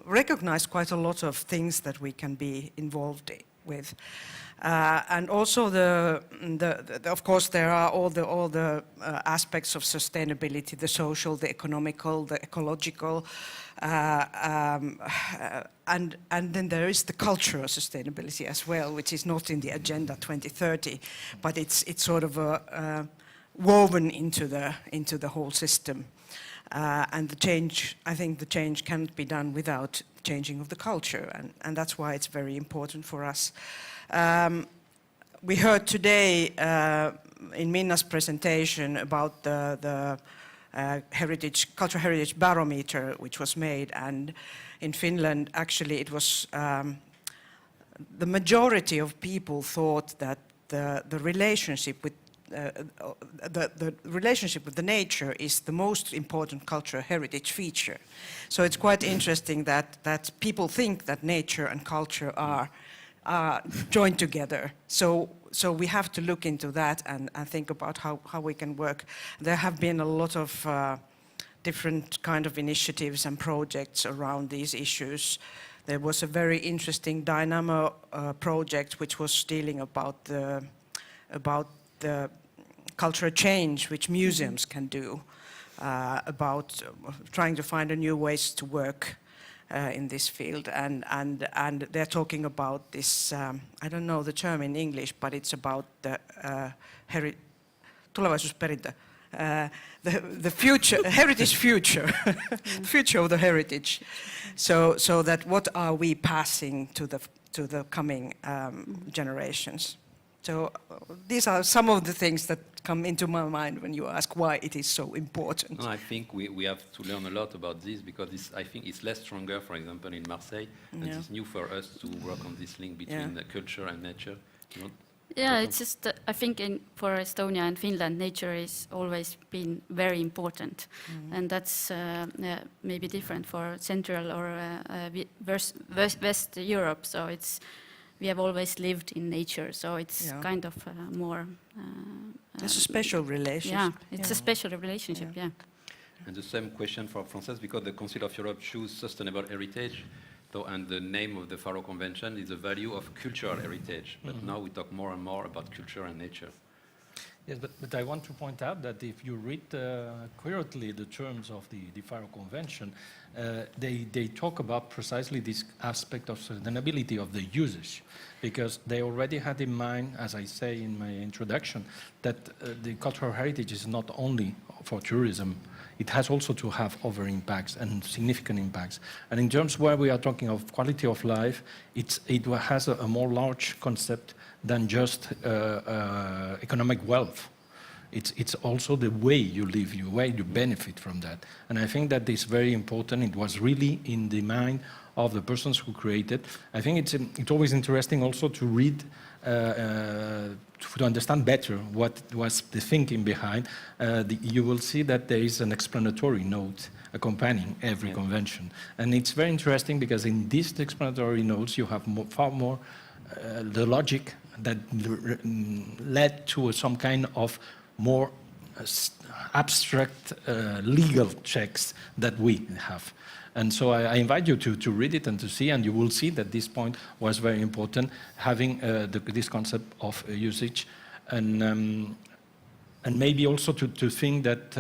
recognized quite a lot of things that we can be involved with. And also of course there are all the aspects of sustainability, the social, the economical, the ecological, and then there is the cultural sustainability as well, which is not in the Agenda 2030, but it's sort of woven into the whole system. And the change, I think the change cannot be done without changing of the culture, and that's why it's very important for us. We heard today in Minna's presentation about the cultural heritage barometer which was made, and in Finland actually it was the majority of people thought that the relationship with the relationship with the nature is the most important cultural heritage feature. So it's quite interesting that people think that nature and culture are joined together. So we have to look into that and think about how we can work. There have been a lot of different kind of initiatives and projects around these issues. There was a very interesting Dynamo project which was dealing about the cultural change which museums can do, about trying to find new ways to work in this field, and they're talking about this, I don't know the term in English, but it's about the tulevaisuusperintö, the future, heritage future, future of the heritage. So that what are we passing to the coming generations? So these are some of the things that come into my mind when you ask why it is so important. No, I think we have to learn a lot about this, because I think it's less stronger, for example, in Marseille, and it's new for us to work on this link between the culture and nature. Yeah, it's just, I think for Estonia and Finland, nature has always been very important. And that's maybe different for Central or West Europe. So we have always lived in nature, so it's kind of more... it's a special relationship. Yeah, it's a special relationship, yeah. And the same question for Frances, because the Council of Europe choose sustainable heritage, and the name of the Faro Convention is the value of cultural heritage. But now we talk more and more about culture and nature. Yes, but I want to point out that if you read accurately the terms of the Faro Convention, they talk about precisely this aspect of sustainability of the usage, because they already had in mind, as I say in my introduction, that the cultural heritage is not only for tourism, it has also to have other impacts and significant impacts. And in terms where we are talking of quality of life, it has a more large concept than just economic wealth. It's also the way you live, the way you benefit from that. And I think that is very important. It was really in the mind of the persons who created. I think it's always interesting also to read, to understand better what was the thinking behind. You will see that there is an explanatory note accompanying every convention. And it's very interesting because in these explanatory notes you have far more the logic that led to some kind of more abstract legal checks that we have. And so I invite you to read it and to see, and you will see that this point was very important, having this concept of usage, and maybe also to think that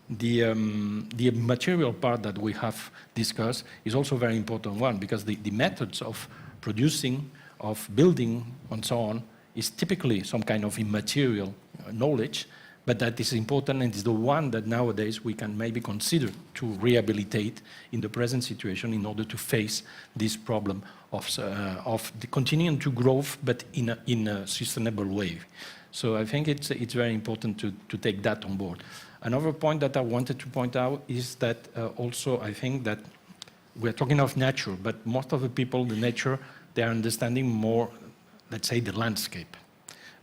the material part that we have discussed is also a very important one, because the methods of producing, of building, and so on, is typically some kind of immaterial knowledge, but that is important and is the one that nowadays we can maybe consider to rehabilitate in the present situation in order to face this problem of the continuing to grow, but in a sustainable way. So I think it's very important to take that on board. Another point that I wanted to point out is that also I think that we're talking of nature, but most of the people, the nature, they are understanding more, let's say, the landscape.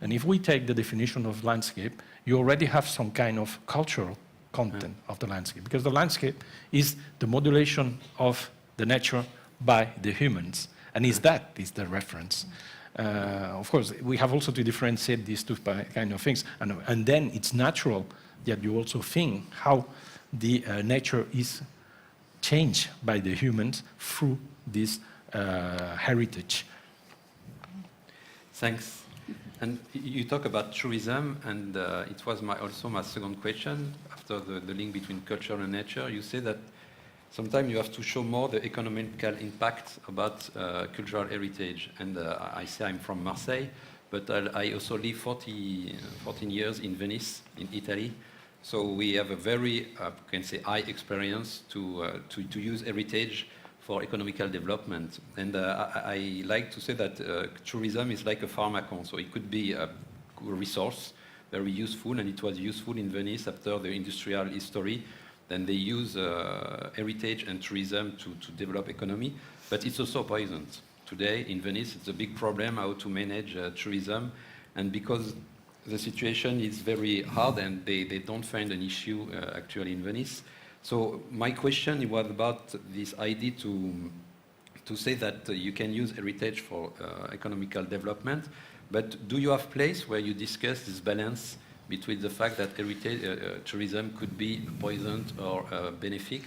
And if we take the definition of landscape, you already have some kind of cultural content of the landscape, because the landscape is the modulation of the nature by the humans, and is the reference. Of course, we have also to differentiate these two kind of things, and then it's natural that you also think how the nature is changed by the humans through this heritage. Thanks. And you talk about tourism, and it was also my second question after the link between culture and nature. You say that sometimes you have to show more the economical impact about cultural heritage. And I say I'm from Marseille, but I also live 14 years in Venice, in Italy. So we have a very, can say, high experience to use heritage for economical development. And I like to say that tourism is like a pharmacon, so it could be a resource, very useful, and it was useful in Venice after the industrial history. Then they use heritage and tourism to develop economy, but it's also poisoned. Today in Venice, it's a big problem how to manage tourism, and because the situation is very hard and they don't find an issue actually in Venice. So my question was about this idea to say that you can use heritage for economical development, but do you have place where you discuss this balance between the fact that heritage tourism could be poisoned or benefic?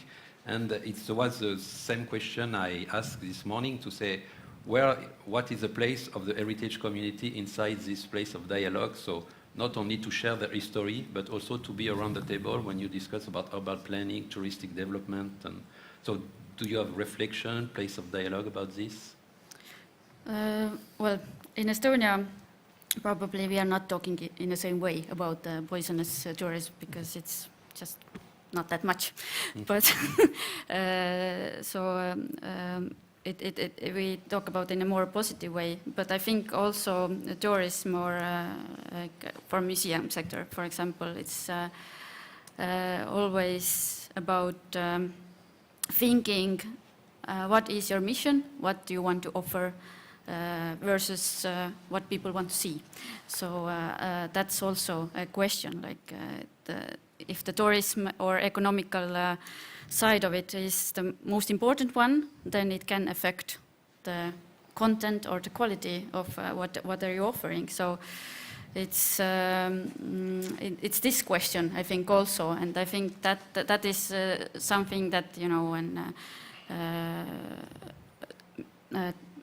And it was the same question I asked this morning to say, what is the place of the heritage community inside this place of dialogue? So not only to share their history, but also to be around the table when you discuss about urban planning, touristic development. And so do you have reflection, place of dialogue about this? Well, in Estonia, probably we are not talking in the same way about poisonous tourism because it's just not that much. But we talk about in a more positive way. But I think also tourism or for museum sector, for example, it's always about thinking what is your mission, what do you want to offer, versus what people want to see. So that's also a question, like if the tourism or economical side of it is the most important one, then it can affect the content or the quality of what are you offering. So it's this question, I think, also, and I think that is something that, you know, when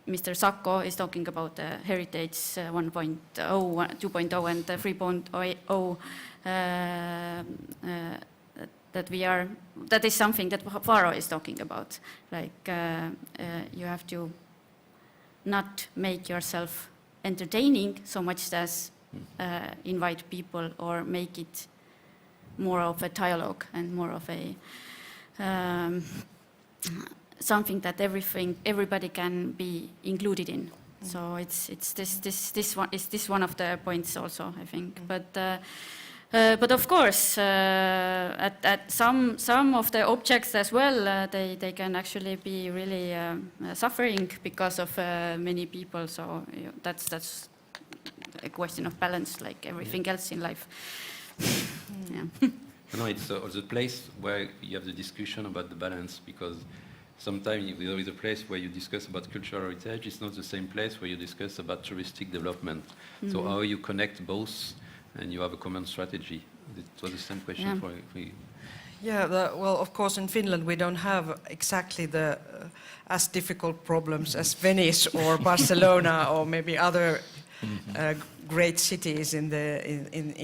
Mr. Sacco is talking about heritage 1.0, 2.0 and 3.0, that is something that Faro is talking about. Like you have to not make yourself entertaining so much as invite people or make it more of a dialogue and more of a something that everybody can be included in. So it's this one of the points also, I think. But of course, at some of the objects as well, they can actually be really suffering because of many people. So that's a question of balance, like everything else in life. Yeah. No, it's the place where you have the discussion about the balance, because sometimes there is a place where you discuss about cultural heritage. It's not the same place where you discuss about touristic development. So how you connect both and you have a common strategy? It was the same question for you. Yeah, well, of course, in Finland we don't have exactly the as difficult problems as Venice or Barcelona or maybe other great cities in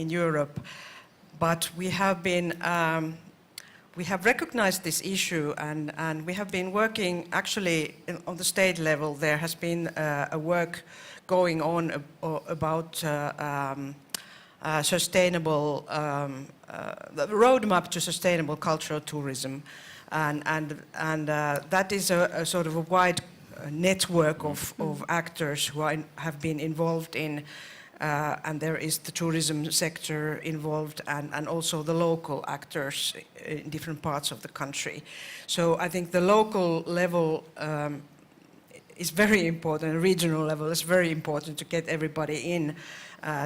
Europe. But we have been we have recognized this issue, and we have been working actually on the state level. There has been a work going on about sustainable, the roadmap to sustainable cultural tourism, and that is a sort of a wide network of actors who have been involved in, and there is the tourism sector involved, and also the local actors in different parts of the country. So I think the local level is very important, the regional level is very important to get everybody in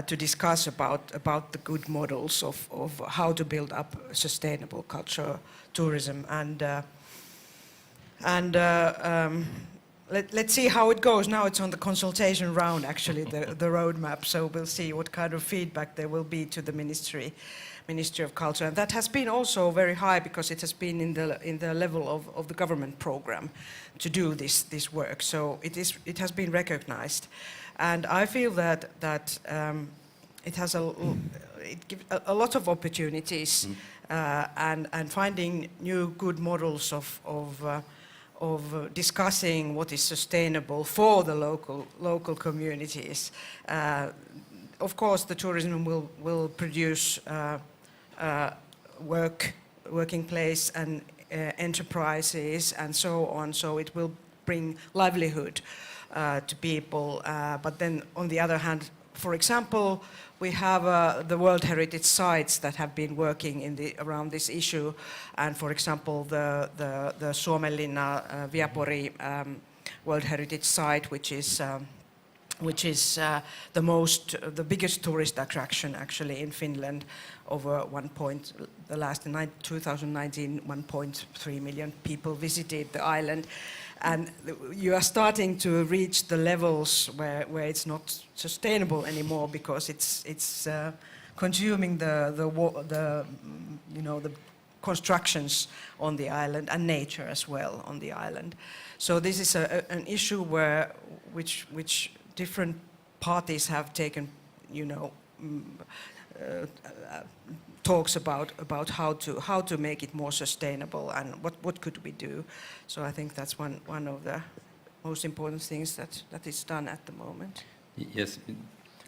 to discuss about the good models of how to build up sustainable cultural tourism. Let's see how it goes. Now it's on the consultation round, actually, the roadmap. So we'll see what kind of feedback there will be to the Ministry of Culture. And that has been also very high because it has been in the level of the government program to do this work. So it has been recognized. And I feel that it has it gives a lot of opportunities and finding new good models of discussing what is sustainable for the local communities. Of course, the tourism will produce working place and enterprises and so on. So it will bring livelihood to people. But then on the other hand, for example, we have the World Heritage Sites that have been working around this issue. And for example, the Suomenlinna Viapori World Heritage Site, which is the biggest tourist attraction actually in Finland. Over 2019, 1.3 million people visited the island. And you are starting to reach the levels where it's not sustainable anymore because it's consuming the constructions on the island and nature as well on the island. So this is an issue which different parties have taken, talks about how to make it more sustainable and what could we do. So I think that's one of the most important things that is done at the moment. Yes,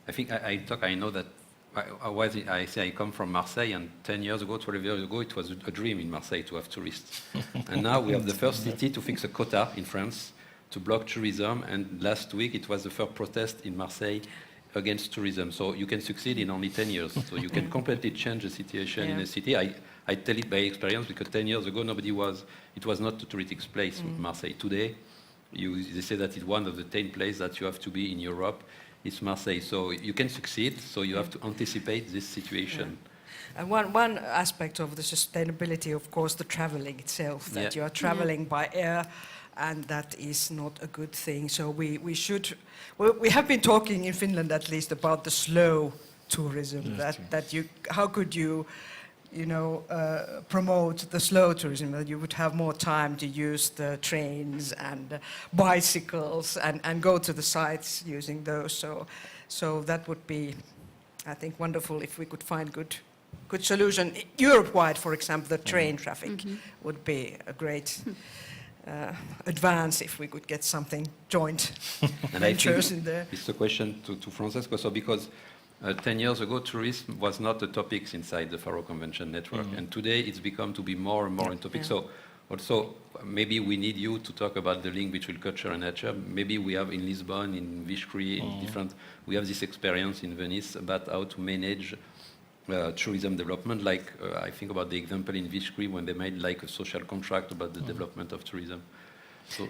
I think I know that I say I come from Marseille, and 10 years ago, 12 years ago, it was a dream in Marseille to have tourists. And now we have the first city to fix a quota in France to block tourism, and last week it was the first protest in Marseille against tourism. So you can succeed in only 10 years. So you can completely change the situation in a city. I tell it by experience because 10 years ago it was not a touristic place, Marseille. Today, they say that it's one of the 10 places that you have to be in Europe. It's Marseille. So you can succeed, so you have to anticipate this situation. Yeah. And one aspect of the sustainability, of course, the traveling itself, that you are traveling by air, and that is not a good thing. So we have been talking in Finland at least about the slow tourism, how could you promote the slow tourism, that you would have more time to use the trains and bicycles and go to the sites using those. So that would be, I think, wonderful if we could find good solution. Europe-wide, for example, the train traffic would be a great advance if we could get something joint ventures in there. It's a question to Francesco. So because 10 years ago, tourism was not a topic inside the Faro Convention network, and today it's become to be more and more a topic. So also, maybe we need you to talk about the link between culture and nature. Maybe we have in Lisbon, in Viskri, in different, we have this experience in Venice about how to manage tourism development. Like I think about the example in Viskri when they made like a social contract about the development of tourism. So.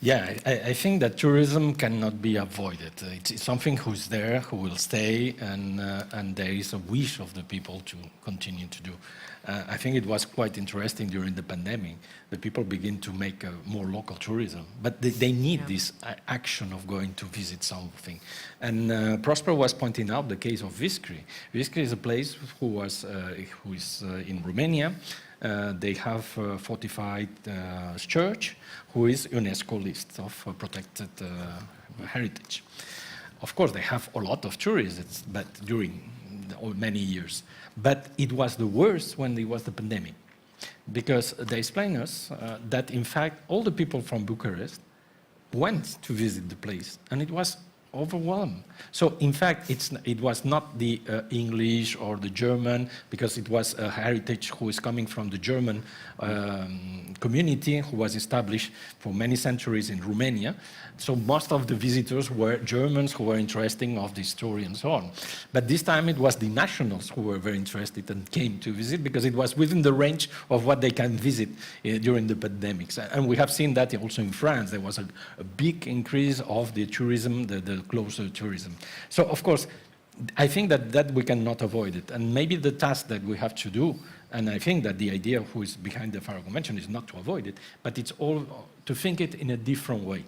Yeah, I think that tourism cannot be avoided. It's something who's there, who will stay, and there is a wish of the people to continue to do. I think it was quite interesting during the pandemic that people begin to make more local tourism, but they need this action of going to visit something. And Prosper was pointing out the case of Viskri. Viskri is a place who is in Romania. They have a fortified church who is UNESCO list of protected heritage. Of course, they have a lot of tourists, but during many years. But it was the worst when it was the pandemic, because they explain us that in fact all the people from Bucharest went to visit the place, and it was overwhelmed. So in fact, it was not the English or the German, because it was a heritage who is coming from the German community who was established for many centuries in Romania. So most of the visitors were Germans who were interested of the story and so on. But this time it was the nationals who were very interested and came to visit, because it was within the range of what they can visit during the pandemics. And we have seen that also in France. There was a big increase of the tourism, the closer tourism. So of course, I think that we cannot avoid it. And maybe the task that we have to do, and I think that the idea who is behind the Faro Convention is not to avoid it, but it's all to think it in a different way.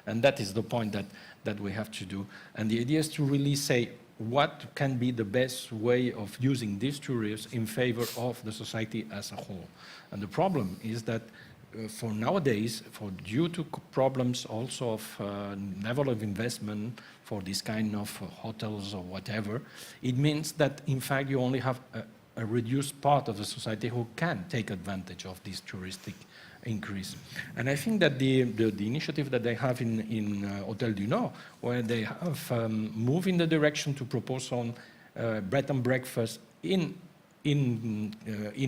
And that is the point that we have to do. And the idea is to really say what can be the best way of using these tourists in favor of the society as a whole. And the problem is that for nowadays, due to problems also of level of investment for this kind of hotels or whatever, it means that in fact you only have a reduced part of the society who can take advantage of this touristic increase. And I think that the initiative that they have in Hôtel du Nord, where they have moved in the direction to propose on bread and breakfast in in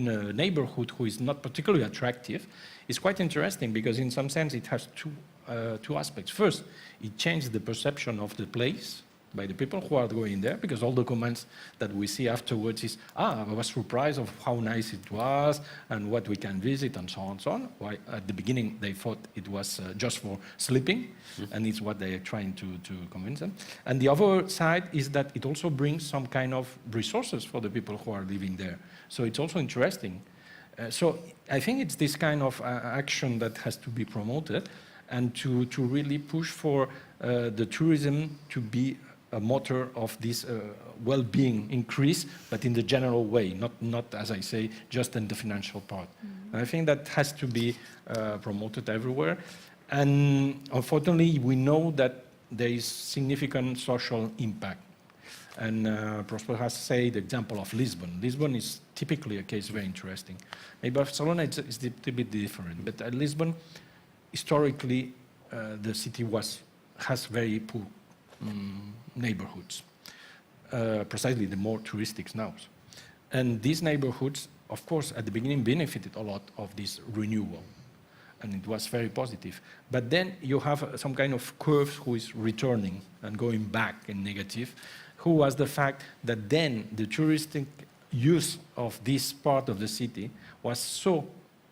a neighborhood who is not particularly attractive is quite interesting, because in some sense it has two aspects. First, it changed the perception of the place by the people who are going there, because all the comments that we see afterwards is, I was surprised of how nice it was and what we can visit and so on and so on. Why, at the beginning they thought it was just for sleeping, and it's what they are trying to convince them. And the other side is that it also brings some kind of resources for the people who are living there. So it's also interesting. So I think it's this kind of action that has to be promoted, and to really push for the tourism to be a motor of this well-being increase, but in the general way, not as I say, just in the financial part. And I think that has to be promoted everywhere. And unfortunately, we know that there is significant social impact. And Prosper has said the example of Lisbon. Lisbon is typically a case very interesting. Maybe Barcelona is a bit different, but at Lisbon, historically, the city has very poor neighborhoods, precisely the more touristic now. And these neighborhoods, of course, at the beginning benefited a lot of this renewal, and it was very positive. But then you have some kind of curve who is returning and going back in negative, who was the fact that then the touristic use of this part of the city was so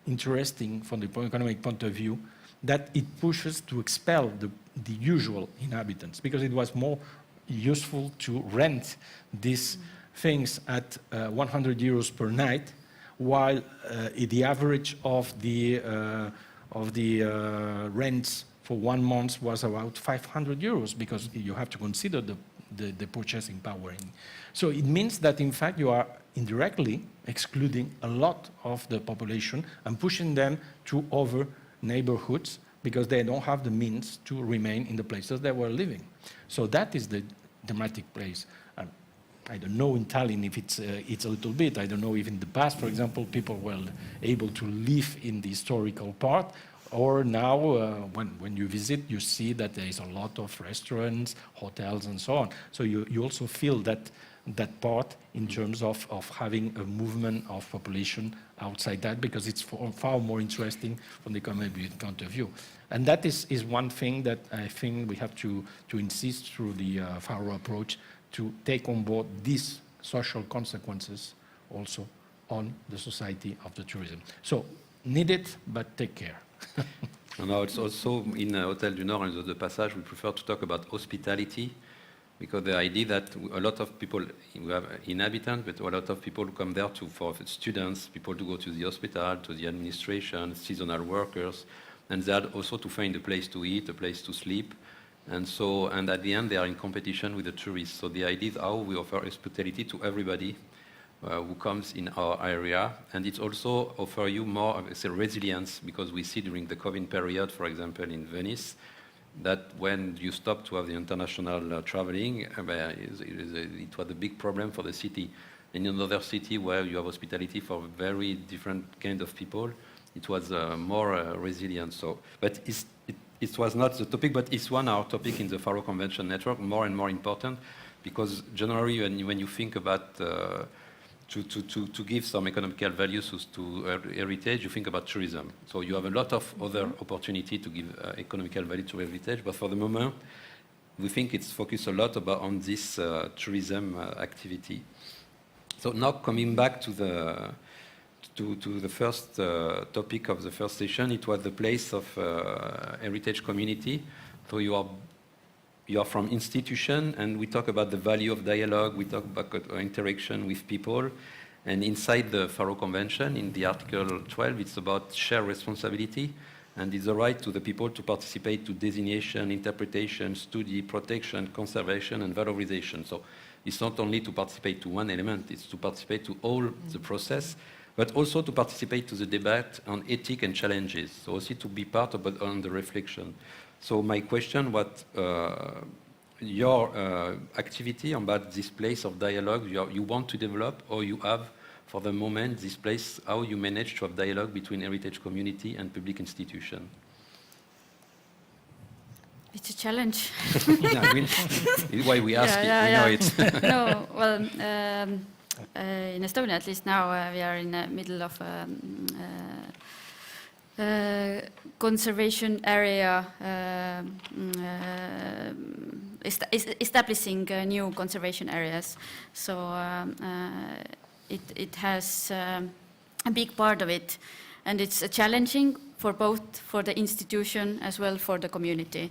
interesting from the economic point of view that it pushes to expel the usual inhabitants, because it was more useful to rent these things at 100 euros per night, while the average of the rents for 1 month was about 500 euros, because you have to consider the purchasing power. So it means that, in fact, you are indirectly excluding a lot of the population and pushing them to other neighborhoods, because they don't have the means to remain in the places they were living. So that is the dramatic place. I don't know in Tallinn if it's a little bit. I don't know if in the past, for example, people were able to live in the historical part, or now when you visit, you see that there is a lot of restaurants, hotels, and so on. So you also feel that part in terms of having a movement of population outside that, because it's far more interesting from the economic point of view. And that is one thing that I think we have to insist through the Faro approach, to take on board these social consequences also on the society of the tourism. So need it, but take care. Now it's also in Hôtel du Nord and the Passage, we prefer to talk about hospitality, because the idea that a lot of people, we have inhabitants, but a lot of people who come there for students, people to go to the hospital, to the administration, seasonal workers, and they had also to find a place to eat, a place to sleep. And at the end, they are in competition with the tourists. So the idea is how we offer hospitality to everybody who comes in our area. And it also offer you more of a resilience, because we see during the COVID period, for example, in Venice, that when you stop to have the international traveling, it was a big problem for the city. In another city where you have hospitality for very different kind of people, it was more resilient. So, but it was not the topic, but it's our topic in the Faro Convention Network, more and more important, because generally when you think about to give some economical values to heritage, you think about tourism. So you have a lot of other opportunity to give economical value to heritage, but for the moment, we think it's focused a lot on this tourism activity. So now coming back to the first topic of the first session, it was the place of heritage community. So you are from institution, and we talk about the value of dialogue, we talk about interaction with people. And inside the Faro Convention, in the Article 12, it's about shared responsibility, and it's the right to the people to participate to designation, interpretation, study, protection, conservation, and valorization. So it's not only to participate to one element, it's to participate to all the process, but also to participate to the debate on ethics and challenges. So also to be part of on the reflection. So my question, what your activity about this place of dialogue you want to develop, or you have for the moment this place, how you manage to have dialogue between heritage community and public institution? It's a challenge. Why we ask it, we know it. No, well, in Estonia, at least now, we are in the middle of conservation area, establishing new conservation areas. So it has a big part of it, and it's challenging for both for the institution as well for the community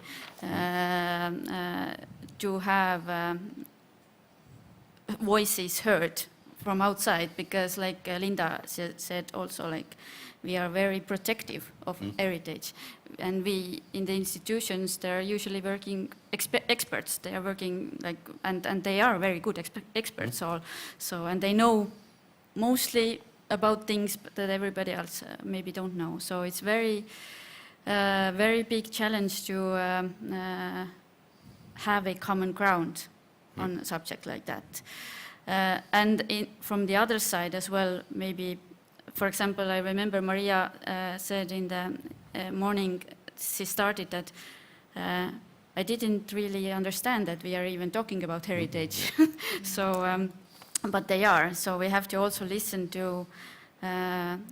to have voices heard from outside, because like Linda said also, like we are very protective of heritage, and we in the institutions they're usually working experts. They are working like and they are very good experts all. So and they know mostly about things that everybody else maybe don't know. So it's very very big challenge to have a common ground on a subject like that. And from the other side as well, maybe, for example, I remember Maria said in the morning she started that I didn't really understand that we are even talking about heritage. So, but they are. So we have to also listen to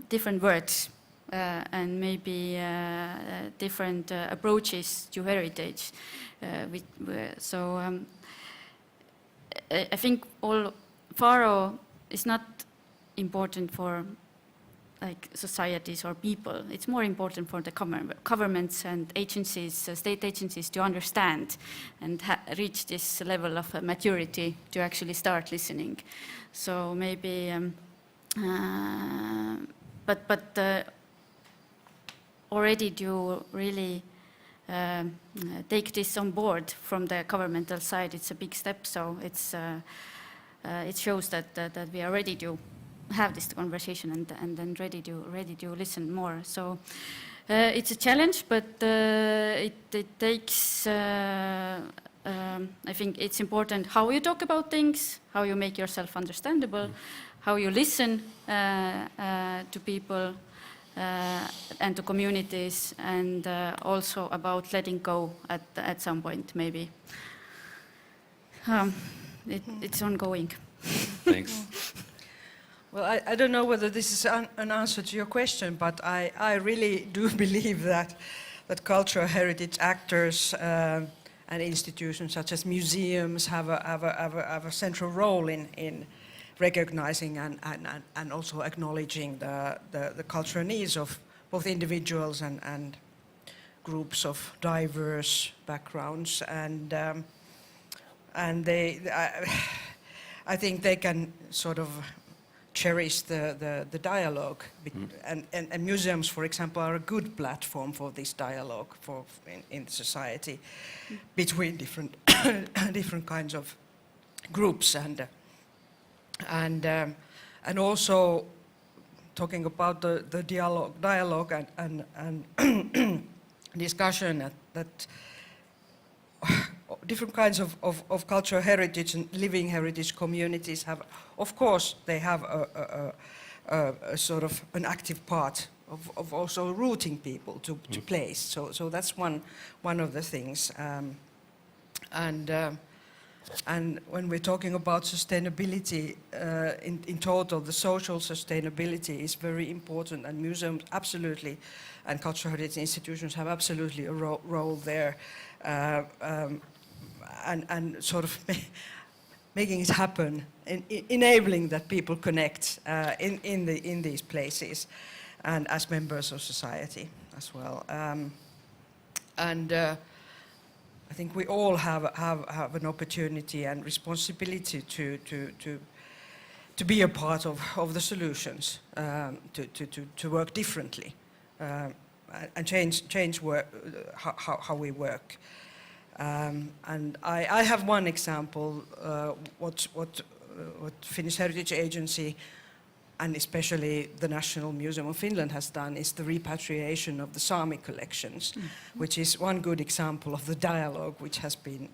different words and maybe different approaches to heritage. So I think Faro is not important for like societies or people. It's more important for the governments and agencies, state agencies, to understand and reach this level of maturity to actually start listening. So maybe, but already to really take this on board from the governmental side, it's a big step. So it's it shows that we are ready to have this conversation and then ready to listen more. So it's a challenge, but it takes. I think it's important how you talk about things, how you make yourself understandable, how you listen to people and to communities, and also about letting go at some point, maybe. It's ongoing. Thanks. Well, I don't know whether this is an answer to your question, but I really do believe that cultural heritage actors and institutions such as museums have a central role in recognizing and also acknowledging the cultural needs of both individuals and groups of diverse backgrounds, and I think they can sort of cherish the dialogue, and museums, for example, are a good platform for this dialogue in society between different kinds of groups, and also talking about the dialogue and discussion that different kinds of cultural heritage and living heritage communities have, of course, they have a sort of an active part of also rooting people to place. So that's one of the things. And when we're talking about sustainability in total, the social sustainability is very important, and museums absolutely, and cultural heritage institutions have absolutely a role there. And sort of making it happen, enabling that people connect in these places, and as members of society as well. I think we all have an opportunity and responsibility to be a part of the solutions, to work differently, and change how we work. And I have one example. What Finnish Heritage Agency and especially the National Museum of Finland has done is the repatriation of the Sami collections, which is one good example of the dialogue which has been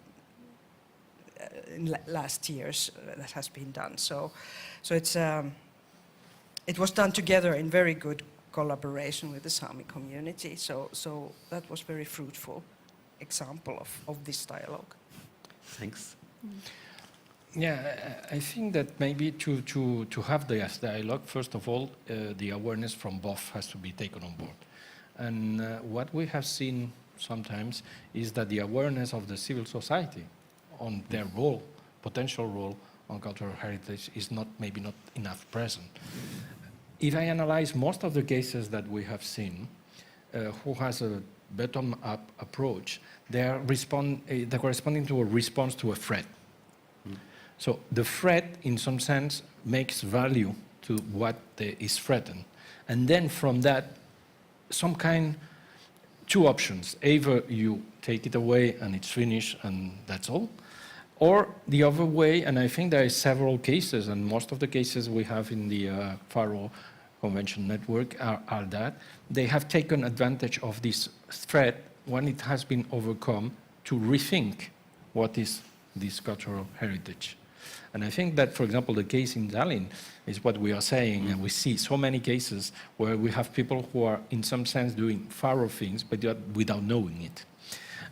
in last years that has been done. So it's it was done together in very good collaboration with the Sami community. So that was very fruitful example of this dialogue. Thanks. Yeah, I think that maybe to have this dialogue, first of all, the awareness from both has to be taken on board. And what we have seen sometimes is that the awareness of the civil society on their role, potential role on cultural heritage is maybe not enough present. If I analyze most of the cases that we have seen, who has a bottom-up approach, they're corresponding to a response to a threat. So the threat, in some sense, makes value to what is threatened. And then from that, two options. Either you take it away and it's finished and that's all, or the other way, and I think there are several cases, and most of the cases we have in the Faro Convention Network are that they have taken advantage of this threat when it has been overcome to rethink what is this cultural heritage. And I think that, for example, the case in Tallinn is what we are saying, and we see so many cases where we have people who are, in some sense, doing Faro things, but without knowing it.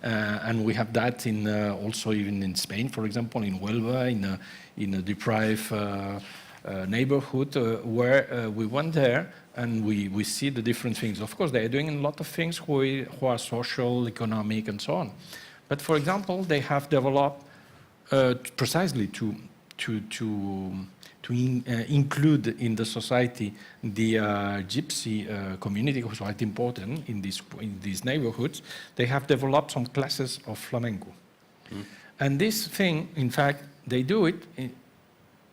And we have that in also even in Spain, for example, in Huelva, in a deprived neighborhood where we went there and we see the different things. Of course, they are doing a lot of things who are social, economic, and so on. But for example, they have developed precisely to include in the society the gypsy community, which is quite important in these neighborhoods. They have developed some classes of flamenco. And this thing, in fact, they do it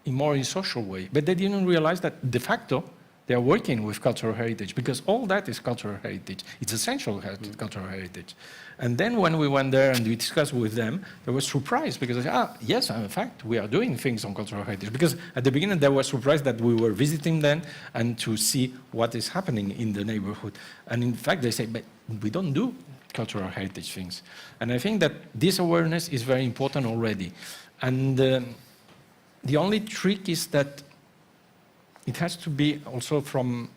in more in social way, but they didn't realize that de facto they are working with cultural heritage, because all that is cultural heritage. It's essential cultural heritage. And then when we went there and we discussed with them, they were surprised because they said, yes, in fact, we are doing things on cultural heritage. Because at the beginning, they were surprised that we were visiting them and to see what is happening in the neighborhood. And in fact, they say, but we don't do cultural heritage things. And I think that this awareness is very important already. And the only trick is that it has to be also from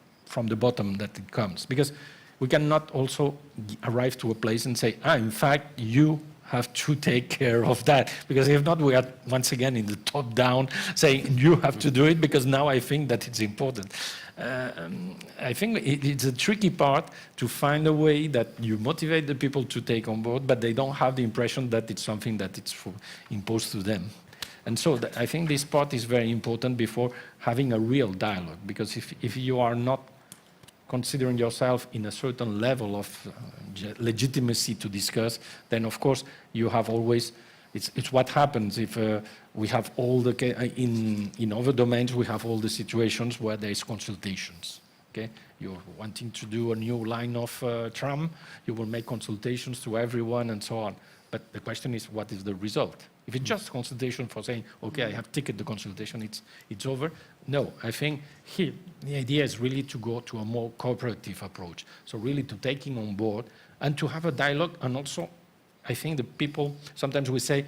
the bottom that it comes, because we cannot also arrive to a place and say, in fact, you have to take care of that, because if not, we are once again in the top down saying you have to do it because now I think that it's important. I think it's a tricky part to find a way that you motivate the people to take on board, but they don't have the impression that it's something that it's imposed to them. And so I think this part is very important before having a real dialogue, because if you are not considering yourself in a certain level of legitimacy to discuss, then of course you have always, it's what happens if we have all the, in other domains we have all the situations where there is consultations, okay? You're wanting to do a new line of tram, you will make consultations to everyone and so on. But the question is, what is the result? If it's just consultation for saying, okay, I have ticketed the consultation, it's over. No, I think here the idea is really to go to a more cooperative approach. So really to taking on board and to have a dialogue. And also, I think the people, sometimes we say,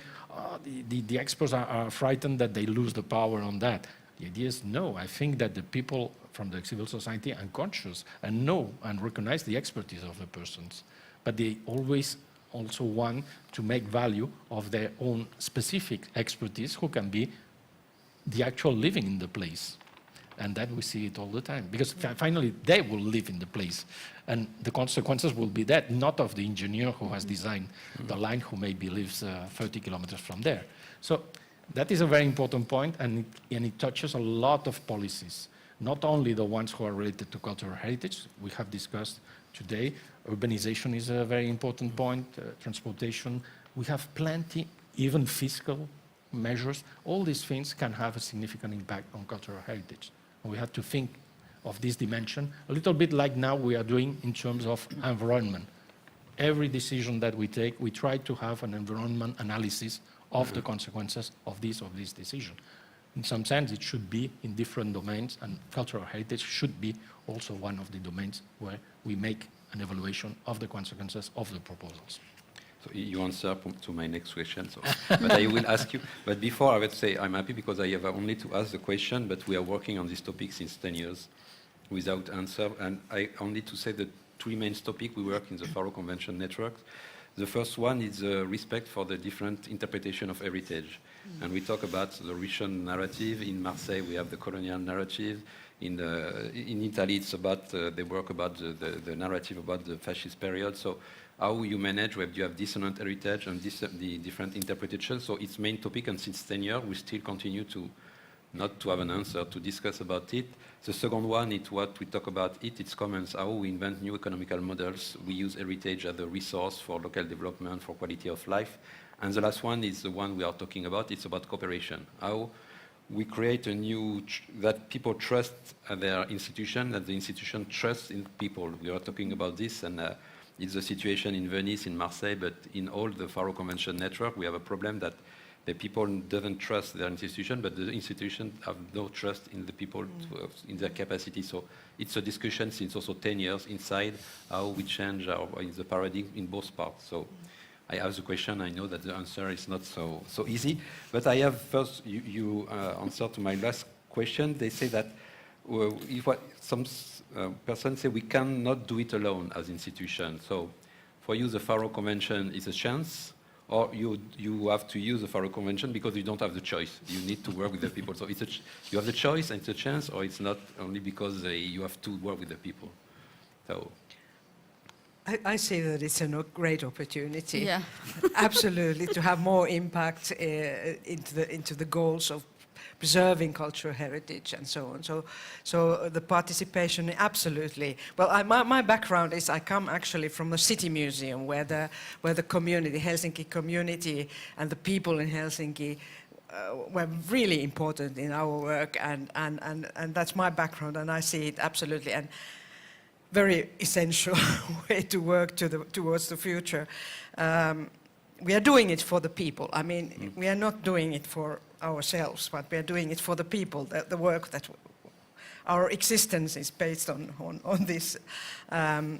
the experts are frightened that they lose the power on that. The idea is no, I think that the people from the civil society are conscious and know and recognize the expertise of the persons. But they always also want to make value of their own specific expertise, who can be the actual living in the place. And that we see it all the time, because finally they will live in the place. And the consequences will be that, not of the engineer who has designed the line, who maybe lives 30 kilometers from there. So that is a very important point, and it touches a lot of policies, not only the ones who are related to cultural heritage. We have discussed today, urbanization is a very important point, transportation. We have plenty, even fiscal measures. All these things can have a significant impact on cultural heritage. And we have to think of this dimension a little bit like now we are doing in terms of environment. Every decision that we take, we try to have an environment analysis of the consequences of this decision. In some sense, it should be in different domains, and cultural heritage should be also one of the domains where we make an evaluation of the consequences of the proposals. So you answer to my next question, so, but I will ask you. But before, I would say I'm happy because I have only to ask the question, but we are working on this topic since 10 years without answer. And I only to say the three main topics we work in the Faro Convention Network. The first one is respect for the different interpretation of heritage. And we talk about the Russian narrative. In Marseille, we have the colonial narrative. In Italy, it's about they work about the narrative about the fascist period. So how you manage where you have dissonant heritage and the different interpretations. So it's main topic, and since 10 years, we still continue to not to have an answer, to discuss about it. The second one is what we talk about it's commons, how we invent new economical models. We use heritage as a resource for local development, for quality of life. And the last one is the one we are talking about. It's about cooperation. How we create a new, that people trust their institution, that the institution trusts in people. We are talking about this, and it's the situation in Venice, in Marseille, but in all the Faro Convention network, we have a problem that the people doesn't trust their institution, but the institution have no trust in the people, in their capacity. So it's a discussion since also 10 years inside how we change the paradigm in both parts. So I ask the question. I know that the answer is not so easy, but I have first you answer to my last question. They say that if some persons say we cannot do it alone as institution. So for you, the Faro Convention is a chance, or you have to use the Faro Convention because you don't have the choice. You need to work with the people. So you have the choice and it's a chance, or it's not only because you have to work with the people. So I see that it's a great opportunity. Yeah. Absolutely, to have more impact into the goals of preserving cultural heritage and so on. So the participation, absolutely. Well, my background is I come actually from the city museum where the community, Helsinki community, and the people in Helsinki were really important in our work, and that's my background, and I see it absolutely and very essential way to work towards the future. We are doing it for the people. I mean, we are not doing it for ourselves, but we are doing it for the people, the work that our existence is based on this. And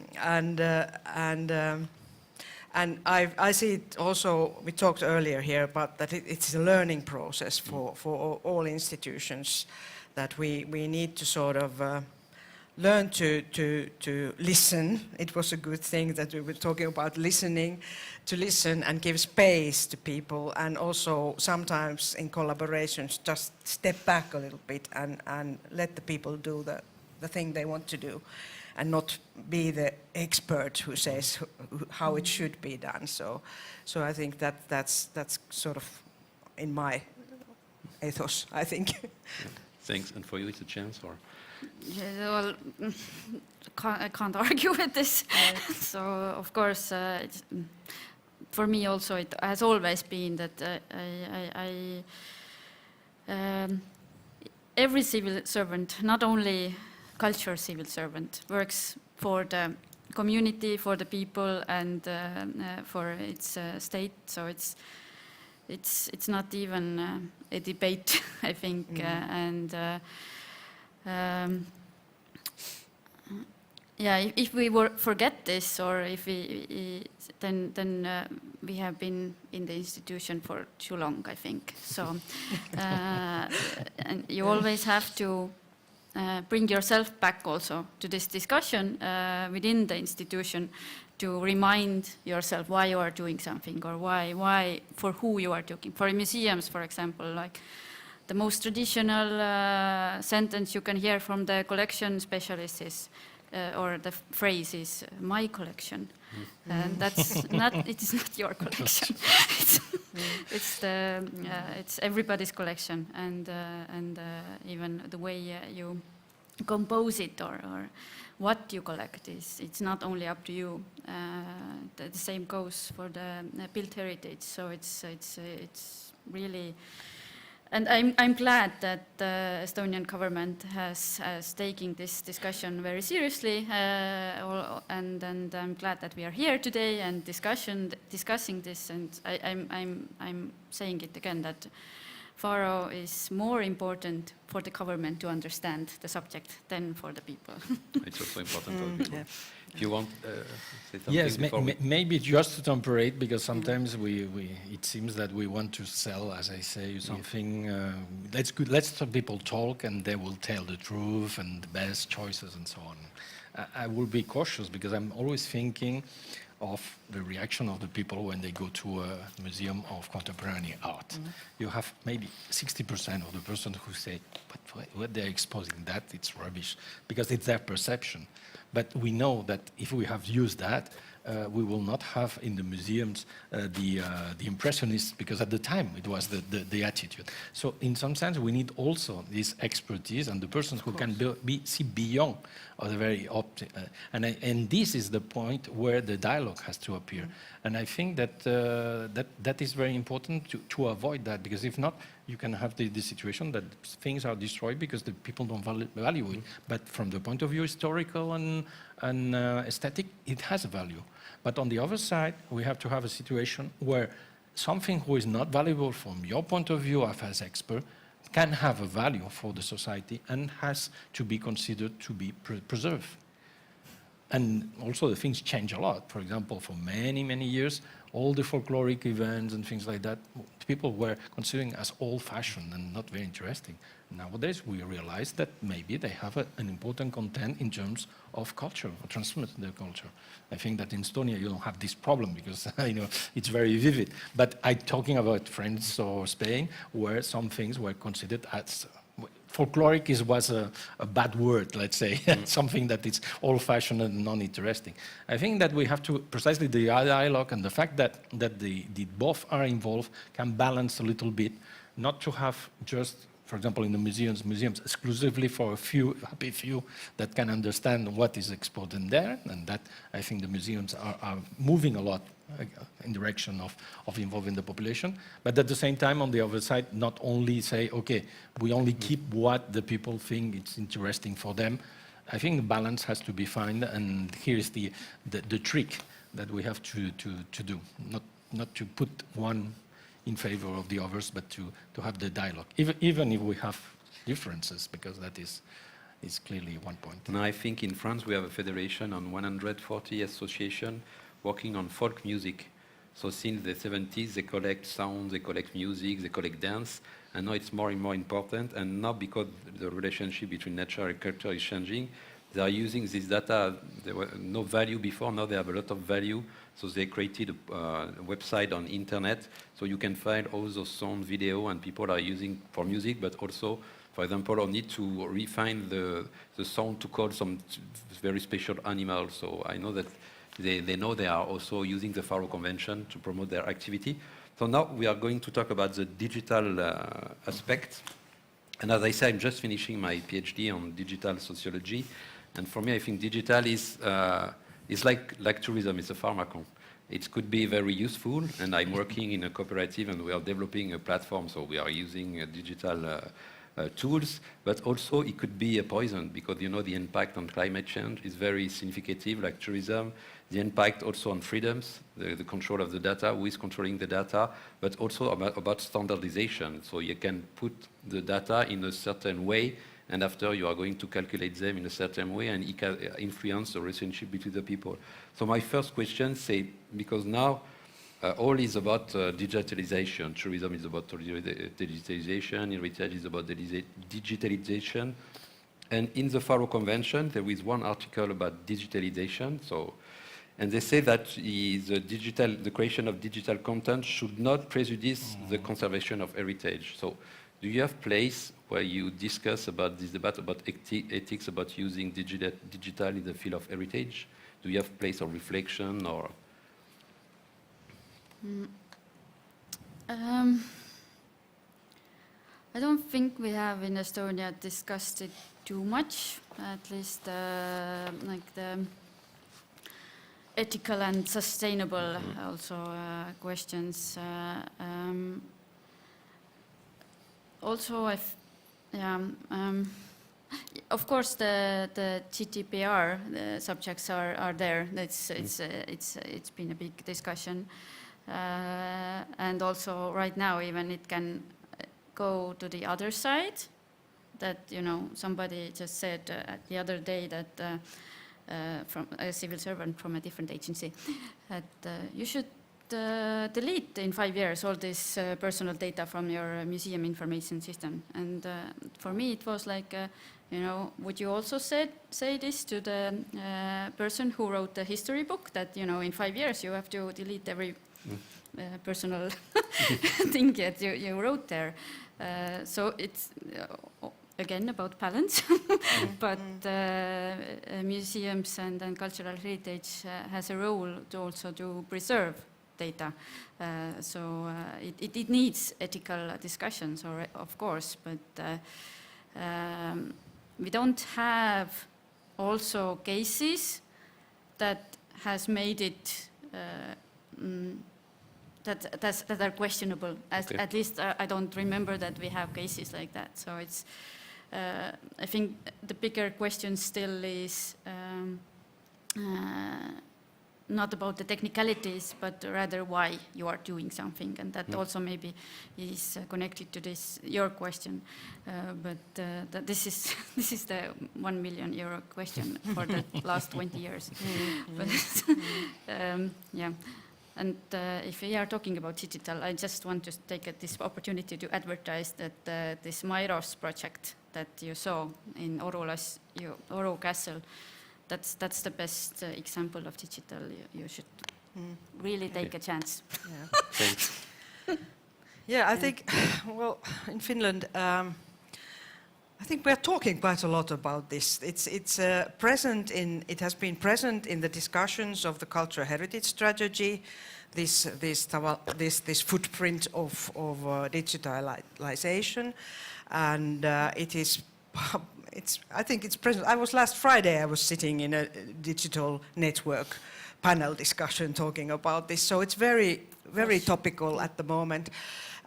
I see it also, we talked earlier here about that it's a learning process for all institutions, that we need to sort of learn to listen. It was a good thing that we were talking about listening, to listen and give space to people, and also sometimes in collaborations just step back a little bit and let the people do the thing they want to do, and not be the expert who says how it should be done. So I think that's sort of in my ethos, I think. Thanks. And for you, it's a chance, or? Yeah, well, I can't argue with this. So, of course, for me also, it has always been that every civil servant, not only culture civil servant, works for the community, for the people, and for its state. So it's not even a debate, I think, yeah, if we forget this, or if then we have been in the institution for too long, I think. So, and you always have to bring yourself back also to this discussion within the institution, to remind yourself why you are doing something, or why for who you are doing. For museums, for example, like, the most traditional sentence you can hear from the collection specialist is, or the phrase is, "my collection," and that's not. It is not your collection. It's everybody's collection, and even the way you compose it, or what you collect is. It's not only up to you. The same goes for the built heritage. So it's really. And I'm glad that the Estonian government has taken this discussion very seriously, and I'm glad that we are here today and discussing this. And I'm saying it again, that Faro is more important for the government to understand the subject than for the people. It's also important for the people. Yeah. If you want say something. Yes, maybe just to temperate, because sometimes it seems that we want to sell, as I say, something. Let's people talk, and they will tell the truth and the best choices and so on. I will be cautious, because I'm always thinking of the reaction of the people when they go to a museum of contemporary art. You have maybe 60% of the person who say, but what they're exposing, that it's rubbish, because it's their perception. But we know that if we have used that, we will not have in the museums the impressionists, because at the time it was the attitude. So in some sense we need also this expertise and the persons who can see beyond or the very and this is the point where the dialogue has to appear. And I think that that is very important to avoid that, because if not, you can have the situation that things are destroyed because the people don't value it. But from the point of view historical and aesthetic, it has a value. But on the other side, we have to have a situation where something who is not valuable from your point of view as expert can have a value for the society and has to be considered to be preserved. And also the things change a lot. For example, for many, many years, all the folkloric events and things like that, people were considering as old-fashioned and not very interesting. Nowadays, we realize that maybe they have an important content in terms of culture, or transmitting their culture. I think that in Estonia, you don't have this problem because it's very vivid. But I'm talking about France or Spain, where some things were considered as folkloric was a bad word, let's say, something that is old-fashioned and non-interesting. I think that we have to, precisely the dialogue and the fact that the both are involved can balance a little bit, not to have just, for example, in the museums exclusively for a few, happy few that can understand what is exposed in there, and that I think the museums are moving a lot in direction of involving the population, but at the same time, on the other side, not only say, okay, we only keep what the people think it's interesting for them. I think the balance has to be found, and here's the trick that we have to do, not to put one in favor of the others, but to have the dialogue, even if we have differences, because that is clearly one point. And I think in France we have a federation on 140 associations working on folk music. So since the 70s, they collect sound, they collect music, they collect dance, and now it's more and more important, and not because the relationship between nature and culture is changing. They are using this data. There were no value before, now they have a lot of value. So they created a website on internet, so you can find all those sound, video, and people are using for music, but also, for example, or need to refine the sound to call some very special animals. So I know that they know they are also using the Faro Convention to promote their activity. So now we are going to talk about the digital aspect. And as I said, I'm just finishing my PhD on digital sociology. And for me, I think digital is like tourism, it's a pharmacon. It could be very useful, and I'm working in a cooperative and we are developing a platform, so we are using digital tools, but also it could be a poison, because the impact on climate change is very significant, like tourism, the impact also on freedoms, the control of the data, who is controlling the data, but also about standardization. So you can put the data in a certain way, and after you are going to calculate them in a certain way, and it can influence the relationship between the people. So my first question, because now all is about digitalization. Tourism is about digitalization, heritage is about digitalization. And in the Faro Convention, there is one article about digitalization. And they say that the creation of digital content should not prejudice the conservation of heritage. So do you have place where you discuss about this debate about ethics, about using digital in the field of heritage? Do you have place of reflection or? I don't think we have in Estonia discussed it too much, at least like the ethical and sustainable also questions. Also, of course, the GDPR subjects are there. It's been a big discussion, and also right now even it can go to the other side. That somebody just said the other day that from a civil servant from a different agency that you should delete in 5 years all this personal data from your museum information system. And for me, it was like, you know, would you also say this to the person who wrote the history book, that, you know, in 5 years you have to delete every personal thing that you wrote there. So it's again about balance, but museums and cultural heritage has a role to also to preserve data. So it needs ethical discussions, of course, but we don't have also cases that has made it that are questionable. At least I don't remember that we have cases like that. So it's I think the bigger question still is not about the technicalities, but rather why you are doing something, and that also maybe is connected to this your question. But this is the €1 million question for the last 20 years. But, yeah. And if we are talking about digital, I just want to take this opportunity to advertise that this Mairos project that you saw in Oru Castle, that's the best example of digital. You should really take a chance. Yeah. Thanks. Yeah, I think, well, in Finland, I think we're talking quite a lot about this. It's present in, it has been present in the discussions of the Cultural Heritage Strategy, this footprint of digitalization, and it is. I think it's present. Last Friday I was sitting in a digital network panel discussion talking about this, so it's very topical at the moment.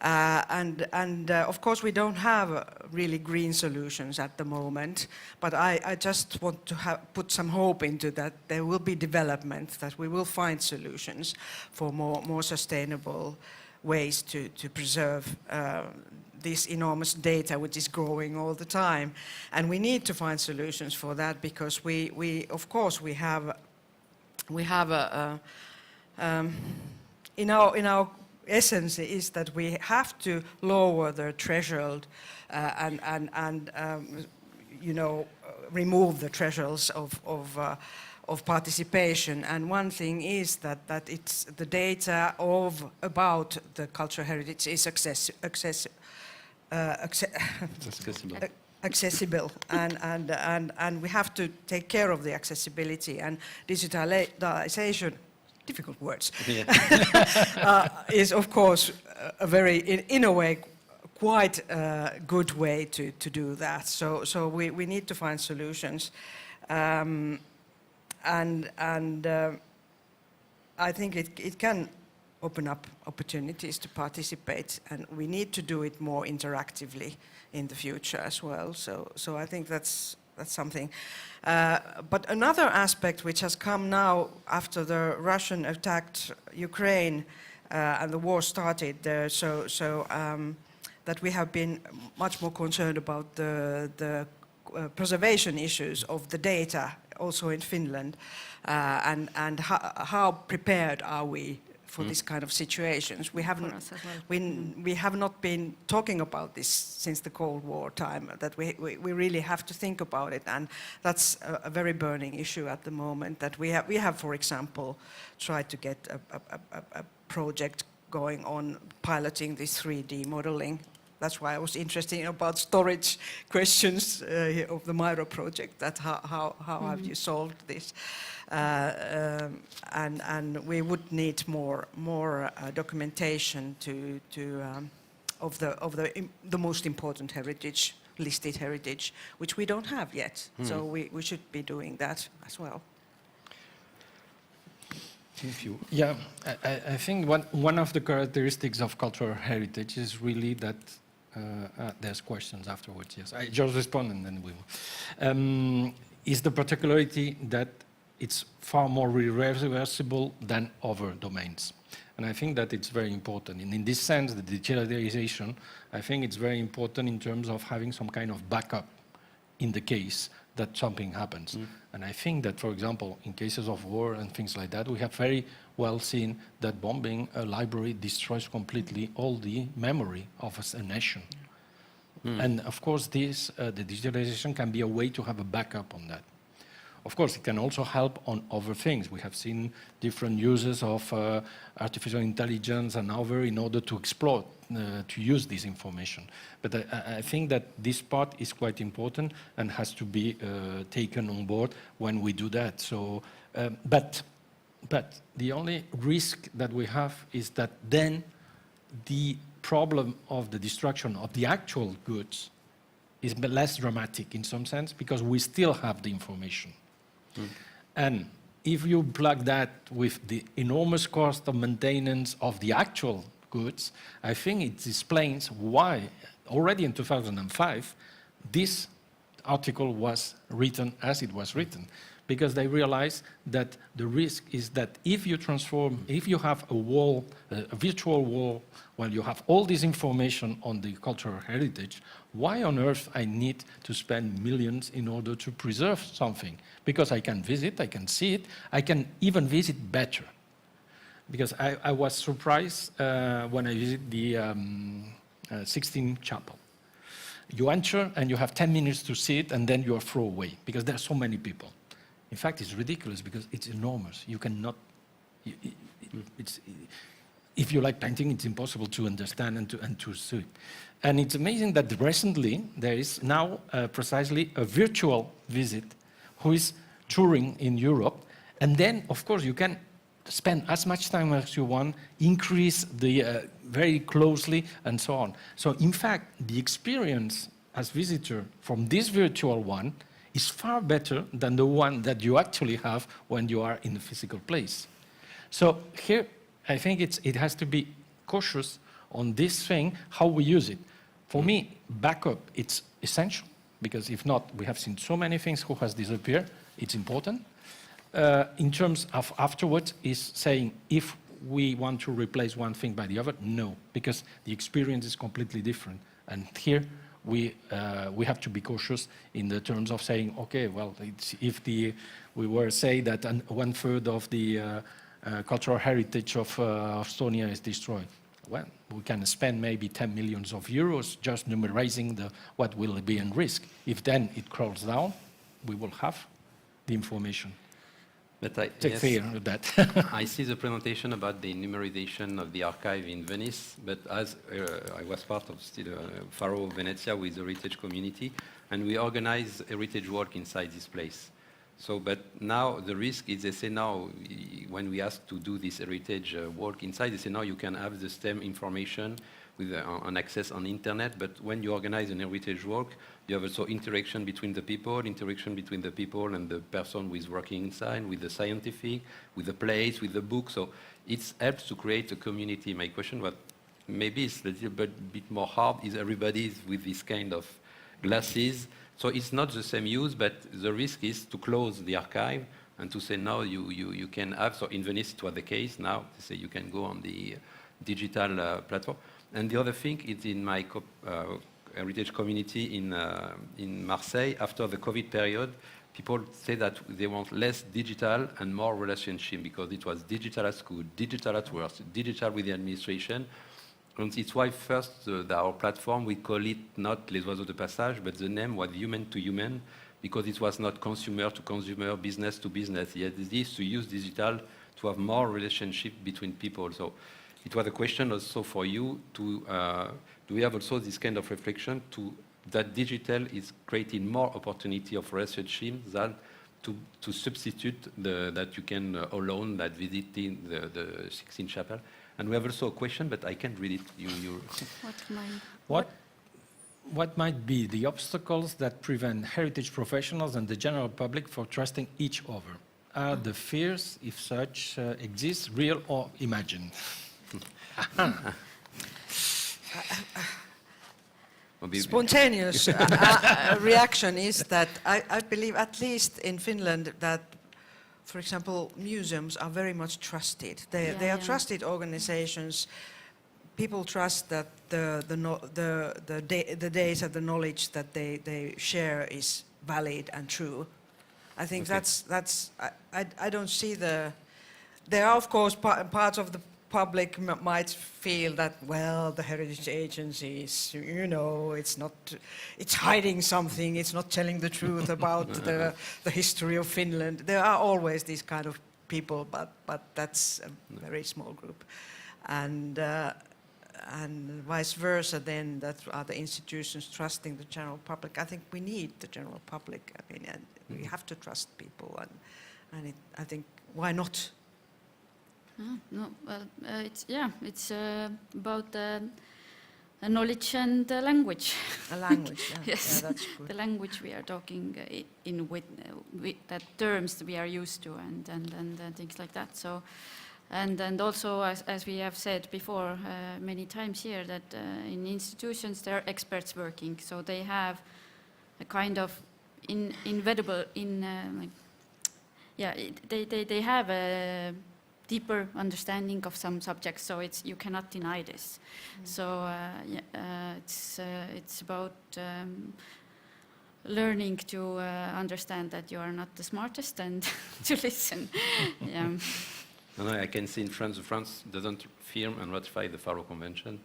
Of course we don't have really green solutions at the moment, but I just want to put some hope into that there will be development, that we will find solutions for more sustainable ways to preserve this enormous data which is growing all the time. And we need to find solutions for that, because we of course we have in our essence is that we have to lower the threshold and you know, remove the thresholds of participation. And one thing is that it's the data about the cultural heritage is accessible, and we have to take care of the accessibility, and digitalization, difficult words, is of course a very, in a way, quite a good way to do that. So we need to find solutions, and I think it can open up opportunities to participate, and we need to do it more interactively in the future as well. So I think that's something. But another aspect which has come now after the Russian attacked Ukraine and the war started there, that we have been much more concerned about the preservation issues of the data also in Finland, and how prepared are we for this kind of situations. We have not been talking about this since the Cold War time, that we really have to think about it, and that's a very burning issue at the moment, that we have, for example, tried to get a project going on piloting this 3D modeling. That's why I was interested about storage questions of the Miro project, that how have you solved this? And we would need more documentation of the most important heritage, listed heritage, which we don't have yet. So we should be doing that as well. Yeah, I think one of the characteristics of cultural heritage is really that there's questions afterwards. Yes, I just respond and then we will. Is the particularity that it's far more irreversible than other domains. And I think that it's very important. And in this sense, the digitalization, I think it's very important in terms of having some kind of backup in the case that something happens. And I think that, for example, in cases of war and things like that, we have very well seen that bombing a library destroys completely all the memory of a nation. And of course, this, the digitalization can be a way to have a backup on that. Of course, it can also help on other things. We have seen different uses of artificial intelligence and other in order to exploit, to use this information. But I think that this part is quite important and has to be taken on board when we do that. So, but the only risk that we have is that then the problem of the destruction of the actual goods is less dramatic in some sense because we still have the information. And if you plug that with the enormous cost of maintenance of the actual goods, I think it explains why already in 2005 this article was written as it was written. Because they realized that the risk is that if you transform, if you have a wall, a virtual wall, while you have all this information on the cultural heritage, why on earth I need to spend millions in order to preserve something? Because I can visit, I can see it, I can even visit better. Because I was surprised when I visited the Sixtine Chapel. You enter and you have 10 minutes to see it and then you are thrown away because there are so many people. In fact, it's ridiculous because it's enormous. You cannot, if you like painting, it's impossible to understand and to see. And it's amazing that recently there is now precisely a virtual visit who is touring in Europe. And then, of course, you can spend as much time as you want, increase the very closely, and so on. So, in fact, the experience as visitor from this virtual one is far better than the one that you actually have when you are in a physical place. So here, I think it has to be cautious on this thing, how we use it. For me, backup, it's essential, because if not, we have seen so many things who has disappeared, it's important. In terms of afterwards, is saying if we want to replace one thing by the other, no, because the experience is completely different. And here, we have to be cautious in the terms of saying, okay, well, if we were say that 1/3 of the cultural heritage of Estonia is destroyed, well, we can spend maybe 10 million euros just numerizing what will be in risk. If then it crawls down, we will have the information. But Take care of that. I see the presentation about the numerization of the archive in Venice, but as I was part of Faro Venezia with the heritage community, and we organize heritage work inside this place. So, but now the risk is they say now, when we ask to do this heritage work inside, they say now you can have the same information with on access on internet, but when you organize an heritage work, you have also interaction between the people and the person who is working inside, with the scientific, with the place, with the book. So it helps to create a community. My question was, maybe it's a little bit more hard, is everybody with this kind of glasses. So it's not the same use, but the risk is to close the archive and to say now you can have, so in Venice it was the case, now they say you can go on the digital platform. And the other thing is in my heritage community in Marseille, after the COVID period, people say that they want less digital and more relationship because it was digital at school, digital at work, digital with the administration. And it's why first our platform, we call it not Les Oiseaux de Passage, but the name was human to human because it was not consumer to consumer, business to business. Yet this to use digital to have more relationship between people. So it was a question also for you to, do we have also this kind of reflection to that digital is creating more opportunity of research than to substitute that you can alone that visiting the Sixtine Chapel. And we have also a question, but I can't read it. What might be the obstacles that prevent heritage professionals and the general public from trusting each other? Are the fears, if such exist, real or imagined? Spontaneous reaction is that I believe, at least in Finland, that, for example, museums are very much trusted. They are trusted organizations. People trust that the data, the knowledge that they share is valid and true. I think that's I don't see there are, of course, parts of the public might feel that, well, the heritage agencies, you know, it's hiding something, it's not telling the truth about the history of Finland. There are always these kind of people, but that's a very small group. And vice versa then, that are the institutions trusting the general public. I think we need the general public. I mean, and we have to trust people, and I think, why not? No, well, it's about knowledge and language. A language, yeah. Yes, yeah, that's good. The language we are talking in with that terms we are used to, and things like that. So, and also as we have said before many times here, that in institutions there are experts working, so they have a kind of invaluable they have a deeper understanding of some subjects, so you cannot deny this. So it's about learning to understand that you are not the smartest and to listen. Yeah. No, I can see in France doesn't firm and ratify the Faro Convention,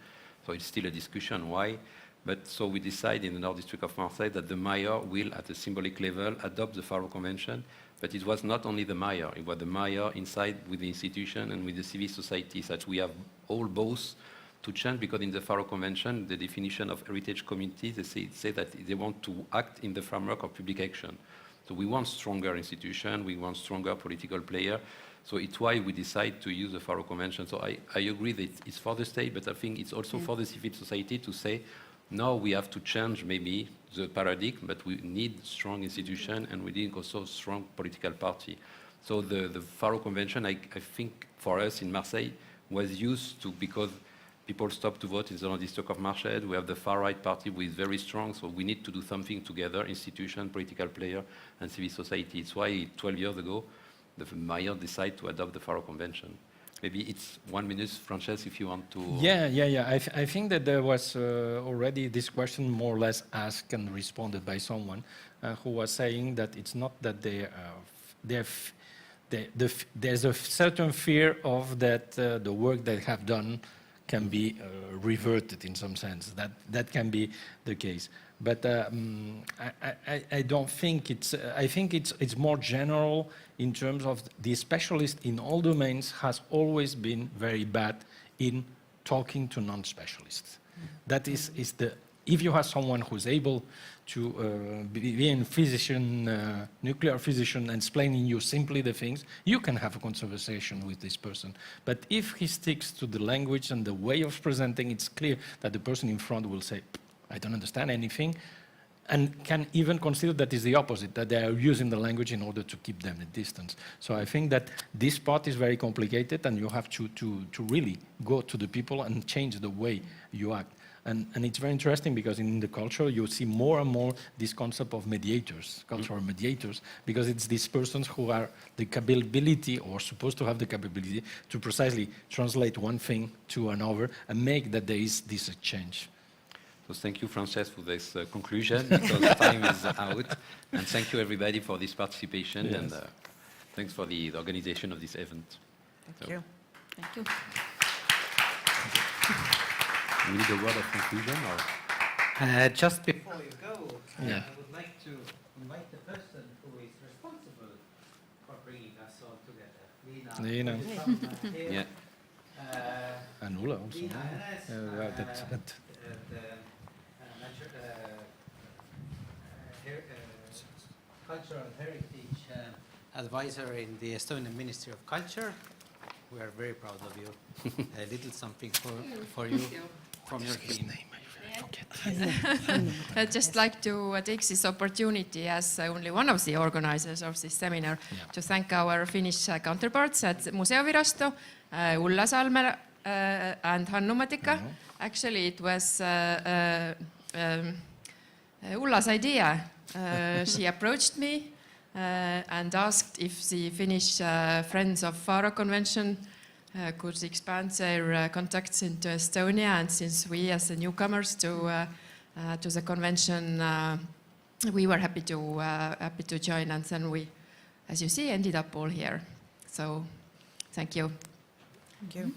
so it's still a discussion why. But so we decide in the North District of Marseille that the mayor will, at a symbolic level, adopt the Faro Convention. But it was not only the mayor, it was the mayor inside with the institution and with the civil society, that we have all both to change, because in the Faro Convention, the definition of heritage communities, they say that they want to act in the framework of public action. So we want stronger institution, we want stronger political player. So it's why we decide to use the Faro Convention. So I agree that it's for the state, but I think it's also for the civil society to say, now we have to change maybe the paradigm, but we need strong institution and we need also strong political party. So the Faro Convention, I think for us in Marseille, was used to, because people stopped to vote in the North District of Marseille. We have the far-right party who is very strong, so we need to do something together, institution, political player, and civil society. It's why 12 years ago, the mayor decided to adopt the Faro Convention. Maybe it's 1 minute, Frances, if you want to... Yeah. I think that there was already this question more or less asked and responded by someone who was saying that it's not that there's a certain fear of that the work they have done can be reverted in some sense. That can be the case. But I don't think it's, I think it's more general in terms of the specialist in all domains has always been very bad in talking to non-specialists. That is the, if you have someone who's able to be a physician, nuclear physician, and explaining you simply the things, you can have a conversation with this person. But if he sticks to the language and the way of presenting, it's clear that the person in front will say, I don't understand anything, and can even consider that is the opposite, that they are using the language in order to keep them at distance. So I think that this part is very complicated, and you have to really go to the people and change the way you act. And it's very interesting because in the culture you see more and more this concept of mediators, cultural mediators, because it's these persons who are the capability or supposed to have the capability to precisely translate one thing to another and make that there is this exchange. So thank you, Frances, for this conclusion, because time is out. And thank you, everybody, for this participation. Yes. And thanks for the organization of this event. Thank you. Thank you. We need a word of conclusion, or just before you go, yeah. I would like to invite the person who is responsible for bringing us all together. Lina. Yeah. And Ulla also. Lina Cultural Heritage Advisor in the Estonian Ministry of Culture. We are very proud of you. A little something for you from your team. I'd just like to take this opportunity as only one of the organizers of this seminar to thank our Finnish counterparts at Museovirasto, Ulla Salmer and Hannu Matika. Actually, it was Ulla's idea. She approached me and asked if the Finnish Friends of Faro Convention could expand their contacts into Estonia, and since we as the newcomers to the convention, we were happy to join, and then we, as you see, ended up all here. So Thank you. Thank you.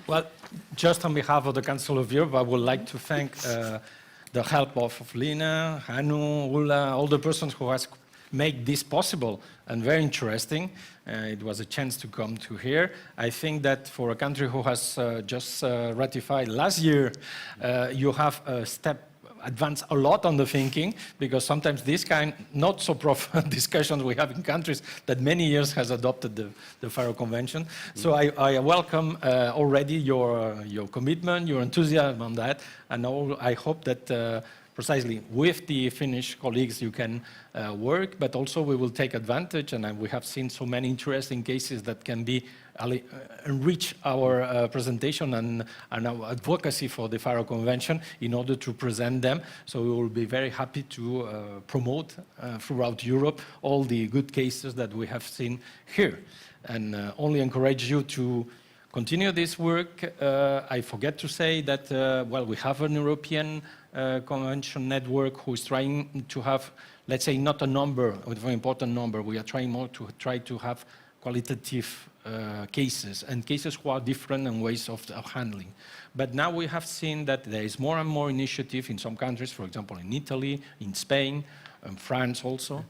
Well, just on behalf of the Council of Europe, I would like to thank the help of Lina, Hanu, Ulla, all the persons who has made this possible and very interesting. It was a chance to come to here. I think that for a country who has just ratified last year, you have a step advance a lot on the thinking, because sometimes this kind, not so profound discussions we have in countries that many years has adopted the Faro Convention. So I welcome already your commitment, your enthusiasm on that, and I hope that precisely with the Finnish colleagues you can work, but also we will take advantage, and we have seen so many interesting cases that can be enrich our presentation and our advocacy for the Faro Convention in order to present them. So we will be very happy to promote throughout Europe all the good cases that we have seen here, and only encourage you to continue this work. I forget to say that, well, we have an European convention network who is trying to have, let's say, not a number, a very important number. We are trying more to try to have qualitative cases, and cases who are different and ways of handling. But now we have seen that there is more and more initiative in some countries, for example, in Italy, in Spain, in France also,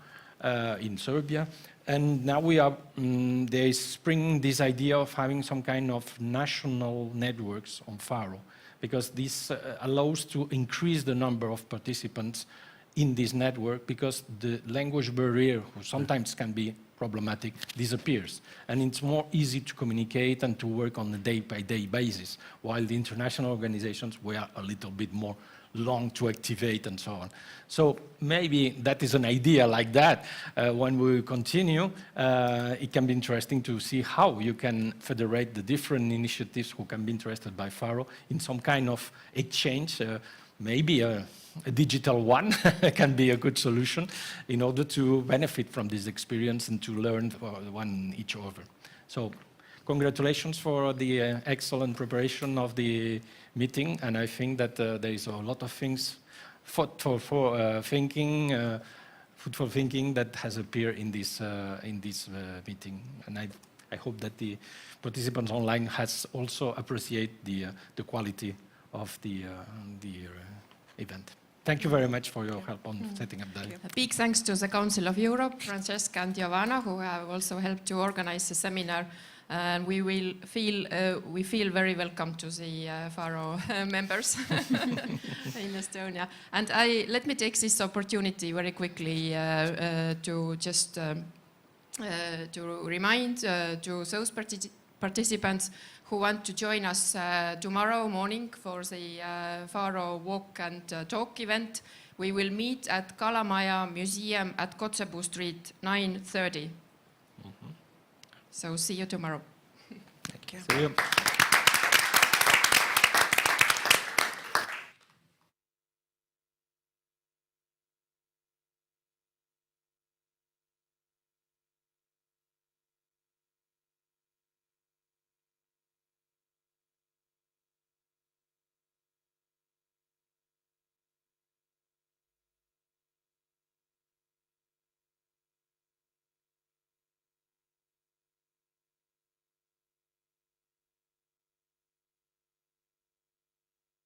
in Serbia. And now we are, there is springing this idea of having some kind of national networks on Faro, because this allows to increase the number of participants in this network, because the language barrier, which sometimes can be problematic, disappears. And it's more easy to communicate and to work on a day-by-day basis, while the international organizations were a little bit more long to activate and so on. So maybe that is an idea like that. When we continue, it can be interesting to see how you can federate the different initiatives who can be interested by Faro in some kind of exchange. Maybe a digital one can be a good solution in order to benefit from this experience and to learn one each other. So congratulations for the excellent preparation of the meeting, and I think that there is a lot of things food for thinking that has appeared in this meeting, and I hope that the participants online has also appreciate the quality of the event. Thank you very much for your help on setting up that. A big thanks to the Council of Europe, Francesca and Giovanna, who have also helped to organize the seminar. And we feel very welcome to the Faro members in Estonia. And let me take this opportunity very quickly to just to remind to those participants who want to join us tomorrow morning for the Faro Walk and Talk event. We will meet at Kalamaja Museum at Kotzebue Street, 9:30. So see you tomorrow. Thank you. See you.